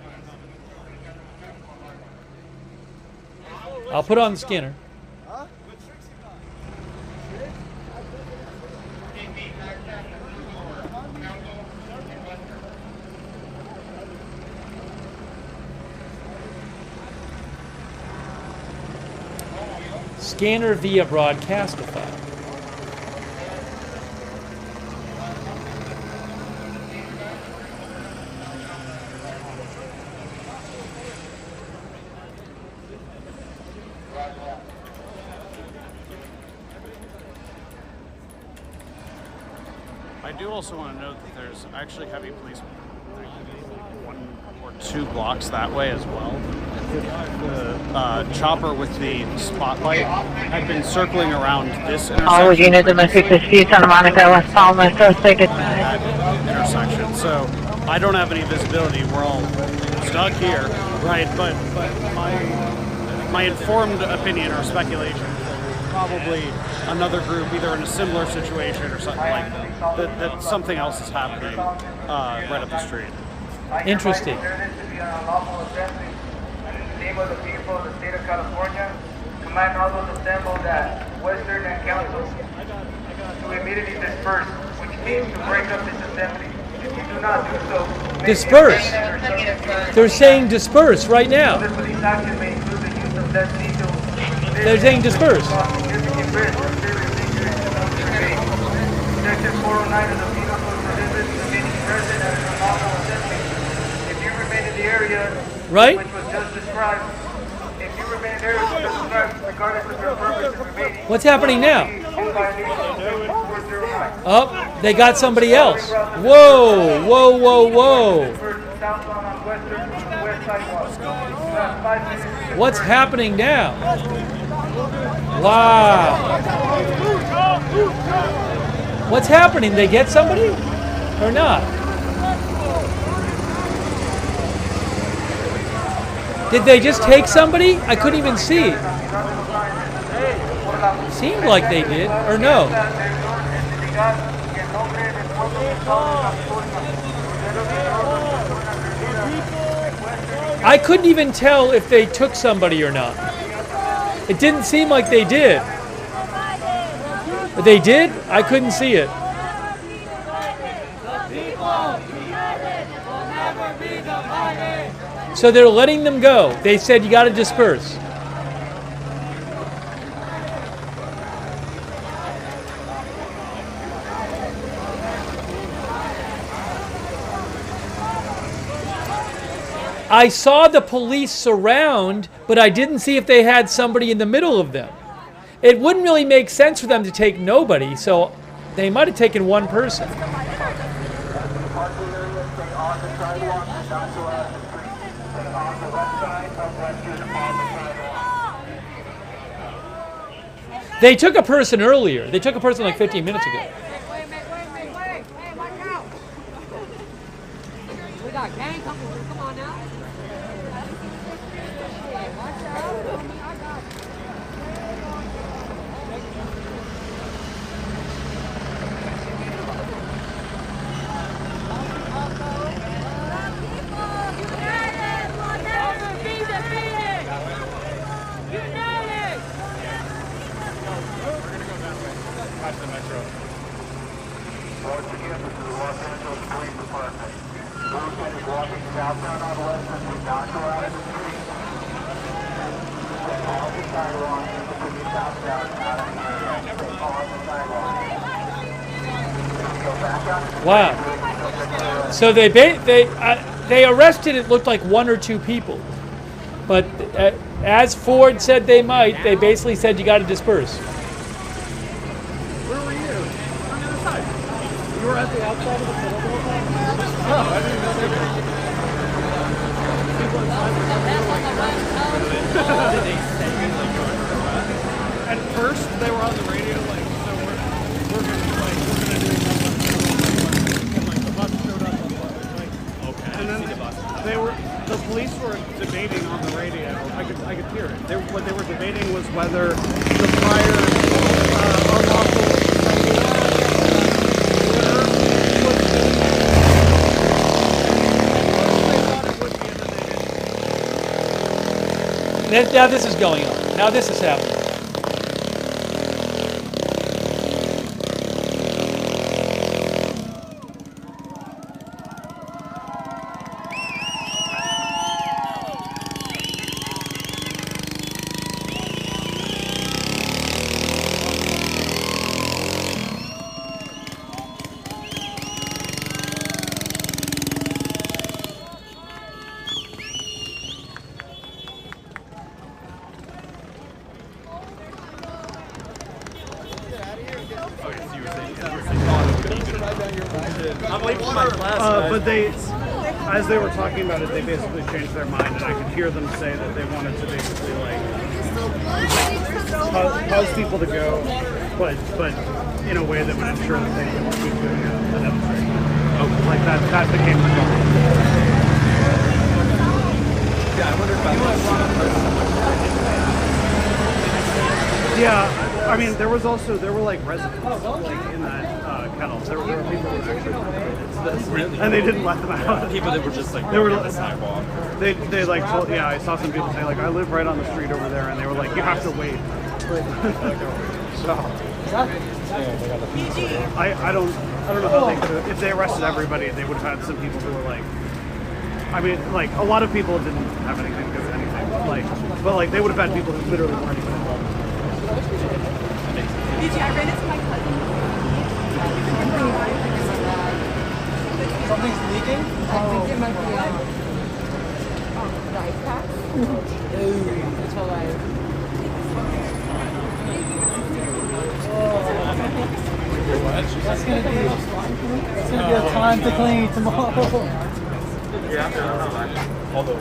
I'll put on the scanner. Scanner via Broadcastify. I do also want to note that there's actually heavy police 1 or 2 blocks that way as well. The chopper with the spotlight had been circling around this intersection. All units domestic dispute, Santa Monica, West Palm, intersection. So I don't have any visibility. We're all stuck here, right? But my informed opinion or speculation is probably another group either in a similar situation or something like that something else is happening right up the street. Interesting. Name of the people of the state of California, command all those assembled at Western and Council to immediately disperse, which means to break up this assembly. If you do not do so, disperse. They're saying disperse right now. Other police action may include the use of less lethal. They're saying disperse. Section 409 of the Penal Code prohibits remaining present at an unlawful assembly. If you remain in the area, right? Which was just described. If you remain there, regardless of your purpose in remaining. What's happening now? Oh, they got somebody else. Whoa, whoa, whoa, whoa. What's happening now? Wow. What's happening? They get somebody or not? Did they just take somebody? I couldn't even see. Seemed like they did, or no? I couldn't even tell if they took somebody or not. It didn't seem like they did. But they did? I couldn't see it. So they're letting them go. They said you got to disperse. I saw the police surround, but I didn't see if they had somebody in the middle of them. It wouldn't really make sense for them to take nobody, so they might have taken one person. They took a person earlier. They took a person like 15 minutes ago. Wait. Hey, watch out. We got gang coming. Come on now. Hey, watch out. I got Watch the metro. Once again, this is the Los Angeles Police Department. Movement is walking southbound on Western. Do not go out in the street. Stay on the sidewalk. Continue southbound out of the area. Stay on the sidewalk. Go back out. Wow. So they arrested, it looked like 1 or 2 people. But as Ford said they might, they basically said you got to disperse. Where were you? On the other side. You were at the outside of the Kettle? No, I didn't know they were. People inside were At first, they were on the radio, like, so we're gonna do something. And, like, the bus showed up on the okay. And then the police were debating on the radio. I could hear it. What they were debating was whether the prior unlawful Now this is going on. Now this is happening. But as they were talking about it, they basically changed their mind, and I could hear them say that they wanted to basically cause people to go, but in a way that would ensure that they can keep doing a demonstration. Oh, like that became the goal. Yeah, I wonder about Yeah, I mean, there were like residents like in that Kettle. There were people who were actually and they didn't let them out. People that were just like they were on the sidewalk. They like told, yeah, I saw some people say like I live right on the street over there, and they were like you have to wait. So I don't know how they could. If they arrested everybody, they would have had some people who were like. I mean, like a lot of people didn't have anything to do with anything. But like they would have had people who literally weren't even involved. I ran into my cousin. Something's leaking? I think it might be the ice pack. That's hilarious. That's gonna be a time to clean tomorrow. Yeah, although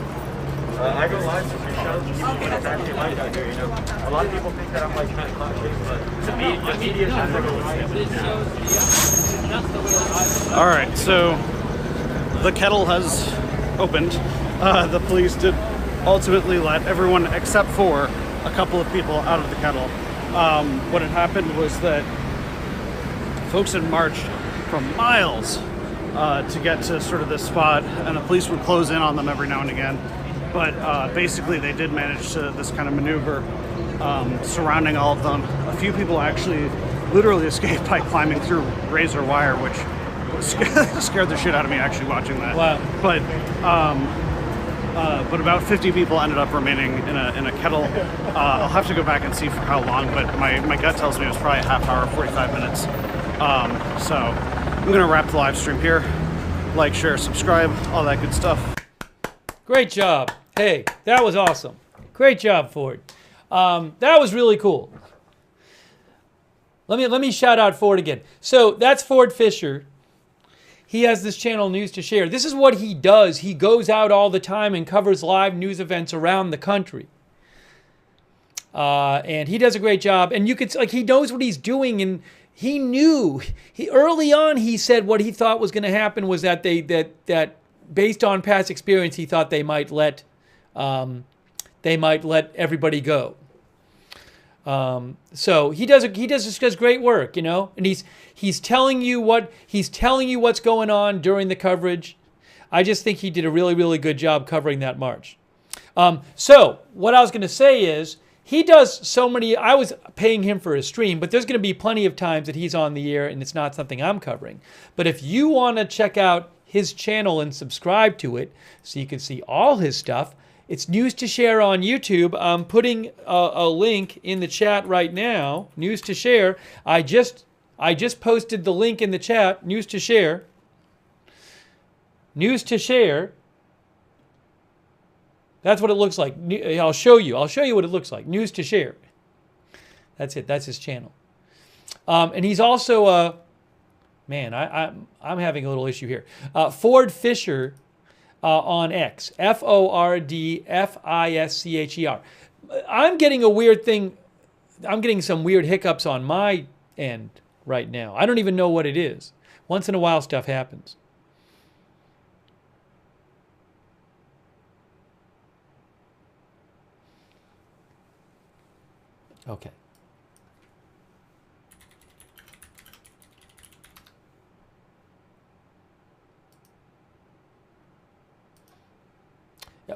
I go live to see shows, and it's actually like that here, you know. A lot of people think that I'm like kind of clout-chasing, but the media shows everyone. All right, so the Kettle has opened. The police did ultimately let everyone except for a couple of people out of the Kettle. What had happened was that folks had marched for miles to get to sort of this spot, and the police would close in on them every now and again. But basically they did manage to this kind of maneuver surrounding all of them. A few people actually literally escaped by climbing through razor wire, which scared the shit out of me actually watching that. Wow. But about 50 people ended up remaining in a Kettle. I'll have to go back and see for how long, but my gut tells me it was probably a half hour, 45 minutes. So I'm gonna wrap the live stream here. Like, share, subscribe, all that good stuff. Great job. Hey, that was awesome. Great job, Ford. That was really cool. Let me shout out Ford again. So that's Ford Fisher. He has this channel, News to Share. This is what he does. He goes out all the time and covers live news events around the country. And he does a great job. And you could, like, he knows what he's doing. And he knew, early on, he said what he thought was going to happen was that that based on past experience, he thought they might let everybody go. So he does great work, you know, and he's telling you what's going on during the coverage. I just think he did a really, really good job covering that march. So what I was going to say is he does so many. I was paying him for his stream, but there's going to be plenty of times that he's on the air and it's not something I'm covering. But if you want to check out his channel and subscribe to it so you can see all his stuff, it's News to Share on YouTube. I'm putting a link in the chat right now. News to Share. I just posted the link in the chat. News to Share. News to Share. That's what it looks like. I'll show you what it looks like. News to Share. That's it. That's his channel. And he's also man, I'm having a little issue here. Ford Fisher. On X, FORDFISCHER. I'm getting a weird thing. I'm getting some weird hiccups on my end right now. I don't even know what it is. Once in a while, stuff happens. Okay.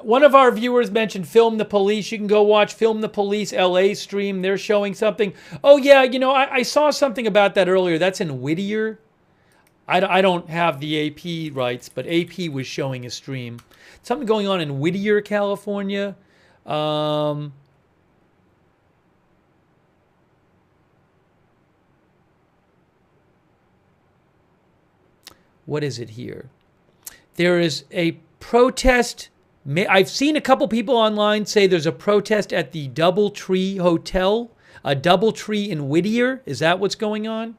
One of our viewers mentioned Film the Police. You can go watch Film the Police LA stream. They're showing something. Oh, yeah, you know, I saw something about that earlier. That's in Whittier. I don't have the AP rights, but AP was showing a stream. Something going on in Whittier, California. What is it here? There is a protest. I've seen a couple people online say there's a protest at the Doubletree Hotel, a Doubletree in Whittier. Is that what's going on?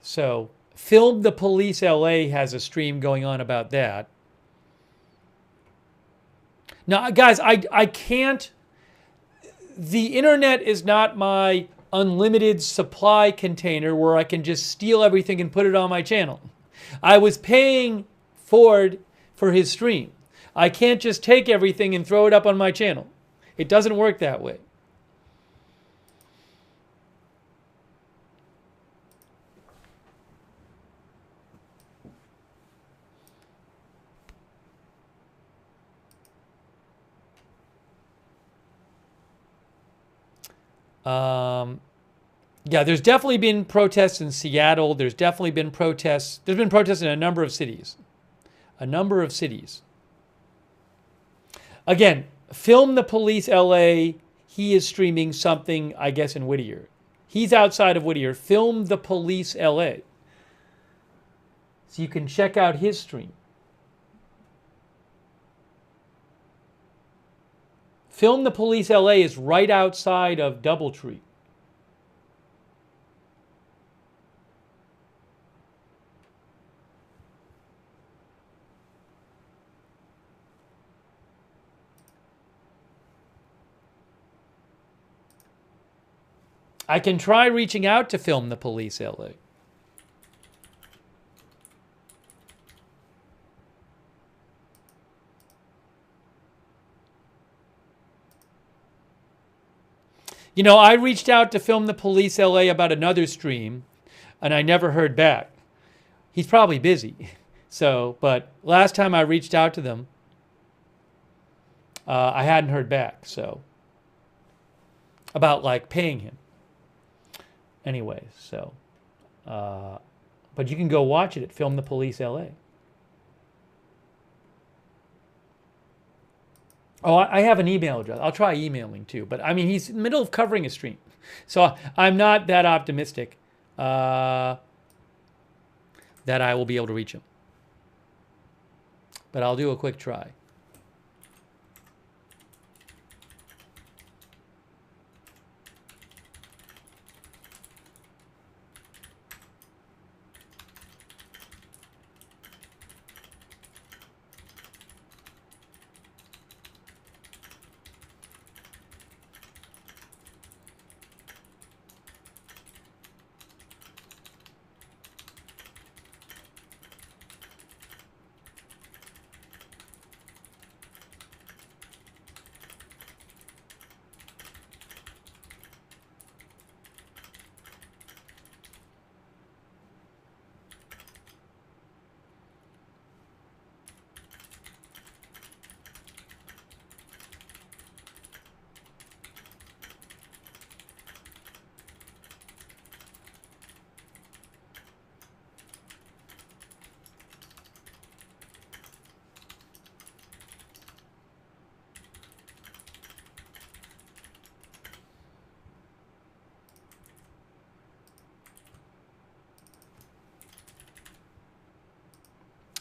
So, Film the Police LA has a stream going on about that. Now, guys, I can't. The internet is not my unlimited supply container where I can just steal everything and put it on my channel. I was paying Ford for his stream. I can't just take everything and throw it up on my channel. It doesn't work that way. Yeah, there's definitely been protests in Seattle. There's definitely been protests. There's been protests in a number of cities. A number of cities. Again, Film the Police LA. He is streaming something, I guess, in Whittier. He's outside of Whittier. Film the Police LA. So you can check out his stream. Film the Police LA is right outside of Doubletree. I can try reaching out to Film the Police LA. You know, I reached out to Film the Police LA about another stream, and I never heard back. He's probably busy. So, but last time I reached out to them, I hadn't heard back. So, about like paying him. Anyway, so, but you can go watch it at Film the Police LA. Oh, I have an email address. I'll try emailing too. But I mean, he's in the middle of covering a stream. So I'm not that optimistic that I will be able to reach him. but I'll do a quick try.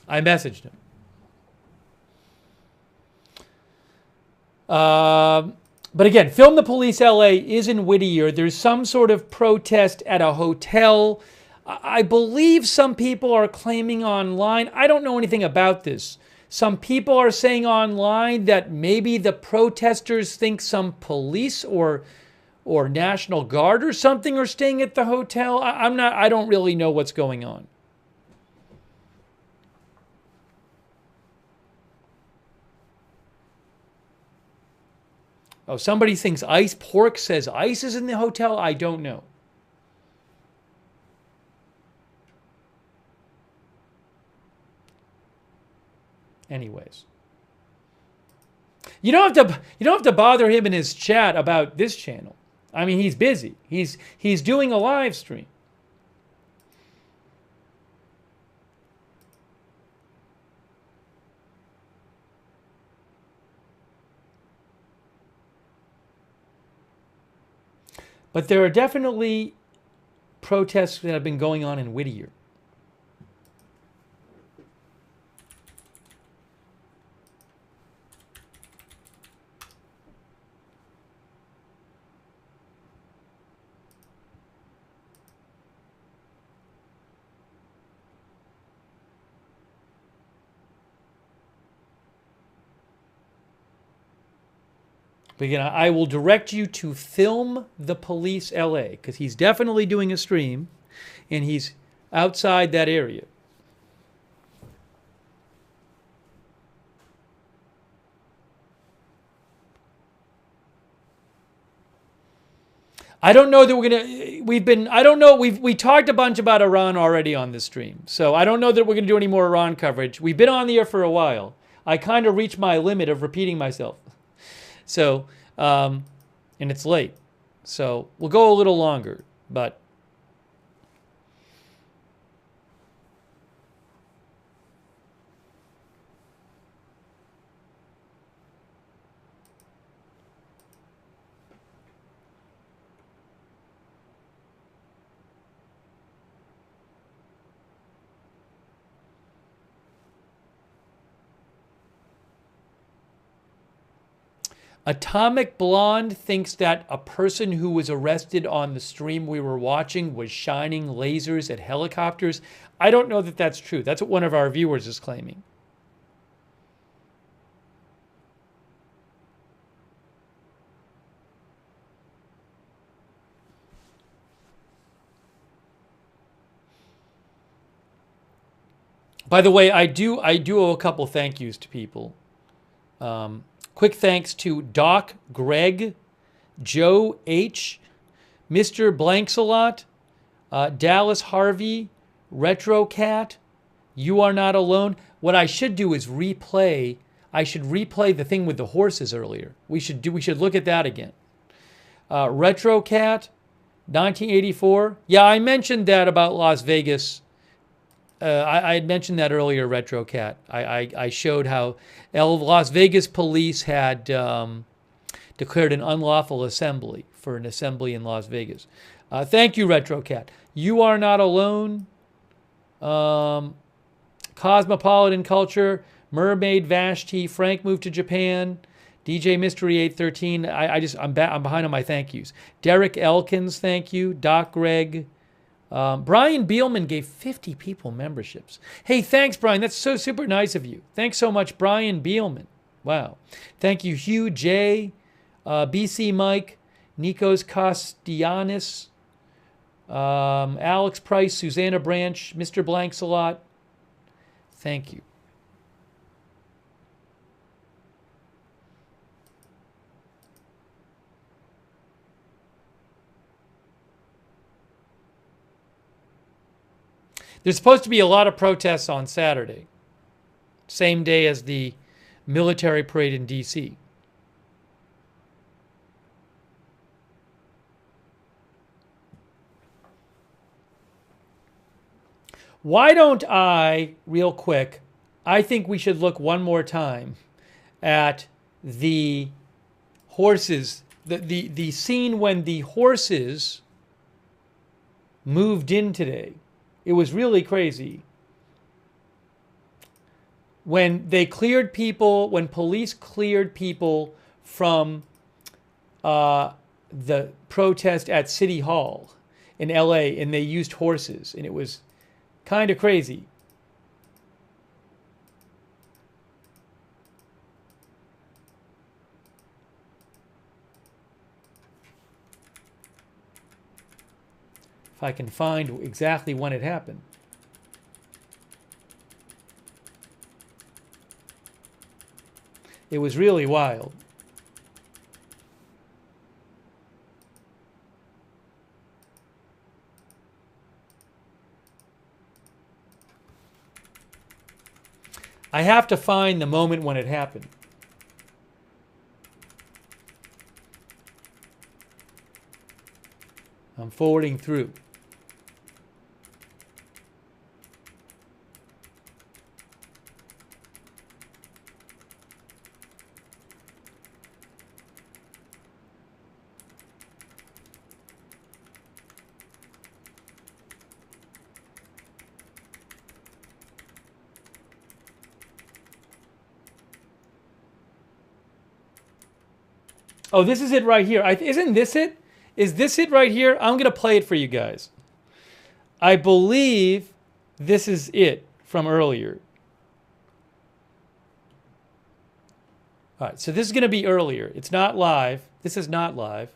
I messaged him. But again, Film the Police LA is in Whittier. There's some sort of protest at a hotel. I believe some people are claiming online. I don't know anything about this. Some people are saying online that maybe the protesters think some police or National Guard or something are staying at the hotel. I don't really know what's going on. Oh, somebody thinks ICE. Pork says ICE is in the hotel. I don't know. Anyways, you don't have to bother him in his chat about this channel. I mean, he's busy. He's doing a live stream. But there are definitely protests that have been going on in Whittier. But again, I will direct you to Film the Police LA, because he's definitely doing a stream, and he's outside that area. I don't know that we're gonna. We talked a bunch about Iran already on this stream, so I don't know that we're gonna do any more Iran coverage. We've been on the air for a while. I kind of reached my limit of repeating myself. So, and it's late. So we'll go a little longer, but Atomic Blonde thinks that a person who was arrested on the stream we were watching was shining lasers at helicopters. I don't know that that's true. That's what one of our viewers is claiming. By the way, I do owe a couple thank yous to people. Quick thanks to Doc Greg, Joe H, Mr. Blanksalot, Dallas Harvey, RetroCat, You Are Not Alone. What I should do is replay. I should replay the thing with the horses earlier. We should look at that again. RetroCat, 1984. Yeah, I mentioned that about Las Vegas. I had mentioned that earlier, RetroCat. I showed how Las Vegas police had declared an unlawful assembly for an assembly in Las Vegas. Thank you, RetroCat. You Are Not Alone. Cosmopolitan Culture. Mermaid Vashti, Frank moved to Japan. DJ Mystery 813. I'm behind on my thank yous. Derek Elkins, thank you. Doc Greg. Brian Beelman gave 50 people memberships. Hey, thanks, Brian. That's so super nice of you. Thanks so much, Brian Beelman. Wow. Thank you, Hugh J, BC Mike, Nikos Kostianis, Alex Price, Susanna Branch, Mr. Blanks a lot. Thank you. There's supposed to be a lot of protests on Saturday, same day as the military parade in D.C. Why don't I, real quick, I think we should look one more time at the horses, the scene when the horses moved in today. It was really crazy. When they cleared people, when police cleared people from the protest at City Hall in LA, and they used horses, and it was kind of crazy. If I can find exactly when it happened. It was really wild. I have to find the moment when it happened. I'm forwarding through. Oh, this is it right here. Isn't this it? Is this it right here? I'm going to play it for you guys. I believe this is it from earlier. All right, so this is going to be earlier. It's not live. This is not live.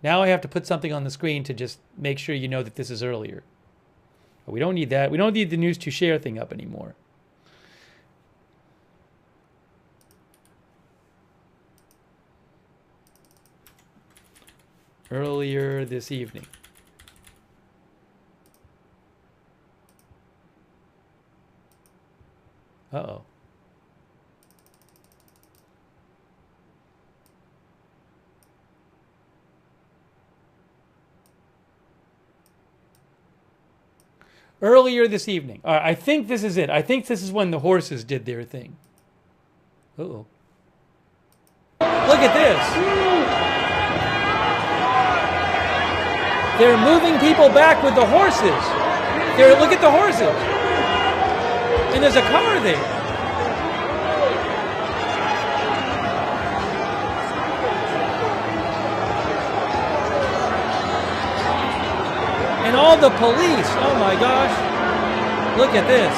Now I have to put something on the screen to just make sure you know that this is earlier. But we don't need that. We don't need the news to share thing up anymore. Earlier this evening. Uh-oh. Earlier this evening. All right, I think this is it. I think this is when the horses did their thing. Uh-oh. Look at this. They're moving people back with the horses. Look at the horses. And there's a car there. And all the police. Oh my gosh. Look at this.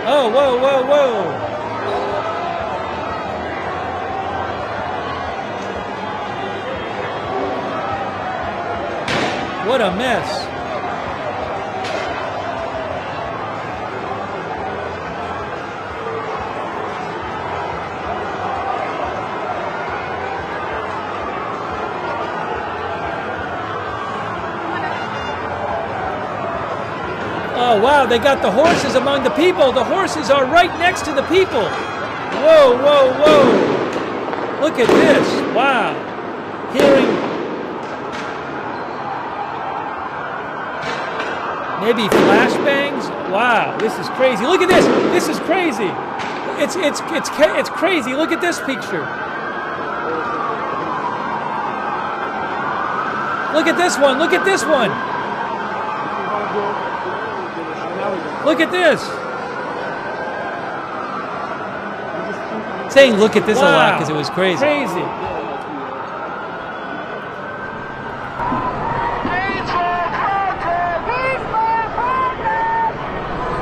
Oh, whoa, whoa, whoa. What a mess. Oh, wow, they got the horses among the people. The horses are right next to the people. Whoa, whoa, whoa. Look at this. Wow. Hearing maybe flashbangs. Wow, this is crazy. Look at this. This is crazy. It's crazy. Look at this picture. Look at this one. Look at this one. Look at this. Saying look at this a lot because it was crazy. Crazy.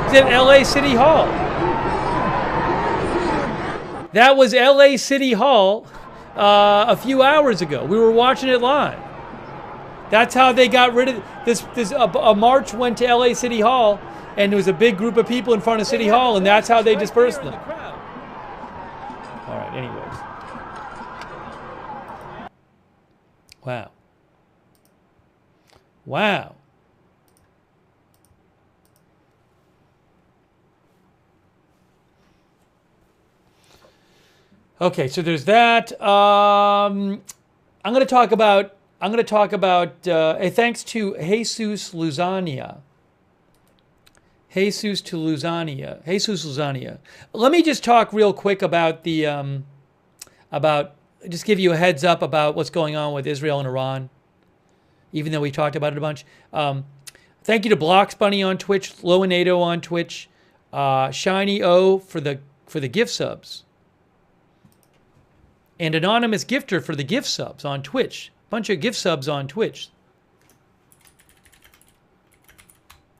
It's at LA City Hall. That was LA City Hall a few hours ago. We were watching it live. That's how they got rid of this. A march went to LA City Hall, and there was a big group of people in front of City Hall, and that's how they dispersed them. All right, anyways. Wow. Wow. Okay, so there's that. I'm going to talk about. Thanks to Jesus Luzania. Jesus Luzania. Let me just talk real quick about just give you a heads up about what's going on with Israel and Iran, even though we talked about it a bunch. Thank you to Blocks Bunny on Twitch, Loanato on Twitch, Shiny O for the gift subs, and Anonymous Gifter for the gift subs on Twitch. Bunch of gift subs on Twitch.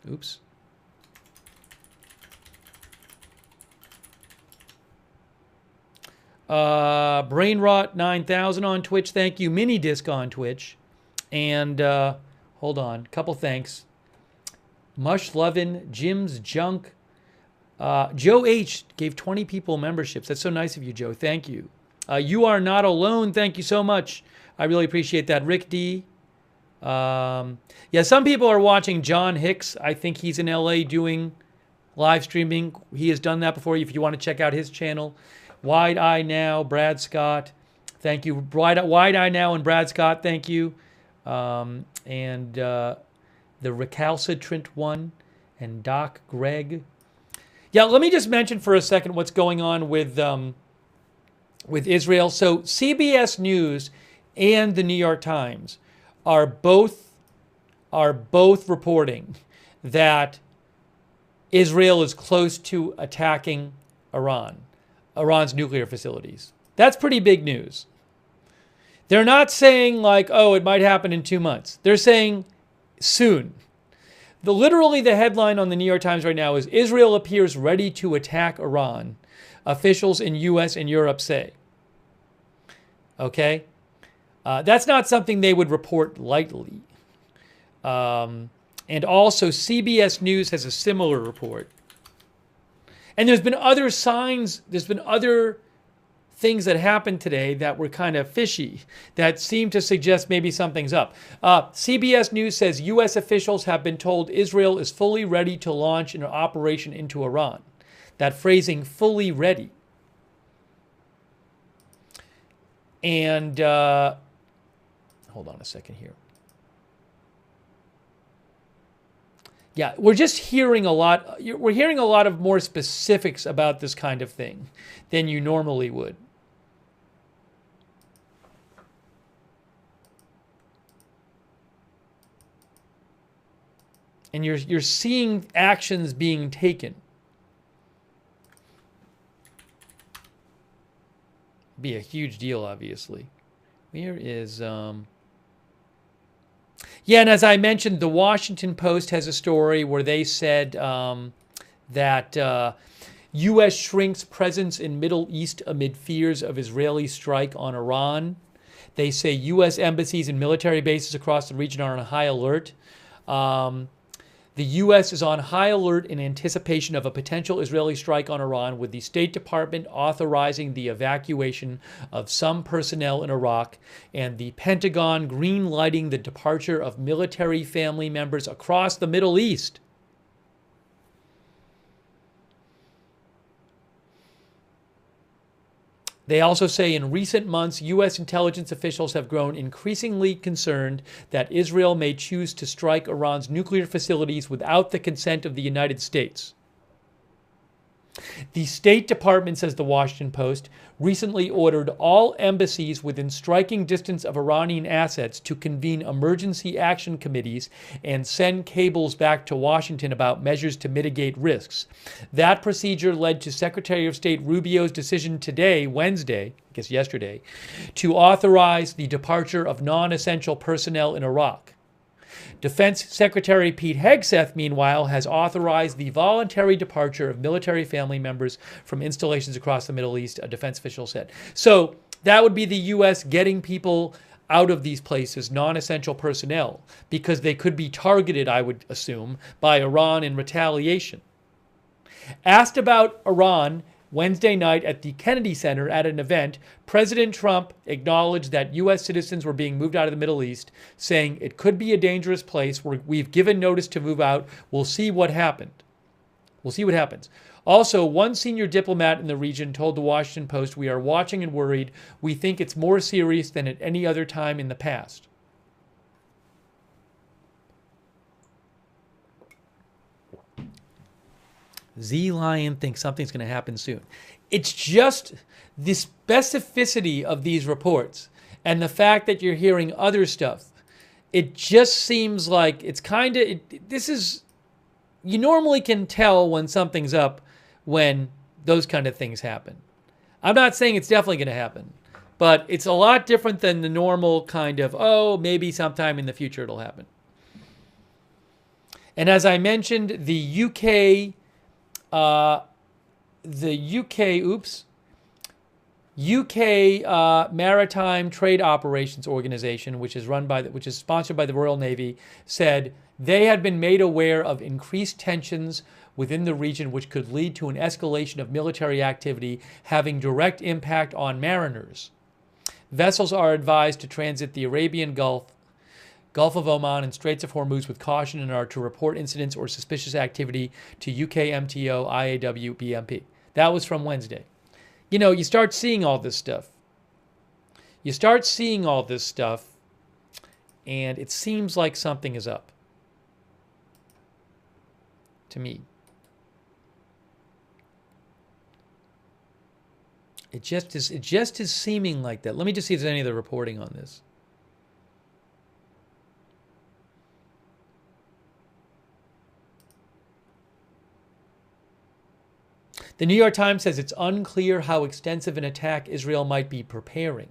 Oops. Brainrot 9000 on Twitch. Thank you. Mini Disc on Twitch. And hold on. Couple thanks. Mush Lovin', Jim's Junk. Joe H gave 20 people memberships. That's so nice of you, Joe. Thank you. You Are Not Alone. Thank you so much. I really appreciate that. Rick D. Yeah, some people are watching John Hicks. I think he's in LA doing live streaming. He has done that before. If you want to check out his channel. Wide Eye Now, Brad Scott. Thank you. Wide Eye Now and Brad Scott. Thank you. And the Recalcitrant One and Doc Greg. Yeah, let me just mention for a second what's going on with Israel. So CBS News and the New York Times are both reporting that Israel is close to attacking Iran's nuclear facilities. That's pretty big news. They're not saying like, oh, it might happen in 2 months. They're saying soon. Literally the headline on the New York Times right now is Israel appears ready to attack Iran, officials in US and Europe say. Okay? That's not something they would report lightly. And also CBS News has a similar report. And there's been other signs, there's been other things that happened today that were kind of fishy, that seem to suggest maybe something's up. CBS News says U.S. officials have been told Israel is fully ready to launch an operation into Iran. That phrasing, fully ready. And hold on a second here. Yeah, we're just hearing a lot. We're hearing a lot of more specifics about this kind of thing than you normally would. And you're seeing actions being taken. Be a huge deal, obviously. Where is Yeah, and as I mentioned, the Washington Post has a story where they said that U.S. shrinks presence in Middle East amid fears of Israeli strike on Iran. They say U.S. embassies and military bases across the region are on high alert. The U.S. is on high alert in anticipation of a potential Israeli strike on Iran, with the State Department authorizing the evacuation of some personnel in Iraq and the Pentagon green-lighting the departure of military family members across the Middle East. They also say in recent months, U.S. intelligence officials have grown increasingly concerned that Israel may choose to strike Iran's nuclear facilities without the consent of the United States. The State Department, says the Washington Post, recently ordered all embassies within striking distance of Iranian assets to convene emergency action committees and send cables back to Washington about measures to mitigate risks. That procedure led to Secretary of State Rubio's decision today, Wednesday, I guess yesterday, to authorize the departure of non-essential personnel in Iraq. Defense Secretary Pete Hegseth, meanwhile, has authorized the voluntary departure of military family members from installations across the Middle East, a defense official said. So that would be the U.S. getting people out of these places, non-essential personnel, because they could be targeted, I would assume, by Iran in retaliation. Asked about Iran Wednesday night at the Kennedy Center at an event, President Trump acknowledged that U.S. citizens were being moved out of the Middle East, saying it could be a dangerous place. We've given notice to move out. We'll see what happened. We'll see what happens. Also, one senior diplomat in the region told the Washington Post, "We are watching and worried. We think it's more serious than at any other time in the past." Z Lion thinks something's going to happen soon. It's just the specificity of these reports and the fact that you're hearing other stuff. It just seems like it's kind of, you normally can tell when something's up when those kind of things happen. I'm not saying it's definitely going to happen, but it's a lot different than the normal kind of, oh, maybe sometime in the future it'll happen. And as I mentioned, the UK Maritime Trade Operations Organization, which is sponsored by the Royal Navy, said they had been made aware of increased tensions within the region, which could lead to an escalation of military activity having direct impact on mariners. Vessels are advised to transit the Arabian Gulf, Gulf of Oman, and Straits of Hormuz with caution and are to report incidents or suspicious activity to UK MTO, IAW, BMP. That was from Wednesday. You know, you start seeing all this stuff. And it seems like something is up. To me. It just is seeming like that. Let me just see if there's any other reporting on this. The New York Times says it's unclear how extensive an attack Israel might be preparing.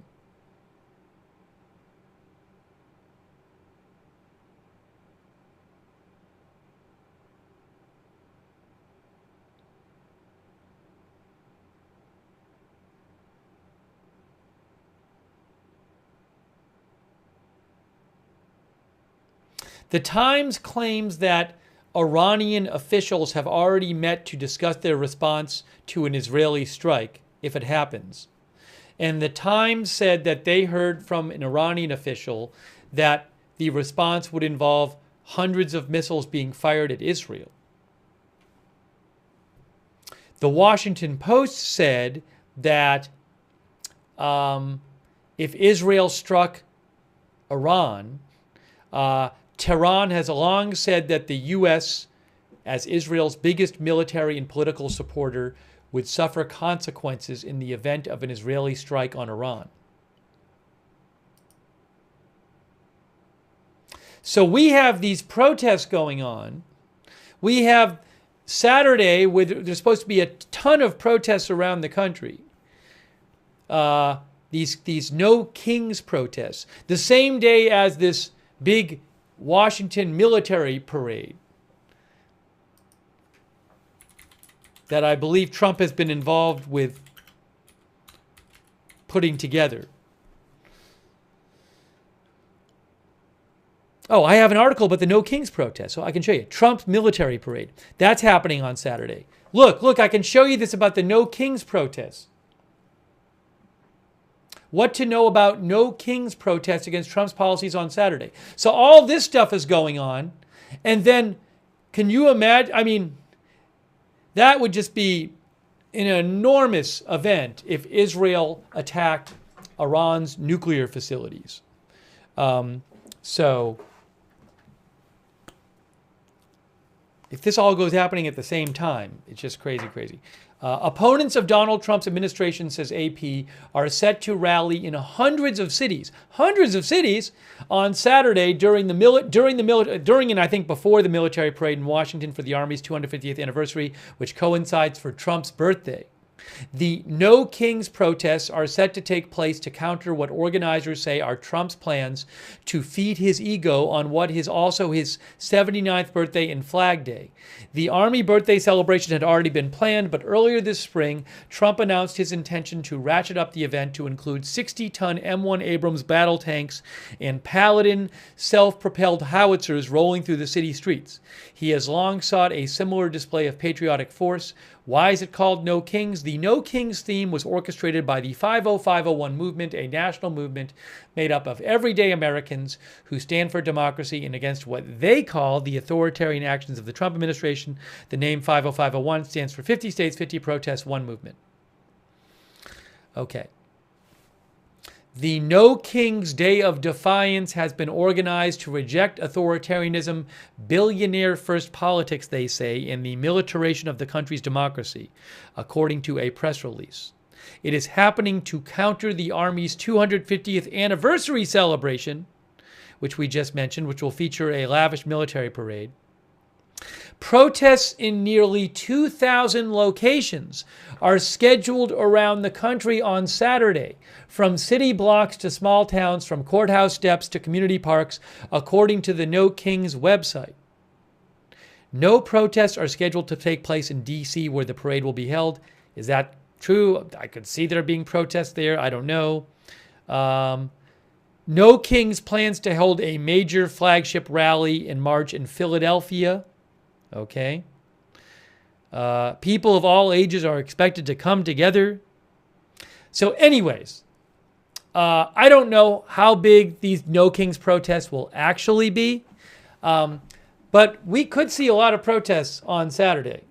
The Times claims that Iranian officials have already met to discuss their response to an Israeli strike, if it happens. And the Times said that they heard from an Iranian official that the response would involve hundreds of missiles being fired at Israel. The Washington Post said that if Israel struck Iran, Tehran has long said that the U.S., as Israel's biggest military and political supporter, would suffer consequences in the event of an Israeli strike on Iran. So we have these protests going on. We have Saturday, there's supposed to be a ton of protests around the country. These No Kings protests. The same day as this big Washington military parade that I believe Trump has been involved with putting together. Oh, I have an article about the No Kings protest, so I can show you. Trump's military parade. That's happening on Saturday. Look, I can show you this about the No Kings protest. What to know about No Kings protests against Trump's policies on Saturday. So all this stuff is going on. And then, can you imagine? I mean, that would just be an enormous event if Israel attacked Iran's nuclear facilities. So, If this all goes happening at the same time, it's just crazy, crazy. Opponents of Donald Trump's administration, says AP, are set to rally in hundreds of cities on Saturday during and I think before the military parade in Washington for the Army's 250th anniversary, which coincides for Trump's birthday. The No Kings protests are set to take place to counter what organizers say are Trump's plans to feed his ego on what is also his 79th birthday and Flag Day. The Army birthday celebration had already been planned, but earlier this spring, Trump announced his intention to ratchet up the event to include 60-ton M1 Abrams battle tanks and Paladin self-propelled howitzers rolling through the city streets. He has long sought a similar display of patriotic force. Why is it called No Kings? The No Kings theme was orchestrated by the 50501 movement, a national movement made up of everyday Americans who stand for democracy and against what they call the authoritarian actions of the Trump administration. The name 50501 stands for 50 States, 50 Protests, One Movement. Okay. The No Kings Day of Defiance has been organized to reject authoritarianism, billionaire first politics, they say, and the militarization of the country's democracy, according to a press release. It is happening to counter the Army's 250th anniversary celebration, which we just mentioned, which will feature a lavish military parade. Protests in nearly 2,000 locations are scheduled around the country on Saturday, from city blocks to small towns, from courthouse steps to community parks, according to the No Kings website. No protests are scheduled to take place in D.C., where the parade will be held. Is that true? I could see there being protests there. I don't know. No Kings plans to hold a major flagship rally in March in Philadelphia. Okay. People of all ages are expected to come together. So anyways, I don't know how big these No Kings protests will actually be, but we could see a lot of protests on Saturday.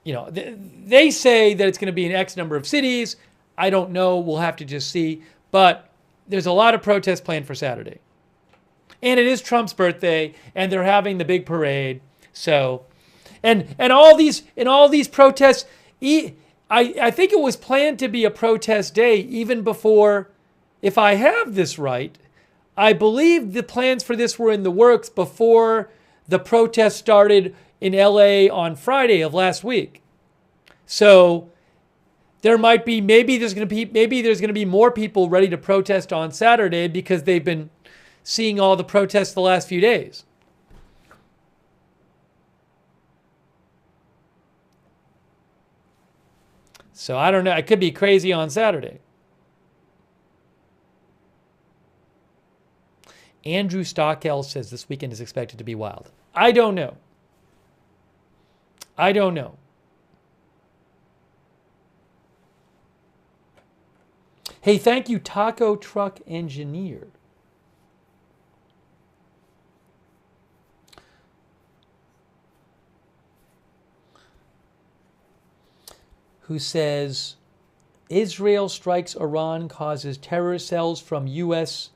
You know, they say that it's going to be in X number of cities. I don't know. We'll have to just see. But there's a lot of protests planned for Saturday. And it is Trump's birthday, and they're having the big parade. So, and all these protests, I think it was planned to be a protest day even before, if I have this right, I believe the plans for this were in the works before the protest started in LA on Friday of last week. So there might be, maybe there's going to be more people ready to protest on Saturday because they've been seeing all the protests the last few days. So I don't know. It could be crazy on Saturday. Andrew Stockel says this weekend is expected to be wild. I don't know. I don't know. Hey, thank you, Taco Truck Engineer. Who says Israel strikes Iran, causes terror cells from U.S.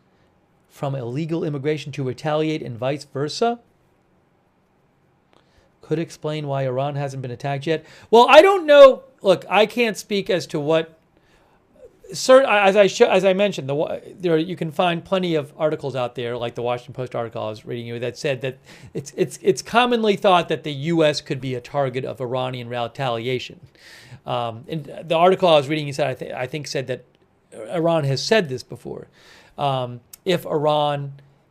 from illegal immigration to retaliate and vice versa? Could explain why Iran hasn't been attacked yet. Well, I don't know. Look, I can't speak as to what. As I mentioned, you can find plenty of articles out there, like the Washington Post article I was reading you, that said that it's commonly thought that the U.S. could be a target of Iranian retaliation. And the article I was reading, said I think said that Iran has said this before. If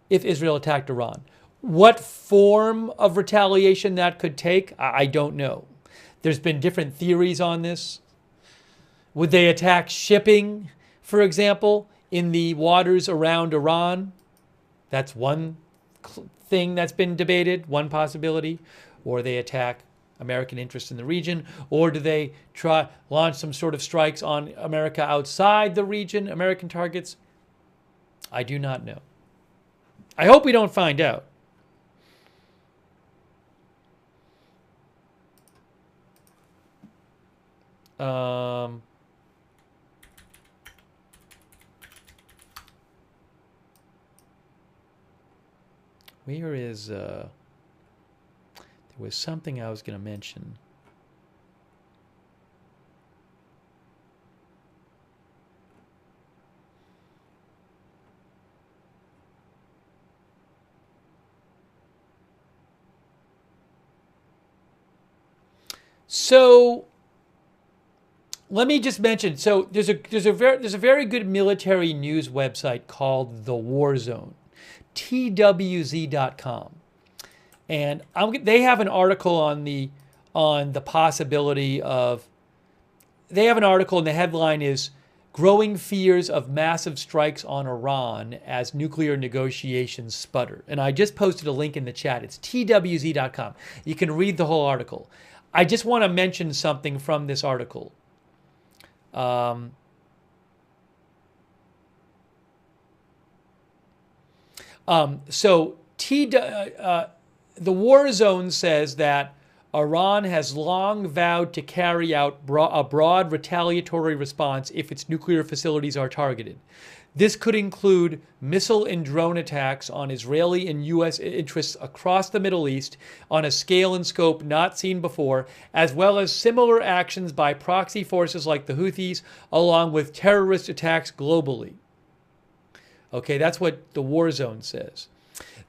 Israel attacked Iran, what form of retaliation that could take, I don't know. There's been different theories on this. Would they attack shipping, for example, in the waters around Iran? That's one thing that's been debated, one possibility. Or they attack American interests in the region, or do they launch some sort of strikes on America outside the region, American targets? I do not know. I hope we don't find out. Where is, there was something I was going to mention. So let me just mention. So there's a very good military news website called The War Zone, twz.com, and they have an article on the possibility of. They have an article, and the headline is "Growing Fears of Massive Strikes on Iran as Nuclear Negotiations Sputter." And I just posted a link in the chat. It's twz.com. You can read the whole article. I just want to mention something from this article. So the War Zone says that Iran has long vowed to carry out a broad retaliatory response if its nuclear facilities are targeted. This could include missile and drone attacks on Israeli and U.S. interests across the Middle East on a scale and scope not seen before, as well as similar actions by proxy forces like the Houthis, along with terrorist attacks globally. Okay, that's what the War Zone says.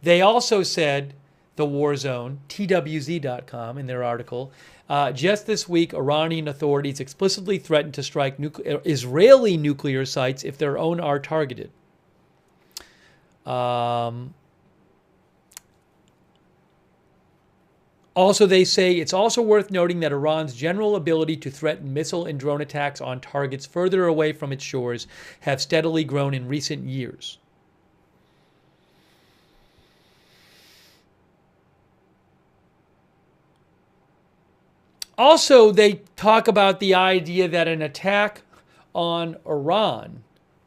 They also said, the War Zone, twz.com, in their article, just this week, Iranian authorities explicitly threatened to strike Israeli nuclear sites if their own are targeted. Also, they say it's also worth noting that Iran's general ability to threaten missile and drone attacks on targets further away from its shores have steadily grown in recent years. Also, they talk about the idea that an attack on Iran,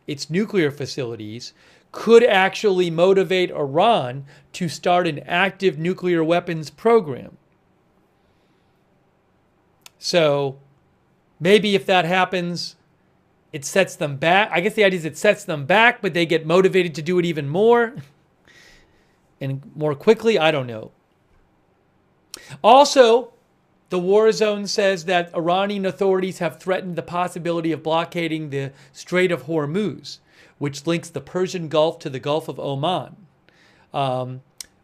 its nuclear facilities, could actually motivate Iran to start an active nuclear weapons program. So maybe if that happens, it sets them back. I guess the idea is it sets them back, but they get motivated to do it even more and more quickly. I don't know. Also, the War Zone says that Iranian authorities have threatened the possibility of blockading the Strait of Hormuz, which links the Persian Gulf to the Gulf of Oman,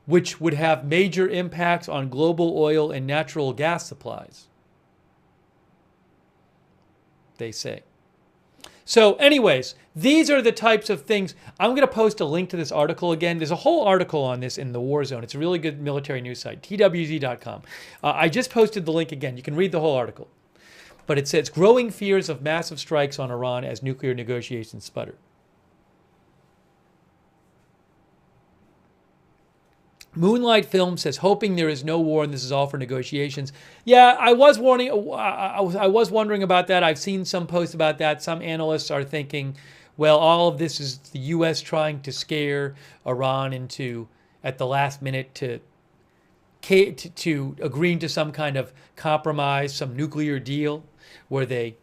which would have major impacts on global oil and natural gas supplies, they say. So anyways, these are the types of things. I'm going to post a link to this article again. There's a whole article on this in the War Zone. It's a really good military news site, twz.com. I just posted the link again. You can read the whole article. But it says, growing fears of massive strikes on Iran as nuclear negotiations sputter. Moonlight Film says, hoping there is no war and this is all for negotiations. Yeah, I was wondering about that. I've seen some posts about that. Some analysts are thinking, well, all of this is the U.S. trying to scare Iran into, at the last minute, to agreeing to some kind of compromise, some nuclear deal where they,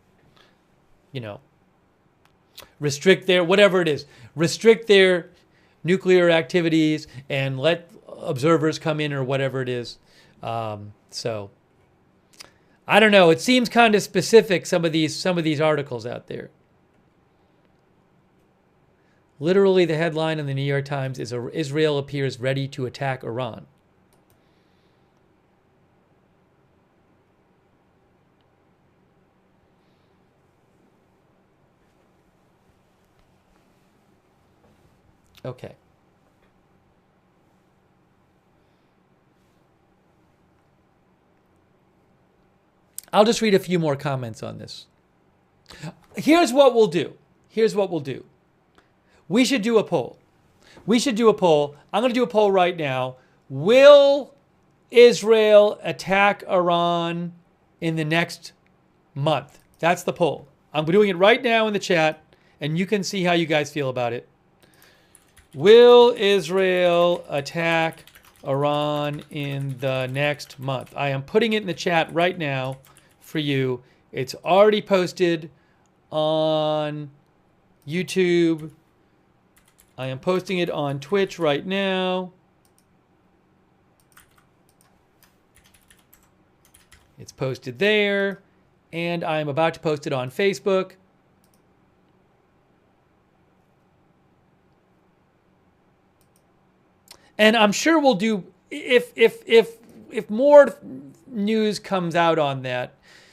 restrict their, whatever it is, restrict their nuclear activities and let observers come in or whatever it is. So I don't know. It seems kind of specific, some of these articles out there. Literally, the headline in the New York Times is Israel appears ready to attack Iran. Okay. I'll just read a few more comments on this. Here's what we'll do. We should do a poll. I'm going to do a poll right now. Will Israel attack Iran in the next month? That's the poll. I'm doing it right now in the chat, and you can see how you guys feel about it. Will Israel attack Iran in the next month? I am putting it in the chat right now for you. It's already posted on YouTube. I am posting it on Twitch right now. It's posted there, and I'm about to post it on Facebook. And I'm sure we'll do, if more news comes out on that,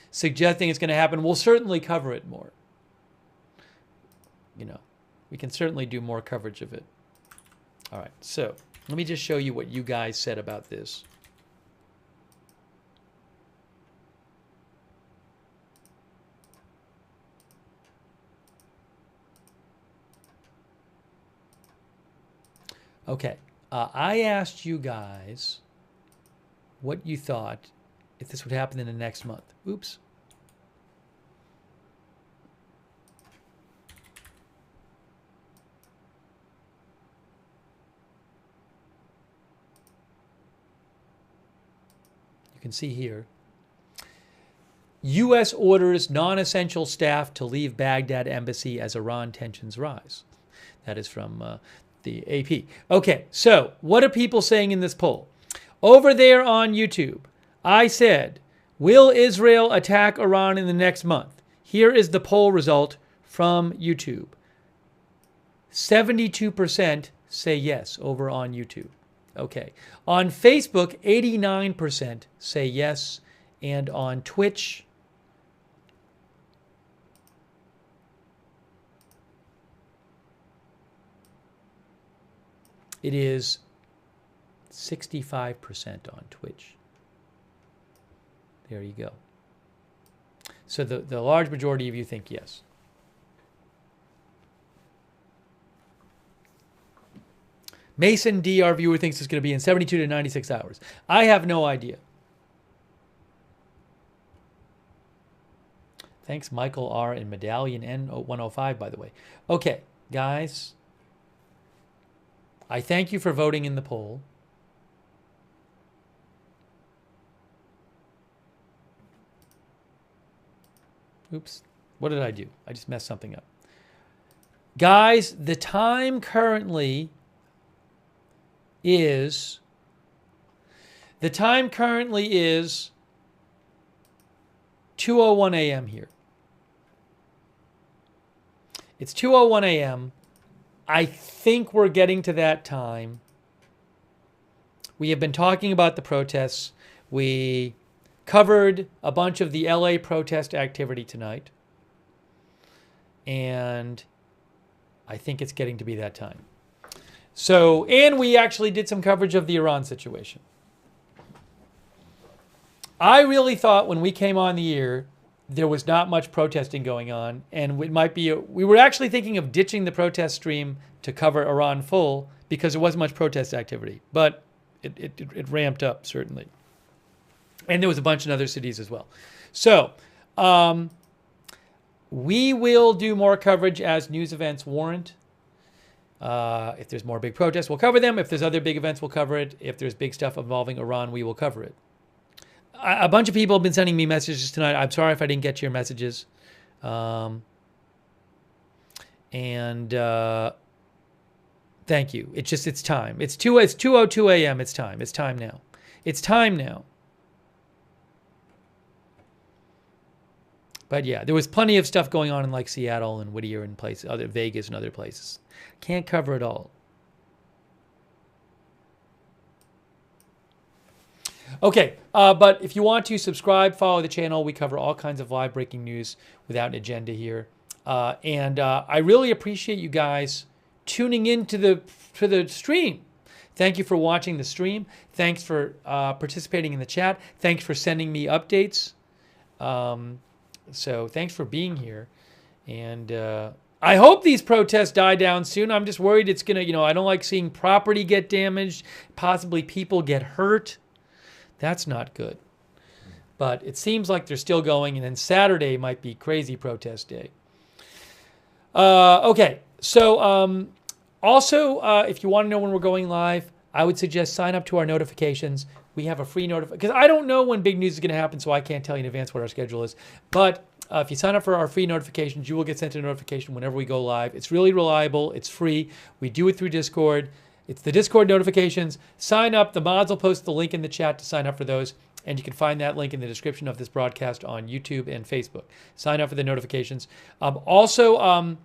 suggesting it's going to happen, we'll certainly cover it more. You know, we can certainly do more coverage of it. All right, so let me just show you what you guys said about this. Okay, I asked you guys what you thought if this would happen in the next month. Oops. You can see here. U.S. orders non-essential staff to leave Baghdad embassy as Iran tensions rise. That is from the AP. Okay, so what are people saying in this poll? Over there on YouTube, I said, will Israel attack Iran in the next month? Here is the poll result from YouTube. 72% say yes over on YouTube. Okay. On Facebook, 89% say yes. And on Twitch, it is 65% on Twitch. There you go. So the large majority of you think yes. Mason D, our viewer, thinks it's going to be in 72 to 96 hours. I have no idea. Thanks, Michael R. and Medallion N105, by the way. Okay, guys. I thank you for voting in the poll. Oops. What did I do? I just messed something up. Guys, the time currently is 2:01 a.m. here. It's 2:01 a.m. I think we're getting to that time. We have been talking about the protests. We covered a bunch of the LA protest activity tonight. And I think it's getting to be that time. So, and we actually did some coverage of the Iran situation. I really thought when we came on the air, there was not much protesting going on, and it might be, we were actually thinking of ditching the protest stream to cover Iran full because there wasn't much protest activity, but it ramped up, certainly. And there was a bunch in other cities as well. So, we will do more coverage as news events warrant. If there's more big protests, we'll cover them. If there's other big events, we'll cover it. If there's big stuff involving Iran, we will cover it. A bunch of people have been sending me messages tonight. I'm sorry if I didn't get to your messages. Thank you. It's time. It's 2:02 a.m. It's time. It's time now. It's time now. But yeah, there was plenty of stuff going on in like Seattle and Whittier and places, other Vegas and other places. Can't cover it all. Okay, but if you want to subscribe, follow the channel. We cover all kinds of live breaking news without an agenda here. And I really appreciate you guys tuning in to the stream. Thank you for watching the stream. Thanks for participating in the chat. Thanks for sending me updates. So thanks for being here. And I hope these protests die down soon. I'm just worried it's going to, I don't like seeing property get damaged, possibly people get hurt. That's not good. But it seems like they're still going, and then Saturday might be crazy protest day. Okay, so also, if you want to know when we're going live, I would suggest sign up to our notifications. We have a free notification, because I don't know when big news is going to happen, so I can't tell you in advance what our schedule is. But if you sign up for our free notifications, you will get sent a notification whenever we go live. It's really reliable. It's free. We do it through Discord. It's the Discord notifications. Sign up. The mods will post the link in the chat to sign up for those. And you can find that link in the description of this broadcast on YouTube and Facebook. Sign up for the notifications. Also,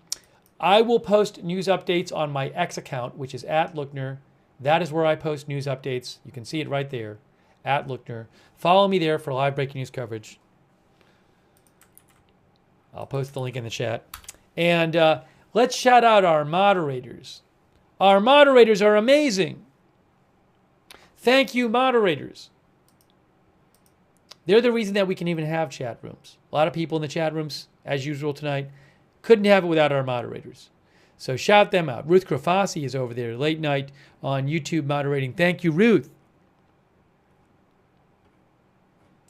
I will post news updates on my X account, which is @Lookner. That is where I post news updates. You can see it right there, @Lookner. Follow me there for live breaking news coverage. I'll post the link in the chat. And let's shout out our moderators. Our moderators are amazing. Thank you, moderators. They're the reason that we can even have chat rooms. A lot of people in the chat rooms, as usual tonight, couldn't have it without our moderators. So shout them out. Ruth Krafasi is over there late night on YouTube moderating. Thank you, Ruth.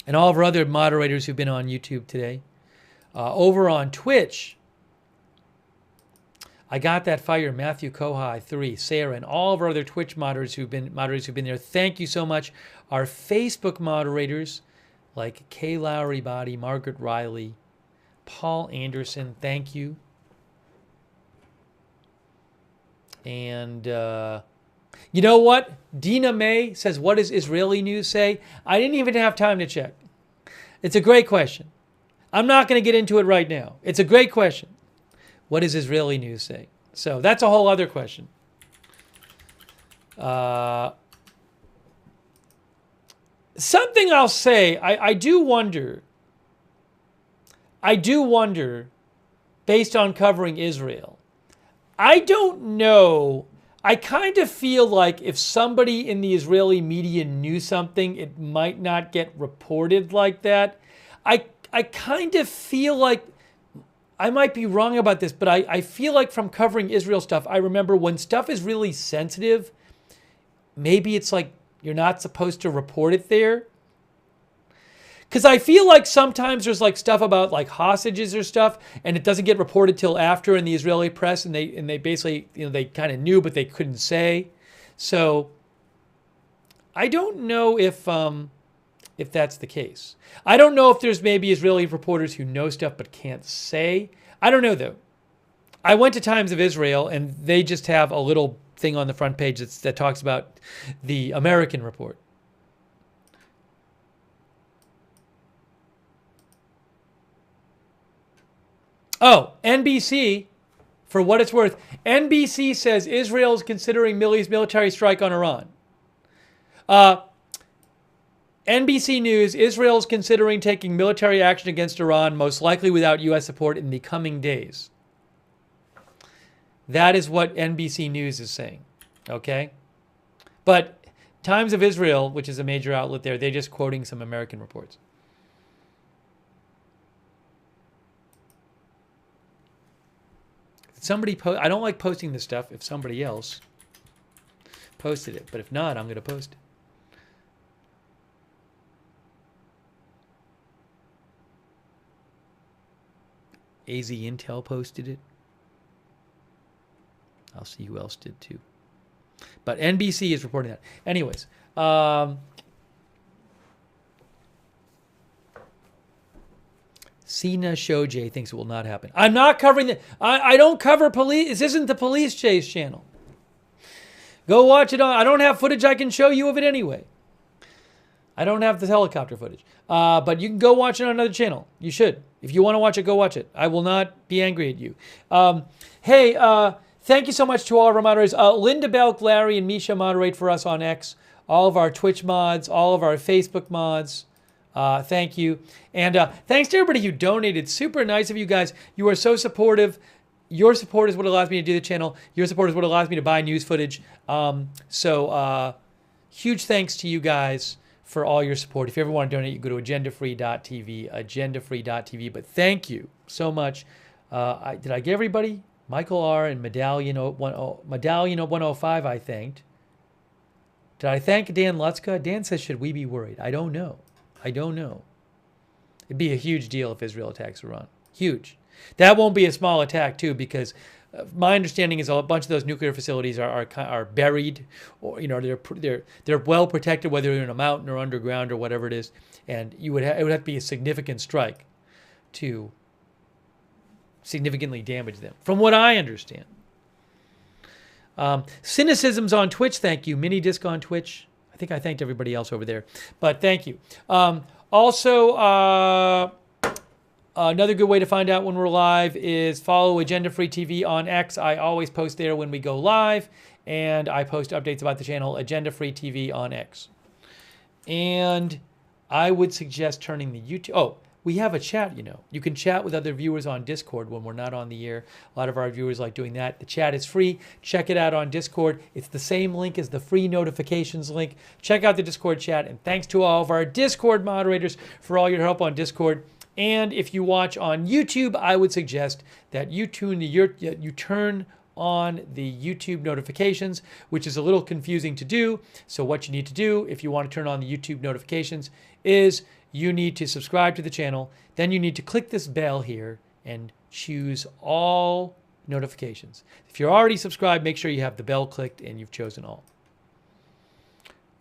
And all of our other moderators who've been on YouTube today. Over on Twitch, I got that fire. Matthew Kohai, 3, Sarah, and all of our other Twitch moderators who've been there. Thank you so much. Our Facebook moderators, like Kay Lowry Body, Margaret Riley, Paul Anderson, thank you. And you know what? Dina May says, what does Israeli news say? I didn't even have time to check. It's a great question. I'm not going to get into it right now. It's a great question. What does Israeli news say? So that's a whole other question. Something I'll say, I do wonder, based on covering Israel, I don't know, I kind of feel like if somebody in the Israeli media knew something, it might not get reported like that. I kind of feel like, I might be wrong about this, but I feel like from covering Israel stuff, I remember when stuff is really sensitive, maybe it's like you're not supposed to report it there. Because I feel like sometimes there's like stuff about like hostages or stuff, and it doesn't get reported till after in the Israeli press, and they basically, you know, they kind of knew but they couldn't say. So I don't know if that's the case. I don't know if there's maybe Israeli reporters who know stuff but can't say. I don't know though. I went to Times of Israel and they just have a little thing on the front page that talks about the American report. Oh, NBC, for what it's worth, NBC says Israel is considering military strike on Iran. NBC News, Israel is considering taking military action against Iran, most likely without U.S. support in the coming days. That is what NBC News is saying, okay? But Times of Israel, which is a major outlet there, they're just quoting some American reports. Somebody I don't like posting this stuff if somebody else posted it, but if not, I'm going to post it. AZ Intel posted it. I'll see who else did too. But NBC is reporting that. Anyways, Sina Shojay thinks it will not happen. I'm not covering the... I don't cover police. This isn't the police chase channel. Go watch it on... I don't have footage I can show you of it anyway. I don't have the helicopter footage. But you can go watch it on another channel. You should. If you want to watch it, go watch it. I will not be angry at you. Hey, thank you so much to all of our moderators. Linda Belk, Larry, and Misha moderate for us on X. All of our Twitch mods, all of our Facebook mods. Thank you. And thanks to everybody who donated. Super nice of you guys. You are so supportive. Your support is what allows me to do the channel. Your support is what allows me to buy news footage. So huge thanks to you guys for all your support. If you ever want to donate, you go to agendafree.tv, agendafree.tv. But thank you so much. Did I get everybody? Michael R. and Medallion 105 I thanked. Did I thank Dan Lutzka? Dan says, should we be worried? I don't know. I don't know. It'd be a huge deal if Israel attacks Iran. Huge. That won't be a small attack too, because my understanding is a bunch of those nuclear facilities are buried, or they're well protected, whether they're in a mountain or underground or whatever it is. And it would have to be a significant strike to significantly damage them, from what I understand. Cynicism's on Twitch. Thank you. Mini Disc on Twitch. I think I thanked everybody else over there, but thank you. Also, another good way to find out when we're live is follow Agenda Free TV on X. I always post there when we go live, and I post updates about the channel Agenda Free TV on X. And I would suggest turning the YouTube. Oh, we have a chat, you know. You can chat with other viewers on Discord when we're not on the air. A lot of our viewers like doing that. The chat is free. Check it out on Discord. It's the same link as the free notifications link. Check out the Discord chat. And thanks to all of our Discord moderators for all your help on Discord. And if you watch on YouTube, I would suggest that you turn on the YouTube notifications, which is a little confusing to do. So what you need to do if you want to turn on the YouTube notifications is you need to subscribe to the channel. Then you need to click this bell here and choose all notifications. If you're already subscribed, make sure you have the bell clicked and you've chosen all.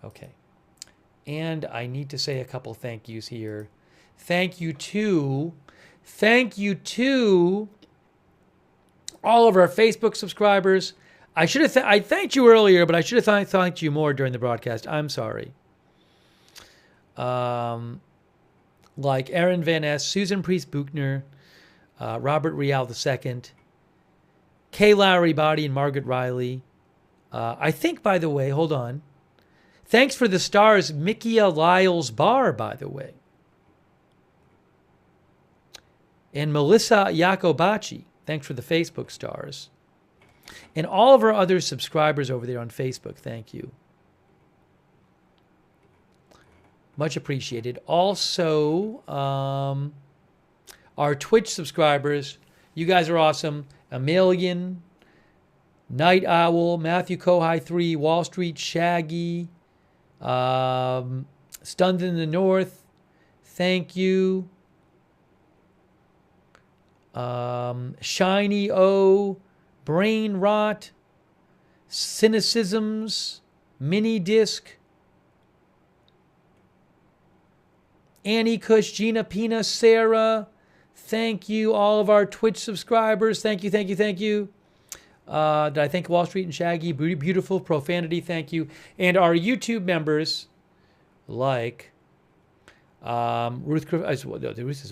Okay. And I need to say a couple thank yous here. Thank you to all of our Facebook subscribers. I should have I thanked you earlier, but I should have thanked you more during the broadcast. I'm sorry. Like Aaron Van Ness, Susan Priest Buchner, Robert Rial II, Kay Lowry Body, and Margaret Riley. I think, by the way, hold on. Thanks for the stars, Mikia Lyles Barr, by the way. And Melissa Yacobachi. Thanks for the Facebook stars. And all of our other subscribers over there on Facebook, thank you. Much appreciated. Also, our Twitch subscribers, you guys are awesome. Emilian, Night Owl, Matthew Kohai 3, Wall Street Shaggy, Stunned in the North, thank you. Shiny O, Brain Rot, Cynicisms, Mini Disc, Annie Cush, Gina Pina, Sarah, thank you. All of our Twitch subscribers, thank you, thank you, thank you. Did I thank Wall Street and Shaggy? Beautiful Profanity, thank you. And our YouTube members, like Ruth is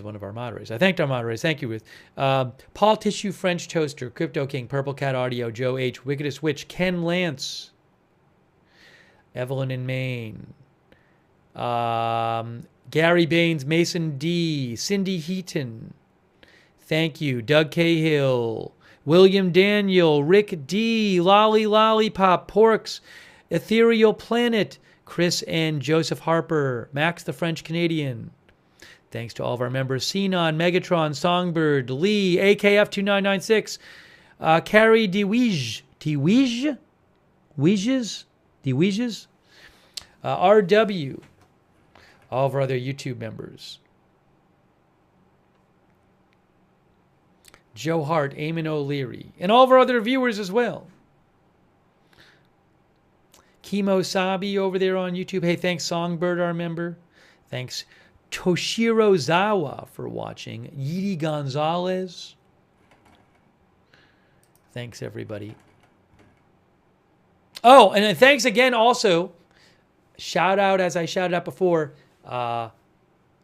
one of our moderators. I thanked our moderators. Thank you, Ruth. Paul Tissue, French Toaster, Crypto King, Purple Cat Audio, Joe H, Wickedest Witch, Ken Lance, Evelyn in Maine, Gary Baines, Mason D, Cindy Heaton, thank you, Doug Cahill, William Daniel, Rick D, Lolly Lollipop, Porks, Ethereal Planet, Chris and Joseph Harper, Max the French Canadian. Thanks to all of our members, Sinon, Megatron, Songbird, Lee, AKF2996, Carrie DeWige, RW, all of our other YouTube members. Joe Hart, Eamon O'Leary, and all of our other viewers as well. Kimo Sabi over there on YouTube. Hey, thanks Songbird, our member. Thanks Toshiro Zawa for watching. Yidi Gonzalez. Thanks, everybody. Oh, and then thanks again also. Shout out, as I shouted out before,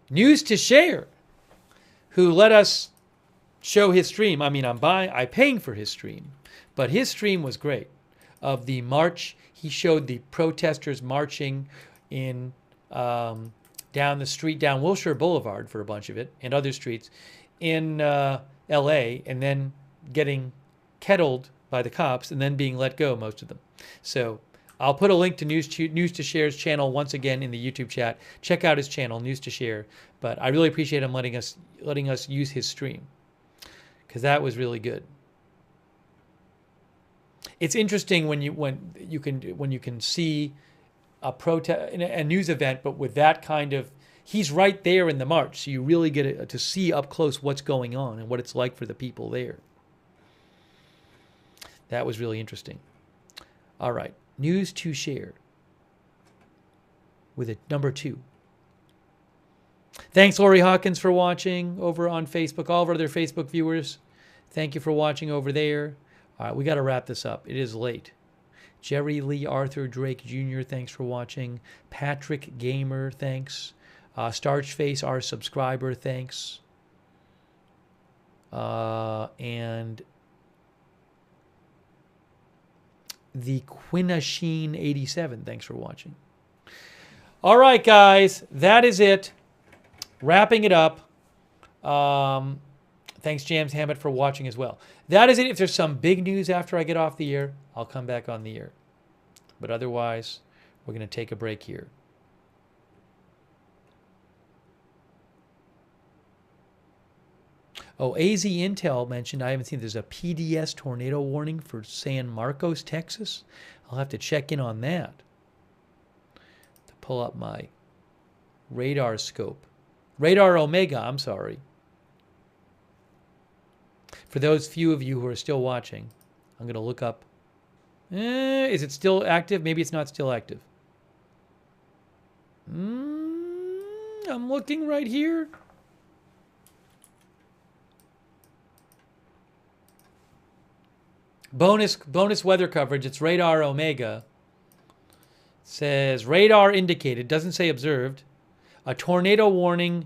News to Share, who let us show his stream. I mean, I'm paying for his stream, but his stream was great. Of the march, he showed the protesters marching in down the street, down Wilshire Boulevard for a bunch of it, and other streets in L.A., and then getting kettled by the cops, and then being let go, most of them. So I'll put a link to News to Share's channel once again in the YouTube chat. Check out his channel, News to Share. But I really appreciate him letting us use his stream, because that was really good. It's interesting when you can see a protest, a news event, but with that kind of, he's right there in the march, so you really get to see up close what's going on and what it's like for the people there. That was really interesting. All right, News to Share with number 2. Thanks, Lori Hawkins, for watching over on Facebook. All of our other Facebook viewers, thank you for watching over there. All right, we got to wrap this up. It is late. Jerry Lee Arthur Drake Jr., thanks for watching. Patrick Gamer, thanks. Starchface, our subscriber, thanks. And the Quinasheen 87, thanks for watching. All right, guys, that is it. Wrapping it up. Thanks, James Hammett, for watching as well. That is it. If there's some big news after I get off the air, I'll come back on the air. But otherwise, we're going to take a break here. Oh, AZ Intel mentioned, I haven't seen, there's a PDS tornado warning for San Marcos, Texas. I'll have to check in on that. To pull up my radar scope. Radar Omega, I'm sorry. For those few of you who are still watching, I'm going to look up. Is it still active? Maybe it's not still active. I'm looking right here. Bonus weather coverage. It's Radar Omega. It says radar indicated. Doesn't say observed. A tornado warning.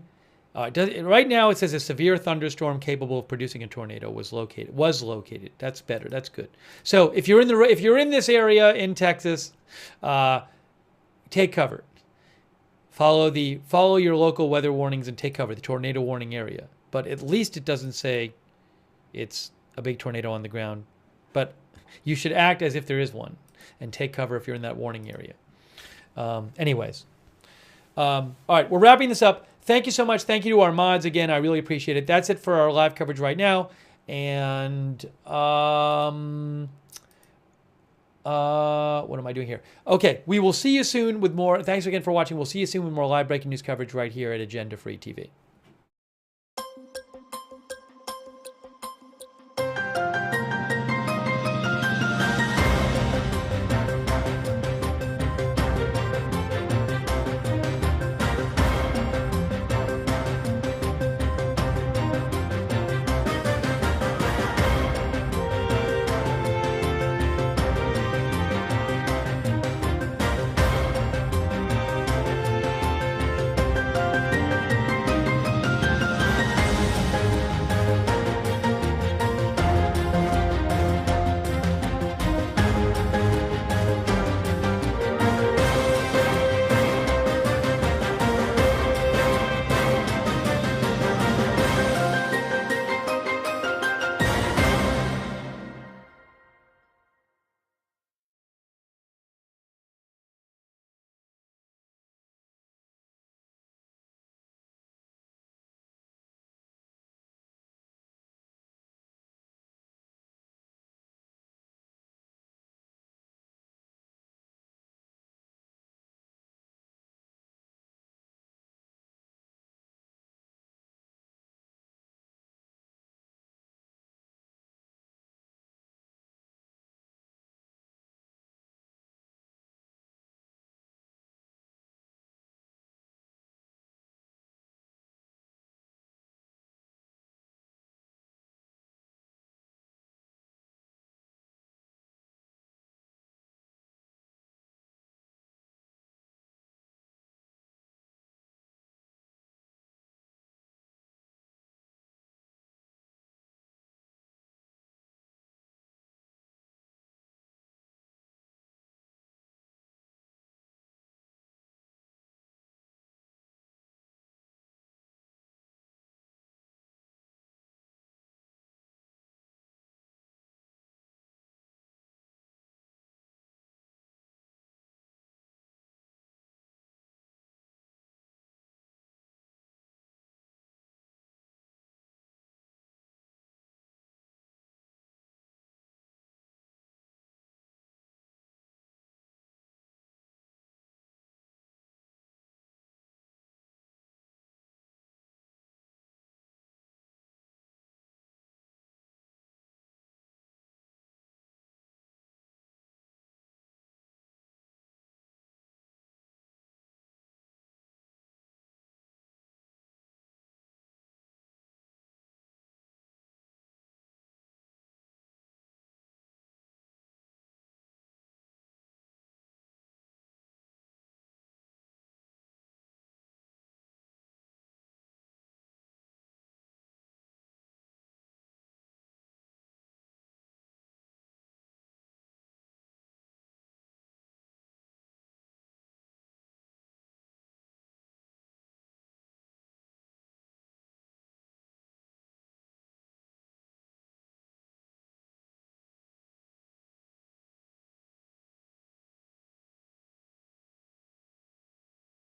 Right now it says a severe thunderstorm capable of producing a tornado was located. That's better. That's good. So if you're in this area in Texas, take cover. Follow your local weather warnings and take cover. The tornado warning area. But at least it doesn't say it's a big tornado on the ground. But you should act as if there is one and take cover if you're in that warning area. Anyways. All right, we're wrapping this up. Thank you so much. Thank you to our mods again. I really appreciate it. That's it for our live coverage right now. And what am I doing here? Okay, we will see you soon with more. Thanks again for watching. We'll see you soon with more live breaking news coverage right here at Agenda Free TV.